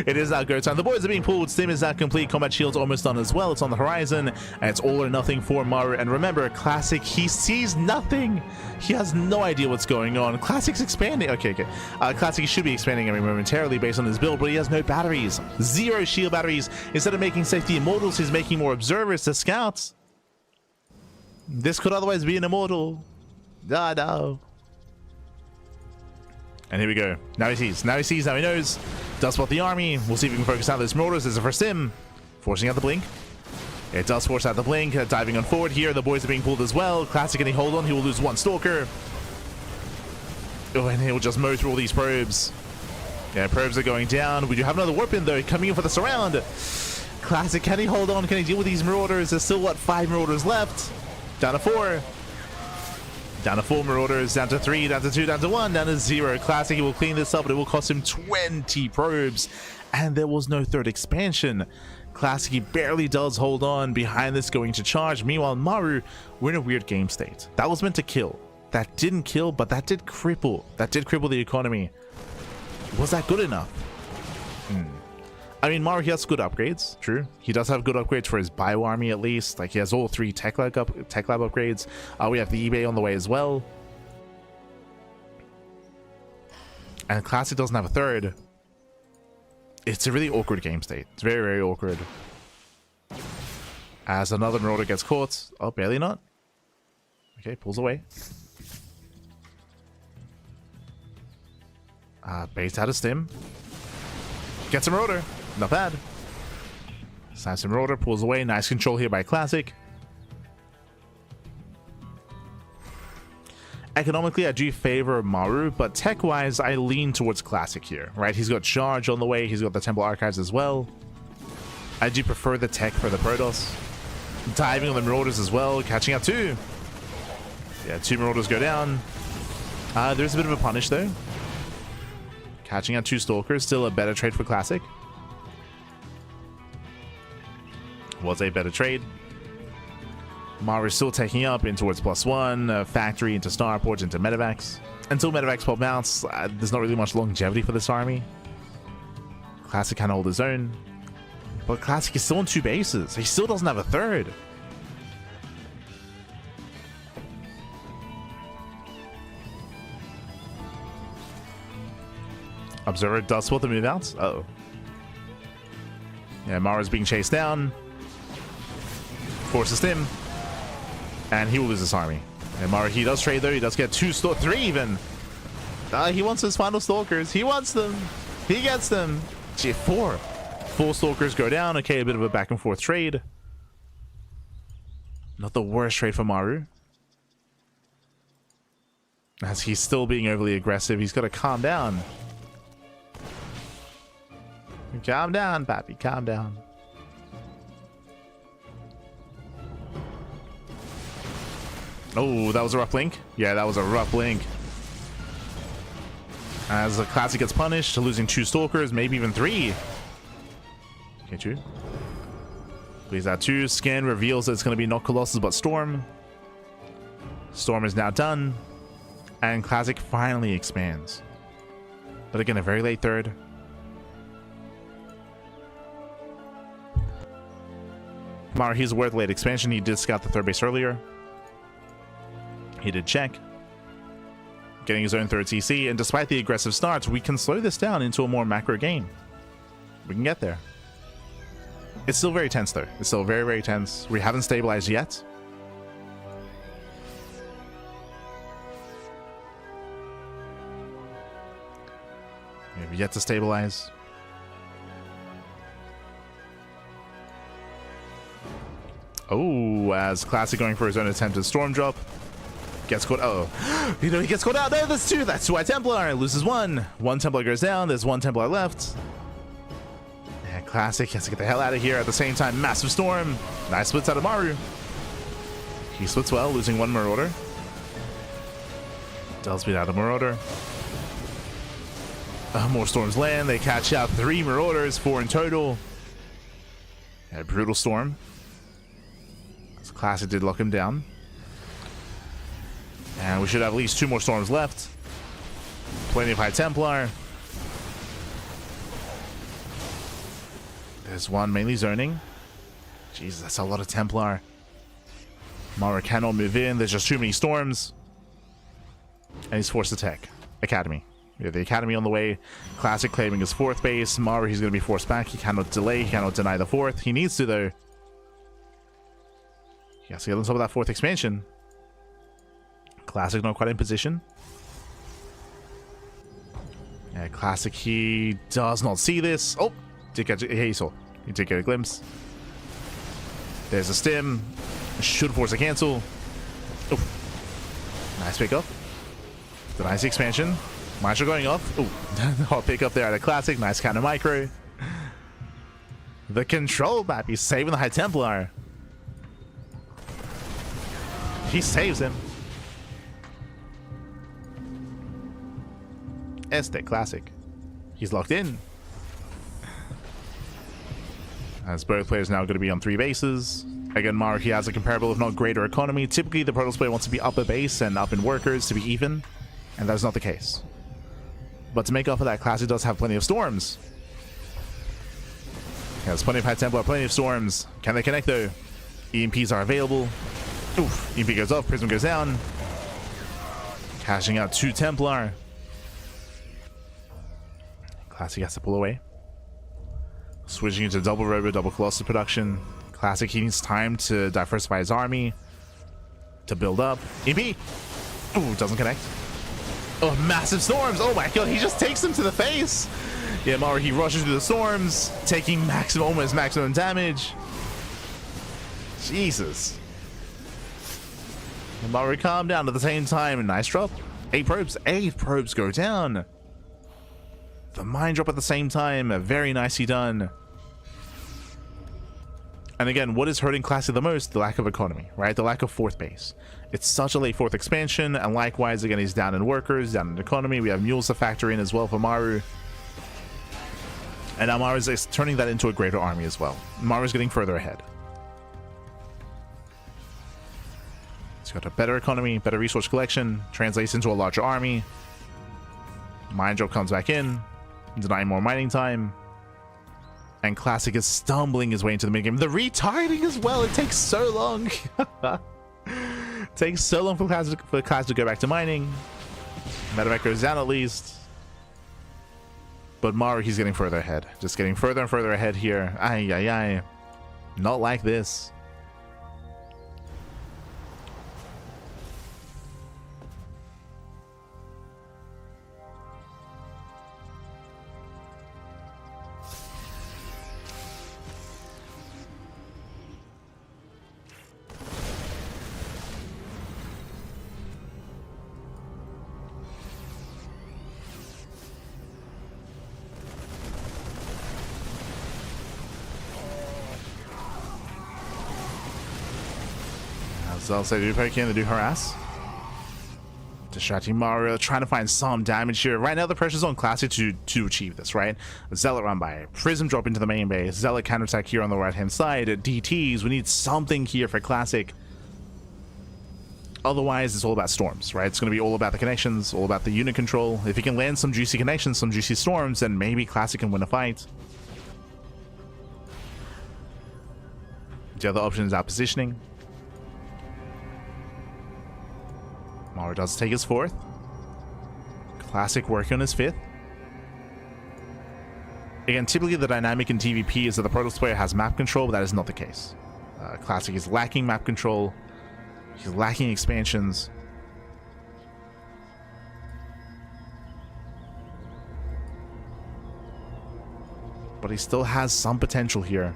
It is now go time. The boys are being pulled. Stim is now complete. Combat shield's almost done as well. It's on the horizon. And it's all or nothing for Maru. And remember, Classic, he sees nothing. He has no idea what's going on. Classic's expanding. Okay. Classic should be expanding every momentarily based on his build, but he has no batteries. 0 shield batteries. Instead of making safety immortals, he's making more observers to scouts. This could otherwise be an immortal. No. And here we go. Now he sees. Now he knows. Does spot the army. We'll see if we can focus out those marauders. There's a first sim. Forcing out the blink. It does force out the blink. Diving on forward here. The boys are being pulled as well. Classic, can he hold on? He will lose 1 stalker. Oh, and he'll just mow through all these probes. Yeah, probes are going down. We do have another warp in though, coming in for the surround. Classic, can he hold on? Can he deal with these marauders? There's still, what, 5 marauders left? Down to 4. Down to 4 marauders, down to 3, down to 2, down to 1, down to 0. Classic, he will clean this up, but it will cost him 20 probes. And there was no third expansion. Classic, he barely does hold on behind this, going to charge. Meanwhile, Maru, we're in a weird game state. That was meant to kill. That didn't kill, but that did cripple. That did cripple the economy. Was that good enough? I mean, Maru, he has good upgrades, true. He does have good upgrades for his bio army, at least. Like, he has all 3 tech lab upgrades. We have the eBay on the way as well. And Classic doesn't have a third. It's a really awkward game state. It's very, very awkward. As another marauder gets caught. Oh, barely not. Okay, pulls away. Baits out of stim. Gets a marauder. Not bad. Snaps a marauder, pulls away. Nice control here by Classic. Economically, I do favor Maru, but tech-wise, I lean towards Classic here, right? He's got Charge on the way. He's got the Temple Archives as well. I do prefer the tech for the Protoss. Diving on the marauders as well. Catching up 2. Yeah, 2 marauders go down. There's a bit of a punish, though. Catching out 2 Stalkers, still a better trade for Classic. Was a better trade. Maru still taking up in towards +1, factory into Starport, into Medevacs. Until Medevacs pop mounts, there's not really much longevity for this army. Classic can hold his own. But Classic is still on 2 bases. He still doesn't have a third. Observer does spot the move out. Uh-oh. Yeah, Maru's being chased down. Forces him. And he will lose this army. And Maru, he does trade though. He does get 3 even. He wants his final Stalkers. He wants them. He gets them. Gee, 4. 4 Stalkers go down. Okay, a bit of a back and forth trade. Not the worst trade for Maru. As he's still being overly aggressive. He's got to calm down. Calm down, Pappy. Calm down. Oh, that was a rough blink. Yeah, that was a rough blink. As the Classic gets punished, losing 2 Stalkers, maybe even 3. Okay, 2. Please add 2. Scan reveals that it's going to be not Colossus, but Storm. Storm is now done. And Classic finally expands. But again, a very late third. Maru, he's aware of the late expansion. He did scout the 3rd base earlier. He did check. Getting his own 3rd CC, and despite the aggressive starts, we can slow this down into a more macro game. We can get there. It's still very tense though. It's still very, very tense. We haven't stabilized yet. We have yet to stabilize. Oh, as Classic going for his own attempted storm drop. Gets caught. Oh, he gets caught out. No, there's 2. That's 2 White Templar. Loses 1. 1 Templar goes down. There's 1 Templar left. And Classic has to get the hell out of here. At the same time, massive storm. Nice splits out of Maru. He splits well, losing 1 Marauder. Does beat out a Marauder. More storms land. They catch out 3 Marauders, 4 in total. And a brutal storm. Classic did lock him down. And we should have at least 2 more storms left. Plenty of High Templar. There's 1 mainly zoning. Jesus, that's a lot of Templar. Maru cannot move in. There's just too many storms. And he's forced to tech. Academy. We have the Academy on the way. Classic claiming his 4th base. Maru, he's going to be forced back. He cannot delay. He cannot deny the 4th. He needs to, though. He has to get on top of that 4th expansion. Classic not quite in position. Yeah, Classic, he does not see this. Oh, did catch it. Yeah, he saw. He did get a glimpse. There's a stim. Should force a cancel. Oh. Nice pick up. Denies the expansion. Maestro going off. Ooh, hot pick up there at a Classic. Nice counter micro. The control map. He's saving the High Templar. He saves him. Este Classic. He's locked in. As both players now going to be on 3 bases. Again, Maru, he has a comparable, if not greater, economy. Typically, the Protoss player wants to be up a base and up in workers to be even, and that's not the case. But to make up for that, Classic does have plenty of storms. He has plenty of High Templar, plenty of storms. Can they connect, though? EMPs are available. Oof, EMP goes off, Prism goes down. Cashing out 2 Templar. Classic has to pull away. Switching into double Robo, double Colossus production. Classic, he needs time to diversify his army. To build up. EMP! Ooh, doesn't connect. Oh, massive storms! Oh my god, he just takes them to the face! Yeah, Maru, he rushes through the storms, taking maximum, almost maximum damage. Jesus. And Maru, calm down at the same time. Nice drop. 8 probes. 8 probes go down. The mine drop at the same time. Very nicely done. And again, what is hurting Classic the most? The lack of economy, right? The lack of 4th base. It's such a late 4th expansion, and likewise, again, he's down in workers, down in economy. We have mules to factor in as well for Maru. And now Maru is turning that into a greater army as well. Maru's getting further ahead. He's got a better economy, better resource collection, translates into a larger army. Mine drop comes back in, denying more mining time. And Classic is stumbling his way into the mid game. The retargeting as well, it takes so long. Takes so long for Classic to go back to mining. Medevac goes down at least. But Maru, he's getting further ahead. Just getting further and further ahead here. Ay, ay, ay. Not like this. So they do poke in, they do harass. Distracting Maru, trying to find some damage here. Right now the pressure's on Classic to achieve this, right? Zealot run by, Prism drop into the main base, Zealot counterattack here on the right hand side, DTs, we need something here for Classic. Otherwise it's all about storms, right? It's going to be all about the connections, all about the unit control. If he can land some juicy connections, some juicy storms, then maybe Classic can win a fight. The other option is out positioning. Maru does take his 4th. Classic working on his 5th. Again, typically the dynamic in TVP is that the Protoss player has map control, but that is not the case. Classic is lacking map control. He's lacking expansions. But he still has some potential here.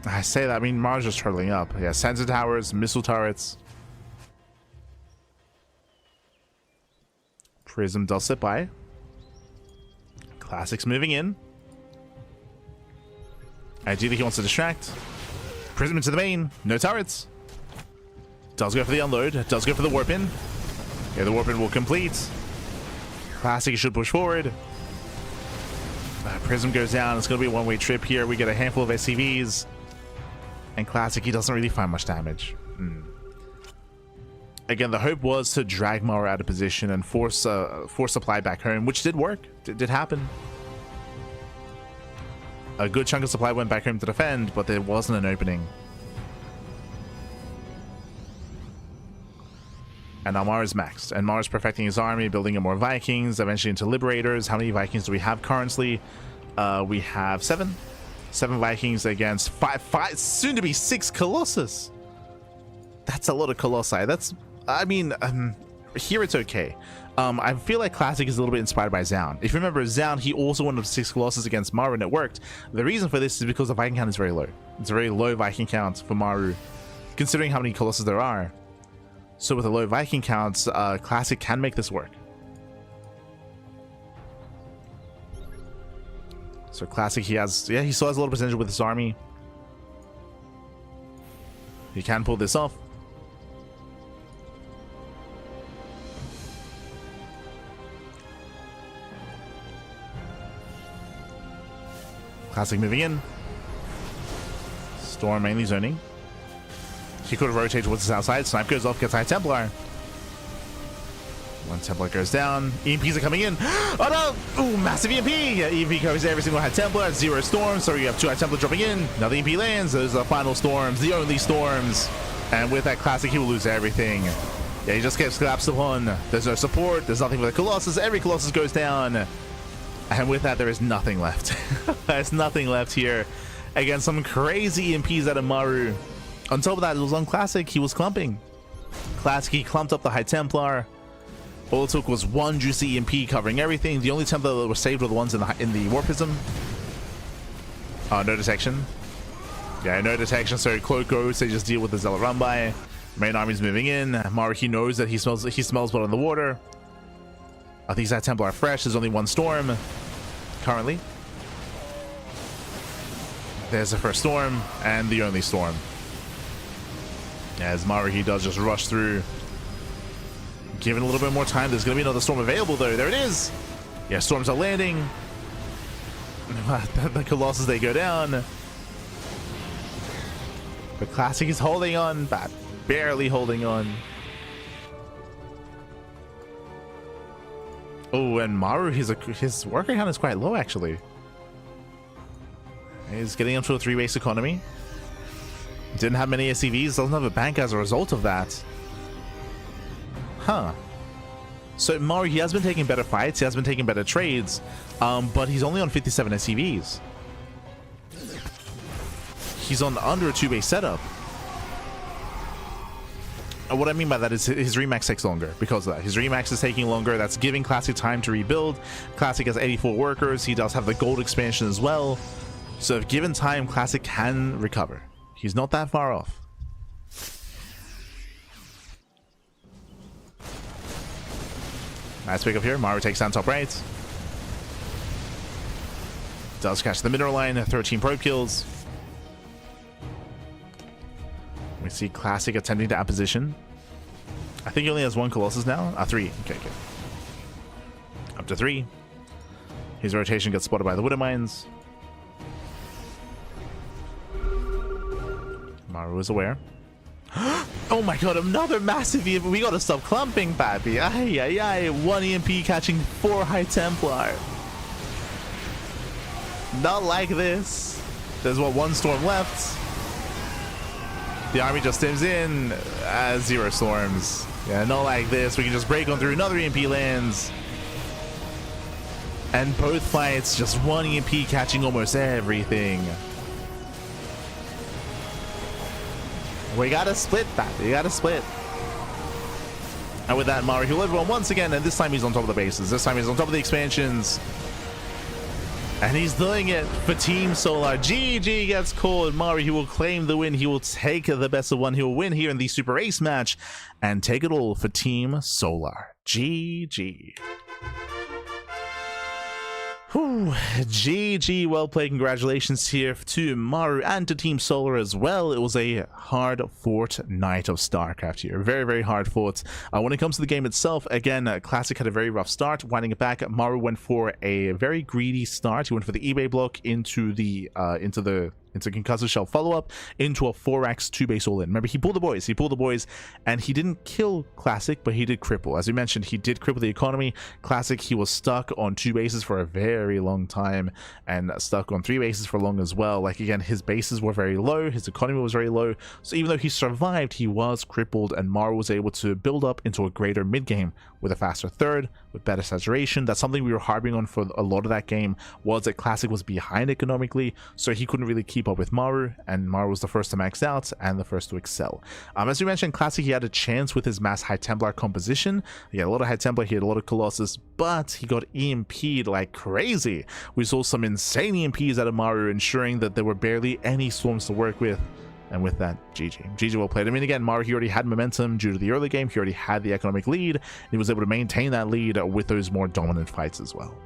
I say that, I mean, Maru's just hurtling up. Yeah, sensor towers, missile turrets. Prism does sit by. Classic's moving in. Ideally, he wants to distract. Prism into the main. No turrets. Does go for the unload. Does go for the warp in. Yeah, the warp in will complete. Classic should push forward. Prism goes down. It's going to be a one-way trip here. We get a handful of SCVs. And Classic, he doesn't really find much damage. Again, the hope was to drag Maru out of position and force supply back home, which did work. It did happen. A good chunk of supply went back home to defend, but there wasn't an opening. And now Maru's maxed. And Maru's perfecting his army, building in more Vikings, eventually into Liberators. How many Vikings do we have currently? We have 7. 7 Vikings against 5, soon to be 6 Colossus. That's a lot of Colossi. That's, I mean, here it's okay. I feel like Classic is a little bit inspired by Zaun. If you remember, Zaun, he also went up to 6 Colossus against Maru and it worked. The reason for this is because the Viking count is very low. It's a very low Viking count for Maru, considering how many Colossus there are. So with a low Viking count, Classic can make this work. So Classic, he still has a lot of potential with his army. He can pull this off. Classic moving in. Storm mainly zoning. He could rotate towards the south side. Snipe goes off, gets High Templar. One Templar goes down. EMPs are coming in. Oh no! Ooh, massive EMP! Yeah, EMP covers every single High Templar. 0 storms. So you have 2 High Templar dropping in. Another EMP lands. Those are the final storms. The only storms. And with that Classic, he will lose everything. Yeah, he just gets collapsed upon. There's no support. There's nothing for the Colossus. Every Colossus goes down. And with that, there is nothing left. There's nothing left here. Again, some crazy EMPs out of Maru. On top of that, it was on Classic. He was clumping. Classic, he clumped up the High Templar. All it took was 1 juicy EMP covering everything. The only Templar that were saved were the ones in the Warpism. Oh, no detection. Yeah, no detection. So Cloak goes. They just deal with the Zealot run by. Main army's moving in. Maru, he knows that he smells blood in the water. These High Templar are fresh. There's only 1 storm currently. There's the first storm and the only storm. As Maru, he does just rush through. Given a little bit more time, there's going to be another storm available though. There it is. Yeah, storms are landing. The Colossus, they go down. The Classic is holding on, but barely holding on. Oh, and Maru, his worker count is quite low actually. He's getting into a 3-base economy. Didn't have many SCVs, doesn't have a bank as a result of that. Huh. So Maru, he has been taking better fights, he has been taking better trades, but he's only on 57 SCVs. He's on under a 2-base setup. And what I mean by that is his remax takes longer because of that. His remax is taking longer. That's giving Classic time to rebuild. Classic has 84 workers. He does have the gold expansion as well. So if given time, Classic can recover. He's not that far off. Nice pick up here. Maru takes down top right. Does catch the mineral line. 13 probe kills. We see Classic attempting to add position. I think he only has 1 Colossus now. 3. Okay. Up to 3. His rotation gets spotted by the Widow Mines. Maru is aware. Oh my god, another massive EMP. We gotta stop clumping, baby. Ay. 1 EMP catching 4 High Templar. Not like this. There's 1 storm left. The army just stems in. 0 storms. Yeah, not like this. We can just break on through. Another EMP lands. And both fights, just 1 EMP catching almost everything. We gotta split that. We gotta split. And with that, Maru, he'll everyone once again, and this time he's on top of the bases. This time he's on top of the expansions. And he's doing it for Team Solar. GG gets called. Maru, he will claim the win. He will take the best of 1. He will win here in the Super Ace match and take it all for Team Solar. GG. Whew, GG, well played. Congratulations here to Maru and to Team Solar as well. It was a hard fought night of StarCraft here. Very, very hard fought. When it comes to the game itself, again, Classic had a very rough start. Winding it back, Maru went for a very greedy start. He went for the eBay block into Concussive Shell follow-up, into a 4x 2-base all-in. Remember, he pulled the boys, and he didn't kill Classic, but he did cripple. As we mentioned, he did cripple the economy. Classic, he was stuck on 2 bases for a very long time, and stuck on 3 bases for long as well. Like, again, his bases were very low, his economy was very low, so even though he survived, he was crippled, and Maru was able to build up into a greater mid-game with a faster third, with better saturation. That's something we were harping on for a lot of that game, was that Classic was behind economically, so he couldn't really keep up with Maru, and Maru was the first to max out and the first to excel. As we mentioned, Classic, he had a chance with his mass High Templar composition. He had a lot of High Templar, he had a lot of Colossus, but he got EMP'd like crazy. We saw some insane EMPs out of Maru, ensuring that there were barely any storms to work with. And with that, GG well played. I mean, again, Maru, he already had momentum due to the early game. He already had the economic lead. He was able to maintain that lead with those more dominant fights as well.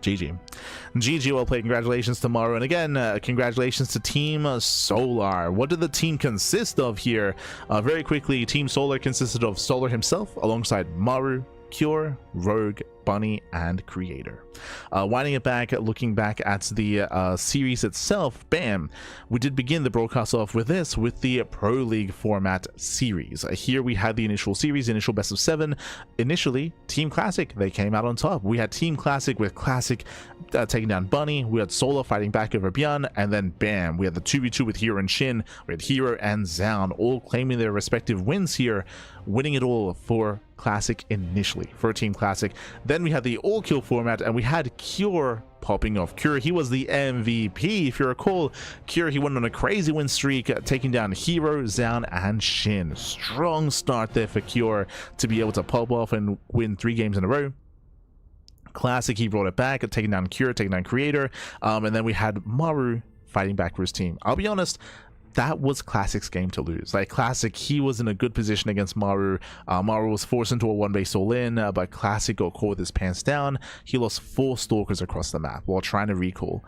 GG well played. Congratulations to Maru, and again, congratulations to Team Solar. What did the team consist of here? Very quickly, Team Solar consisted of Solar himself alongside Maru, Cure, Rogue, Bunny, and Creator. Winding it back, looking back at the series itself, bam, we did begin the broadcast off with the Pro League format series. Here we had the initial series, initial best of 7. Initially, Team Classic, they came out on top. We had Team Classic with Classic taking down Bunny. We had Solar fighting back over ByuN, and then bam, we had the 2v2 with herO and SHIN. We had herO and Zaun all claiming their respective wins here, winning it all for Classic initially, for Team Classic. Then we had the all-kill format, and we had Cure popping off. Cure, he was the MVP. If you recall, Cure, he went on a crazy win streak, taking down herO, Zaun, and SHIN. Strong start there for Cure to be able to pop off and win 3 games in a row. Classic, he brought it back, taking down Cure, taking down Creator, and then we had Maru fighting back for his team. I'll be honest, that was Classic's game to lose. Like, Classic, he was in a good position against Maru. Maru was forced into a 1-base all-in, but Classic got caught with his pants down. He lost 4 stalkers across the map while trying to recall.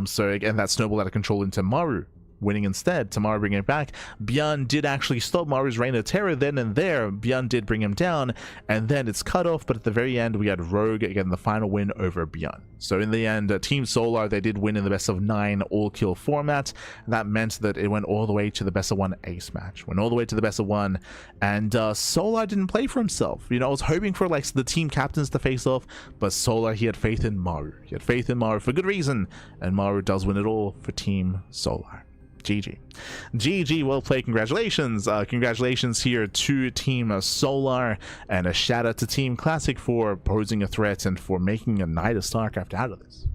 So again, that snowballed out of control into Maru winning instead. Maru bringing it back. ByuN did actually stop Maru's reign of terror then and there. ByuN did bring him down, and then it's cut off, but at the very end we had Rogue again, the final win over ByuN. So in the end, Team Solar, they did win in the best of 9 all-kill format. That meant that it went all the way to the best of 1 ace match. Went all the way to the best of 1, and Solar didn't play for himself. You know, I was hoping for like the team captains to face off, but Solar, he had faith in Maru. He had faith in Maru for good reason, and Maru does win it all for Team Solar. GG well played. Congratulations here to Team Solar, and a shout out to Team Classic for posing a threat and for making a night of StarCraft out of this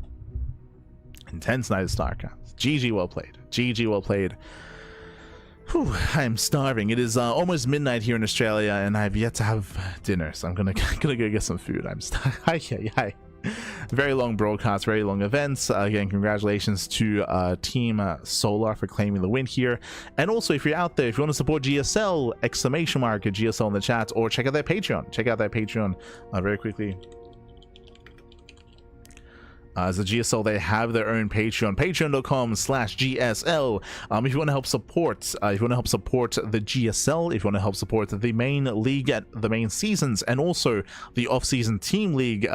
intense night of StarCraft. GG well played. Whew, I'm starving. It is almost midnight here in Australia, and I've yet to have dinner, so I'm gonna go get some food. I'm starving. Very long broadcast, very long events. Again, congratulations to Team Solar for claiming the win here. And also, if you're out there, if you want to support GSL, exclamation mark at GSL in the chat, or check out their Patreon. Very quickly. As a GSL, they have their own Patreon, patreon.com/GSL. If you want to help support, the GSL, if you want to help support the main league at the main seasons, and also the off-season team league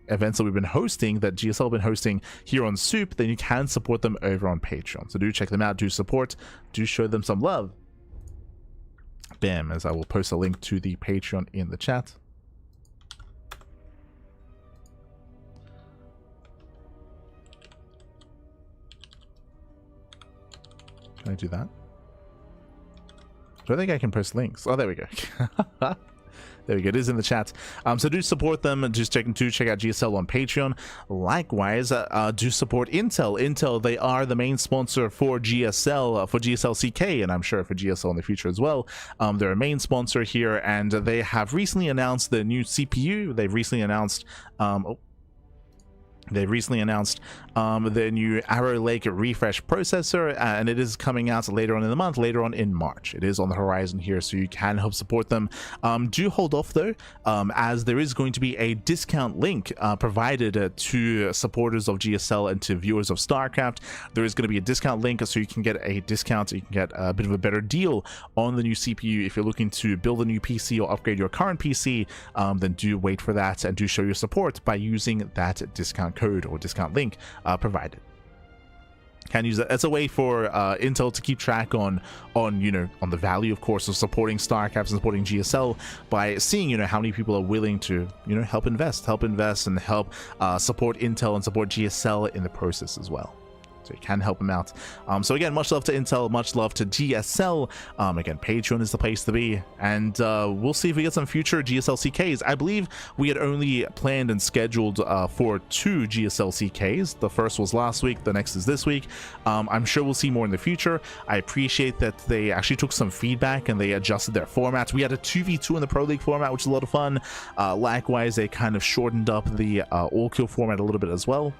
events that we've been hosting, that GSL have been hosting here on Soup, then you can support them over on Patreon. So do check them out, do support, do show them some love. Bam, as I will post a link to the Patreon in the chat. Can I do that? Do I think I can post links? Oh, there we go. There we go. It is in the chat. So do support them. Just check out GSL on Patreon. Likewise, do support Intel. Intel, they are the main sponsor for GSL, for GSL CK, and I'm sure for GSL in the future as well. They're a main sponsor here, and they have recently announced the new CPU. They've recently announced the new Arrow Lake refresh processor, and it is coming out later on in the month, later on in March. It is on the horizon here, so you can help support them. Do hold off though, as there is going to be a discount link provided to supporters of GSL and to viewers of StarCraft. There is going to be a discount link, so you can get a discount, you can get a bit of a better deal on the new CPU. If you're looking to build a new PC or upgrade your current PC, then do wait for that and do show your support by using that discount code or discount link provided. Can use it as a way for Intel to keep track on the value, of course, of supporting StarCraft and supporting GSL by seeing how many people are willing to help invest and help support Intel and support GSL in the process as well. So you can help them out. So again, much love to Intel, much love to GSL. Again, Patreon is the place to be, and we'll see if we get some future GSL CKs. I believe we had only planned and scheduled for 2 GSL CKs. The first was last week, the next is this week. I'm sure we'll see more in the future. I appreciate that they actually took some feedback and they adjusted their formats. We had a 2v2 in the Pro League format, which is a lot of fun. Likewise, they kind of shortened up the all-kill format a little bit as well.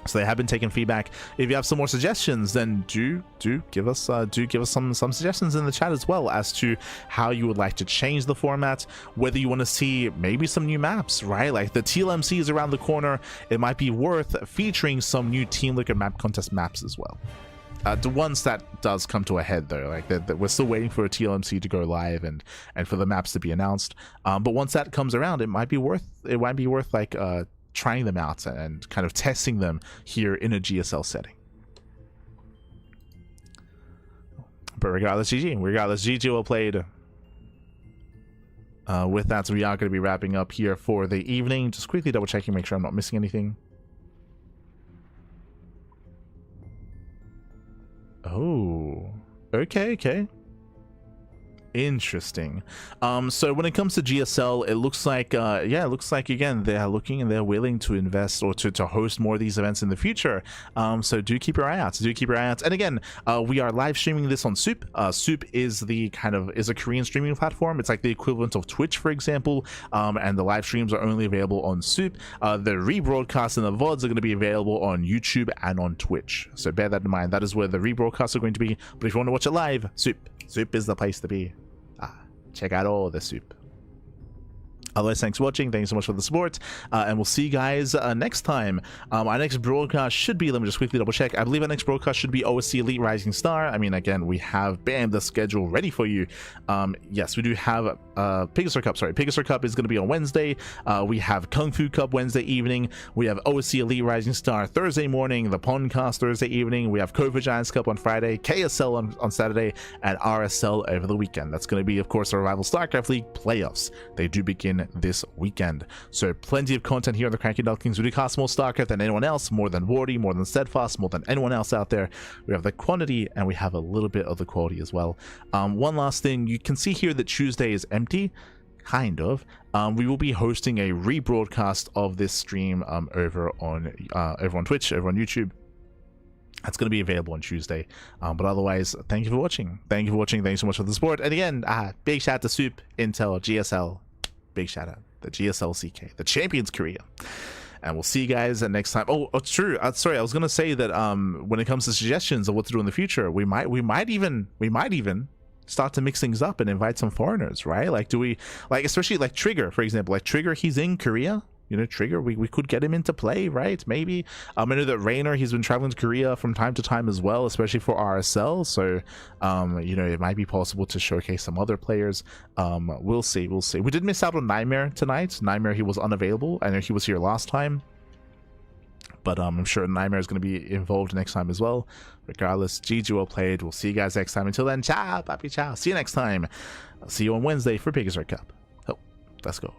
So they have been taking feedback. If you have some more suggestions, then do give us some suggestions in the chat as well as to how you would like to change the format, whether you want to see maybe some new maps, right? Like the TLMC is around the corner. It might be worth featuring some new Team Liquid map contest maps as well. The ones that does come to a head though, like that we're still waiting for a TLMC to go live and for the maps to be announced. But once that comes around, it might be worth like trying them out and kind of testing them here in a GSL setting. But regardless, GG well played. With that, we are going to be wrapping up here for the evening. Just quickly double checking, make sure I'm not missing anything. Oh, okay. Interesting. So when it comes to GSL, it looks like it looks like again they're looking and they're willing to invest or to host more of these events in the future. So do keep your eye out. And again, we are live streaming this on Soup. Soup is a Korean streaming platform. It's like the equivalent of Twitch, for example. And the live streams are only available on Soup. The rebroadcasts and the VODs are going to be available on YouTube and on Twitch. So bear that in mind. That is where the rebroadcasts are going to be. But if you want to watch it live, Soup is the place to be. Check out all the Soup. Otherwise, thanks for watching. Thanks so much for the support, and we'll see you guys next time. Our next broadcast should be, let me just quickly double check, I believe our next broadcast should be OSC Elite Rising Star. I mean, again, we have the schedule ready for you. Yes, we do have Pegasus Cup is going to be on Wednesday. We have Kung Fu Cup Wednesday evening. We have OSC Elite Rising Star Thursday morning, the Pondcast Thursday evening. We have COVID Giants Cup on Friday, KSL on Saturday, and RSL over the weekend. That's going to be, of course, our rival StarCraft League playoffs. They do begin this weekend. So plenty of content here on the CranKy Ducklings. We do cast more StarCraft than anyone else, more than Wardy, more than Steadfast, more than anyone else out there. We have the quantity and we have a little bit of the quality as well. One last thing, you can see here that Tuesday is empty. Kind of. We will be hosting a rebroadcast of this stream over on Twitch, over on YouTube. That's going to be available on Tuesday. But otherwise, thank you for watching. Thank you so much for the support. And again, big shout out to Soup, Intel, GSL. Big shout out the GSL CK, the Champions Korea. And we'll see you guys next time. Oh, true. Sorry, I was gonna say that when it comes to suggestions of what to do in the future, we might even start to mix things up and invite some foreigners, right? Like, do we, like, especially like Trigger, for example, like Trigger, he's in Korea. You know, Trigger, we could get him into play, right? Maybe. I know that Rainer, he's been traveling to Korea from time to time as well, especially for RSL. So, you know, it might be possible to showcase some other players. We'll see. We did miss out on Nightmare tonight. Nightmare, he was unavailable. I know he was here last time. But I'm sure Nightmare is going to be involved next time as well. Regardless, GG well played. We'll see you guys next time. Until then, ciao, papi, ciao. See you next time. I'll see you on Wednesday for Pegasus Cup. Oh, let's go.